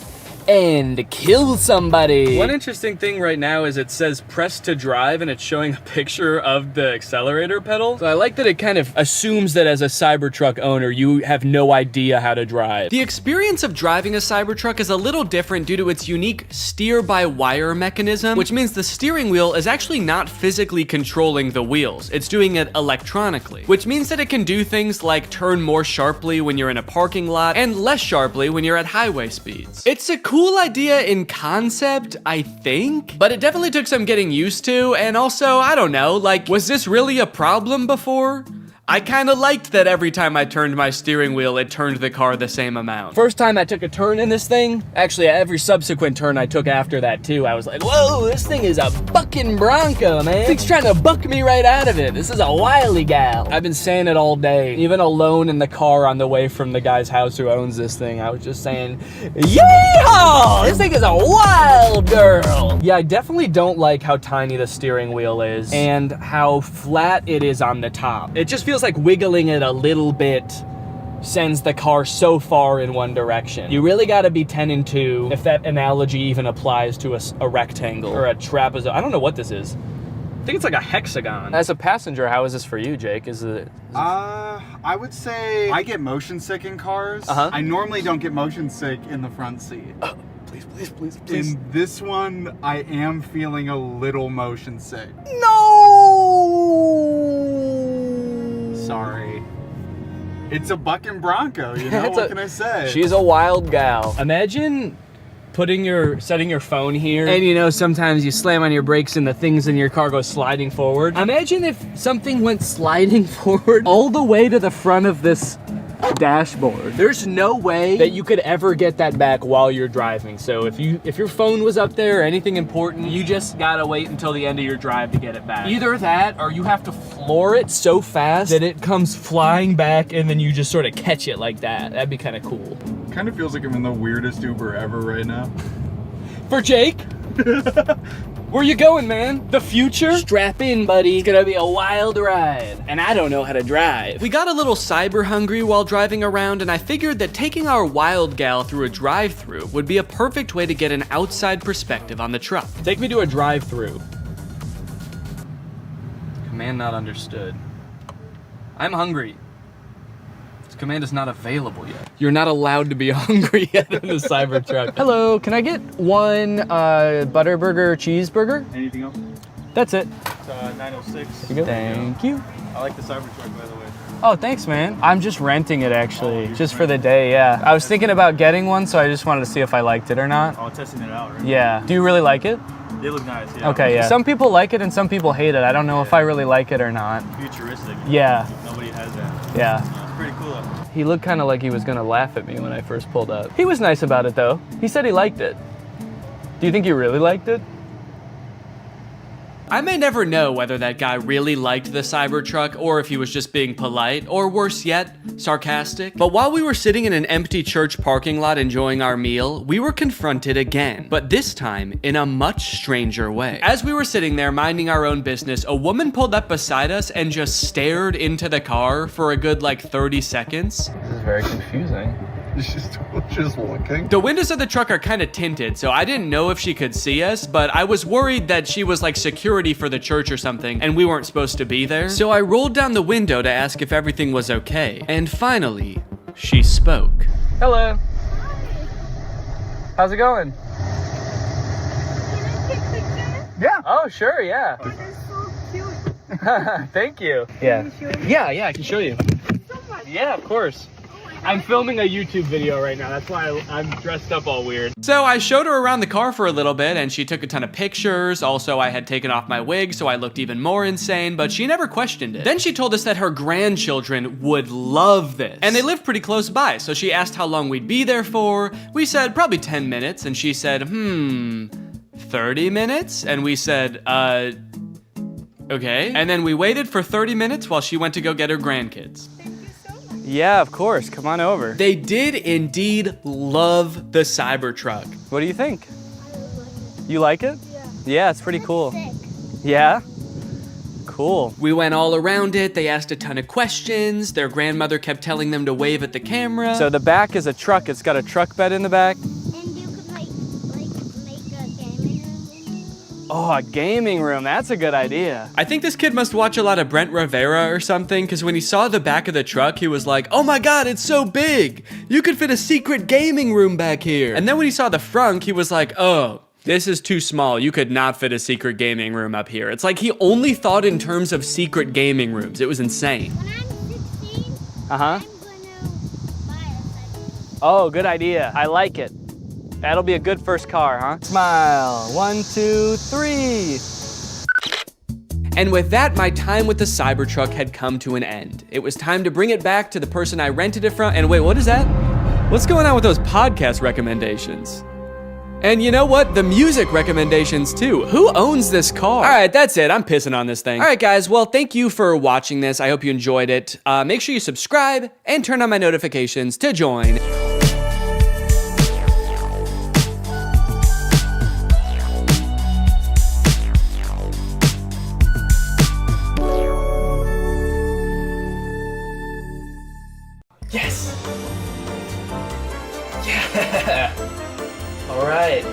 and kill somebody. One interesting thing right now is it says press to drive and it's showing a picture of the accelerator pedal. So I like that it kind of assumes that as a Cybertruck owner, you have no idea how to drive. The experience of driving a Cybertruck is a little different due to its unique steer-by-wire mechanism, which means the steering wheel is actually not physically controlling the wheels. It's doing it electronically, which means that it can do things like turn more sharply when you're in a parking lot and less sharply when you're at highway speeds. It's a cool cool idea in concept, I think, but it definitely took some getting used to, and also, I don't know, like, was this really a problem before? I kinda liked that every time I turned my steering wheel, it turned the car the same amount. First time I took a turn in this thing, actually every subsequent turn I took after that too, I was like, whoa, this thing is a bucking Bronco, man. It's trying to buck me right out of it. This is a wily gal. I've been saying it all day, even alone in the car on the way from the guy's house who owns this thing. I was just saying, yeehaw! This thing is a wild girl. Yeah, I definitely don't like how tiny the steering wheel is and how flat it is on the top. It just feels like wiggling it a little bit sends the car so far in one direction. You really gotta be 10 and 2 if that analogy even applies to a rectangle or a trapezoid. I don't know what this is. I think it's like a hexagon. As a passenger, how is this for you, Jake? Is it? I would say I get motion sick in cars. I normally don't get motion sick in the front seat. Please. In this one, I am feeling a little motion sick. Sorry. It's a bucking Bronco, you know, what can I say? She's a wild gal. Imagine setting your phone here, and you know, sometimes you slam on your brakes and the things in your car go sliding forward. Imagine if something went sliding forward all the way to the front of this dashboard. There's no way that you could ever get that back while you're driving. So if your phone was up there or anything important, you just gotta wait until the end of your drive to get it back. Either that or you have to floor it so fast that it comes flying back and then you just sort of catch it like that. That'd be kind of cool. Kind of feels like I'm in the weirdest Uber ever right now. For Jake? Where you going, man? The future? Strap in, buddy. It's gonna be a wild ride. And I don't know how to drive. We got a little cyber hungry while driving around, and I figured that taking our wild gal through a drive-thru would be a perfect way to get an outside perspective on the truck. Take me to a drive-thru. Command not understood. I'm hungry. This command is not available yet. You're not allowed to be hungry yet in the Cybertruck. Hello, can I get one Butterburger cheeseburger? Anything else? That's it. It's 906. Thank you. I like the Cybertruck, by the way. Oh, thanks, man. I'm just renting it, actually, just for the day, yeah. I was thinking about getting one, so I just wanted to see if I liked it or not. Oh, testing it out, right? Yeah. Do you really like it? They look nice, yeah. Okay, yeah. Some people like it and some people hate it. I don't know if I really like it or not. Futuristic. Yeah. Nobody has that. Yeah. It's pretty cool, though. He looked kind of like he was gonna laugh at me when I first pulled up. He was nice about it, though. He said he liked it. Do you think he really liked it? I may never know whether that guy really liked the Cybertruck or if he was just being polite, or worse yet, sarcastic. But while we were sitting in an empty church parking lot enjoying our meal, we were confronted again, but this time in a much stranger way. As we were sitting there minding our own business, a woman pulled up beside us and just stared into the car for a good like 30 seconds. This is very confusing. She's just looking. The windows of the truck are kind of tinted, so I didn't know if she could see us, but I was worried that she was like security for the church or something, and we weren't supposed to be there. So I rolled down the window to ask if everything was okay. And finally, she spoke. Hello. How's it going? Yeah. Oh, sure, yeah. Oh, they're so cute. Thank you. Yeah. Yeah, I can show you. Yeah, of course. I'm filming a YouTube video right now. That's why I'm dressed up all weird. So I showed her around the car for a little bit and she took a ton of pictures. Also, I had taken off my wig, so I looked even more insane, but she never questioned it. Then she told us that her grandchildren would love this. And they live pretty close by, so she asked how long we'd be there for. We said probably 10 minutes, and she said, 30 minutes? And we said, okay. And then we waited for 30 minutes while she went to go get her grandkids. Yeah, of course. Come on over. They did indeed love the Cybertruck. What do you think? You like it? Yeah, it's pretty cool. Yeah? Cool. We went all around it. They asked a ton of questions. Their grandmother kept telling them to wave at the camera. So the back is a truck. It's got a truck bed in the back. Oh, a gaming room. That's a good idea. I think this kid must watch a lot of Brent Rivera or something, because when he saw the back of the truck, he was like, oh my God, it's so big. You could fit a secret gaming room back here. And then when he saw the frunk, he was like, oh, this is too small. You could not fit a secret gaming room up here. It's like he only thought in terms of secret gaming rooms. It was insane. Uh-huh. Oh, good idea. I like it. That'll be a good first car, huh? Smile. 1, 2, 3. And with that, my time with the Cybertruck had come to an end. It was time to bring it back to the person I rented it from. And wait, what is that? What's going on with those podcast recommendations? And you know what? The music recommendations too. Who owns this car? All right, that's it. I'm pissing on this thing. All right, guys. Well, thank you for watching this. I hope you enjoyed it. Make sure you subscribe and turn on my notifications to join. Yes. Yeah. All right.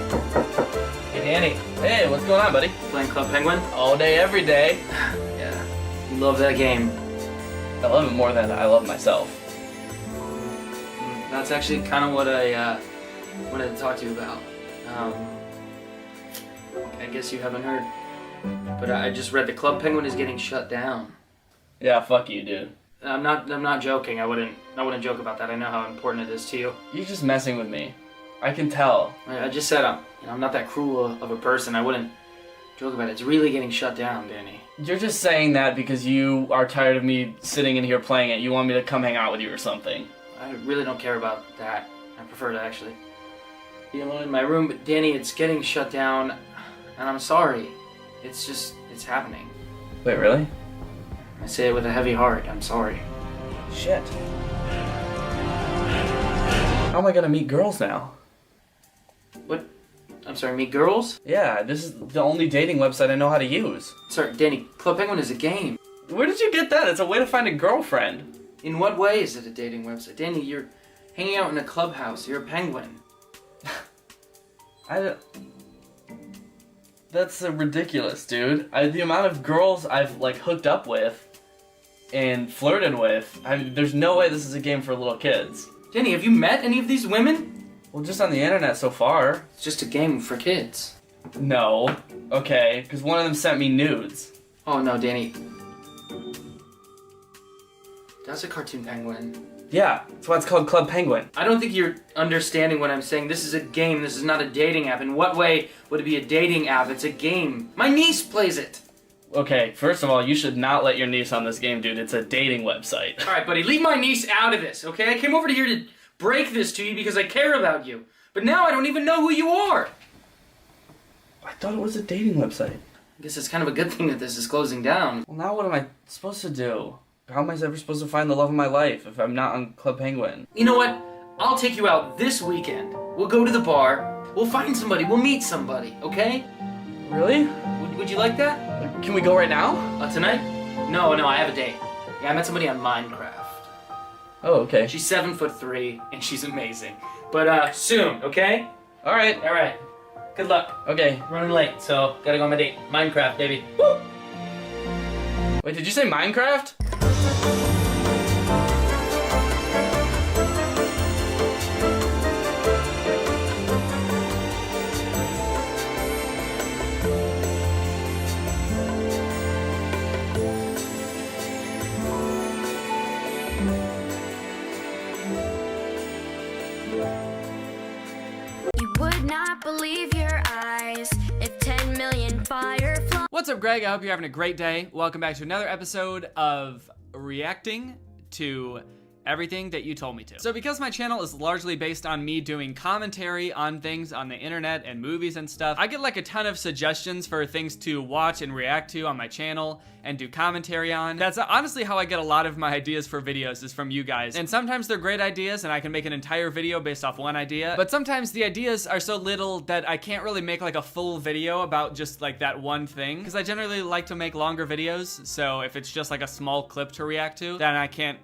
Hey, Danny. Hey, what's going on, buddy? Playing Club Penguin? All day, every day. Yeah. You love that game. I love it more than I love myself. That's actually kind of what I wanted to talk to you about. I guess you haven't heard, but I just read the Club Penguin is getting shut down. Yeah, fuck you, dude. I'm not joking. I wouldn't joke about that. I know how important it is to you. You're just messing with me. I can tell. I just said I'm not that cruel of a person. I wouldn't joke about it. It's really getting shut down, Danny. You're just saying that because you are tired of me sitting in here playing it. You want me to come hang out with you or something. I really don't care about that. I prefer to actually be alone in my room. But Danny, it's getting shut down, and I'm sorry. It's happening. Wait, really? I say it with a heavy heart. I'm sorry. Shit. How am I gonna meet girls now? What? I'm sorry, meet girls? Yeah, this is the only dating website I know how to use. Sorry, Danny, Club Penguin is a game. Where did you get that? It's a way to find a girlfriend. In what way is it a dating website? Danny, you're hanging out in a clubhouse. You're a penguin. That's ridiculous, dude. The amount of girls I've hooked up with and flirted with, there's no way this is a game for little kids. Danny, have you met any of these women? Well, just on the internet so far. It's just a game for kids. No. Okay, because one of them sent me nudes. Oh no, Danny. That's a cartoon penguin. Yeah, that's why it's called Club Penguin. I don't think you're understanding what I'm saying. This is a game. This is not a dating app. In what way would it be a dating app? It's a game. My niece plays it. Okay, first of all, you should not let your niece on this game, dude. It's a dating website. All right, buddy, leave my niece out of this, okay? I came over here to break this to you because I care about you. But now I don't even know who you are. I thought it was a dating website. I guess it's kind of a good thing that this is closing down. Well, now what am I supposed to do? How am I ever supposed to find the love of my life if I'm not on Club Penguin? You know what? I'll take you out this weekend. We'll go to the bar. We'll find somebody. We'll meet somebody, okay? Really? Would you like that? Can we go right now? Tonight? No, I have a date. Yeah, I met somebody on Minecraft. Oh, okay. She's 7'3", and she's amazing. But soon, okay? All right. Good luck. Okay. Running late, so gotta go on my date. Minecraft, baby. Woo! Wait, did you say Minecraft? You would not believe your eyes if 10 million fireflies. What's up, Greg? I hope you're having a great day. Welcome back to another episode of reacting to everything that you told me to. So because my channel is largely based on me doing commentary on things on the internet and movies and stuff, I get like a ton of suggestions for things to watch and react to on my channel and do commentary on. That's honestly how I get a lot of my ideas for videos, is from you guys. And sometimes they're great ideas and I can make an entire video based off one idea, but sometimes the ideas are so little that I can't really make like a full video about just like that one thing, because I generally like to make longer videos. So if it's just like a small clip to react to, then I can't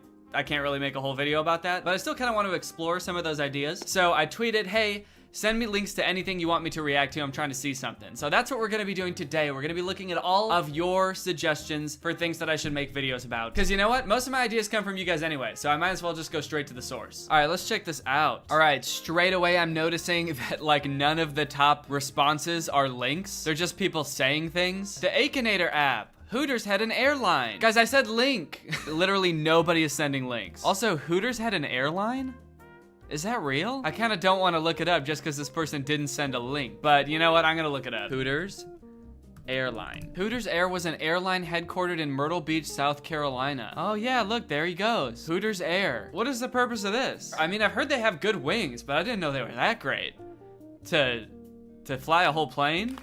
really make a whole video about that, but I still kind of want to explore some of those ideas. So I tweeted, hey, send me links to anything you want me to react to. I'm trying to see something. So that's what we're going to be doing today. We're going to be looking at all of your suggestions for things that I should make videos about. Because you know what? Most of my ideas come from you guys anyway, so I might as well just go straight to the source. All right, let's check this out. All right, straight away I'm noticing that like none of the top responses are links. They're just people saying things. The Akinator app. Hooters had an airline. Guys, I said link. Literally nobody is sending links. Also, Hooters had an airline? Is that real? I kind of don't want to look it up just because this person didn't send a link. But you know what? I'm gonna look it up. Hooters Airline. Hooters Air was an airline headquartered in Myrtle Beach, South Carolina. Oh yeah, look, there he goes. Hooters Air. What is the purpose of this? I mean, I've heard they have good wings, but I didn't know they were that great. To fly a whole plane?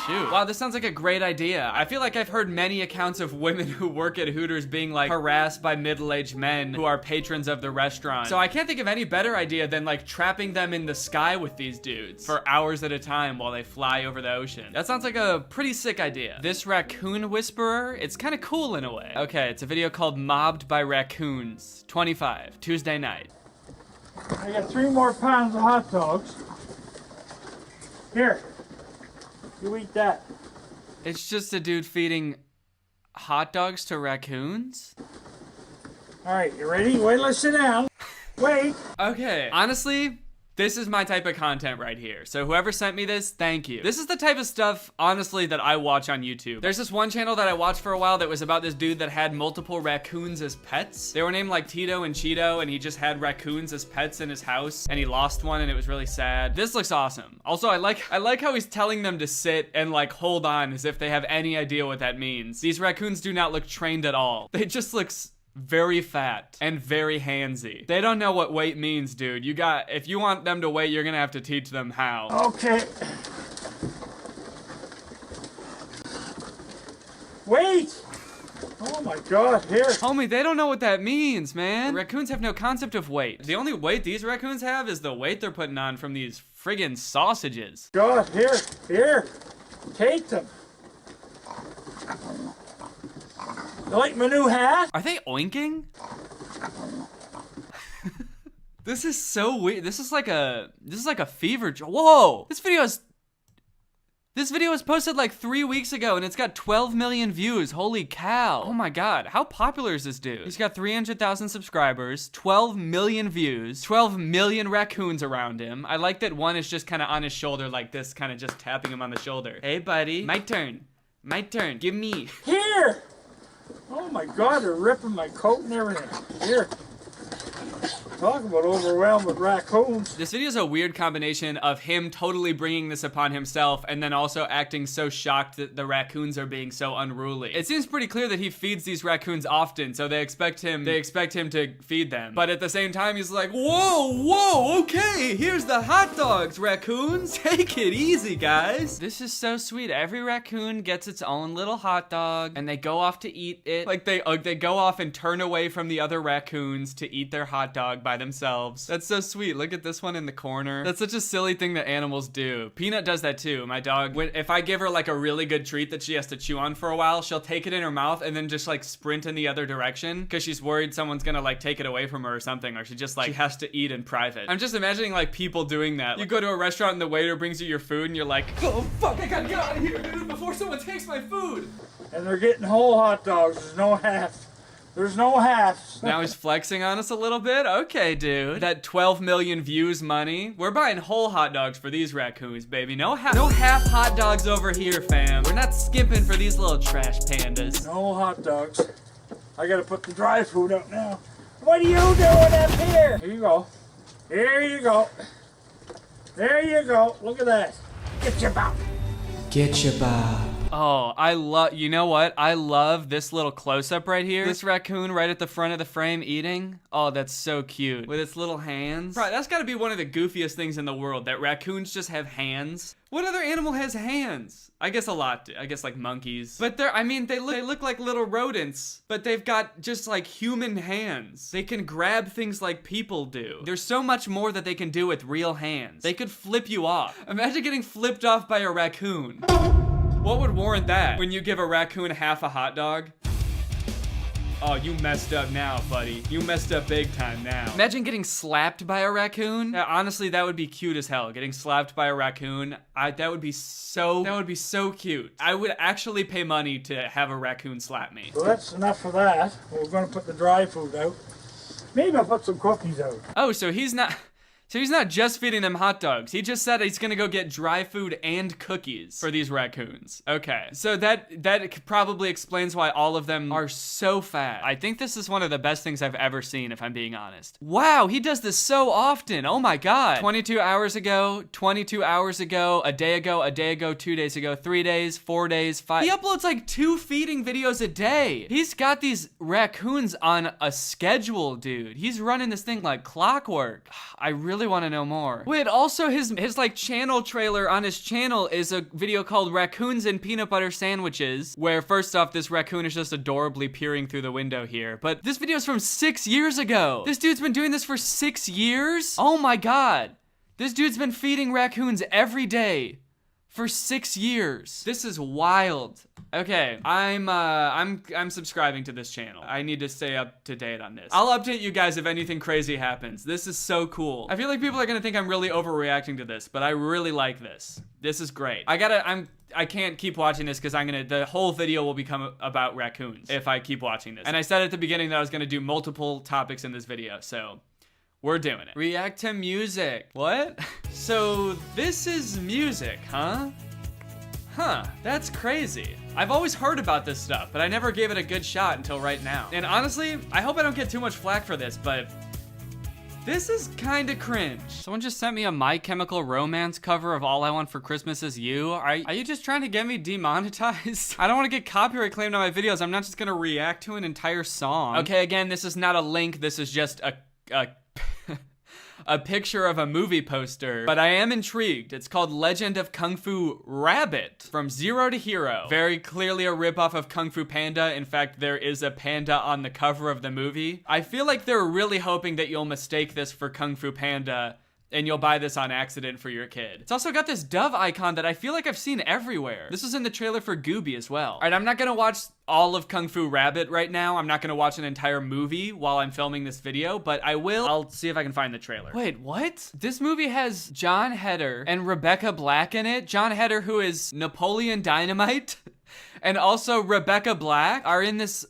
Shoot. Wow, this sounds like a great idea. I feel like I've heard many accounts of women who work at Hooters being like harassed by middle-aged men who are patrons of the restaurant. So I can't think of any better idea than like trapping them in the sky with these dudes for hours at a time while they fly over the ocean. That sounds like a pretty sick idea. This raccoon whisperer, it's kind of cool in a way. Okay, it's a video called Mobbed by Raccoons, 25, Tuesday night. I got 3 more pounds of hot dogs. Here. You eat that. It's just a dude feeding hot dogs to raccoons? All right, you ready? Wait, let's sit down. Wait. Okay, honestly, this is my type of content right here. So whoever sent me this, thank you. This is the type of stuff, honestly, that I watch on YouTube. There's this one channel that I watched for a while that was about this dude that had multiple raccoons as pets. They were named like Tito and Cheeto, and he just had raccoons as pets in his house, and he lost one, and it was really sad. This looks awesome. Also, I like how he's telling them to sit and like hold on as if they have any idea what that means. These raccoons do not look trained at all. They just look very fat and very handsy. They don't know what wait means, dude. If you want them to wait, you're gonna have to teach them how. Okay. Wait! Oh my God, here. Homie, they don't know what that means, man. Raccoons have no concept of weight. The only weight these raccoons have is the weight they're putting on from these friggin' sausages. God, here. Take them. You like my new hat? Are they oinking? This is so weird. This is like a fever dream. Whoa! This video was posted like 3 weeks ago and it's got 12 million views. Holy cow. Oh my God. How popular is this dude? He's got 300,000 subscribers, 12 million views, 12 million raccoons around him. I like that one is just kind of on his shoulder like this, kind of just tapping him on the shoulder. Hey buddy, my turn. My turn. Give me. Here! Oh my God, they're ripping my coat and everything. Here. Talk about overwhelmed with raccoons. This video is a weird combination of him totally bringing this upon himself and then also acting so shocked that the raccoons are being so unruly. It seems pretty clear that he feeds these raccoons often, so they expect him to feed them. But at the same time, he's like, whoa, okay, here's the hot dogs, raccoons. Take it easy, guys. This is so sweet. Every raccoon gets its own little hot dog and they go off to eat it. Like they go off and turn away from the other raccoons to eat their hot dog by themselves. That's so sweet. Look at this one in the corner. That's such a silly thing that animals do. Peanut does that too. My dog, if I give her like a really good treat that she has to chew on for a while, she'll take it in her mouth and then just like sprint in the other direction because she's worried someone's gonna like take it away from her or something, or she has to eat in private. I'm just imagining like people doing that. You go to a restaurant and the waiter brings you your food and you're like, oh fuck, I gotta get out of here, dude, before someone takes my food. And they're getting whole hot dogs. There's no half. There's no halves. Now he's flexing on us a little bit? Okay, dude. That 12 million views money. We're buying whole hot dogs for these raccoons, baby. No half hot dogs over here, fam. We're not skipping for these little trash pandas. No hot dogs. I gotta put the dry food up now. What are you doing up here? Here you go. Here you go. There you go. Look at that. Get your bob. Get your bob. Oh, you know what? I love this little close-up right here. This raccoon right at the front of the frame eating. Oh, that's so cute. With its little hands. Right, that's gotta be one of the goofiest things in the world, that raccoons just have hands. What other animal has hands? I guess a lot. I guess like monkeys. But they look like little rodents, but they've got just like human hands. They can grab things like people do. There's so much more that they can do with real hands. They could flip you off. Imagine getting flipped off by a raccoon. What would warrant that? When you give a raccoon half a hot dog? Oh, you messed up now, buddy. You messed up big time now. Imagine getting slapped by a raccoon. Yeah, honestly, that would be cute as hell. Getting slapped by a raccoon, that would be so cute. I would actually pay money to have a raccoon slap me. So that's enough for that. We're gonna put the dry food out. Maybe I'll put some cookies out. Oh, so he's not So he's not just feeding them hot dogs. He just said he's gonna go get dry food and cookies for these raccoons. Okay, so that probably explains why all of them are so fat. I think this is one of the best things I've ever seen, if I'm being honest. Wow, he does this so often. Oh my God. 22 hours ago, 22 hours ago, a day ago, 2 days ago, 3 days, 4 days, 5. He uploads like 2 feeding videos a day. He's got these raccoons on a schedule, dude. He's running this thing like clockwork. I really want to know more. Wait, also his like channel trailer on his channel is a video called Raccoons and Peanut Butter Sandwiches, where first off, this raccoon is just adorably peering through the window here. But this video is from 6 years ago. This dude's been doing this for 6 years? Oh my God. This dude's been feeding raccoons every day for 6 years. This is wild. Okay, I'm subscribing to this channel. I need to stay up to date on this. I'll update you guys if anything crazy happens. This is so cool. I feel like people are gonna think I'm really overreacting to this, but I really like this. This is great. I can't keep watching this because the whole video will become about raccoons if I keep watching this. And I said at the beginning that I was gonna do multiple topics in this video, so we're doing it. React to music. What? So this is music, huh? Huh, that's crazy. I've always heard about this stuff, but I never gave it a good shot until right now. And honestly, I hope I don't get too much flack for this, but this is kinda cringe. Someone just sent me a My Chemical Romance cover of All I Want for Christmas Is You. Are you just trying to get me demonetized? I don't want to get copyright claimed on my videos. I'm not just gonna react to an entire song. Okay, again, this is not a link. This is just a picture of a movie poster, but I am intrigued. It's called Legend of Kung Fu Rabbit, From Zero to Hero. Very clearly a ripoff of Kung Fu Panda. In fact, there is a panda on the cover of the movie. I feel like they're really hoping that you'll mistake this for Kung Fu Panda and you'll buy this on accident for your kid. It's also got this dove icon that I feel like I've seen everywhere. This was in the trailer for Gooby as well. All right, I'm not gonna watch all of Kung Fu Rabbit right now. I'm not gonna watch an entire movie while I'm filming this video, but I will. I'll see if I can find the trailer. Wait, what? This movie has Jon Heder and Rebecca Black in it. Jon Heder, who is Napoleon Dynamite, and also Rebecca Black are in this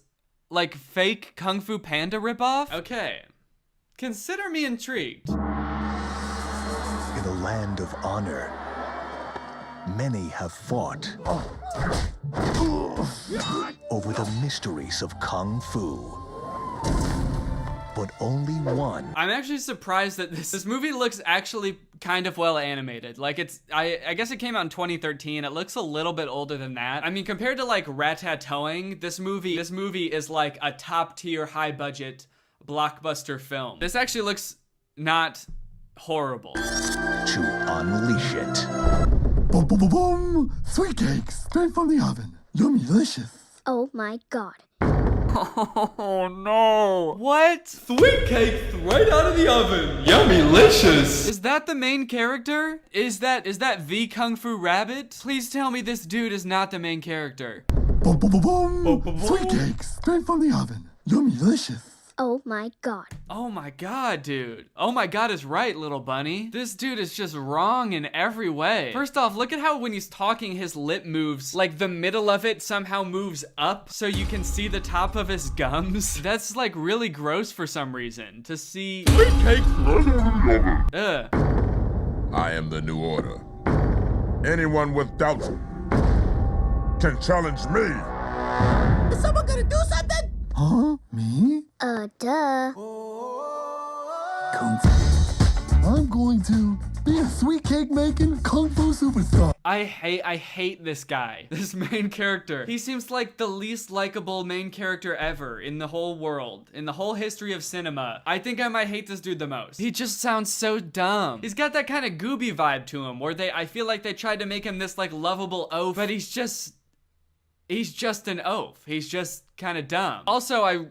like fake Kung Fu Panda ripoff. Okay, consider me intrigued. In a land of honor, many have fought over the mysteries of Kung Fu. But only one. I'm actually surprised that this movie looks actually kind of well animated. Like I guess it came out in 2013. It looks a little bit older than that. I mean, compared to like Ratatouille, this movie is like a top tier, high budget blockbuster film. This actually looks not horrible. To unleash it. Boom, boom, boom, boom! Sweet cakes, straight from the oven. Yummy, delicious. Oh my God. Oh no. What? Sweet cakes right out of the oven. Yummylicious. Is that the main character? Is that the Kung Fu Rabbit? Please tell me this dude is not the main character. Boom, boom, boom, boom! Sweet cakes, straight from the oven. Yummy, delicious. Oh my God. Oh my God, dude. Oh my God is right, little bunny. This dude is just wrong in every way. First off, look at how when he's talking, his lip moves. Like the middle of it somehow moves up so you can see the top of his gums. That's like really gross for some reason to see. Sweet cake. Ugh. I am the new order. Anyone with doubts can challenge me. Is someone gonna do something? Huh? Me? Duh. Kung Fu. I'm going to be a sweet cake making Kung Fu superstar. I hate this guy, this main character. He seems like the least likable main character ever in the whole world, in the whole history of cinema. I think I might hate this dude the most. He just sounds so dumb. He's got that kind of Gooby vibe to him where I feel like they tried to make him this like lovable oaf, but he's just an oaf. He's just kind of dumb. Also,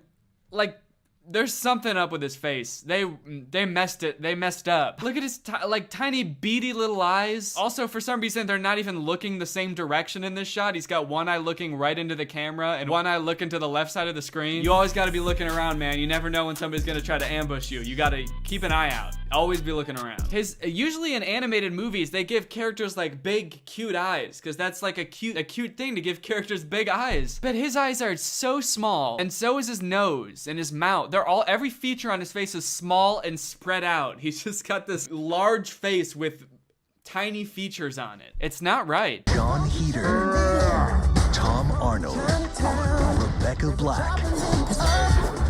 there's something up with his face. They messed up. Look at his tiny beady little eyes. Also, for some reason, they're not even looking the same direction in this shot. He's got one eye looking right into the camera and one eye looking to the left side of the screen. You always gotta be looking around, man. You never know when somebody's gonna try to ambush you. You gotta keep an eye out. Always be looking around. Usually in animated movies, they give characters like big, cute eyes, because that's like a cute thing to give characters big eyes. But his eyes are so small, and so is his nose and his mouth. Every feature on his face is small and spread out. He's just got this large face with tiny features on it. It's not right. John Heater, Tom Arnold, Rebecca Black,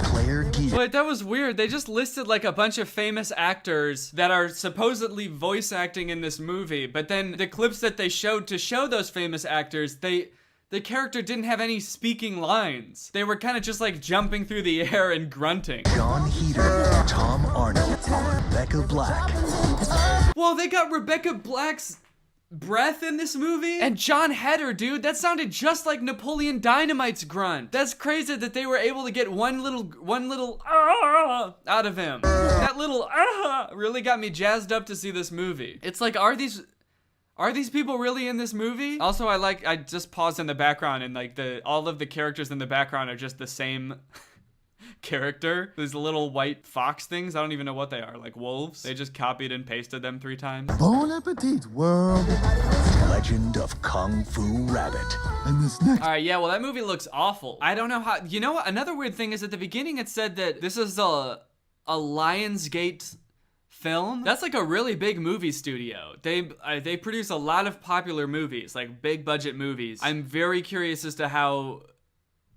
Claire Gear. Wait, that was weird. They just listed like a bunch of famous actors that are supposedly voice acting in this movie, but then the clips that they showed to show those famous actors, the character didn't have any speaking lines. They were kind of just like jumping through the air and grunting. John Heater, Tom Arnold, Rebecca Black. Whoa, they got Rebecca Black's breath in this movie? And John Heder, dude, that sounded just like Napoleon Dynamite's grunt. That's crazy that they were able to get one little out of him. That little really got me jazzed up to see this movie. It's like, are these people really in this movie? Also, I just paused in the background and like all of the characters in the background are just the same character. These little white fox things, I don't even know what they are, like wolves. They just copied and pasted them 3 times. Bon appetit, world. Legend of Kung Fu Rabbit. And this next. All right, yeah, well, that movie looks awful. I don't know how, you know what? Another weird thing is at the beginning it said that this is a Lionsgate film. That's like a really big movie studio. They produce a lot of popular movies, like big budget movies. I'm very curious as to how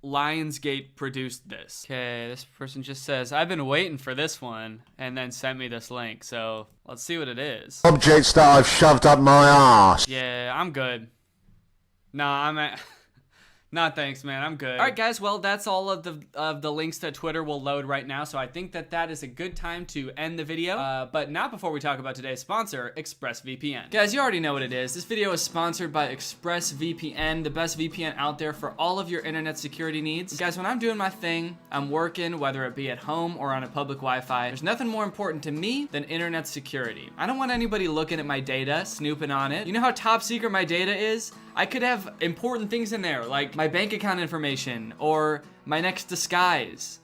Lionsgate produced this. Okay, this person just says, I've been waiting for this one, and then sent me this link, so let's see what it is. Objects that I've shoved up my ass. Yeah, I'm good. Nah, Nah, thanks, man. I'm good. All right, guys. Well, that's all of the links to Twitter will load right now, so I think that is a good time to end the video. But not before we talk about today's sponsor, ExpressVPN. Guys, you already know what it is. This video is sponsored by ExpressVPN, the best VPN out there for all of your internet security needs. Guys, when I'm doing my thing, I'm working, whether it be at home or on a public Wi-Fi, there's nothing more important to me than internet security. I don't want anybody looking at my data, snooping on it. You know how top secret my data is? I could have important things in there, like my bank account information or my next disguise.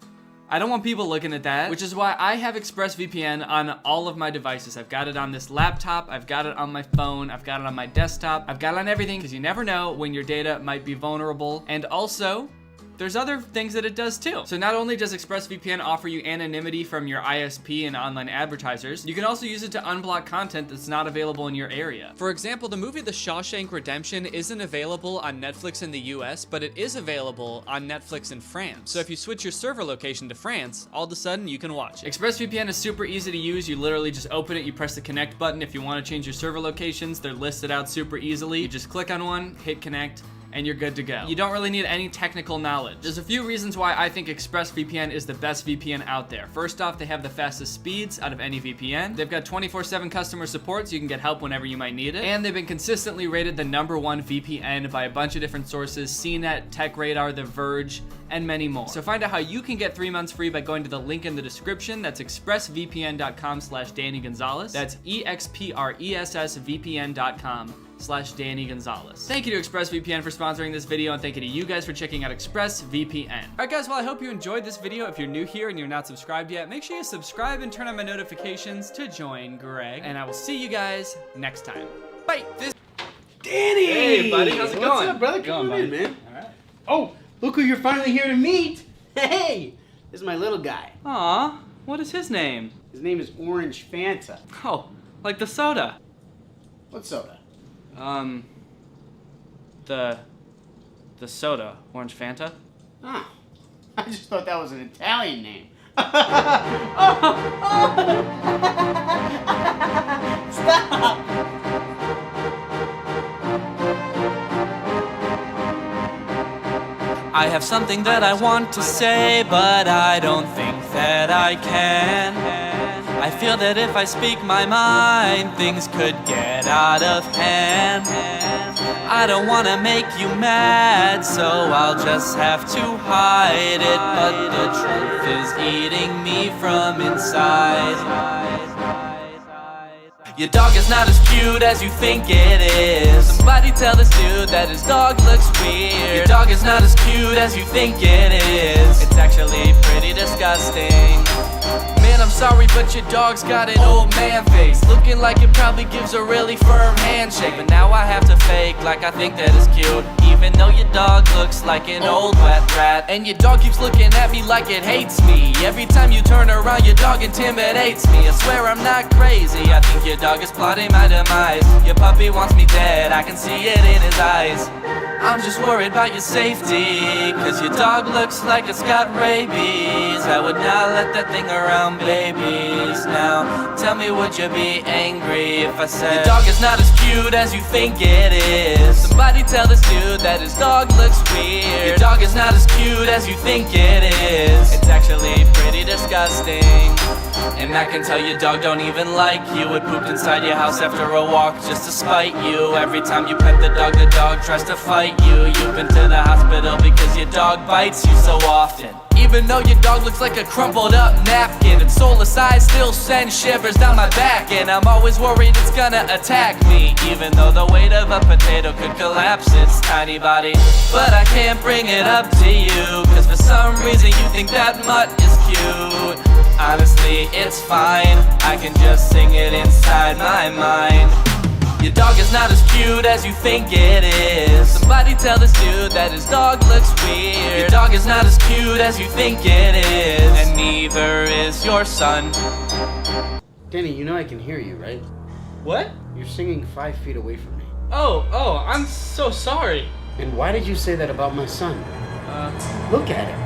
I don't want people looking at that, which is why I have ExpressVPN on all of my devices. I've got it on this laptop, I've got it on my phone, I've got it on my desktop, I've got it on everything, because you never know when your data might be vulnerable. And also, there's other things that it does too. So not only does ExpressVPN offer you anonymity from your ISP and online advertisers, you can also use it to unblock content that's not available in your area. For example, the movie The Shawshank Redemption isn't available on Netflix in the US, but it is available on Netflix in France. So if you switch your server location to France, all of a sudden you can watch it. ExpressVPN is super easy to use. You literally just open it, you press the connect button. If you want to change your server locations, they're listed out super easily. You just click on one, hit connect, and you're good to go. You don't really need any technical knowledge. There's a few reasons why I think ExpressVPN is the best VPN out there. First off, they have the fastest speeds out of any VPN. They've got 24/7 customer support, so you can get help whenever you might need it. And they've been consistently rated the #1 VPN by a bunch of different sources, CNET, TechRadar, The Verge, and many more. So find out how you can get 3 months free by going to the link in the description. That's expressvpn.com/Danny Gonzalez. That's expressvpn.com/Danny Gonzalez. Thank you to ExpressVPN for sponsoring this video, and thank you to you guys for checking out ExpressVPN. All right, guys, well, I hope you enjoyed this video. If you're new here and you're not subscribed yet, make sure you subscribe and turn on my notifications to join Greg, and I will see you guys next time. Bye. Danny! Hey, buddy, how's it going? What's up, brother? Come on in, man. All right. Oh, look who you're finally here to meet. Hey, this is my little guy. Aw, what is his name? His name is Orange Fanta. Oh, like the soda. What soda? The soda, Orange Fanta. Oh, I just thought that was an Italian name. Stop! I have something that I want to say, but I don't think that I can. I feel that if I speak my mind, things could get out of hand. I don't want to make you mad, so I'll just have to hide it. But the truth is eating me from inside. Your dog is not as cute as you think it is. Somebody tell this dude that his dog looks weird. Your dog is not as cute as you think it is. It's actually pretty disgusting. Man, man, I'm sorry, but your dog's got an old man face, looking like it probably gives a really firm handshake. But now I have to fake like I think that is cute, even though your dog looks like an old wet rat. And your dog keeps looking at me like it hates me. Every time you turn around, your dog intimidates me. I swear I'm not crazy, I think your dog is plotting my demise. Your puppy wants me dead, I can see it in his eyes. I'm just worried about your safety, cause your dog looks like it's got rabies. I would not let that thing around babies. Now, tell me, would you be angry if I said your dog is not as cute as you think it is? Somebody tell this dude that his dog looks weird. Your dog is not as cute as you think it is. It's actually pretty disgusting. And I can tell your dog don't even like you. It pooped inside your house after a walk just to spite you. Every time you pet the dog tries to fight you. You've been to the hospital because your dog bites you so often. Even though your dog looks like a crumpled up napkin, its soulless eyes still send shivers down my back. And I'm always worried it's gonna attack me, even though the weight of a potato could collapse its tiny body. But I can't bring it up to you, cause for some reason you think that mutt is cute. Honestly, it's fine, I can just sing it inside my mind. Your dog is not as cute as you think it is. Somebody tell this dude that his dog looks weird. Your dog is not as cute as you think it is. And neither is your son. Danny, you know I can hear you, right? What? You're singing 5 feet away from me. Oh, I'm so sorry. And why did you say that about my son? Look at him.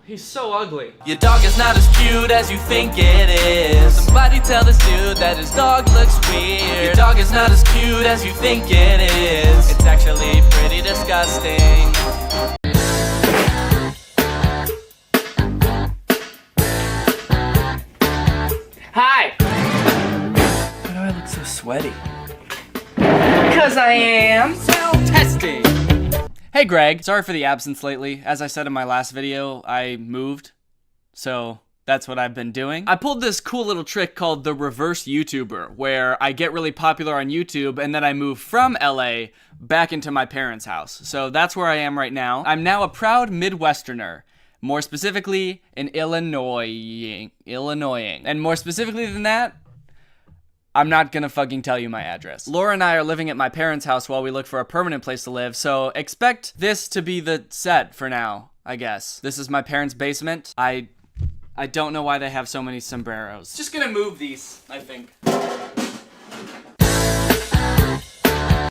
He's so ugly. Your dog is not as cute as you think it is. Somebody tell this dude that his dog looks weird. Your dog is not as cute as you think it is. It's actually pretty disgusting. Hi! Why do I look so sweaty? Because I am. Testing. Hey Greg, sorry for the absence lately. As I said in my last video, I moved, so that's what I've been doing. I pulled this cool little trick called the reverse YouTuber, where I get really popular on YouTube and then I move from LA back into my parents' house. So that's where I am right now. I'm now a proud Midwesterner. More specifically, an Illinois. And more specifically than that, I'm not gonna fucking tell you my address. Laura and I are living at my parents' house while we look for a permanent place to live, so expect this to be the set for now, I guess. This is my parents' basement. I don't know why they have so many sombreros. Just gonna move these, I think.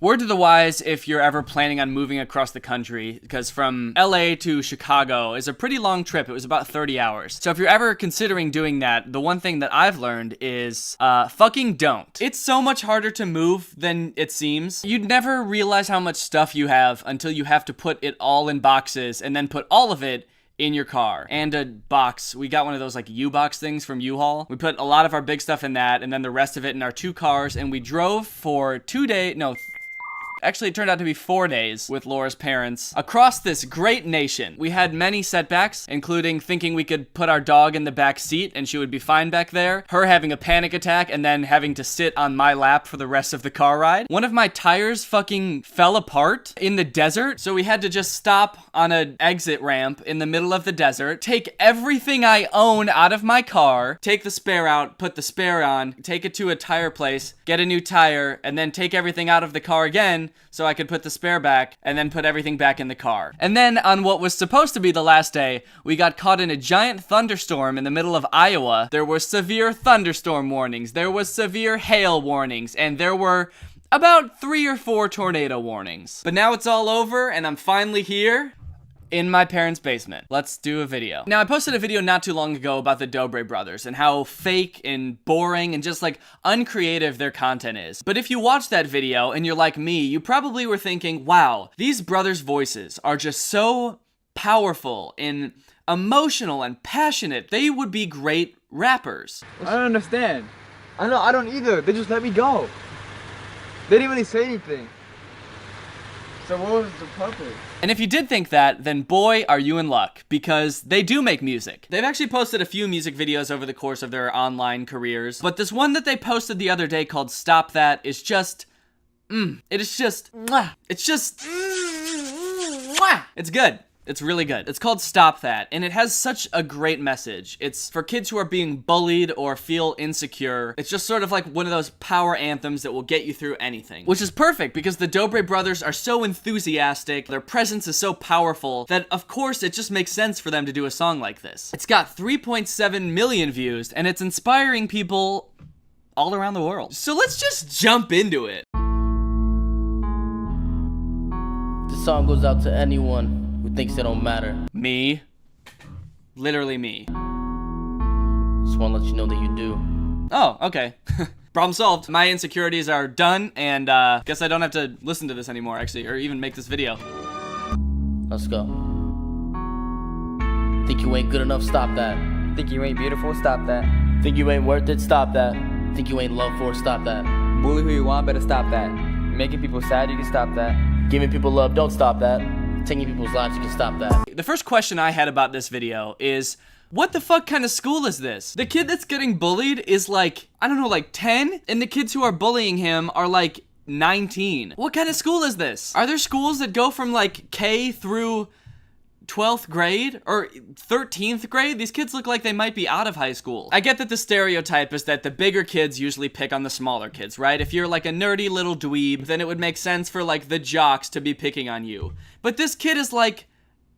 Word to the wise if you're ever planning on moving across the country, because from LA to Chicago is a pretty long trip. It was about 30 hours. So if you're ever considering doing that, the one thing that I've learned is fucking don't. It's so much harder to move than it seems. You'd never realize how much stuff you have until you have to put it all in boxes and then put all of it in your car. And a box. We got one of those like U-box things from U-Haul. We put a lot of our big stuff in that and then the rest of it in our 2 cars, and we drove for 2 days, no, actually, it turned out to be 4 days with Laura's parents across this great nation. We had many setbacks, including thinking we could put our dog in the back seat and she would be fine back there, her having a panic attack and then having to sit on my lap for the rest of the car ride. One of my tires fucking fell apart in the desert, so we had to just stop on an exit ramp in the middle of the desert, take everything I own out of my car, take the spare out, put the spare on, take it to a tire place, get a new tire, and then take everything out of the car again so I could put the spare back and then put everything back in the car. And then on what was supposed to be the last day, we got caught in a giant thunderstorm in the middle of Iowa. There were severe thunderstorm warnings, there was severe hail warnings, and there were about 3 or 4 tornado warnings. But now it's all over and I'm finally here in my parents' basement. Let's do a video. Now, I posted a video not too long ago about the Dobre brothers and how fake and boring and just like uncreative their content is. But if you watch that video and you're like me, you probably were thinking, wow, these brothers' voices are just so powerful and emotional and passionate. They would be great rappers. I don't understand. I don't either. They just let me go. They didn't really say anything. So what was the purpose? And if you did think that, then boy, are you in luck, because they do make music. They've actually posted a few music videos over the course of their online careers, but this one that they posted the other day called Stop That is just, it is just, it's just, it's good. It's really good. It's called Stop That, and it has such a great message. It's for kids who are being bullied or feel insecure. It's just sort of like one of those power anthems that will get you through anything. Which is perfect because the Dobre brothers are so enthusiastic, their presence is so powerful, that of course it just makes sense for them to do a song like this. It's got 3.7 million views, and it's inspiring people all around the world. So let's just jump into it. This song goes out to anyone who thinks they don't matter. Me. Literally me. Just wanna let you know that you do. Oh, okay. Problem solved. My insecurities are done, and guess I don't have to listen to this anymore, actually, or even make this video. Let's go. Think you ain't good enough? Stop that. Think you ain't beautiful? Stop that. Think you ain't worth it? Stop that. Think you ain't loved for? Stop that. Bully who you want? Better stop that. Making people sad? You can stop that. Giving people love? Don't stop that. Taking people's lives? You can stop that. The first question I had about this video is, what the fuck kind of school is this? The kid that's getting bullied is like, I don't know, like 10? And the kids who are bullying him are like 19. What kind of school is this? Are there schools that go from like K through 12th grade or 13th grade? These kids look like they might be out of high school. I get that the stereotype is that the bigger kids usually pick on the smaller kids, right? If you're like a nerdy little dweeb, then it would make sense for like the jocks to be picking on you. But this kid is like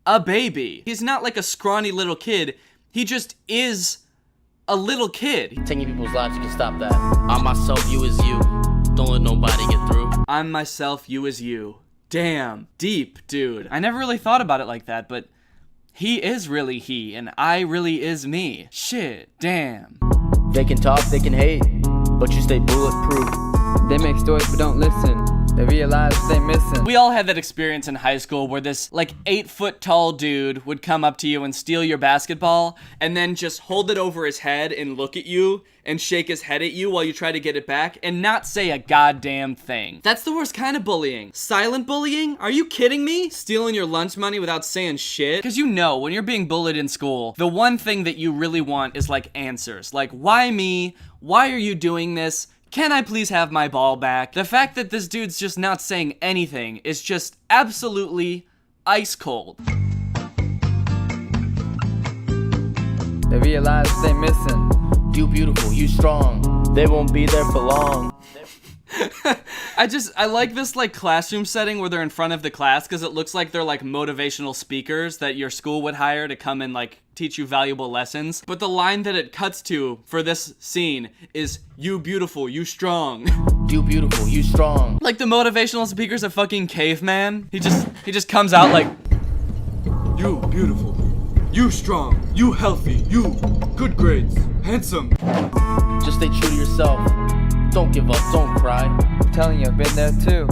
a baby. He's not like a scrawny little kid. He just is a little kid. Taking people's lives, you can stop that. I'm myself, you is you. Don't let nobody get through. I'm myself, you is you. Damn, deep, dude. I never really thought about it like that, but he is really he, and I really is me. Shit, damn. They can talk, they can hate, but you stay bulletproof. They make stories but don't listen. They realize they missing. We all had that experience in high school where this like 8-foot tall dude would come up to you and steal your basketball and then just hold it over his head and look at you and shake his head at you while you try to get it back and not say a goddamn thing. That's the worst kind of bullying. Silent bullying? Are you kidding me? Stealing your lunch money without saying shit? Because you know, when you're being bullied in school, the one thing that you really want is like answers. Like, why me? Why are you doing this? Can I please have my ball back? The fact that this dude's just not saying anything is just absolutely ice cold. They realize they missing. You beautiful, you strong. They won't be there for long. I like this like classroom setting where they're in front of the class because it looks like they're like motivational speakers that your school would hire to come and like teach you valuable lessons. But the line that it cuts to for this scene is, you beautiful, you strong. You beautiful, you strong. Like the motivational speaker's a fucking caveman. He just comes out like, you beautiful, you strong, you healthy, you good grades, handsome. Just stay true to yourself. Don't give up, don't cry. I'm telling you, I've been there too.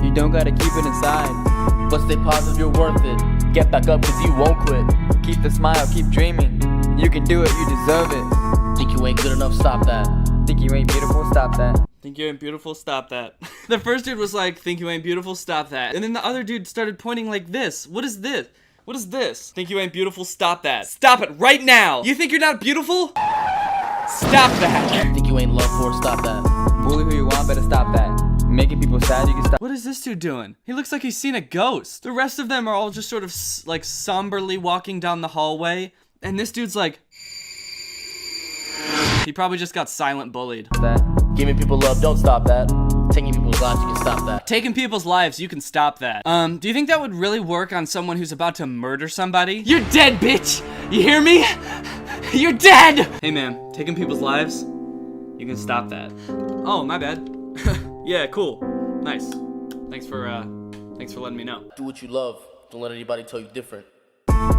You don't gotta keep it inside. But stay positive, you're worth it. Get back up cause you won't quit. Keep the smile, keep dreaming. You can do it, you deserve it. Think you ain't good enough? Stop that. Think you ain't beautiful? Stop that. Think you ain't beautiful? Stop that. The first dude was like, think you ain't beautiful? Stop that. And then the other dude started pointing like this. What is this? What is this? Think you ain't beautiful? Stop that. Stop it right now. You think you're not beautiful? Stop that. Think you ain't loved for? Stop that. Bully who you want? Better stop that. Making people sad? You can stop. What is this dude doing? He looks like he's seen a ghost. The rest of them are all just sort of like somberly walking down the hallway. And this dude's like, he probably just got silent bullied. Giving people love, don't stop that. Taking people's lives, you can stop that. Taking people's lives, you can stop that. Do you think that would really work on someone who's about to murder somebody? You're dead, bitch! You hear me? You're dead! Hey man, taking people's lives, you can stop that. Oh, my bad. Yeah, cool. Nice. Thanks for letting me know. Do what you love. Don't let anybody tell you different.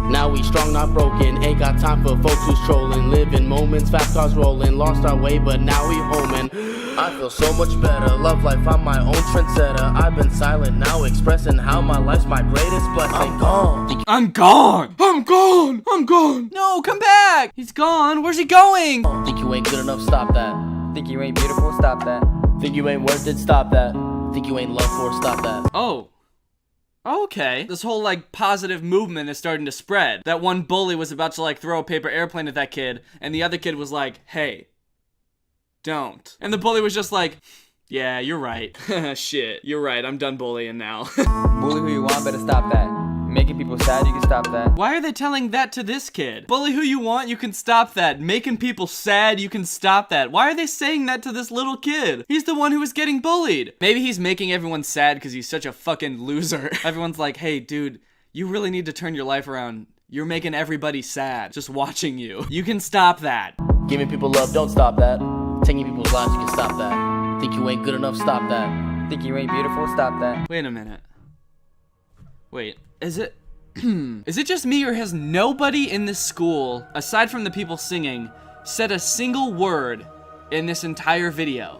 Now we strong, not broken. Ain't got time for folks who's trolling. Living moments, fast cars rolling. Lost our way, but now we homing. I feel so much better. Love life, I'm my own trendsetter. I've been silent now, expressing how my life's my greatest blessing. I'm gone. I'm gone. I'm gone. I'm gone. No, come back. He's gone. Where's he going? Think you ain't good enough? Stop that. Think you ain't beautiful? Stop that. Think you ain't worth it? Stop that. Think you ain't loved for? Stop that. Oh. Okay. This whole like positive movement is starting to spread. That one bully was about to like throw a paper airplane at that kid, and the other kid was like, hey, don't. And the bully was just like, yeah, you're right. Shit, you're right. I'm done bullying now. Bully who you want? Better stop that. Making people sad, you can stop that. Why are they telling that to this kid? Bully who you want, you can stop that. Making people sad, you can stop that. Why are they saying that to this little kid? He's the one who was getting bullied. Maybe he's making everyone sad because he's such a fucking loser. Everyone's like, hey, dude, you really need to turn your life around. You're making everybody sad just watching you. You can stop that. Giving people love, don't stop that. Taking people's lives, you can stop that. Think you ain't good enough, stop that. Think you ain't beautiful, stop that. Wait a minute. Wait, is it is it just me, or has nobody in this school, aside from the people singing, said a single word in this entire video?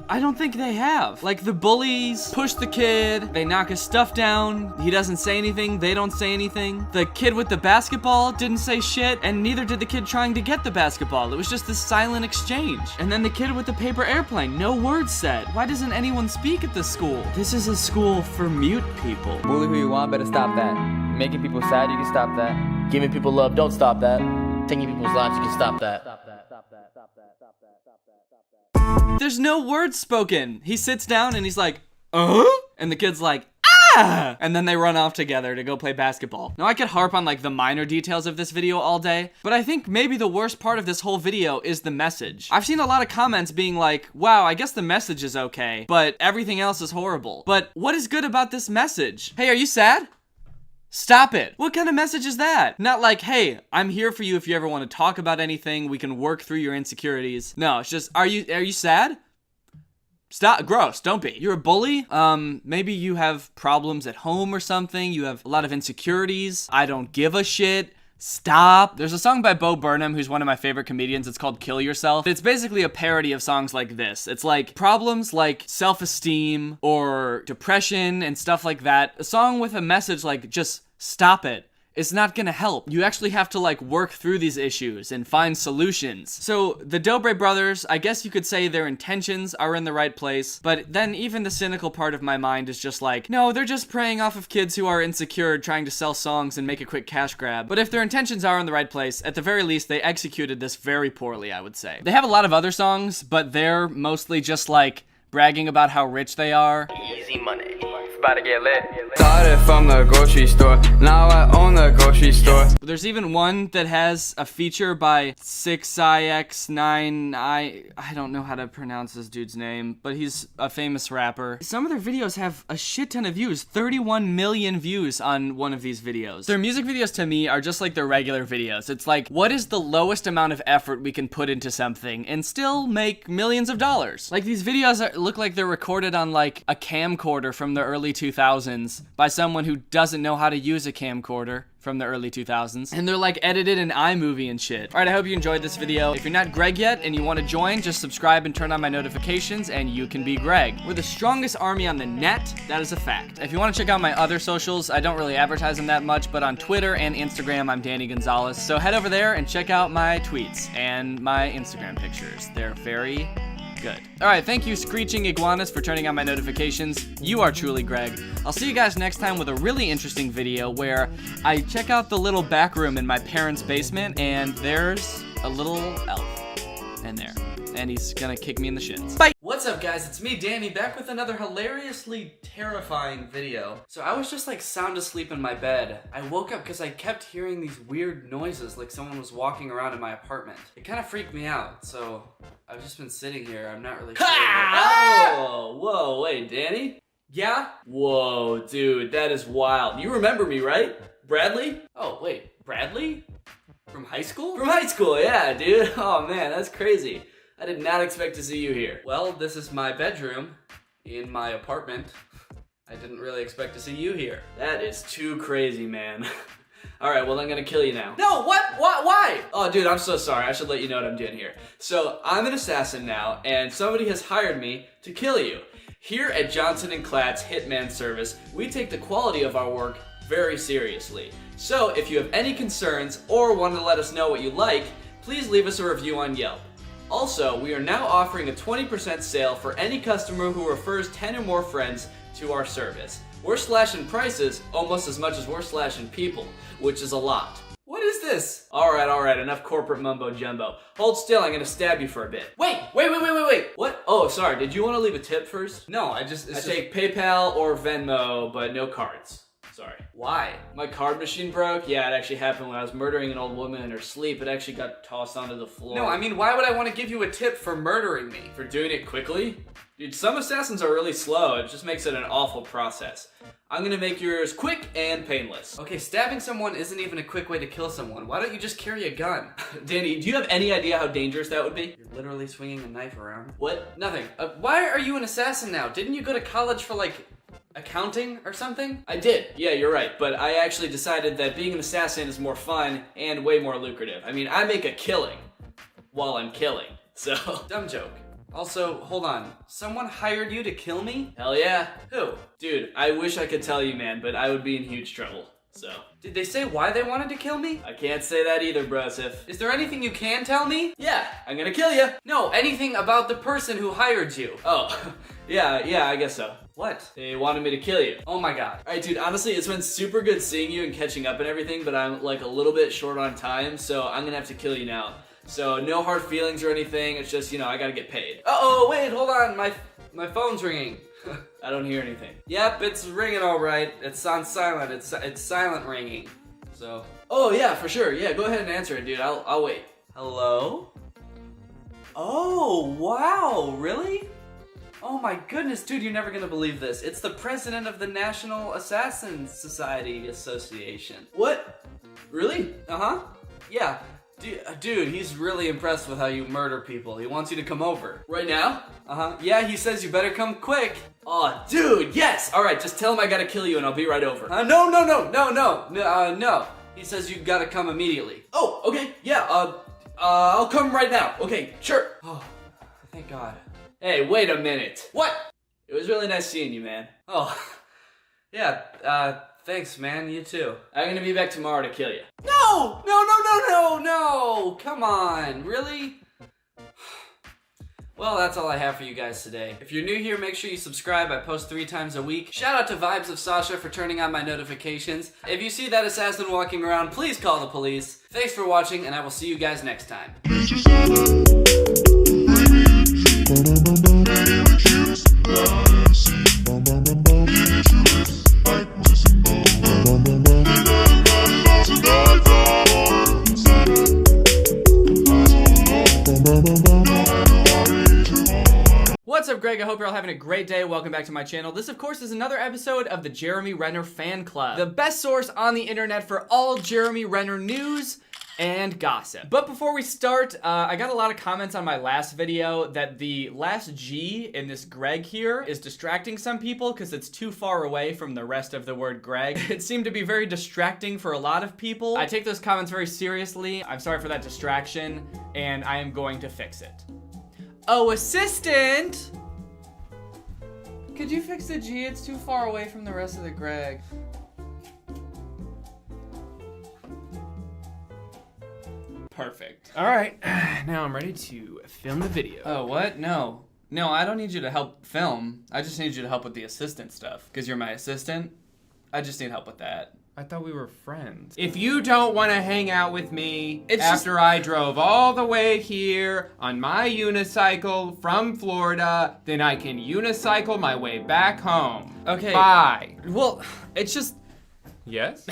I don't think they have. Like, the bullies push the kid, they knock his stuff down, he doesn't say anything, they don't say anything. The kid with the basketball didn't say shit, and neither did the kid trying to get the basketball. It was just this silent exchange. And then the kid with the paper airplane, no words said. Why doesn't anyone speak at this school? This is a school for mute people. Bully who you want, better stop that. Making people sad, you can stop that. Giving people love, don't stop that. Taking people's lives, you can stop that. There's no words spoken. He sits down and he's like, and the kid's like, ah! And then they run off together to go play basketball. Now, I could harp on like the minor details of this video all day, but I think maybe the worst part of this whole video is the message. I've seen a lot of comments being like, wow, I guess the message is okay, but everything else is horrible. But what is good about this message? Hey, are you sad? Stop it. What kind of message is that? Not like, hey, I'm here for you if you ever want to talk about anything. We can work through your insecurities. No, it's just, are you sad? Stop. Gross. Don't be. You're a bully. Maybe you have problems at home or something. You have a lot of insecurities. I don't give a shit. Stop. There's a song by Bo Burnham, who's one of my favorite comedians. It's called Kill Yourself. It's basically a parody of songs like this. It's like problems like self-esteem or depression and stuff like that. A song with a message like just stop it. It's not gonna help. You actually have to like work through these issues and find solutions. So the Dobre brothers, I guess you could say their intentions are in the right place, but then even the cynical part of my mind is just like, no, they're just preying off of kids who are insecure, trying to sell songs and make a quick cash grab. But if their intentions are in the right place, at the very least, they executed this very poorly, I would say. They have a lot of other songs, but they're mostly just like bragging about how rich they are. Easy money. About to get lit. Started from the grocery store, now I own the grocery store. There's even one that has a feature by 6ix9i. I don't know how to pronounce this dude's name, but he's a famous rapper. Some of their videos have a shit ton of views, 31 million views on one of these videos. Their music videos to me are just like their regular videos. It's like, what is the lowest amount of effort we can put into something and still make millions of dollars? Like, these videos look like they're recorded on like a camcorder from the early 2000s by someone who doesn't know how to use a camcorder from the early 2000s, and they're like edited in iMovie and shit. All right, I hope you enjoyed this video. If you're not Greg yet and you want to join, just subscribe and turn on my notifications and you can be Greg. We're the strongest army on the net, that is a fact. If you want to check out my other socials, I don't really advertise them that much, but on Twitter and Instagram, I'm Danny Gonzalez. So head over there and check out my tweets and my Instagram pictures. They're very good. All right, thank you, Screeching Iguanas, for turning on my notifications. You are truly Greg. I'll see you guys next time with a really interesting video where I check out the little back room in my parents' basement, and there's a little elf in there, and he's gonna kick me in the shins. Bye! What's up, guys? It's me, Danny, back with another hilariously terrifying video. So I was just like sound asleep in my bed. I woke up because I kept hearing these weird noises, like someone was walking around in my apartment. It kind of freaked me out, so I've just been sitting here. I'm not really sure. Oh, whoa, wait, Danny? Yeah? Whoa, dude, that is wild. You remember me, right? Bradley? Oh, wait, Bradley? From high school? From high school, yeah, dude. Oh, man, that's crazy. I did not expect to see you here. Well, this is my bedroom in my apartment. I didn't really expect to see you here. That is too crazy, man. All right, well, I'm gonna kill you now. No, what? Why? Oh, dude, I'm so sorry. I should let you know what I'm doing here. So, I'm an assassin now, and somebody has hired me to kill you. Here at Johnson & Klatt's Hitman Service, we take the quality of our work very seriously. So, if you have any concerns or want to let us know what you like, please leave us a review on Yelp. Also, we are now offering a 20% sale for any customer who refers 10 or more friends to our service. We're slashing prices almost as much as we're slashing people, which is a lot. What is this? All right, enough corporate mumbo jumbo. Hold still, I'm gonna stab you for a bit. Wait. What? Oh, sorry, did you want to leave a tip first? No, I take PayPal or Venmo, but no cards. Sorry. Why? My card machine broke? Yeah, it actually happened when I was murdering an old woman in her sleep. It actually got tossed onto the floor. No, I mean, why would I want to give you a tip for murdering me? For doing it quickly? Dude, some assassins are really slow. It just makes it an awful process. I'm gonna make yours quick and painless. Okay, stabbing someone isn't even a quick way to kill someone. Why don't you just carry a gun? Danny, do you have any idea how dangerous that would be? You're literally swinging a knife around. What? Nothing. Why are you an assassin now? Didn't you go to college for, like, accounting or something? I did. Yeah, you're right. But I actually decided that being an assassin is more fun and way more lucrative. I mean, I make a killing while I'm killing, so. Dumb joke. Also, hold on. Someone hired you to kill me? Hell yeah. Who? Dude, I wish I could tell you, man, but I would be in huge trouble, so. Did they say why they wanted to kill me? I can't say that either, brosif. Is there anything you can tell me? Yeah, I'm gonna kill you. No, anything about the person who hired you. Oh, yeah, I guess so. What? They wanted me to kill you. Oh my god. Alright, dude, honestly, it's been super good seeing you and catching up and everything, but I'm like a little bit short on time, so I'm gonna have to kill you now. So no hard feelings or anything, it's just, you know, I gotta get paid. Uh-oh, wait, hold on, my phone's ringing. I don't hear anything. Yep, it's ringing all right. It's on silent, it's silent ringing, so. Oh yeah, for sure, yeah, go ahead and answer it, dude, I'll wait. Hello? Oh, wow, really? Oh my goodness, dude, you're never gonna believe this. It's the president of the National Assassin Society Association. What? Really? Uh-huh. Yeah. Dude, he's really impressed with how you murder people. He wants you to come over. Right now? Uh-huh. Yeah, he says you better come quick. Oh, dude, yes! Alright, just tell him I gotta kill you and I'll be right over. No. He says you gotta come immediately. Oh, okay, yeah, I'll come right now. Okay, sure. Oh, thank God. Hey, wait a minute. What? It was really nice seeing you, man. Oh, yeah, thanks, man, you too. I'm gonna be back tomorrow to kill you. No! Come on, really? Well, that's all I have for you guys today. If you're new here, make sure you subscribe. I post 3 times a week. Shout out to Vibes of Sasha for turning on my notifications. If you see that assassin walking around, please call the police. Thanks for watching, and I will see you guys next time. What's up, Greg? I hope you're all having a great day. Welcome back to my channel. This, of course, is another episode of the Jeremy Renner Fan Club, the best source on the internet for all Jeremy Renner news and gossip. But before we start, I got a lot of comments on my last video that the last G in this Greg here is distracting some people because it's too far away from the rest of the word Greg. It seemed to be very distracting for a lot of people. I take those comments very seriously. I'm sorry for that distraction, and I am going to fix it. Oh, assistant! Could you fix the G? It's too far away from the rest of the Greg. Perfect. All right, now I'm ready to film the video. Oh, what? No, I don't need you to help film. I just need you to help with the assistant stuff. Because you're my assistant. I just need help with that. I thought we were friends. If you don't want to hang out with me after I drove all the way here on my unicycle from Florida, then I can unicycle my way back home. Okay. Bye. Well, it's just... Yes?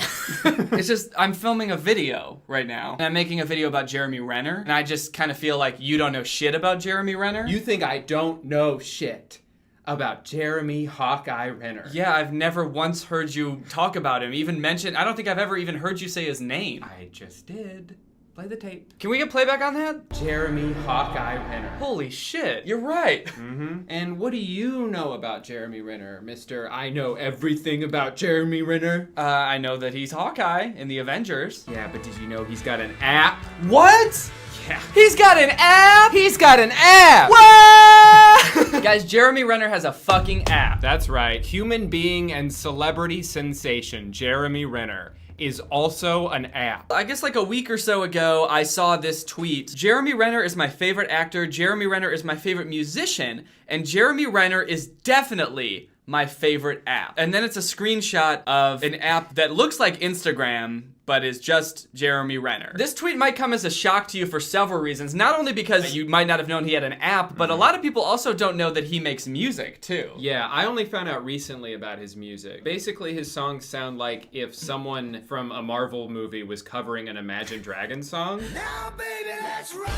It's just, I'm filming a video right now. And I'm making a video about Jeremy Renner. And I just kind of feel like you don't know shit about Jeremy Renner. You think I don't know shit about Jeremy Hawkeye Renner? Yeah, I've never once heard you talk about him, even mention. I don't think I've ever even heard you say his name. I just did. Play the tape. Can we get playback on that? Jeremy Hawkeye Renner. Holy shit, you're right. Mm-hmm. And what do you know about Jeremy Renner, Mr. I know everything about Jeremy Renner? I know that he's Hawkeye in the Avengers. Yeah, but did you know he's got an app? What? Yeah. He's got an app? He's got an app! What? Guys, Jeremy Renner has a fucking app. That's right. Human being and celebrity sensation, Jeremy Renner, is also an app. I guess like a week or so ago, I saw this tweet. Jeremy Renner is my favorite actor, Jeremy Renner is my favorite musician, and Jeremy Renner is definitely my favorite app. And then it's a screenshot of an app that looks like Instagram, but is just Jeremy Renner. This tweet might come as a shock to you for several reasons, not only because you might not have known he had an app, but a lot of people also don't know that he makes music too. Yeah, I only found out recently about his music. Basically, his songs sound like if someone from a Marvel movie was covering an Imagine Dragons song. Now, baby, let's run!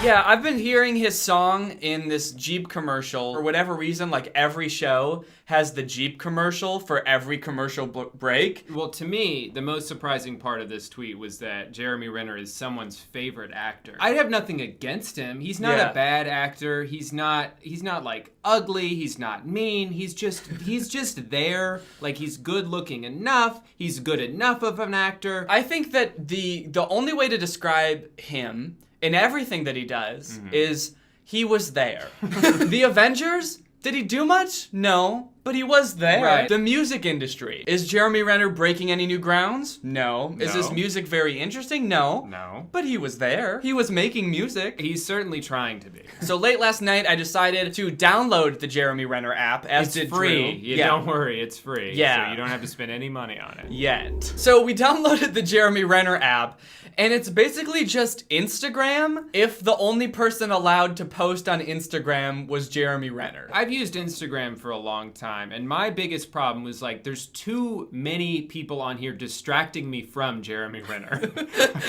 Yeah, I've been hearing his song in this Jeep commercial. For whatever reason, like every show has the Jeep commercial for every commercial break. Well, to me, the most surprising part of this tweet was that Jeremy Renner is someone's favorite actor. I'd have nothing against him. He's not a bad actor. He's not like ugly. He's not mean. He's just there. Like, he's good looking enough. He's good enough of an actor. I think that the only way to describe him in everything that he does is he was there. The Avengers, did he do much? No, but he was there. Right. The music industry. Is Jeremy Renner breaking any new grounds? No. Is his music very interesting? No. No. But he was there. He was making music. He's certainly trying to be. So late last night, I decided to download the Jeremy Renner app, as did free. Drew. Don't worry, it's free. Yeah. So you don't have to spend any money on it. Yet. So we downloaded the Jeremy Renner app, and it's basically just Instagram if the only person allowed to post on Instagram was Jeremy Renner. I've used Instagram for a long time, and my biggest problem was like, there's too many people on here distracting me from Jeremy Renner.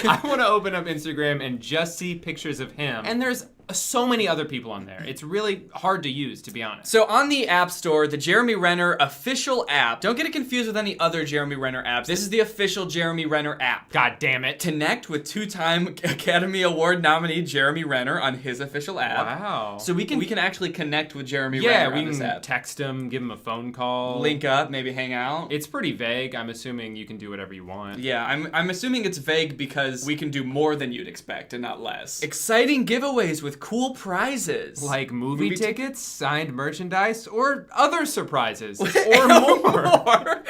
I want to open up Instagram and just see pictures of him, and there's so many other people on there. It's really hard to use, to be honest. So on the App Store, the Jeremy Renner official app, don't get it confused with any other Jeremy Renner apps. This is the official Jeremy Renner app. God damn it. Connect with two-time Academy Award nominee Jeremy Renner on his official app. Wow. So we can actually connect with Jeremy Renner on this app. Yeah, we can text him, give him a phone call. Link up, maybe hang out. It's pretty vague. I'm assuming you can do whatever you want. Yeah, I'm assuming it's vague because we can do more than you'd expect and not less. Exciting giveaways with cool prizes. Like movie tickets, signed merchandise, or other surprises. Or more.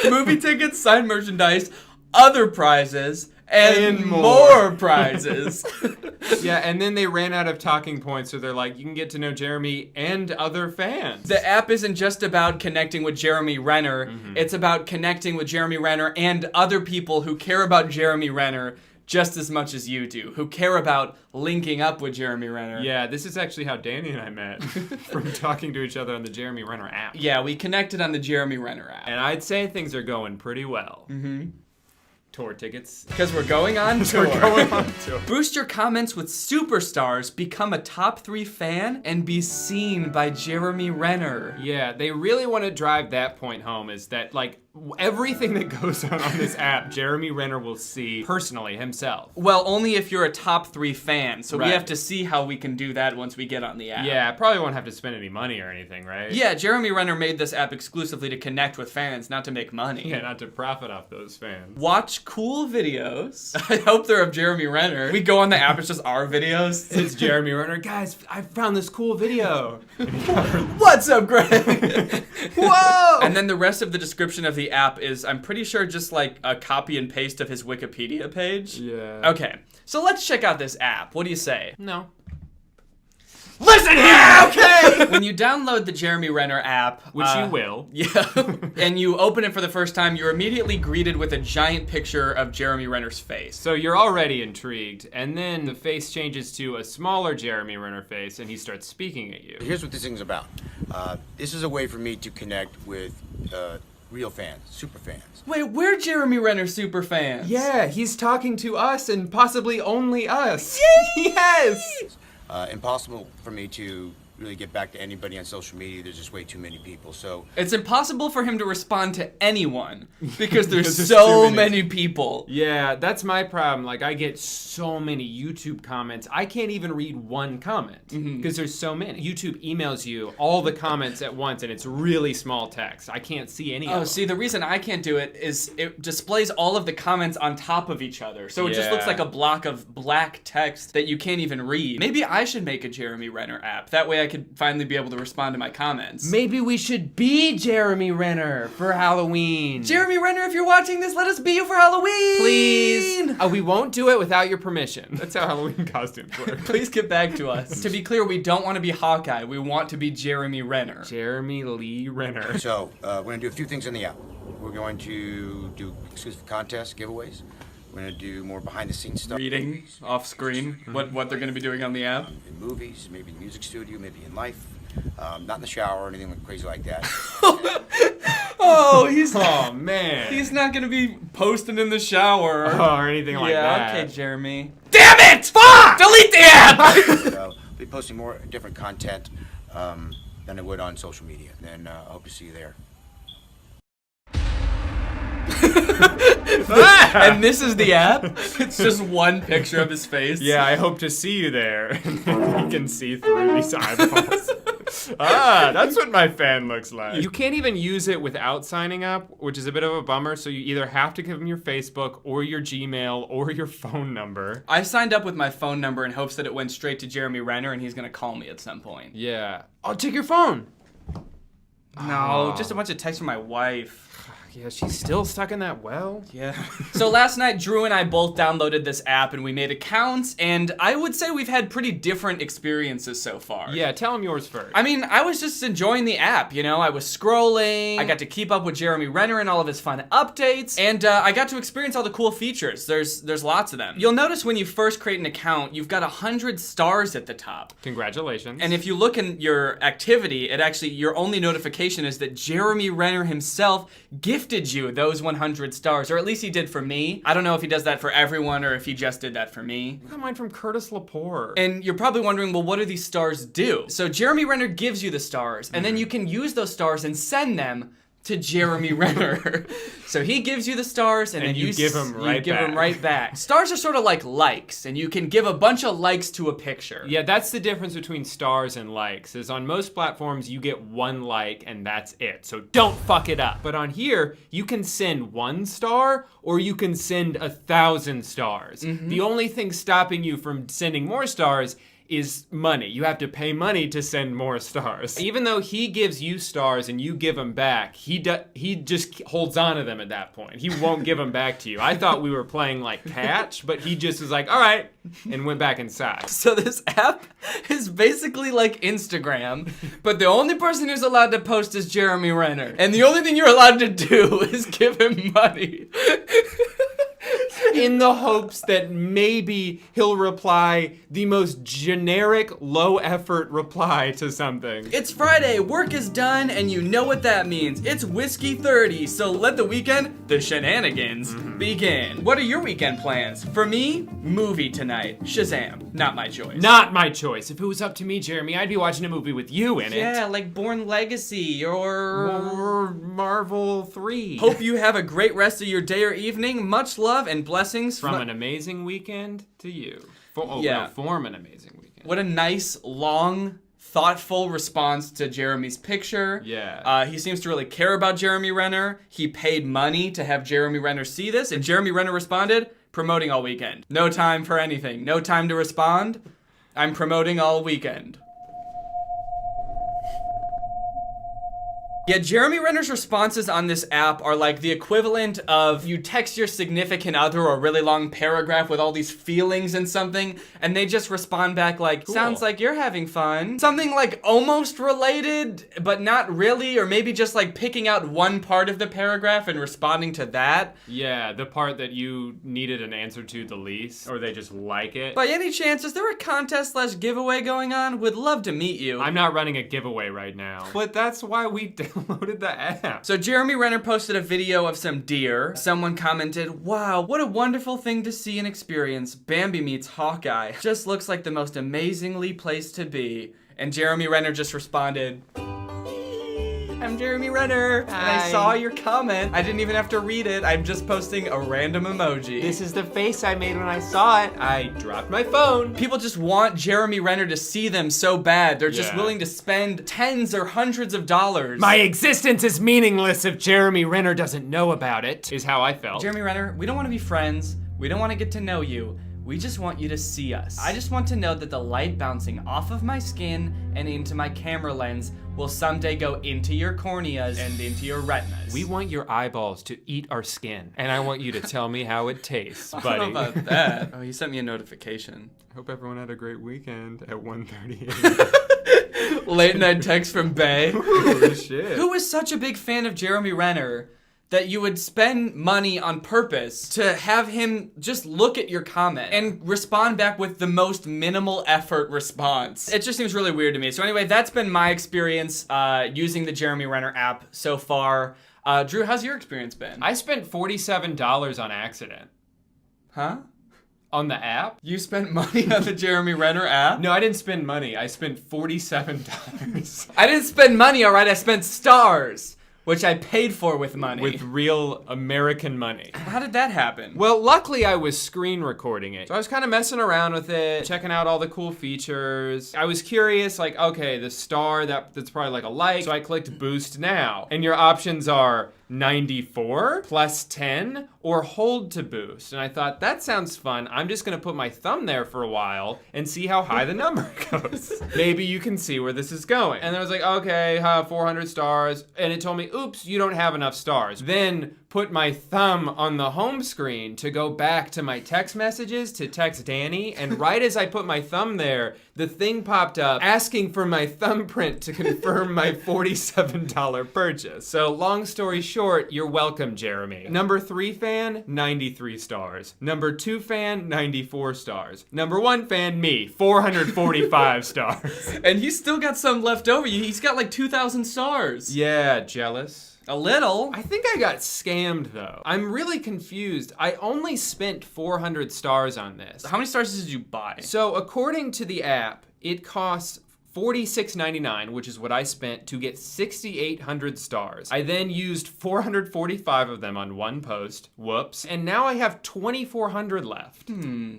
Movie tickets, signed merchandise, other prizes, and more prizes. Yeah, and then they ran out of talking points, so they're like, you can get to know Jeremy and other fans. The app isn't just about connecting with Jeremy Renner, it's about connecting with Jeremy Renner and other people who care about Jeremy Renner just as much as you do, who care about linking up with Jeremy Renner. Yeah, this is actually how Danny and I met, from talking to each other on the Jeremy Renner app. Yeah, we connected on the Jeremy Renner app. And I'd say things are going pretty well. Tour tickets. Because we're going on tour. We're going on tour. Boost your comments with superstars, become a top 3 fan, and be seen by Jeremy Renner. Yeah, they really want to drive that point home, is that, like, everything that goes on this app, Jeremy Renner will see personally himself. Well, only if you're a top 3 fan, so Right. we have to see how we can do that once we get on the app. Yeah, probably won't have to spend any money or anything, right? Yeah, Jeremy Renner made this app exclusively to connect with fans, not to make money. Yeah, not to profit off those fans. Watch cool videos. I hope they're of Jeremy Renner. We go on the app, it's just our videos. It's Jeremy Renner. Guys, I found this cool video. What's up, Greg? Whoa! And then the rest of the description of the app is, I'm pretty sure, just like a copy and paste of his Wikipedia page. Yeah. Okay, so let's check out this app. What do you say? No. Listen here! Okay! When you download the Jeremy Renner app, Which you will. Yeah. And you open it for the first time, you're immediately greeted with a giant picture of Jeremy Renner's face. So you're already intrigued, and then the face changes to a smaller Jeremy Renner face, and he starts speaking at you. Here's what this thing's about. This is a way for me to connect with real fans, super fans. Wait, we're Jeremy Renner super fans. Yeah, he's talking to us, and possibly only us. Yay! Yes! Impossible for me to really get back to anybody on social media. There's just way too many people. So It's impossible for him to respond to anyone because there's Because there's so too many people. Yeah, that's my problem. Like, I get so many YouTube comments. I can't even read one comment because there's so many. YouTube emails you all the comments at once, and it's really small text. I can't see any of them. Oh, see, the reason I can't do it is it displays all of the comments on top of each other. So it just looks Yeah. like a block of black text that you can't even read. Maybe I should make a Jeremy Renner app. That way I I could finally be able to respond to my comments. Maybe we should be Jeremy Renner for Halloween. Jeremy Renner, if you're watching this, let us be you for Halloween! Please. We won't do it without your permission. That's how Halloween costumes work. Please get back to us. To be clear, we don't want to be Hawkeye. We want to be Jeremy Renner. Jeremy Lee Renner. So, we're going to do a few things in the app. We're going to do exclusive contests, giveaways. We're going to do more behind-the-scenes stuff. Reading off screen what they're going to be doing on the app. In movies, maybe in the music studio, maybe in life. Not in the shower or anything crazy like that. Oh man. He's not going to be posting in the shower. Or anything like that. Yeah, okay, Jeremy. Damn it! Fuck! Delete the app! So, I'll be posting more different content than I would on social media. And I hope to see you there. And this is the app. It's just one picture of his face. Yeah, I hope to see you there. You can see through these eyeballs. That's what my fan looks like. You can't even use it without signing up, which is a bit of a bummer. So you either have to give him your Facebook or your Gmail or your phone number. I signed up with my phone number in hopes that it went straight to Jeremy Renner and he's gonna call me at some point. Yeah. I'll take your phone. No, just a bunch of texts from my wife. Yeah, she's still stuck in that well. Yeah. So last night, Drew and I both downloaded this app and we made accounts, and I would say we've had pretty different experiences so far. Yeah, tell him yours first. I mean, I was just enjoying the app, you know? I was scrolling, I got to keep up with Jeremy Renner and all of his fun updates, and I got to experience all the cool features. There's lots of them. You'll notice when you first create an account, you've got 100 stars at the top. Congratulations. And if you look in your activity, it actually, your only notification is that Jeremy Renner himself gifted you those 100 stars, or at least he did for me. I don't know if he does that for everyone or if he just did that for me. I got mine from Curtis Lepore. And you're probably wondering, well, what do these stars do? So Jeremy Renner gives you the stars, and then you can use those stars and send them to Jeremy Renner. So he gives you the stars, and then you give them right back. Stars are sort of like likes, and you can give a bunch of likes to a picture. Yeah, that's the difference between stars and likes, is on most platforms you get one like and that's it. So don't fuck it up. But on here, you can send 1 star or you can send 1,000 stars. The only thing stopping you from sending more stars is money. You have to pay money to send more stars. Even though he gives you stars and you give them back, he just holds on to them at that point. He won't give them back to you. I thought we were playing like catch, but he just was like, all right, and went back inside. So this app is basically like Instagram, but the only person who's allowed to post is Jeremy Renner. And the only thing you're allowed to do is give him money. In the hopes that maybe he'll reply the most generic, low-effort reply to something. It's Friday, work is done, and you know what that means. It's Whiskey 30, so let the weekend, the shenanigans, begin. What are your weekend plans? For me, movie tonight. Shazam. Not my choice. Not my choice. If it was up to me, Jeremy, I'd be watching a movie with you in it. Yeah, like Born Legacy or Marvel 3. Hope you have a great rest of your day or evening. Much love and blessings from an amazing weekend to you. Form an amazing weekend. What a nice, long, thoughtful response to Jeremy's picture. Yeah. He seems to really care about Jeremy Renner. He paid money to have Jeremy Renner see this, and Jeremy Renner responded, promoting all weekend. No time for anything. No time to respond. I'm promoting all weekend. Yeah, Jeremy Renner's responses on this app are like the equivalent of you text your significant other a really long paragraph with all these feelings and something, and they just respond back like, cool. Sounds like you're having fun. Something like almost related, but not really, or maybe just like picking out one part of the paragraph and responding to that. Yeah, the part that you needed an answer to the least, or they just like it. By any chance, is there a contest/giveaway going on? Would love to meet you. I'm not running a giveaway right now, but that's why we downloaded the app. So Jeremy Renner posted a video of some deer. Someone commented, wow, what a wonderful thing to see and experience. Bambi meets Hawkeye. Just looks like the most amazingly place to be. And Jeremy Renner just responded, I'm Jeremy Renner, Hi. And I saw your comment. I didn't even have to read it. I'm just posting a random emoji. This is the face I made when I saw it. I dropped my phone. People just want Jeremy Renner to see them so bad. They're just willing to spend tens or hundreds of dollars. My existence is meaningless if Jeremy Renner doesn't know about it, is how I felt. Jeremy Renner, we don't want to be friends. We don't want to get to know you. We just want you to see us. I just want to know that the light bouncing off of my skin and into my camera lens will someday go into your corneas and into your retinas. We want your eyeballs to eat our skin, and I want you to tell me how it tastes, buddy. I don't know about that. Oh, he sent me a notification. Hope everyone had a great weekend at 1:30 Late night text from Bay. Ooh, shit. Who is such a big fan of Jeremy Renner that you would spend money on purpose to have him just look at your comment and respond back with the most minimal effort response? It just seems really weird to me. So anyway, that's been my experience using the Jeremy Renner app so far. Drew, how's your experience been? I spent $47 on accident. Huh? On the app? You spent money on the Jeremy Renner app? No, I didn't spend money. I spent $47. I didn't spend money, all right? I spent stars, which I paid for with money. With real American money. How did that happen? Well, luckily I was screen recording it. So I was kind of messing around with it, checking out all the cool features. I was curious, like, okay, the star, that's probably like a like. So I clicked boost now. And your options are 94 plus 10 or hold to boost. And I thought, that sounds fun. I'm just gonna put my thumb there for a while and see how high the number goes. Maybe you can see where this is going. And I was like, okay, 400 stars. And it told me, oops, you don't have enough stars. Then put my thumb on the home screen to go back to my text messages to text Danny. And right as I put my thumb there, the thing popped up asking for my thumbprint to confirm my $47 purchase. So long story short, you're welcome, Jeremy. Number 3 fan, 93 stars. Number 2 fan, 94 stars. Number 1 fan, me, 445 stars. And he's still got some left over. He's got like 2,000 stars. Yeah, jealous. A little. I think I got scammed though. I'm really confused. I only spent 400 stars on this. How many stars did you buy? So according to the app, it costs $46.99, which is what I spent to get 6,800 stars. I then used 445 of them on one post. Whoops. And now I have 2,400 left.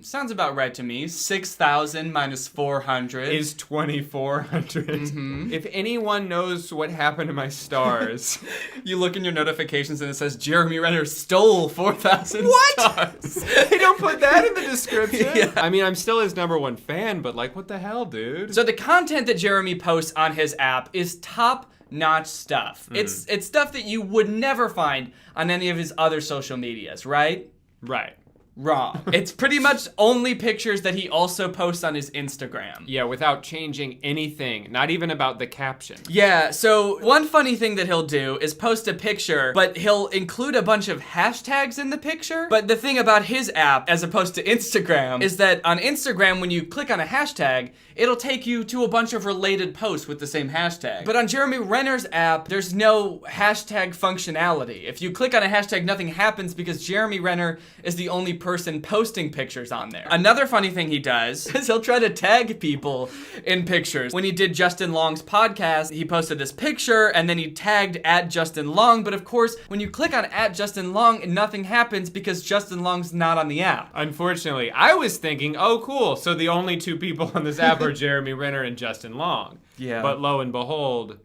Sounds about right to me. 6,000 minus 400 is 2,400. Mm-hmm. If anyone knows what happened to my stars, you look in your notifications and it says Jeremy Renner stole 4,000 stars. They don't put that in the description. Yeah. I mean, I'm still his #1 fan, but like, what the hell, dude? So the content that Jeremy posts on his app is top-notch stuff. It's stuff that you would never find on any of his other social medias, right? Right. Wrong. It's pretty much only pictures that he also posts on his Instagram. Yeah, without changing anything, not even about the caption. Yeah, so one funny thing that he'll do is post a picture, but he'll include a bunch of hashtags in the picture. But the thing about his app, as opposed to Instagram, is that on Instagram, when you click on a hashtag, it'll take you to a bunch of related posts with the same hashtag. But on Jeremy Renner's app, there's no hashtag functionality. If you click on a hashtag, nothing happens because Jeremy Renner is the only person posting pictures on there. Another funny thing he does is he'll try to tag people in pictures. When he did Justin Long's podcast, he posted this picture and then he tagged @Justin Long, but of course, when you click on @Justin Long, nothing happens because Justin Long's not on the app. Unfortunately, I was thinking, oh cool, so the only 2 people on this app are Jeremy Renner and Justin Long. Yeah. But lo and behold,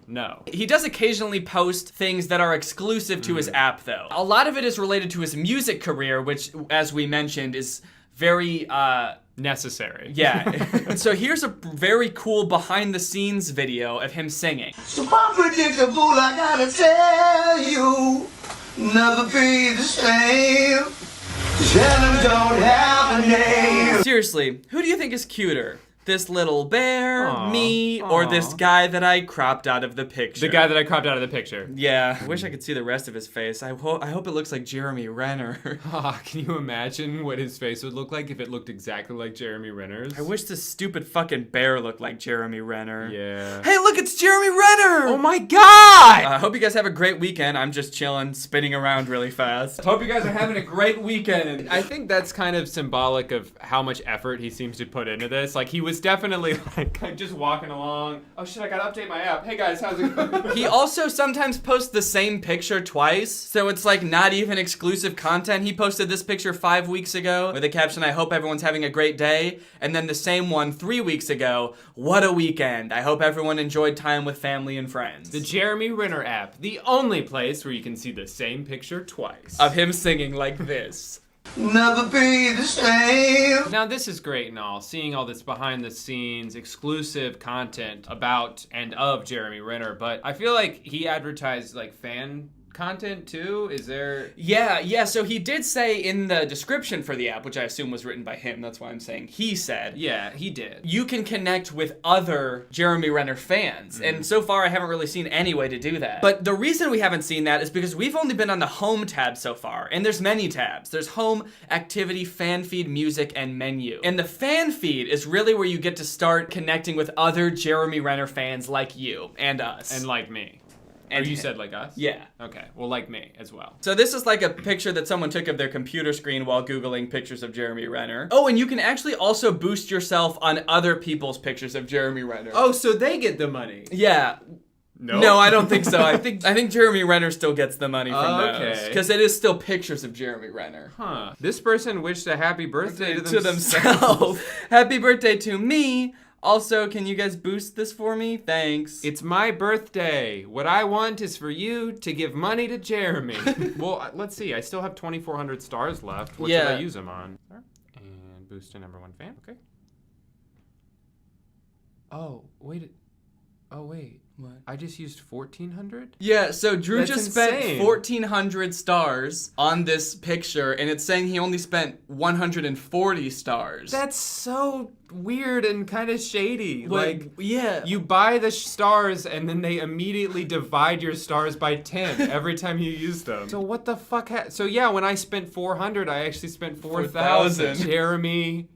no. He does occasionally post things that are exclusive to his app, though. A lot of it is related to his music career, which, as we mentioned, is very, necessary. Yeah. So here's a very cool behind-the-scenes video of him singing. So unpredictable, I gotta tell you, never be the same. Tell them don't have a name. Seriously, who do you think is cuter? This little bear, me, or Aw. this guy that I cropped out of the picture? The guy that I cropped out of the picture. Yeah. I wish I could see the rest of his face. I hope it looks like Jeremy Renner. Can you imagine what his face would look like if it looked exactly like Jeremy Renner's? I wish this stupid fucking bear looked like Jeremy Renner. Yeah. Hey, look, it's Jeremy Renner! Oh my god! I hope you guys have a great weekend. I'm just chilling, spinning around really fast. Hope you guys are having a great weekend. I think that's kind of symbolic of how much effort he seems to put into this. Like, he was definitely like just walking along. Oh shit, I gotta update my app. Hey guys, how's it going? He also sometimes posts the same picture twice, so it's like not even exclusive content. He posted this picture 5 weeks ago with the caption, I hope everyone's having a great day, and then the same one 3 weeks ago, what a weekend. I hope everyone enjoyed time with family and friends. The Jeremy Renner app, the only place where you can see the same picture twice. Of him singing like this. never be the same. Now this is great and all, seeing all this behind the scenes exclusive content about and of Jeremy Renner, but I feel like he advertised like fan content too? Is there? Yeah, so he did say in the description for the app, which I assume was written by him, that's why I'm saying he said. Yeah, he did. You can connect with other Jeremy Renner fans, and so far I haven't really seen any way to do that. But the reason we haven't seen that is because we've only been on the home tab so far, and there's many tabs. There's home, activity, fan feed, music, and menu. And the fan feed is really where you get to start connecting with other Jeremy Renner fans like you and us. And like me. And you said like us? Yeah. Okay, well like me as well. So this is like a picture that someone took of their computer screen while Googling pictures of Jeremy Renner. Oh, and you can actually also boost yourself on other people's pictures of Jeremy Renner. Oh, so they get the money? Yeah. No, I don't think so. I think Jeremy Renner still gets the money from those. Because it is still pictures of Jeremy Renner. Huh. This person wished a happy birthday to themselves. Happy birthday to me. Also, can you guys boost this for me? Thanks. It's my birthday. What I want is for you to give money to Jeremy. Well, let's see. I still have 2,400 stars left. What should I use them on? And boost to #1 fan. Okay. Oh, wait. Oh, wait. What? I just used 1,400? Yeah, so Drew That's just insane. spent 1,400 stars on this picture, and it's saying he only spent 140 stars. That's so weird and kind of shady. Like, yeah. You buy the stars, and then they immediately divide your stars by 10 every time you use them. So what the fuck? So yeah, when I spent 400, I actually spent 4,000. Jeremy...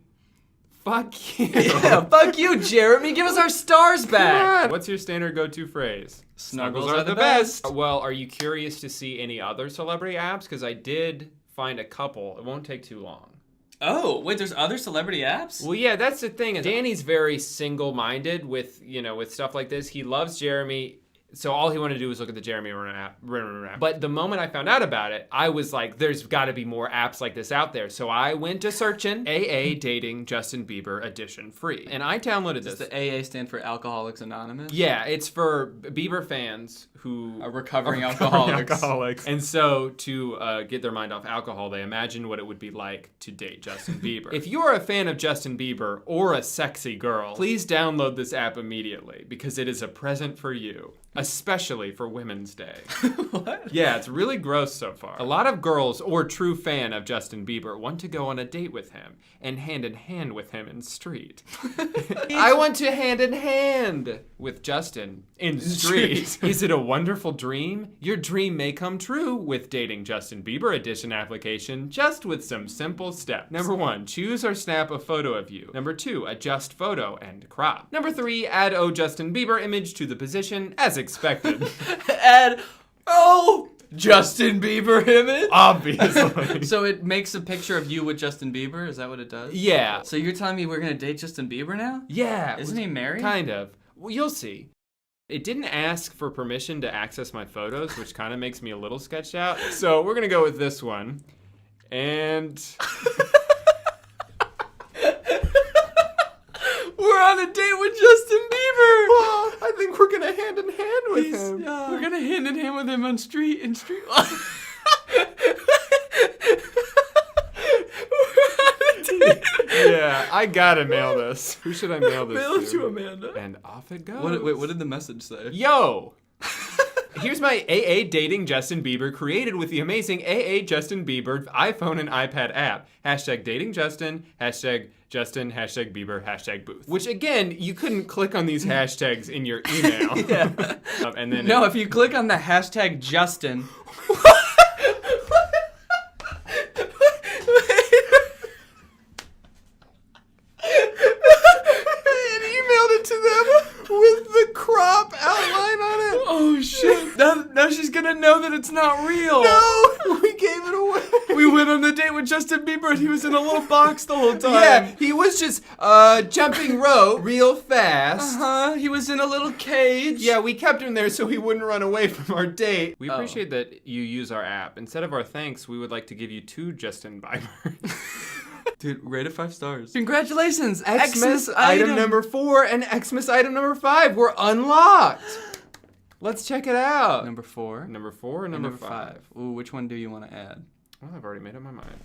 Fuck you. Yeah, fuck you, Jeremy. Give us our stars back. What's your standard go-to phrase? Snuggles are the best. Well, are you curious to see any other celebrity apps? Because I did find a couple. It won't take too long. Oh, wait, there's other celebrity apps? Well, yeah, that's the thing. Danny's very single-minded with, with stuff like this. He loves Jeremy. So all he wanted to do was look at the Jeremy Renner app. But the moment I found out about it, I was like, there's got to be more apps like this out there. So I went to searching AA Dating Justin Bieber Edition free. And I downloaded this. Does the AA stand for Alcoholics Anonymous? Yeah, it's for Bieber fans who are recovering alcoholics. And so to get their mind off alcohol, they imagine what it would be like to date Justin Bieber. If you are a fan of Justin Bieber or a sexy girl, please download this app immediately because it is a present for you. Especially for Women's Day. What? Yeah, it's really gross so far. A lot of girls or true fan of Justin Bieber want to go on a date with him and hand in hand with him in street. I want to hand in hand with Justin in street. Is it a wonderful dream? Your dream may come true with Dating Justin Bieber Edition application just with some simple steps. #1, choose or snap a photo of you. #2, adjust photo and crop. #3, add Justin Bieber image to the position as expected. Add Justin Bieber image? Obviously. So it makes a picture of you with Justin Bieber? Is that what it does? Yeah. So you're telling me we're gonna date Justin Bieber now? Yeah. Isn't he married? Kind of. Well, you'll see. It didn't ask for permission to access my photos, which kind of makes me a little sketched out. So we're gonna go with this one. And... We're on a date with Justin Bieber. Well, I think we're gonna hand in hand with him. We're gonna hand in hand with him on street. Yeah, I gotta mail this. Who should I mail this Mail it to? to Amanda. And off it goes. What did the message say? Yo! Here's my AA Dating Justin Bieber created with the amazing AA Justin Bieber iPhone and iPad app. #dating Justin, #Justin, #Bieber, #Booth. Which again, you couldn't click on these hashtags in your email. Yeah. And then No, if you click on the hashtag Justin. and emailed it to them with the crop outline on it. Oh shit. Now she's gonna know that it's not real. No, we gave it away. We went on the date with Justin Bieber and he was in a little box the whole time. Yeah, he was just jumping rope real fast. He was in a little cage. Yeah, we kept him there so he wouldn't run away from our date. We appreciate that you use our app. Instead of our thanks, we would like to give you 2 Justin Bieber. Dude, rate it 5 stars. Congratulations! Xmas item #4 and Xmas item #5 were unlocked. Let's check it out. #4. #4 or #5? Ooh, which one do you want to add? Well, I've already made up my mind.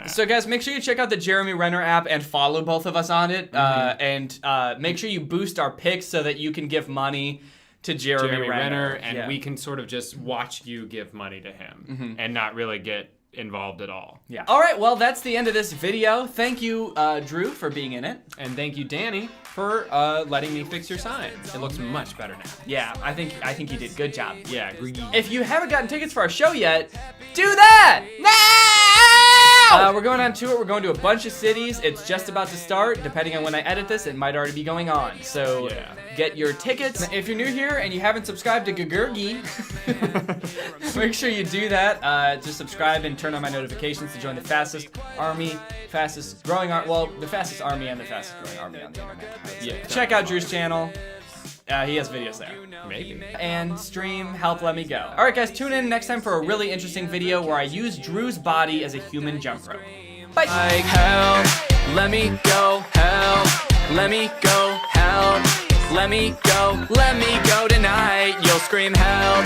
So guys, make sure you check out the Jeremy Renner app and follow both of us on it. And make sure you boost our picks so that you can give money to Jeremy Renner. And we can sort of just watch you give money to him and not really get involved at all. Yeah. All right, well, that's the end of this video. Thank you, Drew, for being in it. And thank you, Danny, for letting me fix your sign. It looks much better now. Yeah, I think you did. Good job. Yeah, agree. If you haven't gotten tickets for our show yet, do that! We're going on tour. We're going to a bunch of cities. It's just about to start. Depending on when I edit this, it might already be going on. So get your tickets. If you're new here and you haven't subscribed to Gagurgi, make sure you do that. Just subscribe and turn on my notifications to join the fastest army, fastest growing army, well, the fastest army and the fastest growing army on the internet. Yeah. Check out Drew's channel. He has videos there. Maybe. And stream Help Let Me Go. All right, guys, tune in next time for a really interesting video where I use Drew's body as a human jump rope. Bye. Like help, let me go, help, let me go, help, let me go tonight. You'll scream help,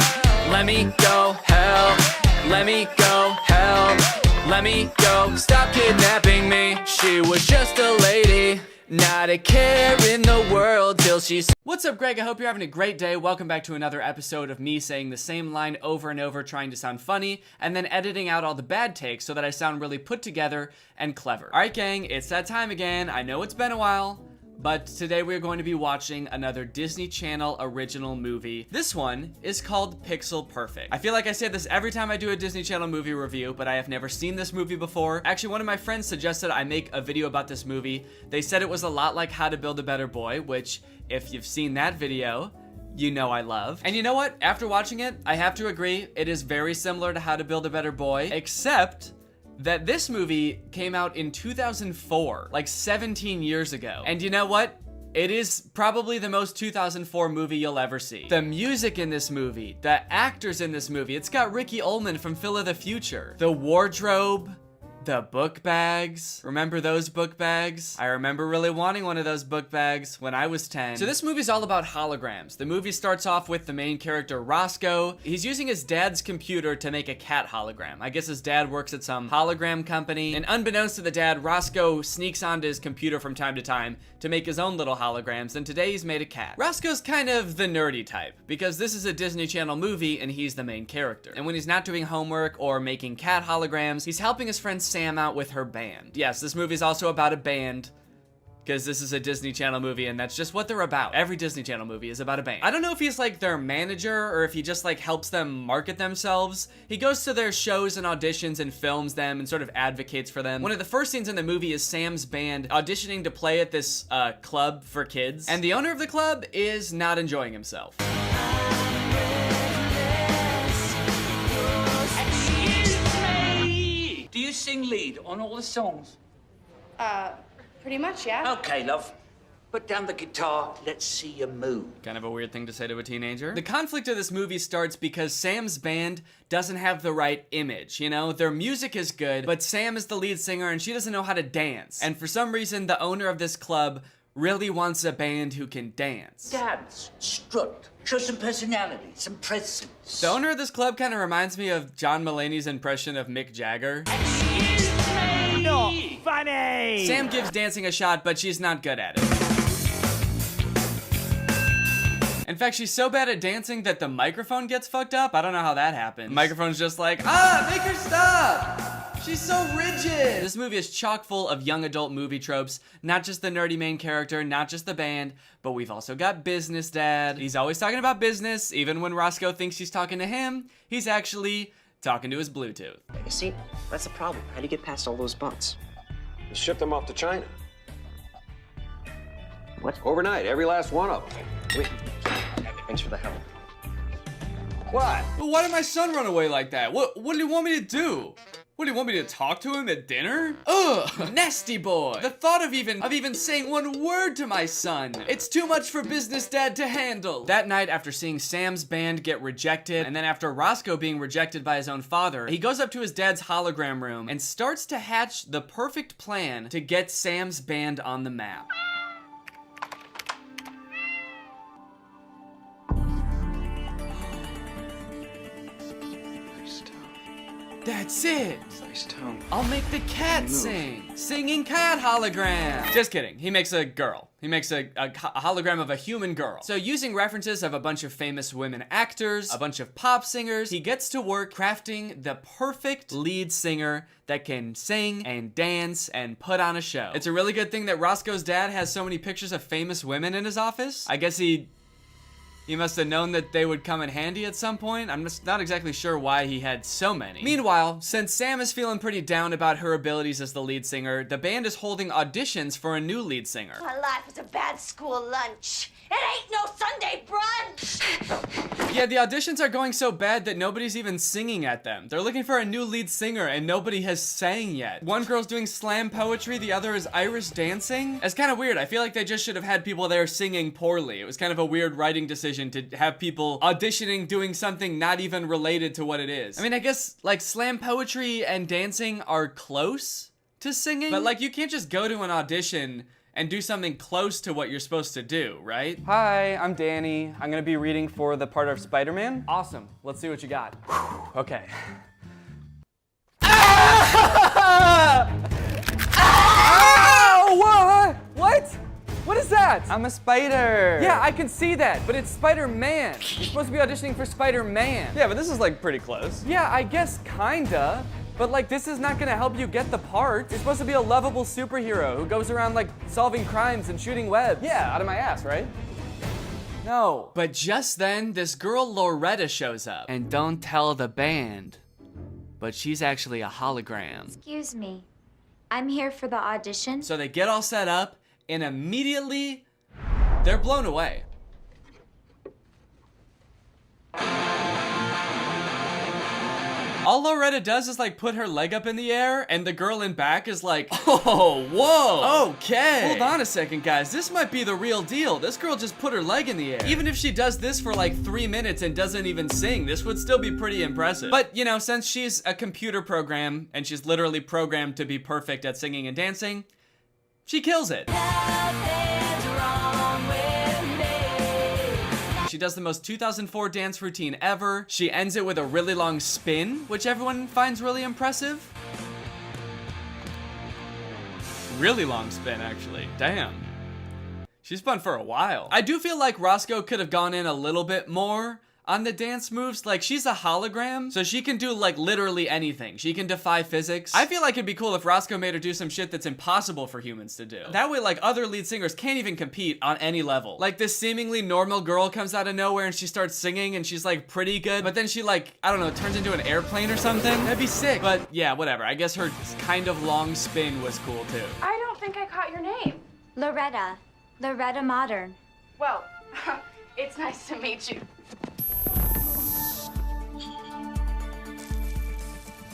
let me go, help, let me go, help, let me go. Stop kidnapping me. She was just a lady, not a care in the world till she's... What's up, Greg? I hope you're having a great day. Welcome back to another episode of me saying the same line over and over, trying to sound funny, and then editing out all the bad takes so that I sound really put together and clever. All right, gang, it's that time again. I know it's been a while, but today we're going to be watching another Disney Channel original movie. This one is called Pixel Perfect. I feel like I say this every time I do a Disney Channel movie review, but I have never seen this movie before. Actually, one of my friends suggested I make a video about this movie. They said it was a lot like How to Build a Better Boy, which, if you've seen that video, you know I love. And you know what? After watching it, I have to agree, it is very similar to How to Build a Better Boy, except that this movie came out in 2004, like 17 years ago. And you know what? It is probably the most 2004 movie you'll ever see. The music in this movie, the actors in this movie, it's got Ricky Ullman from Phil of the Future. The wardrobe, the book bags. Remember those book bags? I remember really wanting one of those book bags when I was 10. So this movie's all about holograms. The movie starts off with the main character, Roscoe. He's using his dad's computer to make a cat hologram. I guess his dad works at some hologram company. And unbeknownst to the dad, Roscoe sneaks onto his computer from time to time to make his own little holograms, and today he's made a cat. Roscoe's kind of the nerdy type, because this is a Disney Channel movie and he's the main character. And when he's not doing homework or making cat holograms, he's helping his friend Sam out with her band. Yes, this movie's also about a band, because this is a Disney Channel movie and that's just what they're about. Every Disney Channel movie is about a band. I don't know if he's like their manager or if he just like helps them market themselves. He goes to their shows and auditions and films them and sort of advocates for them. One of the first scenes in the movie is Sam's band auditioning to play at this club for kids. And the owner of the club is not enjoying himself. Do you sing lead on all the songs? Pretty much, yeah. Okay, love. Put down the guitar, let's see you move. Kind of a weird thing to say to a teenager. The conflict of this movie starts because Sam's band doesn't have the right image, you know? Their music is good, but Sam is the lead singer and she doesn't know how to dance. And for some reason, the owner of this club really wants a band who can dance. Dance, strut, show some personality, some presence. The owner of this club kind of reminds me of John Mulaney's impression of Mick Jagger. Not funny! Sam gives dancing a shot, but she's not good at it. In fact, she's so bad at dancing that the microphone gets fucked up. I don't know how that happened. The microphone's just like, make her stop! She's so rigid! This movie is chock full of young adult movie tropes. Not just the nerdy main character, not just the band, but we've also got Business Dad. He's always talking about business. Even when Roscoe thinks he's talking to him, he's actually talking to his Bluetooth. You see, that's the problem. How do you get past all those bugs? You ship them off to China. What? Overnight, every last one of them. Wait. Thanks for the help. What? But why did my son run away like that? What do you want me to do? What, do you want me to talk to him at dinner? Ugh, nasty boy. The thought of even saying one word to my son. It's too much for Business Dad to handle. That night, after seeing Sam's band get rejected, and then after Roscoe being rejected by his own father, he goes up to his dad's hologram room and starts to hatch the perfect plan to get Sam's band on the map. That's it! Nice tone. I'll make the cat sing. Singing cat hologram. Just kidding. He makes a girl. He makes a hologram of a human girl. So using references of a bunch of famous women actors, a bunch of pop singers, he gets to work crafting the perfect lead singer that can sing and dance and put on a show. It's a really good thing that Roscoe's dad has so many pictures of famous women in his office. I guess he must have known that they would come in handy at some point. I'm just not exactly sure why he had so many. Meanwhile, since Sam is feeling pretty down about her abilities as the lead singer, the band is holding auditions for a new lead singer. My life is a bad school lunch. It ain't no Sunday brunch. Yeah, the auditions are going so bad that nobody's even singing at them. They're looking for a new lead singer and nobody has sang yet. One girl's doing slam poetry, the other is Irish dancing. It's kind of weird. I feel like they just should have had people there singing poorly. It was kind of a weird writing decision to have people auditioning doing something not even related to what it is. I mean, I guess like slam poetry and dancing are close to singing, but like you can't just go to an audition and do something close to what you're supposed to do, right? Hi, I'm Danny. I'm gonna be reading for the part of Spider-Man. Awesome, let's see what you got. Whew, okay. Ah! Ow! What? What is that? I'm a spider. Yeah, I can see that, but it's Spider-Man. You're supposed to be auditioning for Spider-Man. Yeah, but this is like pretty close. Yeah, I guess kinda. But like, this is not gonna help you get the part. You're supposed to be a lovable superhero who goes around like solving crimes and shooting webs. Yeah, out of my ass, right? No. But just then, this girl Loretta shows up. And don't tell the band, but she's actually a hologram. Excuse me. I'm here for the audition. So they get all set up, and immediately, they're blown away. All Loretta does is like put her leg up in the air and the girl in back is like, oh, whoa, okay. Hold on a second, guys. This might be the real deal. This girl just put her leg in the air. Even if she does this for like 3 minutes and doesn't even sing, this would still be pretty impressive. But you know, since she's a computer program and she's literally programmed to be perfect at singing and dancing, she kills it. She does the most 2004 dance routine ever. She ends it with a really long spin, which everyone finds really impressive. Really long spin, actually. Damn. She's spun for a while. I do feel like Roscoe could have gone in a little bit more on the dance moves. Like, she's a hologram, so she can do like literally anything. She can defy physics. I feel like it'd be cool if Roscoe made her do some shit that's impossible for humans to do. That way, like, other lead singers can't even compete on any level. Like, this seemingly normal girl comes out of nowhere and she starts singing and she's like pretty good, but then she like, I don't know, turns into an airplane or something. That'd be sick. But yeah, whatever. I guess her kind of long spin was cool too. I don't think I caught your name. Loretta. Loretta Modern. Well, it's nice to meet you.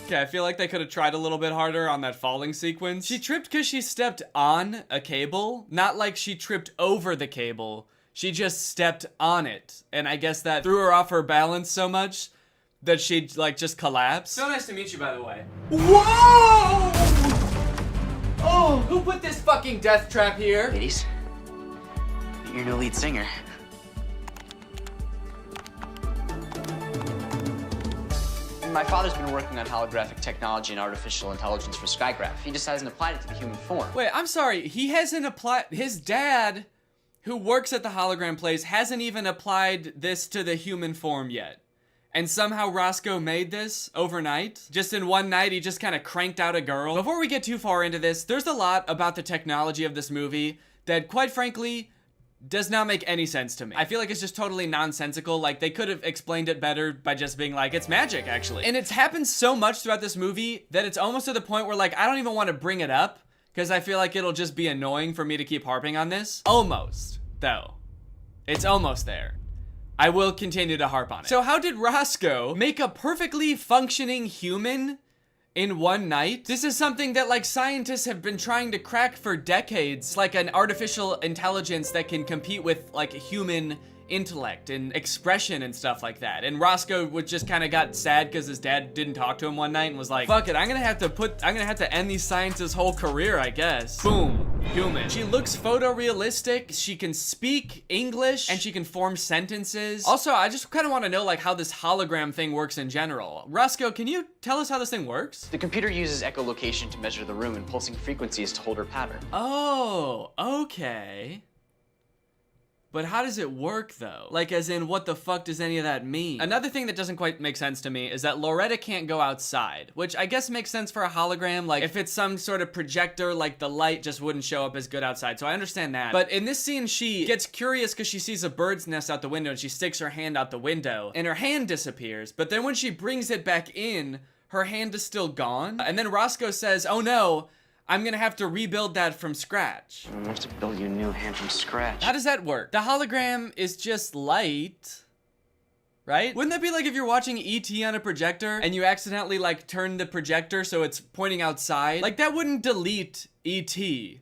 Okay, I feel like they could have tried a little bit harder on that falling sequence. She tripped because she stepped on a cable, not like she tripped over the cable. She just stepped on it. And I guess that threw her off her balance so much that she like just collapsed. So nice to meet you, by the way. Whoa! Oh, who put this fucking death trap here? Ladies, meet your new lead singer. My father's been working on holographic technology and artificial intelligence for Skygraph. He just hasn't applied it to the human form. Wait, I'm sorry. He hasn't applied... His dad, who works at the hologram place, hasn't even applied this to the human form yet. And somehow Roscoe made this overnight. Just in one night, he just kind of cranked out a girl. Before we get too far into this, there's a lot about the technology of this movie that, quite frankly, does not make any sense to me. I feel like it's just totally nonsensical. Like, they could have explained it better by just being like, it's magic, actually. And it's happened so much throughout this movie that it's almost to the point where, like, I don't even want to bring it up because I feel like it'll just be annoying for me to keep harping on this. Almost, though. It's almost there. I will continue to harp on it. So how did Roscoe make a perfectly functioning human in one night? This is something that like scientists have been trying to crack for decades, like an artificial intelligence that can compete with like human intellect and expression and stuff like that. And Roscoe would just kind of got sad because his dad didn't talk to him one night and was like, fuck it, I'm gonna have to end these scientists' whole career, I guess. Boom. human. She looks photorealistic, she can speak English, and she can form sentences. Also, I just kind of want to know like how this hologram thing works in general. Roscoe, can you tell us how this thing works? The computer uses echolocation to measure the room and pulsing frequencies to hold her pattern. Oh, okay. But how does it work though? Like as in, what the fuck does any of that mean? Another thing that doesn't quite make sense to me is that Loretta can't go outside, which I guess makes sense for a hologram. Like if it's some sort of projector, like the light just wouldn't show up as good outside. So I understand that. But in this scene, she gets curious because she sees a bird's nest out the window and she sticks her hand out the window and her hand disappears. But then when she brings it back in, her hand is still gone. And then Roscoe says, oh no, I'm gonna have to rebuild that from scratch. I'm gonna have to build you a new hand from scratch. How does that work? The hologram is just light, right? Wouldn't that be like if you're watching E.T. on a projector and you accidentally like turn the projector so it's pointing outside? Like that wouldn't delete E.T.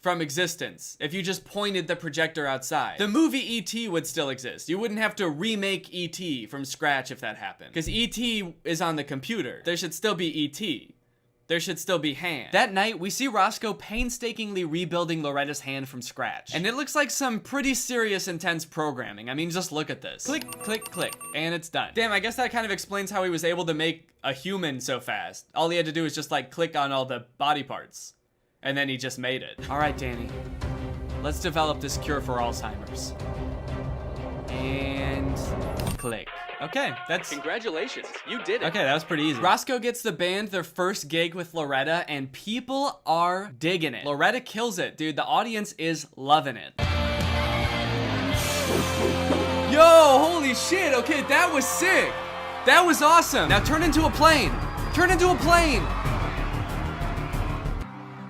from existence if you just pointed the projector outside. The movie E.T. would still exist. You wouldn't have to remake E.T. from scratch if that happened. Because E.T. is on the computer. There should still be E.T. There should still be hand. That night, we see Roscoe painstakingly rebuilding Loretta's hand from scratch. And it looks like some pretty serious, intense programming. I mean, just look at this. Click, click, click, and it's done. Damn, I guess that kind of explains how he was able to make a human so fast. All he had to do was just like click on all the body parts. And then he just made it. All right, Danny, let's develop this cure for Alzheimer's. And click. Okay, that's... Congratulations, you did it. Okay, that was pretty easy. Roscoe gets the band their first gig with Loretta, and people are digging it. Loretta kills it, dude. The audience is loving it. Yo, holy shit. Okay, that was sick. That was awesome. Now turn into a plane. Turn into a plane.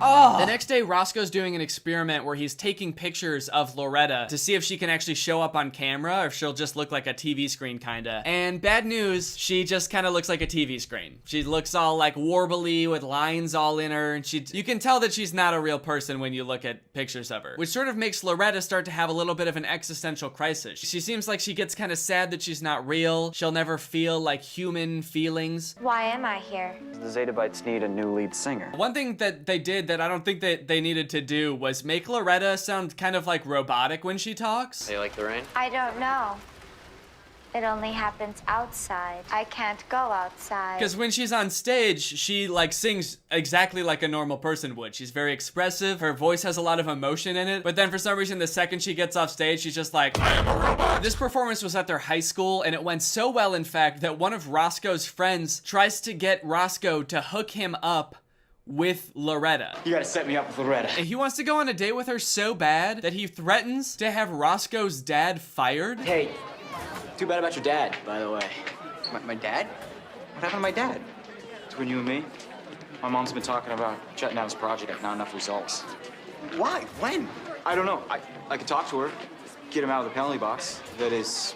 Oh. The next day, Roscoe's doing an experiment where he's taking pictures of Loretta to see if she can actually show up on camera or if she'll just look like a TV screen kinda. And bad news, she just kinda looks like a TV screen. She looks all like warbly with lines all in her, and you can tell that she's not a real person when you look at pictures of her, which sort of makes Loretta start to have a little bit of an existential crisis. She seems like she gets kinda sad that she's not real. She'll never feel like human feelings. Why am I here? The Zetabytes need a new lead singer. One thing that they did that I don't think that they needed to do was make Loretta sound kind of like robotic when she talks. Hey, you like the rain? I don't know. It only happens outside. I can't go outside. Because when she's on stage, she like sings exactly like a normal person would. She's very expressive. Her voice has a lot of emotion in it. But then for some reason, the second she gets off stage, she's just like, I am a robot. This performance was at their high school, and it went so well, in fact, that one of Roscoe's friends tries to get Roscoe to hook him up with Loretta. You gotta set me up with Loretta. And he wants to go on a date with her so bad that he threatens to have Roscoe's dad fired. Hey, too bad about your dad, by the way. My dad? What happened to my dad? Between you and me, my mom's been talking about shutting down this project, not enough results. Why? When? I don't know. I could talk to her, get him out of the penalty box. That is,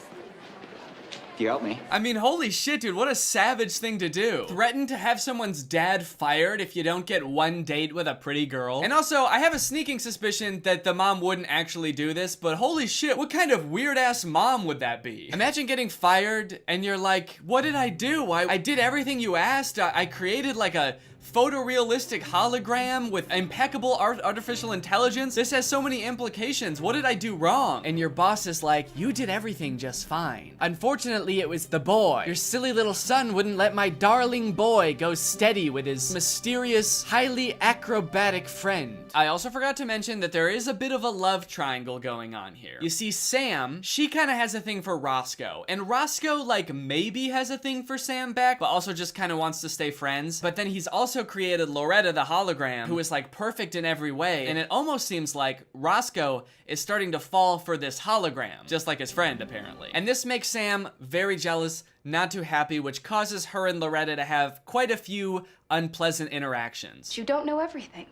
if you help me. I mean, holy shit, dude, what a savage thing to do. Threaten to have someone's dad fired if you don't get one date with a pretty girl. And also, I have a sneaking suspicion that the mom wouldn't actually do this, but holy shit, what kind of weird-ass mom would that be? Imagine getting fired and you're like, what did I do? I did everything you asked. I created like a photorealistic hologram with impeccable artificial intelligence. This has so many implications. What did I do wrong? And your boss is like, you did everything just fine. Unfortunately, it was the boy. Your silly little son wouldn't let my darling boy go steady with his mysterious, highly acrobatic friend. I also forgot to mention that there is a bit of a love triangle going on here. You see, Sam, she kind of has a thing for Roscoe, and Roscoe like maybe has a thing for Sam back, but also just kind of wants to stay friends. But then he's also created Loretta the hologram, who is like perfect in every way, and it almost seems like Roscoe is starting to fall for this hologram, just like his friend apparently. And this makes Sam very jealous, not too happy, which causes her and Loretta to have quite a few unpleasant interactions. You don't know everything.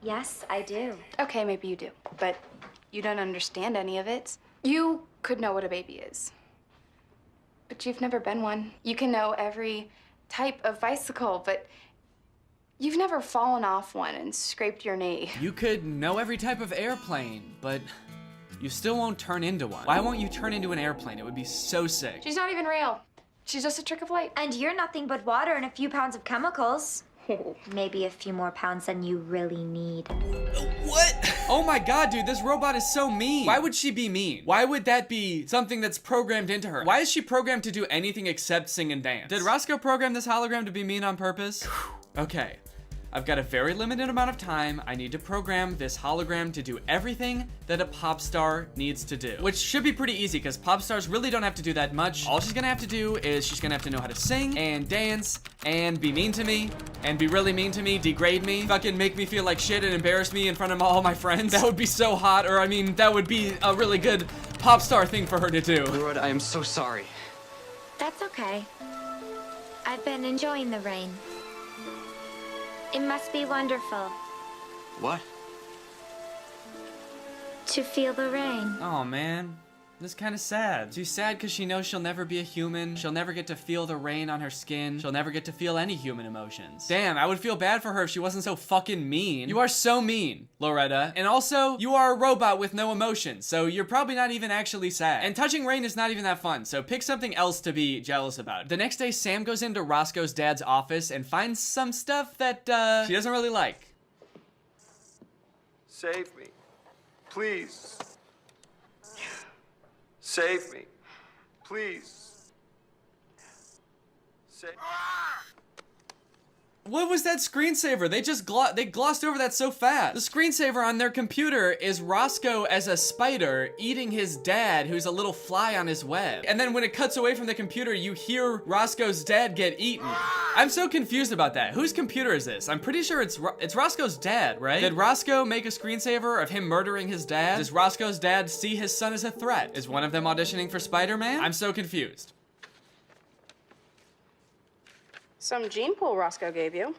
Yes, I do. Okay, maybe you do, but you don't understand any of it. You could know what a baby is, but you've never been one. You can know every type of bicycle, but you've never fallen off one and scraped your knee. You could know every type of airplane, but you still won't turn into one. Why won't you turn into an airplane? It would be so sick. She's not even real. She's just a trick of light. And you're nothing but water and a few pounds of chemicals. Maybe a few more pounds than you really need. What? Oh my god, dude, this robot is so mean. Why would she be mean? Why would that be something that's programmed into her? Why is she programmed to do anything except sing and dance? Did Roscoe program this hologram to be mean on purpose? Okay. I've got a very limited amount of time. I need to program this hologram to do everything that a pop star needs to do, which should be pretty easy because pop stars really don't have to do that much. All she's gonna have to do is she's gonna have to know how to sing and dance and be mean to me and be really mean to me, degrade me, fucking make me feel like shit and embarrass me in front of all my friends. That would be so hot, or I mean, that would be a really good pop star thing for her to do. Lord, I am so sorry. That's okay. I've been enjoying the rain. It must be wonderful What? to feel the rain. Oh man, this is kind of sad. She's sad because she knows she'll never be a human. She'll never get to feel the rain on her skin. She'll never get to feel any human emotions. Damn, I would feel bad for her if she wasn't so fucking mean. You are so mean, Loretta. And also, you are a robot with no emotions, so you're probably not even actually sad. And touching rain is not even that fun, so pick something else to be jealous about. The next day, Sam goes into Roscoe's dad's office and finds some stuff that, she doesn't really like. Save me. Please. Save me. Please. Save me. What was that screensaver? They just glossed over that so fast. The screensaver on their computer is Roscoe as a spider eating his dad, who's a little fly on his web. And then when it cuts away from the computer, you hear Roscoe's dad get eaten. I'm so confused about that. Whose computer is this? I'm pretty sure it's Roscoe's dad, right? Did Roscoe make a screensaver of him murdering his dad? Does Roscoe's dad see his son as a threat? Is one of them auditioning for Spider-Man? I'm so confused. Some gene pool Roscoe gave you.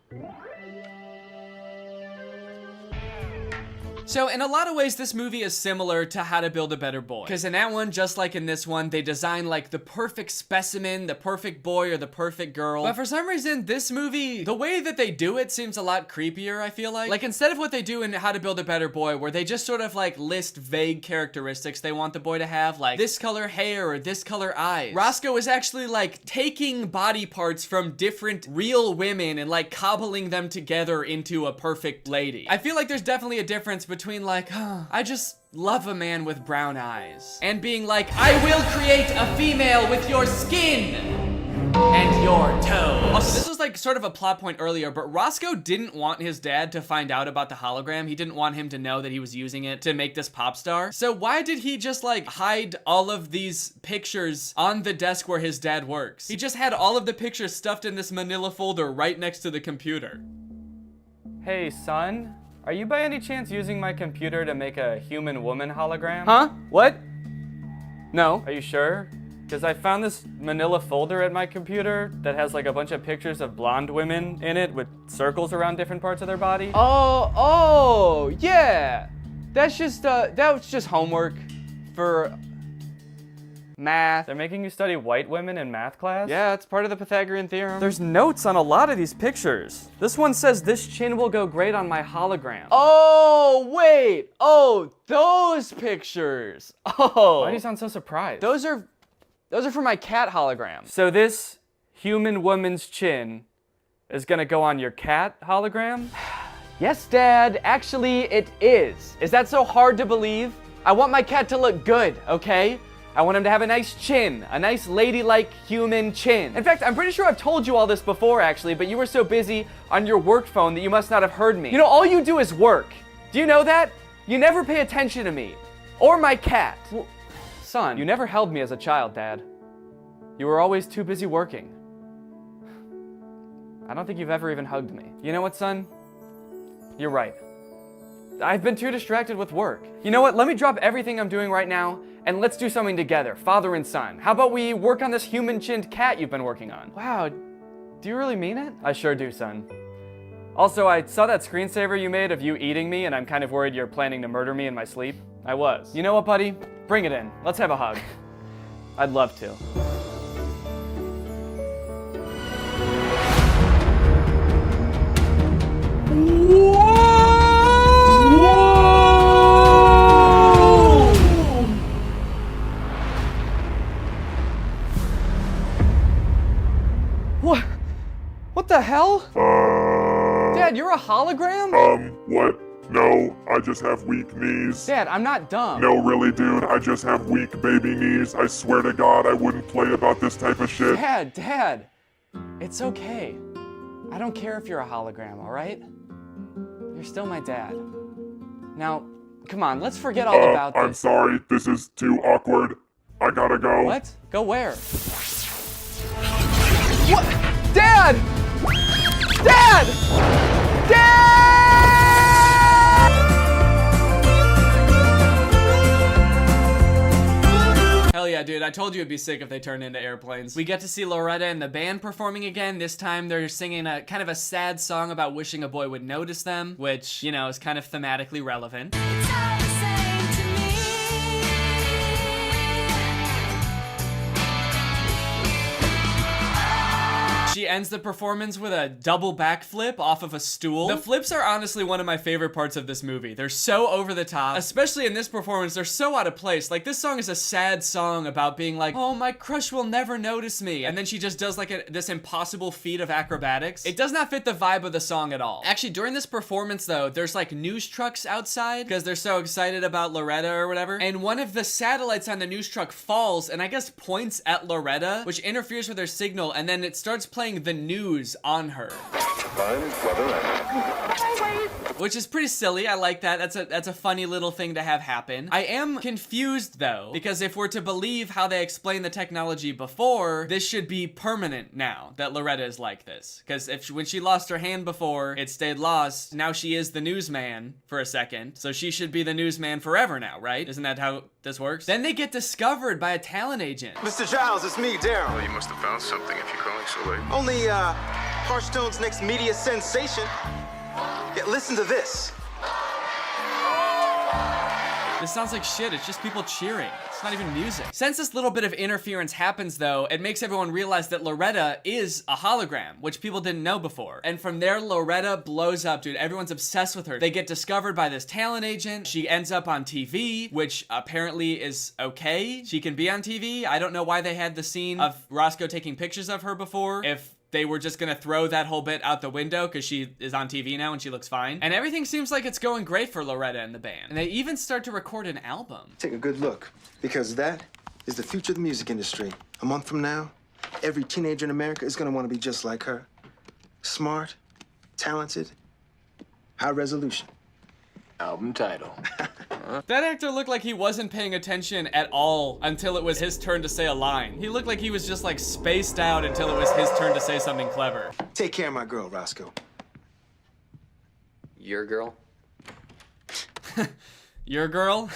So in a lot of ways, this movie is similar to How to Build a Better Boy. Because in that one, just like in this one, they design like the perfect specimen, the perfect boy or the perfect girl. But for some reason, this movie, the way that they do it seems a lot creepier, I feel like. Like instead of what they do in How to Build a Better Boy, where they just sort of like list vague characteristics they want the boy to have, like this color hair or this color eyes. Roscoe is actually like taking body parts from different real women and like cobbling them together into a perfect lady. I feel like there's definitely a difference between like, I just love a man with brown eyes, and being like, I will create a female with your skin and your toes. Also, this was like sort of a plot point earlier, but Roscoe didn't want his dad to find out about the hologram. He didn't want him to know that he was using it to make this pop star. So why did he just like hide all of these pictures on the desk where his dad works? He just had all of the pictures stuffed in this manila folder right next to the computer. Hey, son, are you by any chance using my computer to make a human woman hologram? Huh? What? No. Are you sure? Because I found this manila folder at my computer that has like a bunch of pictures of blonde women in it with circles around different parts of their body. Oh, yeah. That's just, that was just homework for math. They're making you study white women in math class? Yeah, it's part of the Pythagorean theorem. There's notes on a lot of these pictures. This one says, this chin will go great on my hologram. Oh, wait. Oh, those pictures. Oh. Why do you sound so surprised? Those are for my cat hologram. So this human woman's chin is gonna go on your cat hologram? Yes, Dad. Actually, it is. Is that so hard to believe? I want my cat to look good, okay? I want him to have a nice chin, a nice ladylike human chin. In fact, I'm pretty sure I've told you all this before, actually, but you were so busy on your work phone that you must not have heard me. You know, all you do is work. Do you know that? You never pay attention to me. Or my cat. Well, son, you never held me as a child, Dad. You were always too busy working. I don't think you've ever even hugged me. You know what, son? You're right. I've been too distracted with work. You know what? Let me drop everything I'm doing right now and let's do something together, father and son. How about we work on this human-chinned cat you've been working on? Wow, do you really mean it? I sure do, son. Also, I saw that screensaver you made of you eating me, and I'm kind of worried you're planning to murder me in my sleep. I was. You know what, buddy? Bring it in. Let's have a hug. I'd love to. What the hell? Dad, you're a hologram? What? No, I just have weak knees. Dad, I'm not dumb. No, really, dude, I just have weak baby knees. I swear to God, I wouldn't play about this type of shit. Dad, it's okay. I don't care if you're a hologram, all right? You're still my dad. Now, come on, let's forget all about this. I'm sorry, this is too awkward. I gotta go. What? Go where? What? Dad! Dad! Dad! Hell yeah, dude. I told you it'd be sick if they turned into airplanes. We get to see Loretta and the band performing again. This time they're singing a kind of a sad song about wishing a boy would notice them, which, you know, is kind of thematically relevant. She ends the performance with a double backflip off of a stool. The flips are honestly one of my favorite parts of this movie. They're so over the top, especially in this performance. They're so out of place. Like, this song is a sad song about being like, oh, my crush will never notice me. And then she just does like this impossible feat of acrobatics. It does not fit the vibe of the song at all. Actually, during this performance though, there's like news trucks outside because they're so excited about Loretta or whatever. And one of the satellites on the news truck falls and I guess points at Loretta, which interferes with her signal. And then it starts playing the news on her, which is pretty silly. I like that. That's a funny little thing to have happen. I am confused though, because if we're to believe how they explained the technology before, this should be permanent now that Loretta is like this. Because when she lost her hand before, it stayed lost. Now she is the newsman for a second, so she should be the newsman forever now, right? Isn't that how this works? Then they get discovered by a talent agent. Mr. Giles, it's me, Daryl. Well, you must have found something if you're calling so late. Only, Hearthstone's next media sensation. Yeah, listen to this. This sounds like shit. It's just people cheering. It's not even music. Since this little bit of interference happens though, it makes everyone realize that Loretta is a hologram, which people didn't know before. And from there, Loretta blows up, dude. Everyone's obsessed with her. They get discovered by this talent agent. She ends up on TV, which apparently is okay. She can be on TV. I don't know why they had the scene of Roscoe taking pictures of her before. If they were just gonna throw that whole bit out the window because she is on TV now and she looks fine. And everything seems like it's going great for Loretta and the band. And they even start to record an album. Take a good look, because that is the future of the music industry. A month from now, every teenager in America is gonna want to be just like her. Smart, talented, high resolution. Album title. That actor looked like he wasn't paying attention at all until it was his turn to say a line. He looked like he was just like spaced out until it was his turn to say something clever. Take care of my girl, Roscoe. Your girl? Your girl?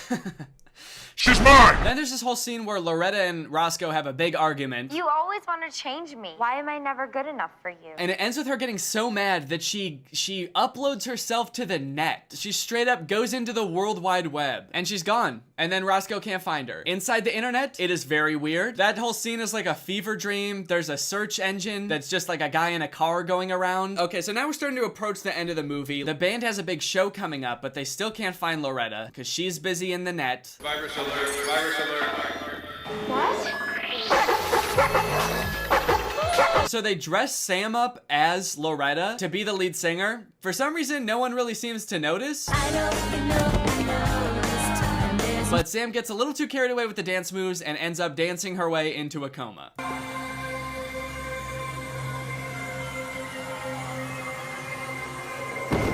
She's mine! Then there's this whole scene where Loretta and Roscoe have a big argument. You always want to change me. Why am I never good enough for you? And it ends with her getting so mad that she uploads herself to the net. She straight up goes into the World Wide Web and she's gone. And then Roscoe can't find her. Inside the internet, it is very weird. That whole scene is like a fever dream. There's a search engine that's just like a guy in a car going around. Okay, so now we're starting to approach the end of the movie. The band has a big show coming up, but they still can't find Loretta because she's busy in the net. Virus alert, virus alert. What? So they dress Sam up as Loretta to be the lead singer. For some reason, no one really seems to notice. But Sam gets a little too carried away with the dance moves and ends up dancing her way into a coma.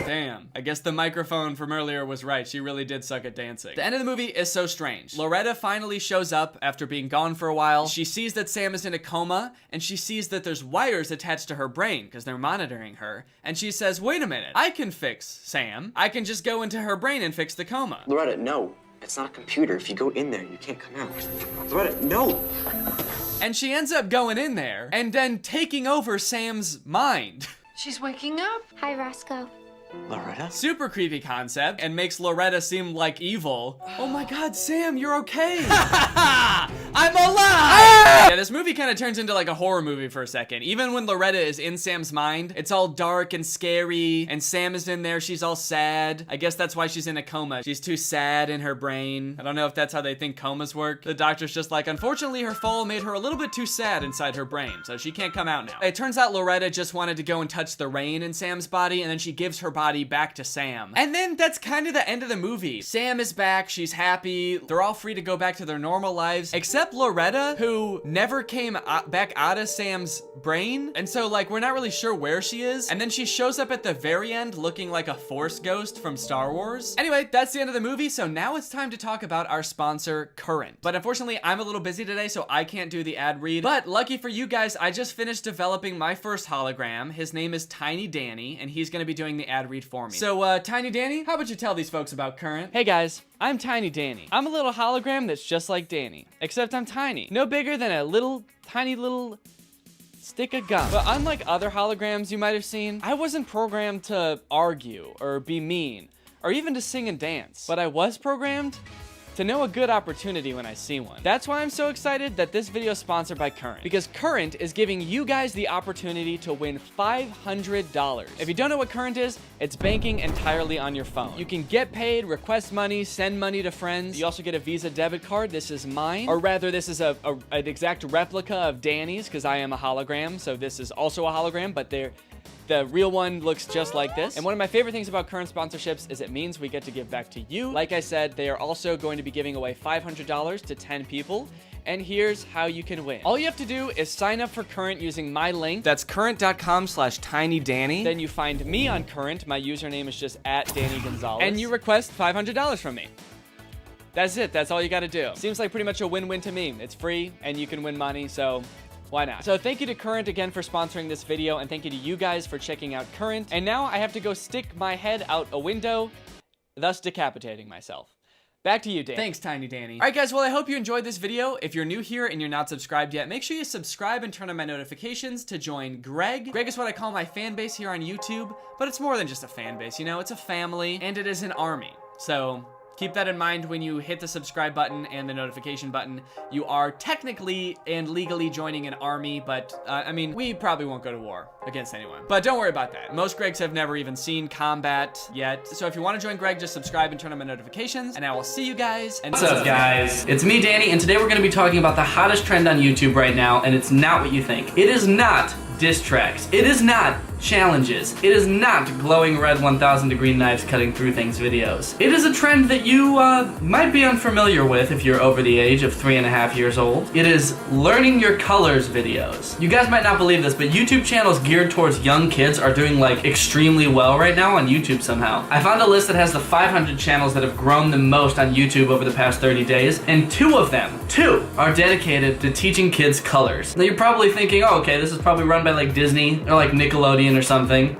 Damn. I guess the microphone from earlier was right. She really did suck at dancing. The end of the movie is so strange. Loretta finally shows up after being gone for a while. She sees that Sam is in a coma, and she sees that there's wires attached to her brain because they're monitoring her. And she says, wait a minute, I can fix Sam. I can just go into her brain and fix the coma. Loretta, no. It's not a computer. If you go in there, you can't come out. Loretta, no! And she ends up going in there and then taking over Sam's mind. She's waking up. Hi, Roscoe. Loretta? Super creepy concept and makes Loretta seem like evil. Oh my god, Sam, you're okay. I'm alive! Yeah, this movie kind of turns into like a horror movie for a second. Even when Loretta is in Sam's mind, it's all dark and scary, and Sam is in there, she's all sad. I guess that's why she's in a coma. She's too sad in her brain. I don't know if that's how they think comas work. The doctor's just like, unfortunately, her fall made her a little bit too sad inside her brain, so she can't come out now. It turns out Loretta just wanted to go and touch the rain in Sam's body, and then she gives her body back to Sam. And then that's kind of the end of the movie. Sam is back, she's happy, they're all free to go back to their normal lives, except Loretta, who never came back out of Sam's brain. And so like, we're not really sure where she is. And then she shows up at the very end looking like a Force ghost from Star Wars. Anyway, that's the end of the movie, so now it's time to talk about our sponsor, Current. But unfortunately, I'm a little busy today, so I can't do the ad read. But lucky for you guys, I just finished developing my first hologram. His name is Tiny Danny, and he's gonna be doing the ad read for me. So, Tiny Danny, how about you tell these folks about Current? Hey guys, I'm Tiny Danny. I'm a little hologram that's just like Danny, except I'm tiny. No bigger than a tiny little stick of gum. But unlike other holograms you might have seen, I wasn't programmed to argue or be mean or even to sing and dance, but I was programmed to know a good opportunity when I see one. That's why I'm so excited that this video is sponsored by Current, because Current is giving you guys the opportunity to win $500. If you don't know what Current is, it's banking entirely on your phone. You can get paid, request money, send money to friends. You also get a Visa debit card. This is mine, or rather this is an exact replica of Danny's, because I am a hologram, so this is also a hologram, but the real one looks just like this. And one of my favorite things about Current sponsorships is it means we get to give back to you. Like I said, they are also going to be giving away $500 to 10 people. And here's how you can win. All you have to do is sign up for Current using my link. That's current.com/tinydanny. Then you find me on Current. My username is just @Danny Gonzalez. And you request $500 from me. That's it. That's all you gotta do. Seems like pretty much a win-win to me. It's free and you can win money, so why not? So thank you to Current again for sponsoring this video, and thank you to you guys for checking out Current. And now I have to go stick my head out a window, thus decapitating myself. Back to you, Dan. Thanks, Tiny Danny. All right, guys, well, I hope you enjoyed this video. If you're new here and you're not subscribed yet, make sure you subscribe and turn on my notifications to join Greg. Greg is what I call my fan base here on YouTube, but it's more than just a fan base, you know? It's a family, and it is an army. So keep that in mind when you hit the subscribe button and the notification button. You are technically and legally joining an army, but I mean, we probably won't go to war against anyone. But don't worry about that. Most Gregs have never even seen combat yet. So if you want to join Greg, just subscribe and turn on my notifications, and I will see you guys. And what's up, guys? It's me, Danny, and today we're going to be talking about the hottest trend on YouTube right now, and it's not what you think. It is not diss tracks. It is not challenges. It is not glowing red 1,000 degree knives cutting through things videos. It is a trend that you might be unfamiliar with if you're over the age of 3.5 years old. It is learning your colors videos. You guys might not believe this, but YouTube channels geared towards young kids are doing like extremely well right now on YouTube somehow. I found a list that has the 500 channels that have grown the most on YouTube over the past 30 days, and two are dedicated to teaching kids colors. Now you're probably thinking, oh, okay, this is probably run by like Disney or like Nickelodeon or something.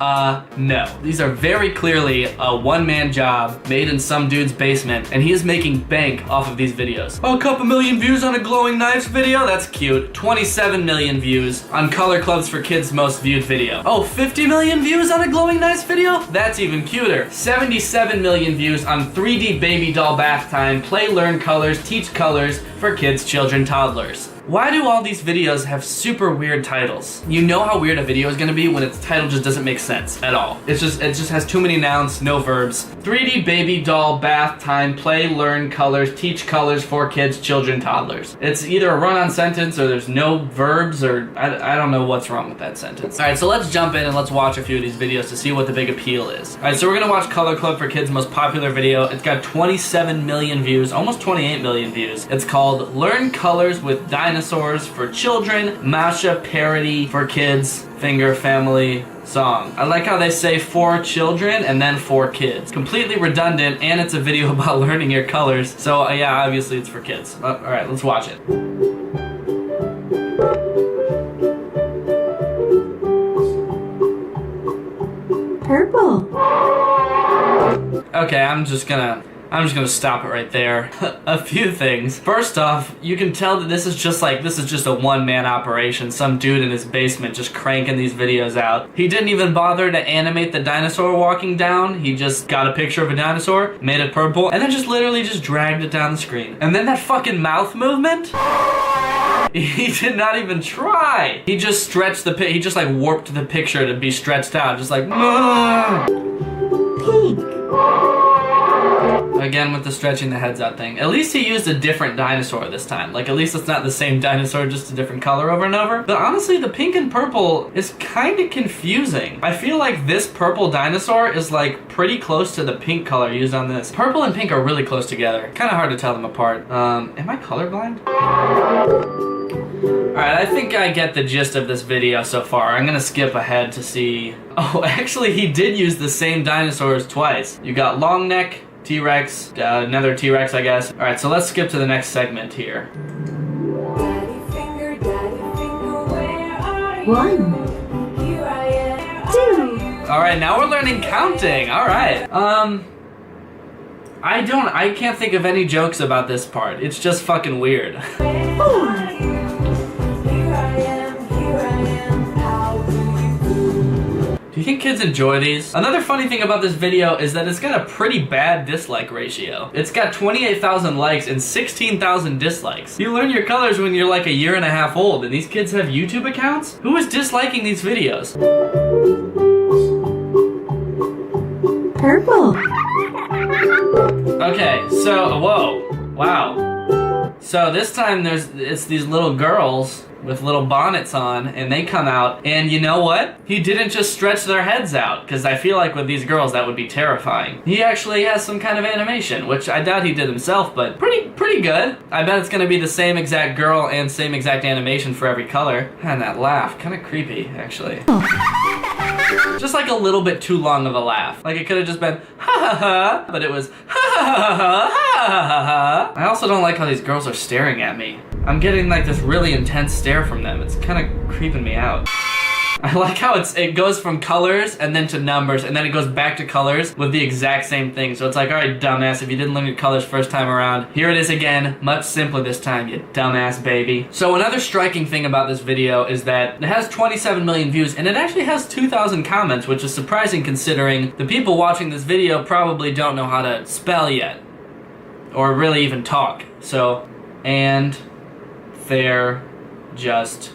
No. These are very clearly a one-man job made in some dude's basement, and he is making bank off of these videos. Oh, a couple million views on a glowing knives video? That's cute. 27 million views on Color Club's for Kids' most viewed video. Oh, 50 million views on a glowing knives video? That's even cuter. 77 million views on 3D baby doll bath time, play, learn colors, teach colors for kids, children, toddlers. Why do all these videos have super weird titles? You know how weird a video is gonna be when its title just doesn't make sense at all. It just has too many nouns, no verbs. 3D baby doll, bath time, play, learn colors, teach colors for kids, children, toddlers. It's either a run-on sentence or there's no verbs, or I don't know what's wrong with that sentence. All right, so let's jump in and let's watch a few of these videos to see what the big appeal is. All right, so we're gonna watch Color Club for Kids' most popular video. It's got 27 million views, almost 28 million views. It's called Learn Colors with Dinosaurs for Children, Masha parody for kids, finger family song. I like how they say for children and then for kids. Completely redundant, and it's a video about learning your colors. So yeah, obviously it's for kids. All right, let's watch it. Purple. Okay, I'm I'm just gonna stop it right there. A few things. First off, you can tell that this is just a one-man operation. Some dude in his basement just cranking these videos out. He didn't even bother to animate the dinosaur walking down. He just got a picture of a dinosaur, made it purple, and then just literally just dragged it down the screen. And then that fucking mouth movement? He did not even try. He just stretched the he just like warped the picture to be stretched out, just like pink. Again with the stretching the heads out thing. At least he used a different dinosaur this time. Like at least it's not the same dinosaur, just a different color over and over. But honestly, the pink and purple is kind of confusing. I feel like this purple dinosaur is like pretty close to the pink color used on this. Purple and pink are really close together. Kind of hard to tell them apart. Am I colorblind? Alright, I think I get the gist of this video so far. I'm gonna skip ahead to see... Oh, actually he did use the same dinosaurs twice. You got long neck, T-Rex, another T-Rex I guess. Alright, so let's skip to the next segment here. One, two. Alright, now we're learning counting. Alright. I can't think of any jokes about this part. It's just fucking weird. 4. Do you think kids enjoy these? Another funny thing about this video is that it's got a pretty bad dislike ratio. It's got 28,000 likes and 16,000 dislikes. You learn your colors when you're like a year and a half old, and these kids have YouTube accounts? Who is disliking these videos? Purple. Okay, so, whoa, wow. So this time it's these little girls with little bonnets on, and they come out, and you know what? He didn't just stretch their heads out, because I feel like with these girls that would be terrifying. He actually has some kind of animation, which I doubt he did himself, but pretty good. I bet it's gonna be the same exact girl and same exact animation for every color. And that laugh, kind of creepy, actually. Just like a little bit too long of a laugh. Like it could have just been ha ha ha, but it was ha ha ha ha ha ha ha. I also don't like how these girls are staring at me. I'm getting like this really intense stare from them. It's kind of creeping me out. I like how it goes from colors and then to numbers and then it goes back to colors with the exact same thing. So it's like, all right, dumbass, if you didn't learn your colors first time around, here it is again, much simpler this time, you dumbass baby. So another striking thing about this video is that it has 27 million views and it actually has 2,000 comments, which is surprising considering the people watching this video probably don't know how to spell yet or really even talk. So, and they're just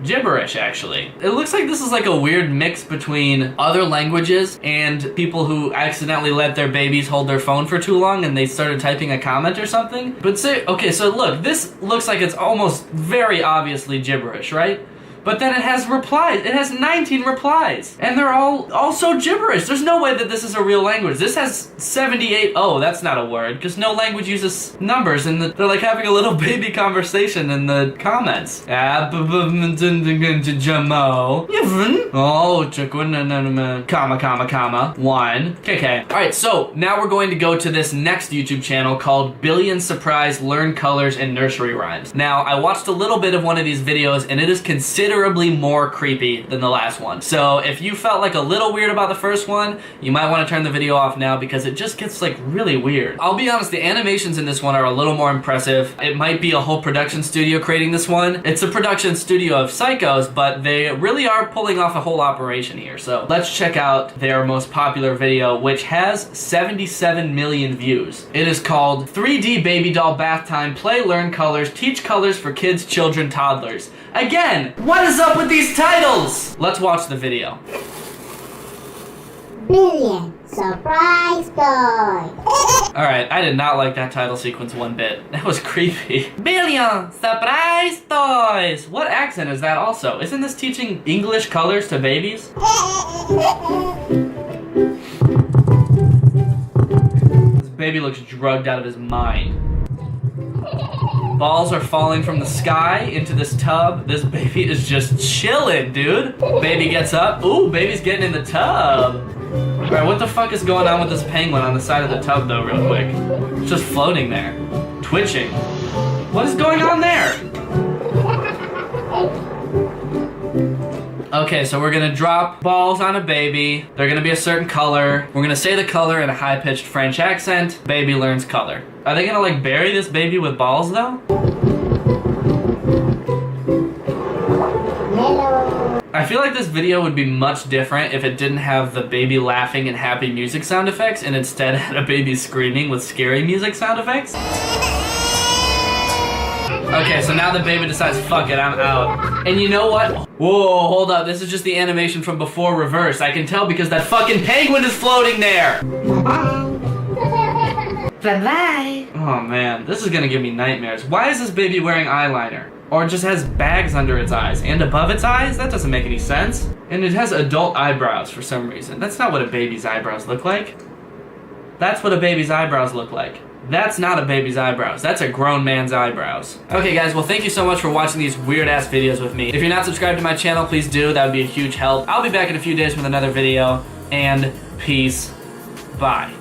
gibberish, actually. It looks like this is like a weird mix between other languages and people who accidentally let their babies hold their phone for too long and they started typing a comment or something. But say, okay, so look, this looks like it's almost very obviously gibberish, right? But then it has replies. It has 19 replies. And they're all also gibberish. There's no way that this is a real language. This has 78. Oh, that's not a word. Because no language uses numbers. And they're like having a little baby conversation in the comments. Oh, comma. 1. Okay. Alright, so now we're going to go to this next YouTube channel called Billion Surprise Learn Colors and Nursery Rhymes. Now, I watched a little bit of one of these videos and it is considerably more creepy than the last one. So if you felt like a little weird about the first one, you might want to turn the video off now because it just gets like really weird. I'll be honest, the animations in this one are a little more impressive. It might be a whole production studio creating this one. It's a production studio of psychos, but they really are pulling off a whole operation here. So let's check out their most popular video, which has 77 million views. It is called 3D Baby Doll Bath Time, Play, Learn Colors, Teach Colors for Kids, Children, Toddlers. Again, what is up with these titles? Let's watch the video. Billion Surprise Toy. Alright, I did not like that title sequence one bit. That was creepy. Billion Surprise Toys! What accent is that also? Isn't this teaching English colors to babies? This baby looks drugged out of his mind. Balls are falling from the sky into this tub. This baby is just chilling, dude. Baby gets up. Ooh, baby's getting in the tub. Alright, what the fuck is going on with this penguin on the side of the tub, though, real quick? It's just floating there. Twitching. What is going on there? Okay, so we're gonna drop balls on a baby. They're gonna be a certain color. We're gonna say the color in a high-pitched French accent. Baby learns color. Are they gonna like bury this baby with balls though? I feel like this video would be much different if it didn't have the baby laughing and happy music sound effects and instead had a baby screaming with scary music sound effects. Okay, so now the baby decides, fuck it, I'm out. And you know what? Whoa, hold up, this is just the animation from before reverse. I can tell because that fucking penguin is floating there! Bye-bye. Oh man, this is gonna give me nightmares. Why is this baby wearing eyeliner? Or it just has bags under its eyes and above its eyes? That doesn't make any sense. And it has adult eyebrows for some reason. That's not what a baby's eyebrows look like. That's what a baby's eyebrows look like. That's not a baby's eyebrows. That's a grown man's eyebrows. Okay guys, well thank you so much for watching these weird ass videos with me. If you're not subscribed to my channel, please do. That would be a huge help. I'll be back in a few days with another video. And peace. Bye.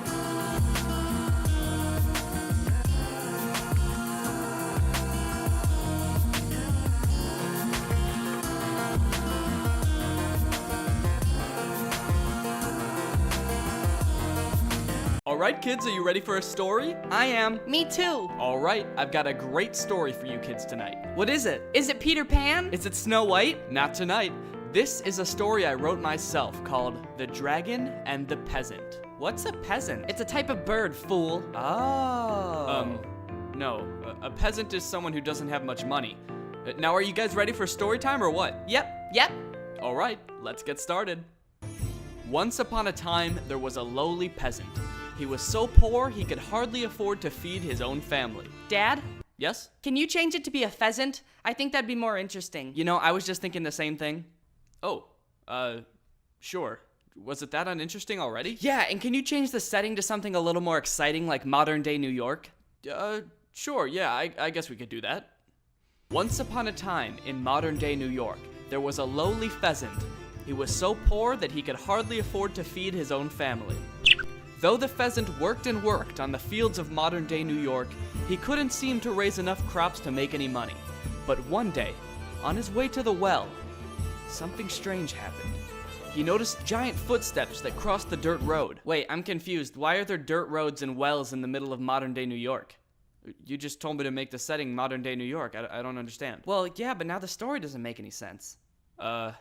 Alright kids, are you ready for a story? I am. Me too. Alright, I've got a great story for you kids tonight. What is it? Is it Peter Pan? Is it Snow White? Not tonight. This is a story I wrote myself called The Dragon and the Peasant. What's a peasant? It's a type of bird, fool. Oh. No. A peasant is someone who doesn't have much money. Now are you guys ready for story time or what? Yep. Alright, let's get started. Once upon a time, there was a lowly peasant. He was so poor he could hardly afford to feed his own family. Dad? Yes? Can you change it to be a pheasant? I think that'd be more interesting. You know, I was just thinking the same thing. Oh, sure. Was it that uninteresting already? Yeah, and can you change the setting to something a little more exciting like modern day New York? Sure, yeah, I guess we could do that. Once upon a time in modern day New York, there was a lowly pheasant. He was so poor that he could hardly afford to feed his own family. Though the pheasant worked and worked on the fields of modern-day New York, he couldn't seem to raise enough crops to make any money. But one day, on his way to the well, something strange happened. He noticed giant footsteps that crossed the dirt road. Wait, I'm confused. Why are there dirt roads and wells in the middle of modern-day New York? You just told me to make the setting modern-day New York. I don't understand. Well, yeah, but now the story doesn't make any sense. Well,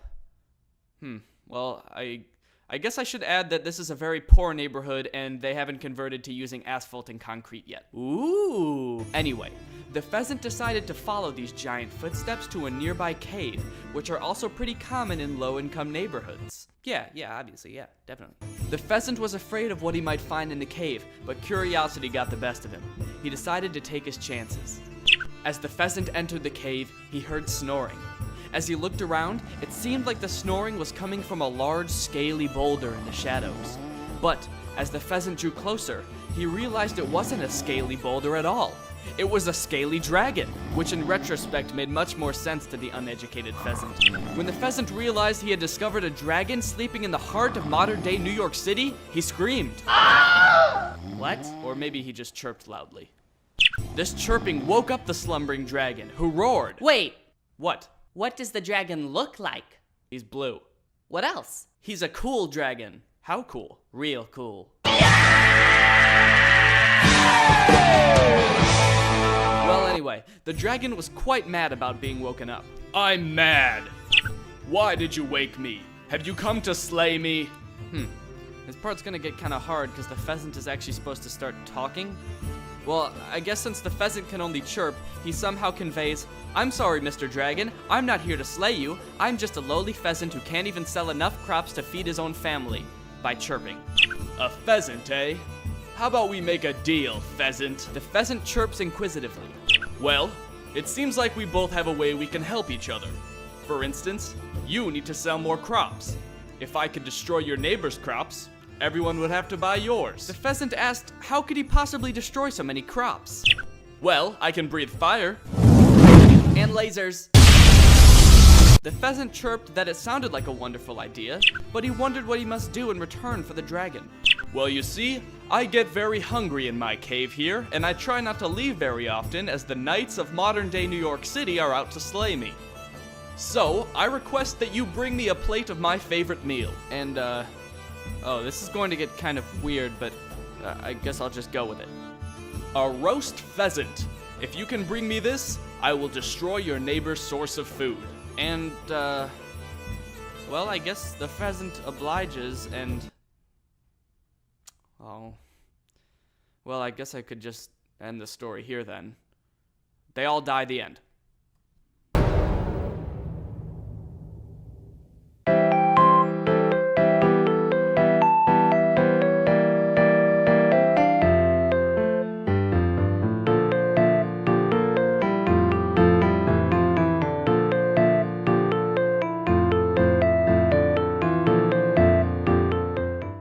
I guess I should add that this is a very poor neighborhood and they haven't converted to using asphalt and concrete yet. Ooh. Anyway, the pheasant decided to follow these giant footsteps to a nearby cave, which are also pretty common in low-income neighborhoods. Yeah, obviously, yeah, definitely. The pheasant was afraid of what he might find in the cave, but curiosity got the best of him. He decided to take his chances. As the pheasant entered the cave, he heard snoring. As he looked around, it seemed like the snoring was coming from a large, scaly boulder in the shadows. But as the pheasant drew closer, he realized it wasn't a scaly boulder at all. It was a scaly dragon, which in retrospect made much more sense to the uneducated pheasant. When the pheasant realized he had discovered a dragon sleeping in the heart of modern-day New York City, he screamed. What? Or maybe he just chirped loudly. This chirping woke up the slumbering dragon, who roared. Wait. What? What does the dragon look like? He's blue. What else? He's a cool dragon. How cool? Real cool. Well, anyway, the dragon was quite mad about being woken up. I'm mad. Why did you wake me? Have you come to slay me? This part's gonna get kinda hard because the pheasant is actually supposed to start talking. Well, I guess since the pheasant can only chirp, he somehow conveys, I'm sorry, Mr. Dragon, I'm not here to slay you. I'm just a lowly pheasant who can't even sell enough crops to feed his own family. By chirping. A pheasant, eh? How about we make a deal, pheasant? The pheasant chirps inquisitively. Well, it seems like we both have a way we can help each other. For instance, you need to sell more crops. If I could destroy your neighbor's crops, everyone would have to buy yours. The pheasant asked, how could he possibly destroy so many crops? Well, I can breathe fire. And lasers. The pheasant chirped that it sounded like a wonderful idea, but he wondered what he must do in return for the dragon. Well, you see, I get very hungry in my cave here, and I try not to leave very often as the knights of modern-day New York City are out to slay me. So, I request that you bring me a plate of my favorite meal. And, oh, this is going to get kind of weird, but I guess I'll just go with it. A roast pheasant. If you can bring me this, I will destroy your neighbor's source of food. And, well, I guess the pheasant obliges, and... Oh. Well, I guess I could just end the story here then. They all die, the end.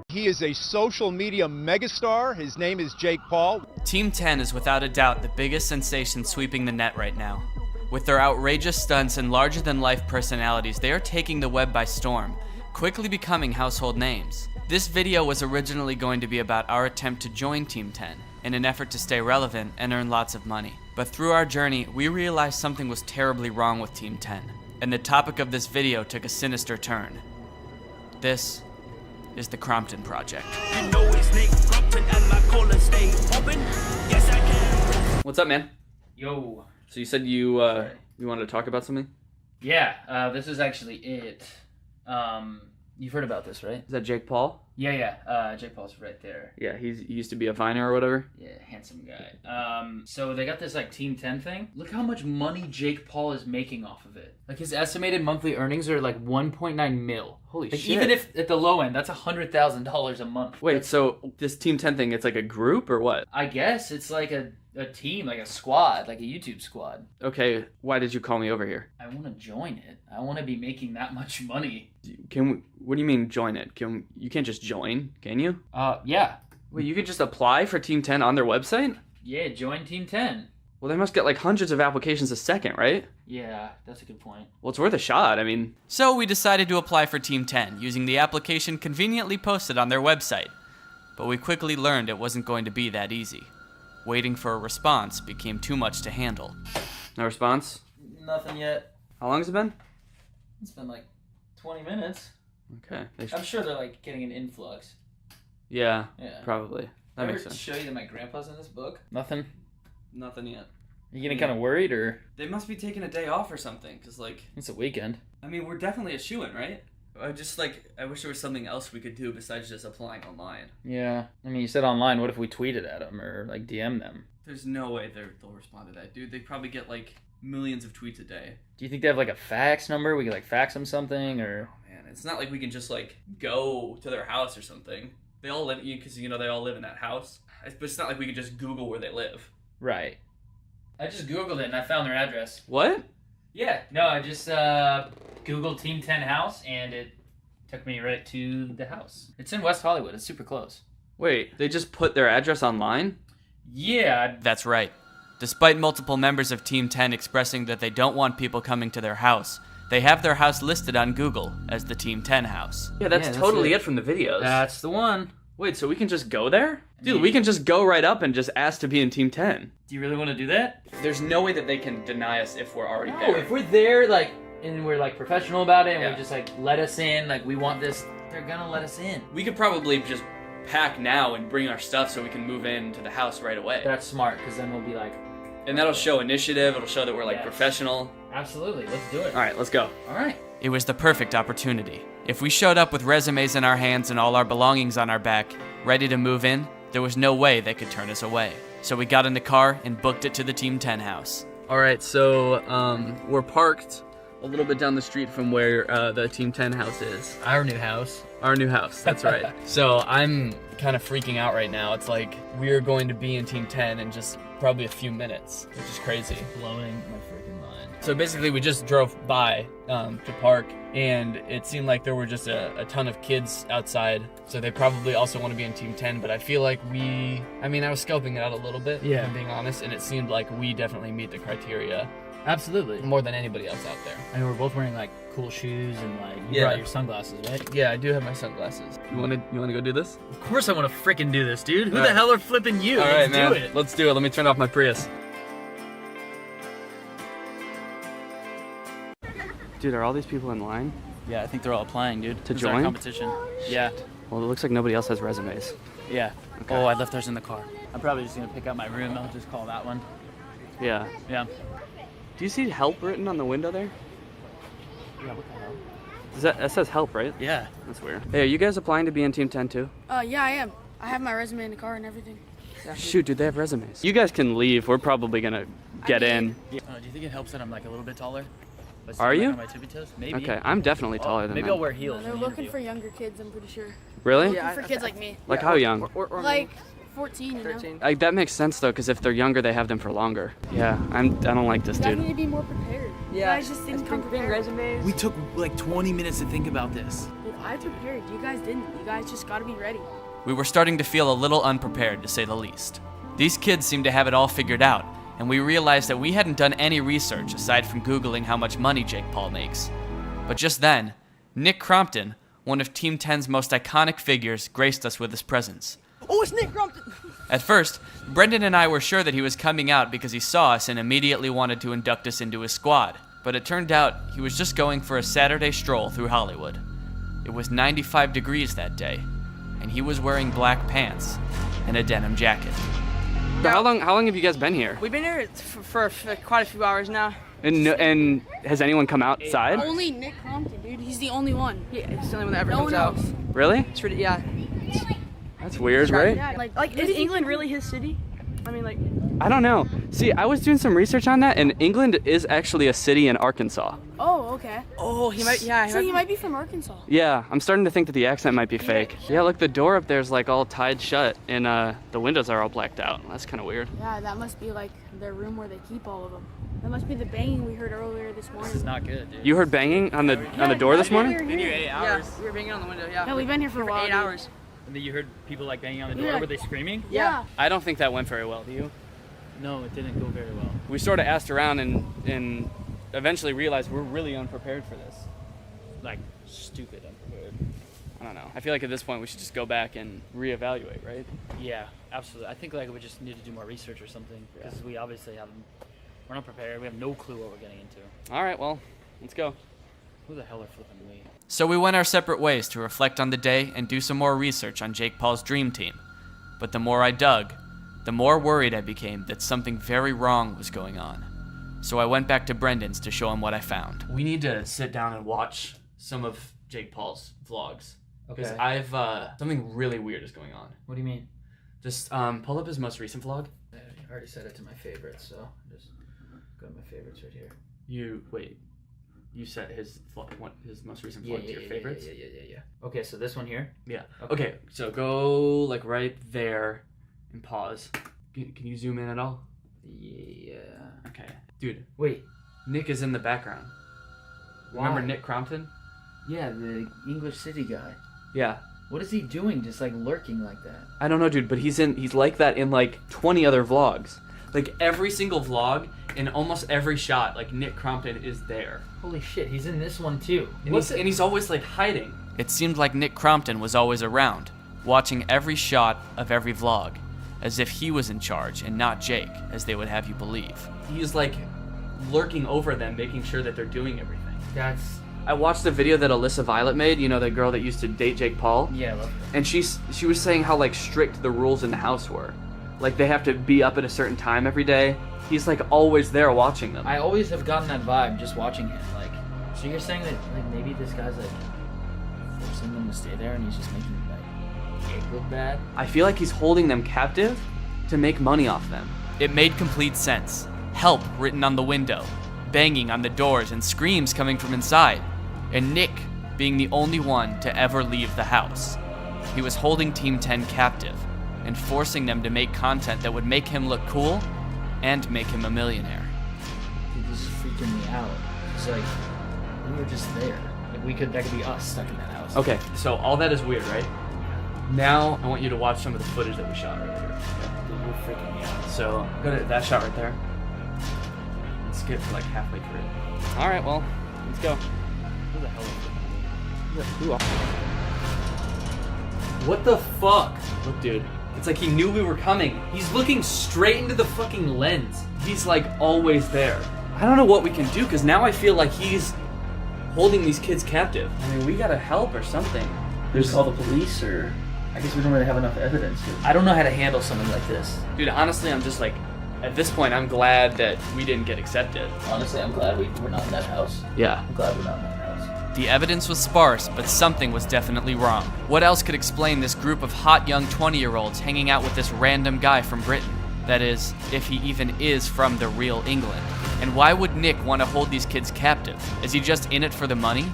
He is a social media megastar. His name is Jake Paul. Team 10 is without a doubt the biggest sensation sweeping the net right now. With their outrageous stunts and larger-than-life personalities, they are taking the web by storm, quickly becoming household names. This video was originally going to be about our attempt to join Team 10 in an effort to stay relevant and earn lots of money. But through our journey, we realized something was terribly wrong with Team 10, and the topic of this video took a sinister turn. This is the Crompton Project. What's up, man? Yo. So you said you wanted to talk about something? Yeah, this is actually it. You've heard about this, right? Is that Jake Paul? Yeah, Jake Paul's right there. Yeah, he used to be a Viner or whatever. Yeah, handsome guy. So they got this like Team 10 thing. Look how much money Jake Paul is making off of it. Like his estimated monthly earnings are like 1.9 mil. Holy shit. Even if at the low end, that's $100,000 a month. Wait, so this Team 10 thing, it's like a group or what? I guess it's like a team, like a squad, like a YouTube squad. Okay, why did you call me over here? I want to join it. I want to be making that much money. What do you mean join it? You can't just join, can you? Yeah. Wait, you could just apply for Team 10 on their website? Yeah, join Team 10. Well, they must get like hundreds of applications a second, right? Yeah, that's a good point. Well, it's worth a shot, I mean. So we decided to apply for Team 10 using the application conveniently posted on their website. But we quickly learned it wasn't going to be that easy. Waiting for a response became too much to handle. No response? Nothing yet. How long has it been? It's been like 20 minutes. Okay. I'm sure they're like getting an influx. Yeah, Yeah. Probably. That makes sense. Show you that my grandpa's in this book? Nothing yet. You getting kind of worried, or? They must be taking a day off or something, because like... It's a weekend. I mean, we're definitely a shoo-in, right? I wish there was something else we could do besides just applying online. Yeah. I mean, you said online, what if we tweeted at them or like DM them? There's no way they'll respond to that, dude. They probably get like millions of tweets a day. Do you think they have like a fax number? We could like fax them something, or? Oh man, it's not like we can just like go to their house or something. They all live, because they all live in that house. But it's not like we could just Google where they live. Right. I just Googled it and I found their address. What? Yeah. No, I just Googled Team 10 house and it took me right to the house. It's in West Hollywood. It's super close. Wait, they just put their address online? Yeah. That's right. Despite multiple members of Team 10 expressing that they don't want people coming to their house, they have their house listed on Google as the Team 10 house. Yeah, that's totally it from the videos. That's the one. Wait, so we can just go there? Dude, we can just go right up and just ask to be in Team 10. Do you really want to do that? There's no way that they can deny us if we're already No, there. if we're there, like, and we're like professional about it, and we just like let us in, like we want this, they're gonna let us in. We could probably just pack now and bring our stuff so we can move into the house right away. That's smart, because then we'll be like... And that'll show initiative, it'll show that we're like professional. Absolutely, let's do it. Alright, let's go. Alright. It was the perfect opportunity. If we showed up with resumes in our hands and all our belongings on our back, ready to move in, there was no way they could turn us away. So we got in the car and booked it to the Team 10 house. Alright, so we're parked a little bit down the street from where the Team 10 house is. Our new house. Our new house, that's right. So I'm kind of freaking out right now. It's like we're going to be in Team 10 in just probably a few minutes, which is crazy. Blowing my freaking mind. So basically we just drove by to park, and it seemed like there were just a ton of kids outside, so they probably also want to be in Team 10, but I feel like I was scoping it out a little bit, if I'm being honest, and it seemed like we definitely meet the criteria. Absolutely. More than anybody else out there. I mean, we're both wearing like cool shoes and like you brought your sunglasses, right? Yeah, I do have my sunglasses. You wanna go do this? Of course I want to frickin' do this, dude. Who the hell are flipping you? All right, man. Do it. Let's do it. Let me turn off my Prius. Dude, are all these people in line? Yeah, I think they're all applying, dude. To This is our join? competition. Yeah. Well, it looks like nobody else has resumes. Yeah. Okay. Oh, I left theirs in the car. I'm probably just gonna pick out my room. I'll just call that one. Yeah. Yeah. Do you see help written on the window there? Yeah, what the hell? That says help, right? Yeah. That's weird. Hey, are you guys applying to be in Team 10 too? Yeah, I am. I have my resume in the car and everything. Shoot, dude, they have resumes. You guys can leave. We're probably gonna get in. Do you think it helps that I'm like a little bit taller? But Are still, you? like, on my tippy toes? Maybe. Okay, I'm definitely taller than Maybe them. I'll wear heels. They're looking for younger kids, I'm pretty sure. Really? Looking for kids like me. Like how young? Like 14, 13. Like that makes sense though, because if they're younger, they have them for longer. Yeah, I don't like this You guys dude. need to be more prepared. You guys just didn't come prepared. We took like 20 minutes to think about this. Well, I prepared. You guys didn't. You guys just got to be ready. We were starting to feel a little unprepared, to say the least. These kids seemed to have it all figured out, and we realized that we hadn't done any research aside from Googling how much money Jake Paul makes. But just then, Nick Crompton, one of Team 10's most iconic figures, graced us with his presence. Oh, it's Nick Crompton! At first, Brendan and I were sure that he was coming out because he saw us and immediately wanted to induct us into his squad, but it turned out he was just going for a Saturday stroll through Hollywood. It was 95 degrees that day, and he was wearing black pants and a denim jacket. So how long have you guys been here? We've been here for quite a few hours now. And has anyone come outside? Only Nick Crompton, dude. He's the only one. Yeah, it's the only one that ever No comes one out. else. Really? It's really, yeah. That's weird, right? Yeah, like is England really his city? I mean, like. I don't know. See, I was doing some research on that, and England is actually a city in Arkansas. Oh, okay. Oh, he might. Yeah. So he might be from Arkansas. Yeah, I'm starting to think that the accent might be fake. Yeah, look, the door up there's like all tied shut, and the windows are all blacked out. That's kind of weird. Yeah, that must be like their room where they keep all of them. That must be the banging we heard earlier this morning. This is not good, dude. You heard banging on the door this morning? Been here 8 hours. Yeah, we were banging on the window. Yeah. Yeah, we've been here for a while. 8 hours. And then you heard people like banging on the door. Yeah. Were they screaming? Yeah. I don't think that went very well. Do you? No, it didn't go very well. We sort of asked around and eventually realized we're really unprepared for this. Like stupid unprepared. I don't know. I feel like at this point we should just go back and reevaluate, right? Yeah, absolutely. I think like we just need to do more research or something because we obviously haven't. We're not prepared. We have no clue what we're getting into. All right, well, let's go. Who the hell are flipping me? So we went our separate ways to reflect on the day and do some more research on Jake Paul's dream team. But the more I dug, the more worried I became that something very wrong was going on. So I went back to Brendan's to show him what I found. We need to sit down and watch some of Jake Paul's vlogs. Because Okay. I've, something really weird is going on. What do you mean? Just, pull up his most recent vlog. I already set it to my favorites, so just go to my favorites right here. You set his vlog, his most recent vlog to your favorites? Yeah. Okay, so this one here? Yeah. Okay, so go, like, right there and pause. Can you zoom in at all? Yeah. Okay. Dude. Wait. Nick is in the background. Why? Remember Nick Crompton? Yeah, the English City guy. Yeah. What is he doing just like lurking like that? I don't know, dude, but he's like that in like 20 other vlogs. Like every single vlog, in almost every shot, like Nick Crompton is there. Holy shit, he's in this one too. And he's always like hiding. It seemed like Nick Crompton was always around, watching every shot of every vlog, as if he was in charge and not Jake, as they would have you believe. He's like lurking over them, making sure that they're doing everything. I watched the video that Alyssa Violet made, you know, the girl that used to date Jake Paul. Yeah, I love her. And she was saying how like strict the rules in the house were. Like they have to be up at a certain time every day. He's like always there watching them. I always have gotten that vibe just watching him. Like, so you're saying that like maybe this guy's like forcing them to stay there and he's just making like Jake look bad? I feel like he's holding them captive to make money off them. It made complete sense. Help written on the window, banging on the doors and screams coming from inside, and Nick being the only one to ever leave the house. He was holding Team 10 captive and forcing them to make content that would make him look cool and make him a millionaire. Dude, this is freaking me out. It's like we were just there. Like that could be us stuck in that house. Okay, so all that is weird, right? Now I want you to watch some of the footage that we shot earlier. Dude, you're freaking me out. So go to that shot right there. Let's skip to like halfway through. All right, well, let's go. Who the hell is it? What the fuck? Look, dude. It's like he knew we were coming. He's looking straight into the fucking lens. He's like always there. I don't know what we can do because now I feel like he's holding these kids captive? I mean, we gotta help or something. Just call the police, or I guess we don't really have enough evidence. I don't know how to handle something like this. Dude, honestly, I'm just like, at this point, I'm glad that we didn't get accepted. Honestly, I'm glad we're not in that house. Yeah. I'm glad we're not in that house. The evidence was sparse, but something was definitely wrong. What else could explain this group of hot young 20-year-olds hanging out with this random guy from Britain? That is, if he even is from the real England. And why would Nick want to hold these kids captive? Is he just in it for the money?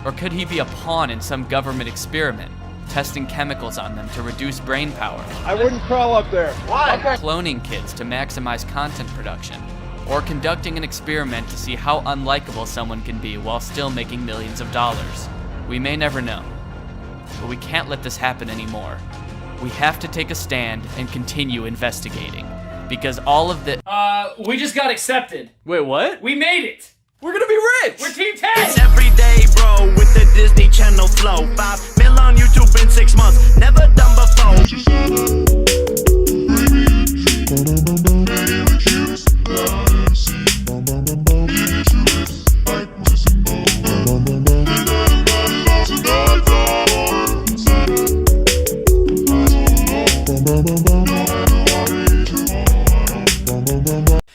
Or could he be a pawn in some government experiment, testing chemicals on them to reduce brain power? I wouldn't crawl up there. Why? Cloning kids to maximize content production, or conducting an experiment to see how unlikable someone can be while still making millions of dollars. We may never know, but we can't let this happen anymore. We have to take a stand and continue investigating, because all of the— we just got accepted. Wait, what? We made it. We're gonna be rich. We're Team 10. It's every day, bro, with the Disney Channel flow. 5 mil on YouTube in 6 months, never done before.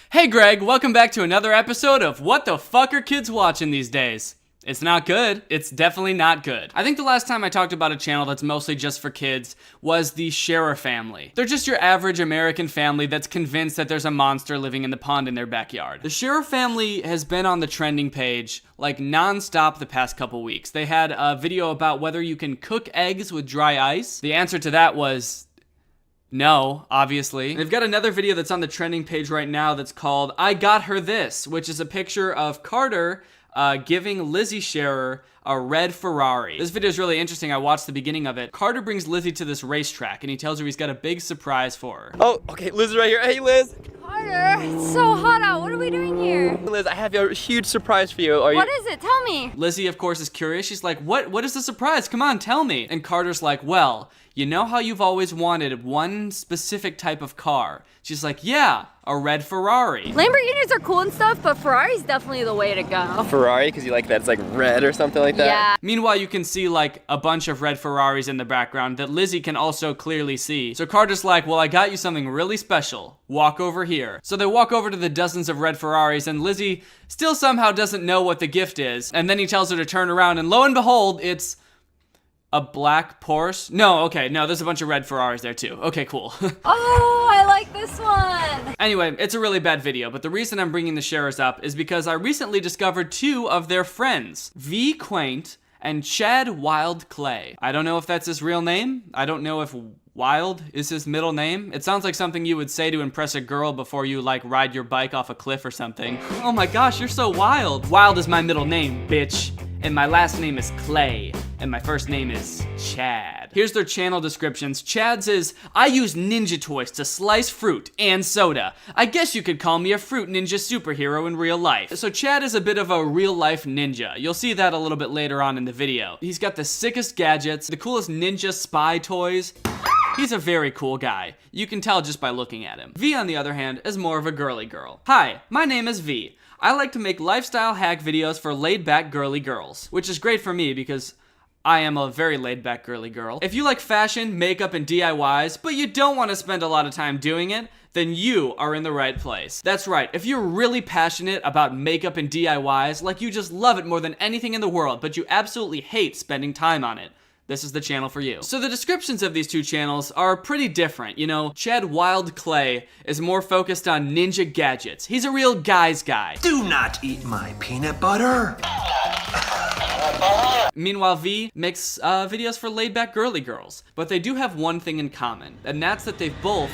Hey Greg, welcome back to another episode of What the Fuck Are Kids Watching These Days? It's not good. It's definitely not good. I think the last time I talked about a channel that's mostly just for kids was the Scherer family. They're just your average American family that's convinced that there's a monster living in the pond in their backyard. The Scherer family has been on the trending page like non-stop the past couple weeks. They had a video about whether you can cook eggs with dry ice. The answer to that was no, obviously. They've got another video that's on the trending page right now that's called I Got Her This, which is a picture of Carter giving Lizzie Scherer a red Ferrari. This video is really interesting. I watched the beginning of it. Carter brings Lizzie to this racetrack and he tells her he's got a big surprise for her. Oh, okay, Liz is right here. Hey, Liz. Carter, it's so hot out. What are we doing here? Liz, I have a huge surprise for you. What is it? Tell me. Lizzie, of course, is curious. She's like, what is the surprise? Come on, tell me. And Carter's like, well, you know how you've always wanted one specific type of car? She's like, yeah, a red Ferrari. Lamborghinis are cool and stuff, but Ferrari's definitely the way to go. Ferrari, because you like that it's like red or something like that? Yeah. Meanwhile, you can see like a bunch of red Ferraris in the background that Lizzie can also clearly see. So Carter's like, well, I got you something really special. Walk over here. So they walk over to the dozens of red Ferraris and Lizzie still somehow doesn't know what the gift is. And then he tells her to turn around and lo and behold, it's a black Porsche? No, there's a bunch of red Ferraris there too. Okay, cool. Oh, I like this one. Anyway, it's a really bad video, but the reason I'm bringing the Scherers up is because I recently discovered 2 of their friends, V Quaint and Chad Wild Clay. I don't know if that's his real name. I don't know if Wild is his middle name. It sounds like something you would say to impress a girl before you like ride your bike off a cliff or something. Oh my gosh, you're so wild. Wild is my middle name, bitch. And my last name is Clay. And my first name is Chad. Here's their channel descriptions. Chad's is, I use ninja toys to slice fruit and soda. I guess you could call me a fruit ninja superhero in real life. So Chad is a bit of a real life ninja. You'll see that a little bit later on in the video. He's got the sickest gadgets, the coolest ninja spy toys. He's a very cool guy. You can tell just by looking at him. V, on the other hand, is more of a girly girl. Hi, my name is V. I like to make lifestyle hack videos for laid-back girly girls, which is great for me because I am a very laid-back girly girl. If you like fashion, makeup, and DIYs, but you don't want to spend a lot of time doing it, then you are in the right place. That's right, if you're really passionate about makeup and DIYs, like you just love it more than anything in the world, but you absolutely hate spending time on it, this is the channel for you. So the descriptions of these 2 channels are pretty different. You know, Chad Wild Clay is more focused on ninja gadgets. He's a real guy's guy. Do not eat my peanut butter. Meanwhile, V makes videos for laid-back girly girls. But they do have one thing in common, and that's that they've both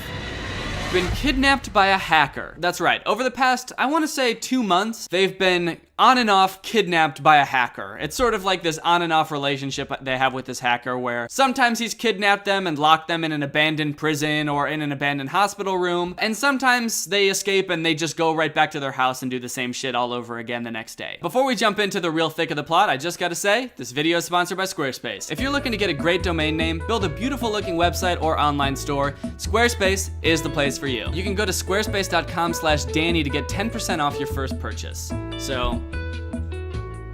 been kidnapped by a hacker. That's right, over the past, I want to say 2 months, they've been on and off kidnapped by a hacker. It's sort of like this on and off relationship they have with this hacker where sometimes he's kidnapped them and locked them in an abandoned prison or in an abandoned hospital room, and sometimes they escape and they just go right back to their house and do the same shit all over again the next day. Before we jump into the real thick of the plot, I just gotta say, this video is sponsored by Squarespace. If you're looking to get a great domain name, build a beautiful looking website or online store, Squarespace is the place for you. You can go to squarespace.com/Danny to get 10% off your first purchase. So,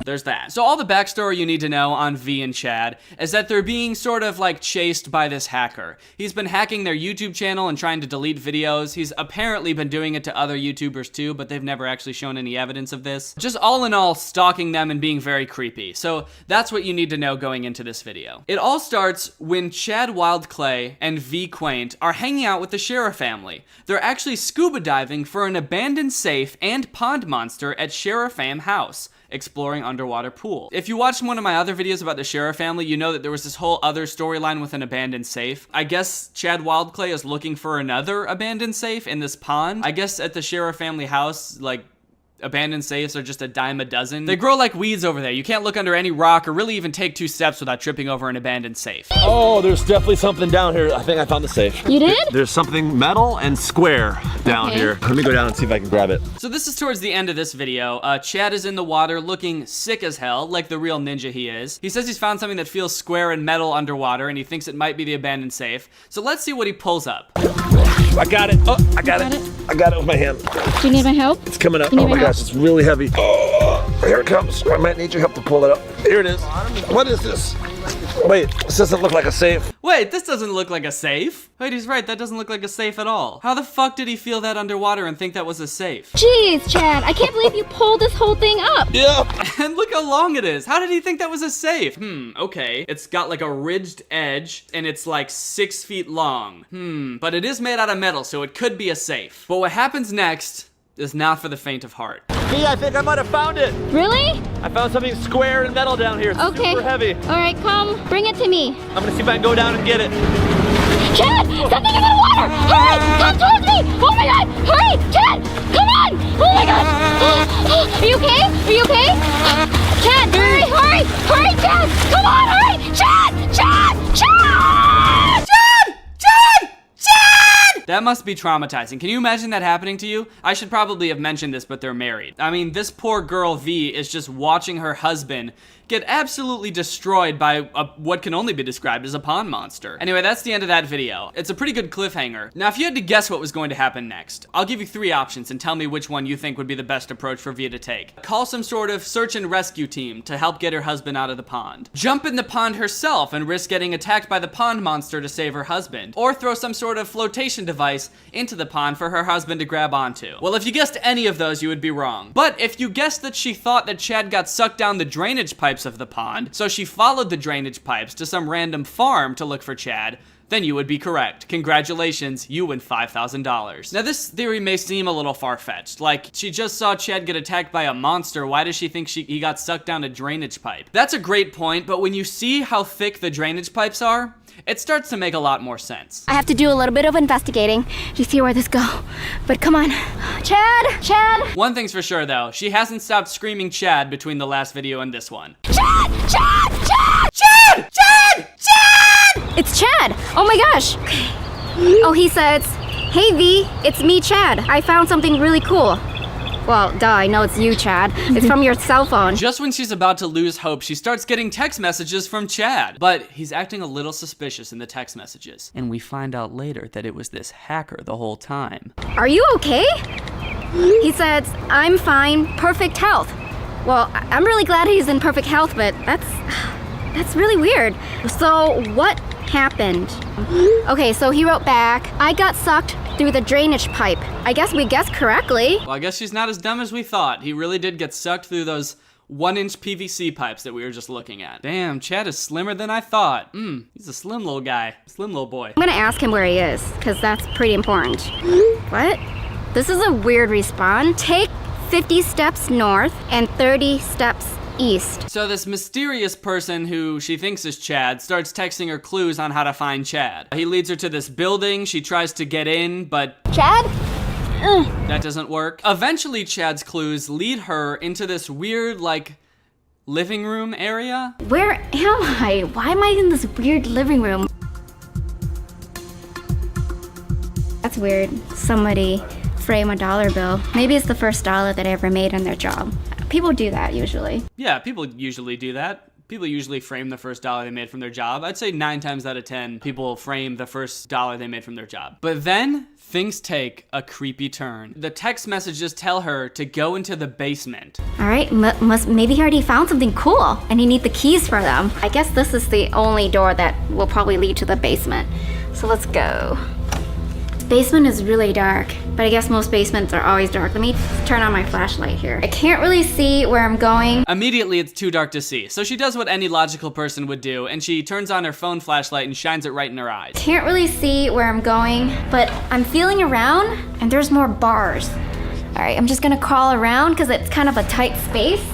There's that. So all the backstory you need to know on V and Chad is that they're being sort of like chased by this hacker. He's been hacking their YouTube channel and trying to delete videos. He's apparently been doing it to other YouTubers too, but they've never actually shown any evidence of this. Just all in all, stalking them and being very creepy. So that's what you need to know going into this video. It all starts when Chad Wildclay and V Quaint are hanging out with the Sheriff family. They're actually scuba diving for an abandoned safe and pond monster at Sheriff Fam house, exploring underwater pool. If you watched one of my other videos about the Sheriff family, you know that there was this whole other storyline with an abandoned safe. I guess Chad Wildclay is looking for another abandoned safe in this pond. I guess at the Sheriff family house, like, abandoned safes are just a dime a dozen. They grow like weeds over there. You can't look under any rock or really even take 2 steps without tripping over an abandoned safe. Oh, there's definitely something down here. I think I found the safe. You did? There's something metal and square down here. Let me go down and see if I can grab it. So this is towards the end of this video. Chad is in the water looking sick as hell, like the real ninja he is. He says he's found something that feels square and metal underwater, and he thinks it might be the abandoned safe. So let's see what he pulls up. I got it. Oh, I got it. I got it with my hand. Do you need my help? It's coming up. Oh my gosh, it's really heavy. Oh, here it comes. I might need your help to pull it up. Here it is. What is this? Wait, this doesn't look like a safe. Wait, this doesn't look like a safe. Wait, he's right. That doesn't look like a safe at all. How the fuck did he feel that underwater and think that was a safe? Jeez, Chad, I can't believe you pulled this whole thing up. Yep. And look how long it is. How did he think that was a safe? Okay. It's got like a ridged edge and it's like 6 feet long. But it is made out of metal, so it could be a safe. But what happens next is not for the faint of heart. Hey, I think I might have found it. Really? I found something square and metal down here. It's super heavy. All right, come, bring it to me. I'm gonna see if I can go down and get it. Chad, something is in the water! Hurry, come towards me! Oh my God, hurry, Chad, come on! Oh my gosh! Are you okay? Are you okay? Chad, hurry, hurry, hurry, Chad! Come on, hurry! Chad! Chad! Chad! Chad! Chad! Chad! That must be traumatizing. Can you imagine that happening to you? I should probably have mentioned this, but they're married. I mean, this poor girl V is just watching her husband get absolutely destroyed by what can only be described as a pond monster. Anyway, that's the end of that video. It's a pretty good cliffhanger. Now, if you had to guess what was going to happen next, I'll give you 3 options and tell me which one you think would be the best approach for V to take. Call some sort of search and rescue team to help get her husband out of the pond. Jump in the pond herself and risk getting attacked by the pond monster to save her husband. Or throw some sort of flotation device into the pond for her husband to grab onto. Well, if you guessed any of those, you would be wrong. But if you guessed that she thought that Chad got sucked down the drainage pipes of the pond, so she followed the drainage pipes to some random farm to look for Chad, then you would be correct. Congratulations, you win $5,000. Now this theory may seem a little far-fetched, like she just saw Chad get attacked by a monster, why does she think he got sucked down a drainage pipe? That's a great point, but when you see how thick the drainage pipes are, it starts to make a lot more sense. I have to do a little bit of investigating to see where this go, but come on. Chad! Chad! One thing's for sure though, she hasn't stopped screaming Chad between the last video and this one. Chad! Chad! Chad! Chad! Chad! Chad! It's Chad! Oh my gosh! Oh, he says, "Hey V, it's me, Chad. I found something really cool." Well, duh, I know it's you, Chad. It's from your cell phone. Just when she's about to lose hope, she starts getting text messages from Chad. But he's acting a little suspicious in the text messages. And we find out later that it was this hacker the whole time. Are you okay? He says, "I'm fine, perfect health." Well, I'm really glad he's in perfect health, but that's really weird. So what happened? Okay, so he wrote back, "I got sucked through the drainage pipe." I guess we guessed correctly. Well, I guess she's not as dumb as we thought. He really did get sucked through those 1-inch PVC pipes that we were just looking at. Damn, Chad is slimmer than I thought. He's a slim little guy, slim little boy. I'm gonna ask him where he is, because that's pretty important. What? This is a weird respawn. Take 50 steps north and 30 steps east. So this mysterious person who she thinks is Chad starts texting her clues on how to find Chad. He leads her to this building, she tries to get in, but Chad? That doesn't work. Eventually Chad's clues lead her into this weird, like, living room area. Where am I? Why am I in this weird living room? That's weird. Somebody frame a dollar bill. Maybe it's the first dollar that I ever made on their job. People do that usually. Yeah, people usually do that. People usually frame the first dollar they made from their job. I'd say 9 times out of 10, people frame the first dollar they made from their job. But then things take a creepy turn. The text messages tell her to go into the basement. All right, maybe he already found something cool and he needs the keys for them. I guess this is the only door that will probably lead to the basement. So let's go. Basement is really dark, but I guess most basements are always dark. Let me turn on my flashlight here. I can't really see where I'm going. Immediately, it's too dark to see. So she does what any logical person would do, and she turns on her phone flashlight and shines it right in her eyes. Can't really see where I'm going, but I'm feeling around, and there's more bars. All right, I'm just gonna crawl around because it's kind of a tight space.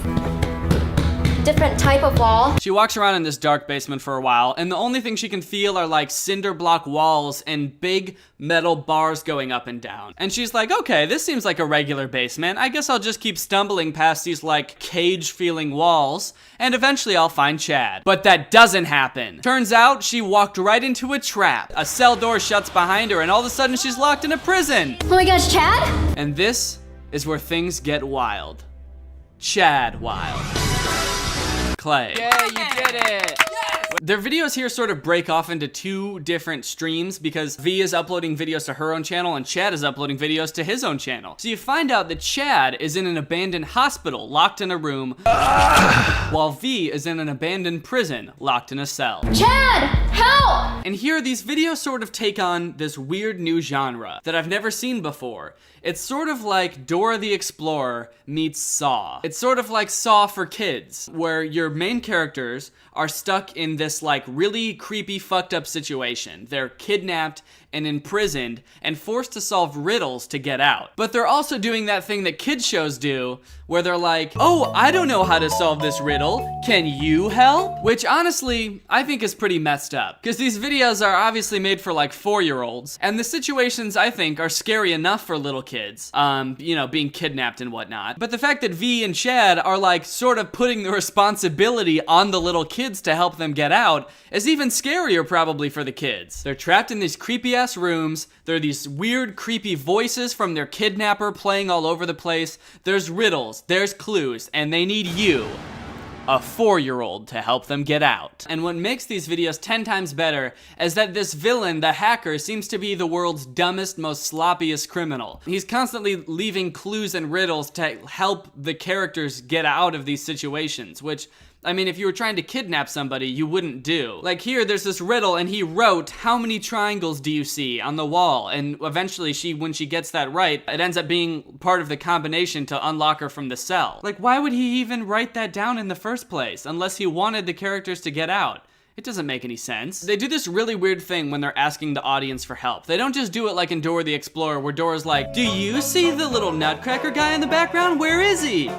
Different type of wall. She walks around in this dark basement for a while, and the only thing she can feel are like cinder block walls and big metal bars going up and down. And she's like, okay, this seems like a regular basement. I guess I'll just keep stumbling past these like cage-feeling walls, and eventually I'll find Chad. But that doesn't happen. Turns out she walked right into a trap. A cell door shuts behind her, and all of a sudden she's locked in a prison. Oh my gosh, Chad? And this is where things get wild. Chad wild. Clay. Yeah, you did it. Their videos here sort of break off into 2 different streams because V is uploading videos to her own channel and Chad is uploading videos to his own channel. So you find out that Chad is in an abandoned hospital, locked in a room, while V is in an abandoned prison, locked in a cell. Chad, help! And here, these videos sort of take on this weird new genre that I've never seen before. It's sort of like Dora the Explorer meets Saw. It's sort of like Saw for kids, where your main characters are stuck in this like really creepy, fucked up situation. They're kidnapped and imprisoned and forced to solve riddles to get out. But they're also doing that thing that kids shows do, where they're like, oh, I don't know how to solve this riddle. Can you help? Which honestly, I think is pretty messed up. Because these videos are obviously made for like 4-year-olds, and the situations I think are scary enough for little kids. You know, being kidnapped and whatnot. But the fact that V and Chad are like sort of putting the responsibility on the little kids to help them get out is even scarier probably for the kids. They're trapped in these creepy ass rooms. There are these weird creepy voices from their kidnapper playing all over the place. There's riddles, there's clues, and they need you, a 4-year-old, to help them get out. And what makes these videos 10 times better is that this villain, the hacker, seems to be the world's dumbest, most sloppiest criminal. He's constantly leaving clues and riddles to help the characters get out of these situations, which, I mean, if you were trying to kidnap somebody, you wouldn't do. Like here, there's this riddle, and he wrote, how many triangles do you see on the wall? And eventually, when she gets that right, it ends up being part of the combination to unlock her from the cell. Like, why would he even write that down in the first place, unless he wanted the characters to get out? It doesn't make any sense. They do this really weird thing when they're asking the audience for help. They don't just do it like in Dora the Explorer, where Dora's like, do you see the little nutcracker guy in the background? Where is he?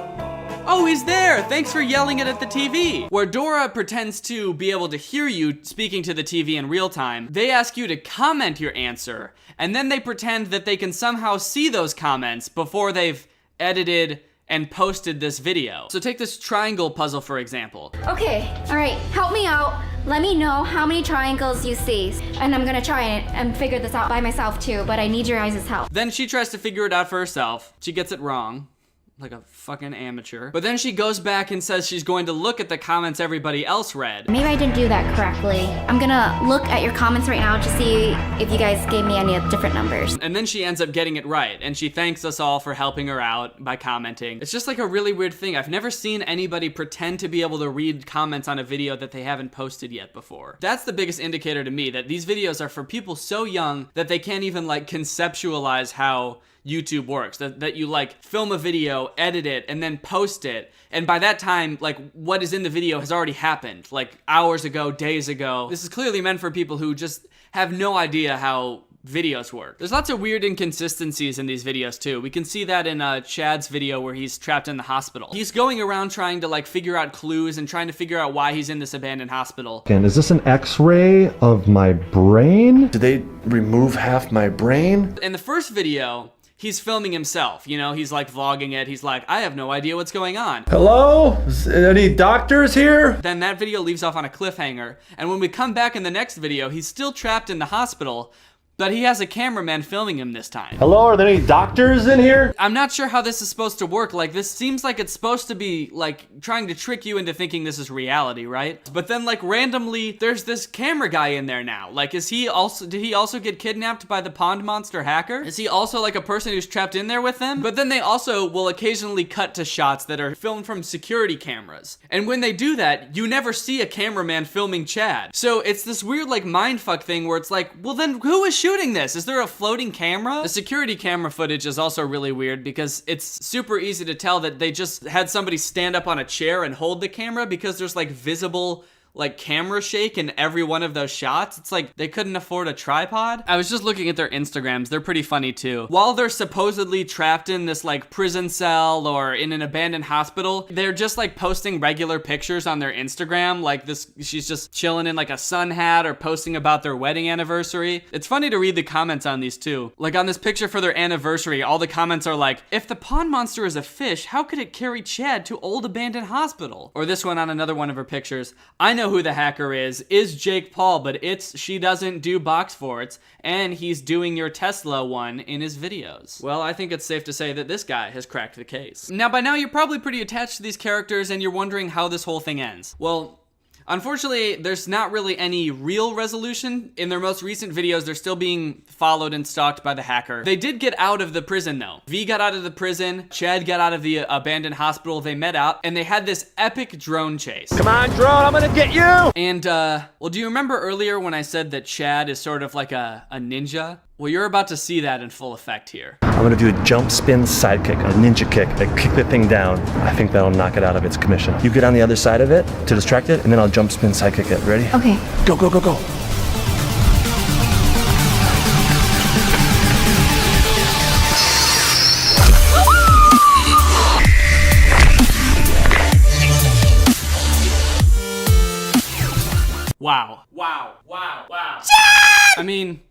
Oh, he's there! Thanks for yelling it at the TV! Where Dora pretends to be able to hear you speaking to the TV in real time, they ask you to comment your answer, and then they pretend that they can somehow see those comments before they've edited and posted this video. So take this triangle puzzle, for example. Okay, all right, help me out. Let me know how many triangles you see. And I'm gonna try it and figure this out by myself too, but I need your guys' help. Then she tries to figure it out for herself. She gets it wrong. Like a fucking amateur. But then she goes back and says she's going to look at the comments everybody else read. Maybe I didn't do that correctly. I'm gonna look at your comments right now to see if you guys gave me any different numbers. And then she ends up getting it right, and she thanks us all for helping her out by commenting. It's just like a really weird thing. I've never seen anybody pretend to be able to read comments on a video that they haven't posted yet before. That's the biggest indicator to me, that these videos are for people so young that they can't even like conceptualize how YouTube works, that you like film a video, edit it, and then post it, and by that time, like, what is in the video has already happened, like hours ago, days ago. This is clearly meant for people who just have no idea how videos work. There's lots of weird inconsistencies in these videos too. We can see that in Chad's video where he's trapped in the hospital. He's going around trying to like figure out clues and trying to figure out why he's in this abandoned hospital. And is this an X-ray of my brain? Did they remove half my brain? In the first video, he's filming himself, you know, he's like vlogging it. He's like, I have no idea what's going on. Hello? Is any doctors here? Then that video leaves off on a cliffhanger. And when we come back in the next video, he's still trapped in the hospital, but he has a cameraman filming him this time. Hello, are there any doctors in here? I'm not sure how this is supposed to work. Like, this seems like it's supposed to be, like, trying to trick you into thinking this is reality, right? But then, like, randomly, there's this camera guy in there now. Like, did he also get kidnapped by the pond monster hacker? Is he also, like, a person who's trapped in there with them? But then they also will occasionally cut to shots that are filmed from security cameras. And when they do that, you never see a cameraman filming Chad. So it's this weird, like, mindfuck thing where it's like, well, then who is shooting this? Is there a floating camera? The security camera footage is also really weird because it's super easy to tell that they just had somebody stand up on a chair and hold the camera because there's, like, visible, like, camera shake in every one of those shots. It's like they couldn't afford a tripod. I was just looking at their Instagrams. They're pretty funny too. While they're supposedly trapped in this, like, prison cell or in an abandoned hospital, they're just, like, posting regular pictures on their Instagram. Like, she's just chilling in, like, a sun hat or posting about their wedding anniversary. It's funny to read the comments on these too. Like, on this picture for their anniversary, all the comments are like, if the pond monster is a fish, how could it carry Chad to old abandoned hospital? Or this one on another one of her pictures. I know who the hacker is Jake Paul, but it's she doesn't do box forts, and he's doing your Tesla one in his videos. Well, I think it's safe to say that this guy has cracked the case. Now, by now, you're probably pretty attached to these characters, and you're wondering how this whole thing ends. Well, unfortunately, there's not really any real resolution. In their most recent videos, they're still being followed and stalked by the hacker. They did get out of the prison, though. V got out of the prison, Chad got out of the abandoned hospital, they met out, and they had this epic drone chase. Come on, drone, I'm gonna get you! And, well, do you remember earlier when I said that Chad is sort of like a ninja? Well, you're about to see that in full effect here. I'm gonna do a jump spin side kick, a ninja kick. I kick the thing down. I think that'll knock it out of its commission. You get on the other side of it to distract it, and then I'll jump spin side kick it. Ready? Okay. Go, go, go, go. Wow. Wow. Wow. Wow. I mean,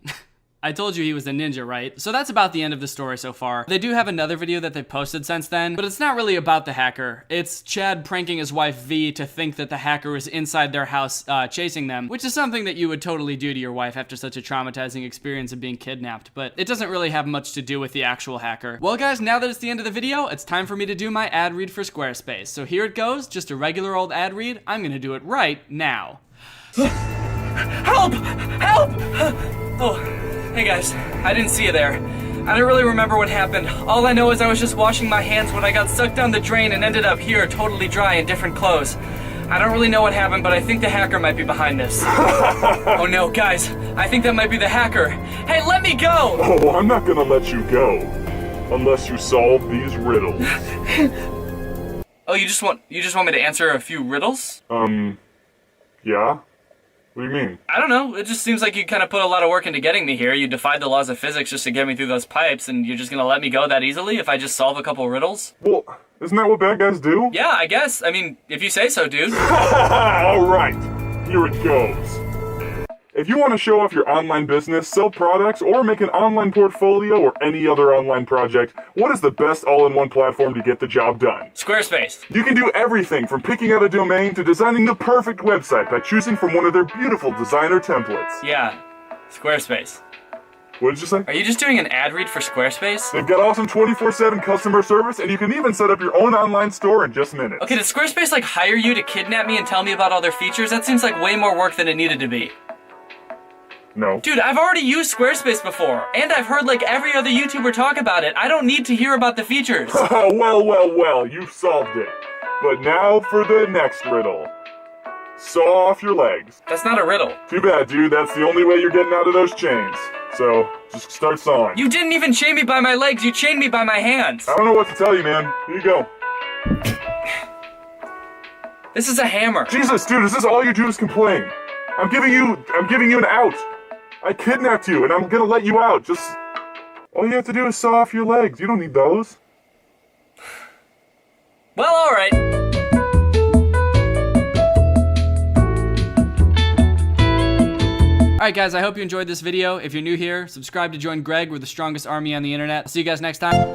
I told you he was a ninja, right? So that's about the end of the story so far. They do have another video that they've posted since then, but it's not really about the hacker. It's Chad pranking his wife V to think that the hacker is inside their house chasing them, which is something that you would totally do to your wife after such a traumatizing experience of being kidnapped, but it doesn't really have much to do with the actual hacker. Well, guys, now that it's the end of the video, it's time for me to do my ad read for Squarespace. So here it goes, just a regular old ad read. I'm gonna do it right now. Help! Help! Oh, hey guys, I didn't see you there. I don't really remember what happened. All I know is I was just washing my hands when I got sucked down the drain and ended up here, totally dry in different clothes. I don't really know what happened, but I think the hacker might be behind this. Oh no, guys, I think that might be the hacker. Hey, let me go! Oh, I'm not gonna let you go unless you solve these riddles. Oh, you just want me to answer a few riddles? Yeah? What do you mean? I don't know. It just seems like you kind of put a lot of work into getting me here. You defied the laws of physics just to get me through those pipes, and you're just gonna let me go that easily if I just solve a couple riddles? Well, isn't that what bad guys do? Yeah, I guess. I mean, if you say so, dude. Alright, here it goes. If you want to show off your online business, sell products, or make an online portfolio or any other online project, what is the best all-in-one platform to get the job done? Squarespace. You can do everything from picking out a domain to designing the perfect website by choosing from one of their beautiful designer templates. Yeah, Squarespace. What did you say? Are you just doing an ad read for Squarespace? They've got awesome 24/7 customer service, and you can even set up your own online store in just minutes. Okay, did Squarespace like hire you to kidnap me and tell me about all their features? That seems like way more work than it needed to be. No. Dude, I've already used Squarespace before, and I've heard like every other YouTuber talk about it. I don't need to hear about the features. Well, you've solved it. But now for the next riddle. Saw off your legs. That's not a riddle. Too bad, dude. That's the only way you're getting out of those chains. So, just start sawing. You didn't even chain me by my legs, you chained me by my hands. I don't know what to tell you, man. Here you go. This is a hammer. Jesus, dude, is this all you do is complain? I'm giving you an out. I kidnapped you, and I'm gonna let you out. Just, all you have to do is saw off your legs. You don't need those. Well, alright. Alright guys, I hope you enjoyed this video. If you're new here, subscribe to join Greg. We're the strongest army on the internet. I'll see you guys next time.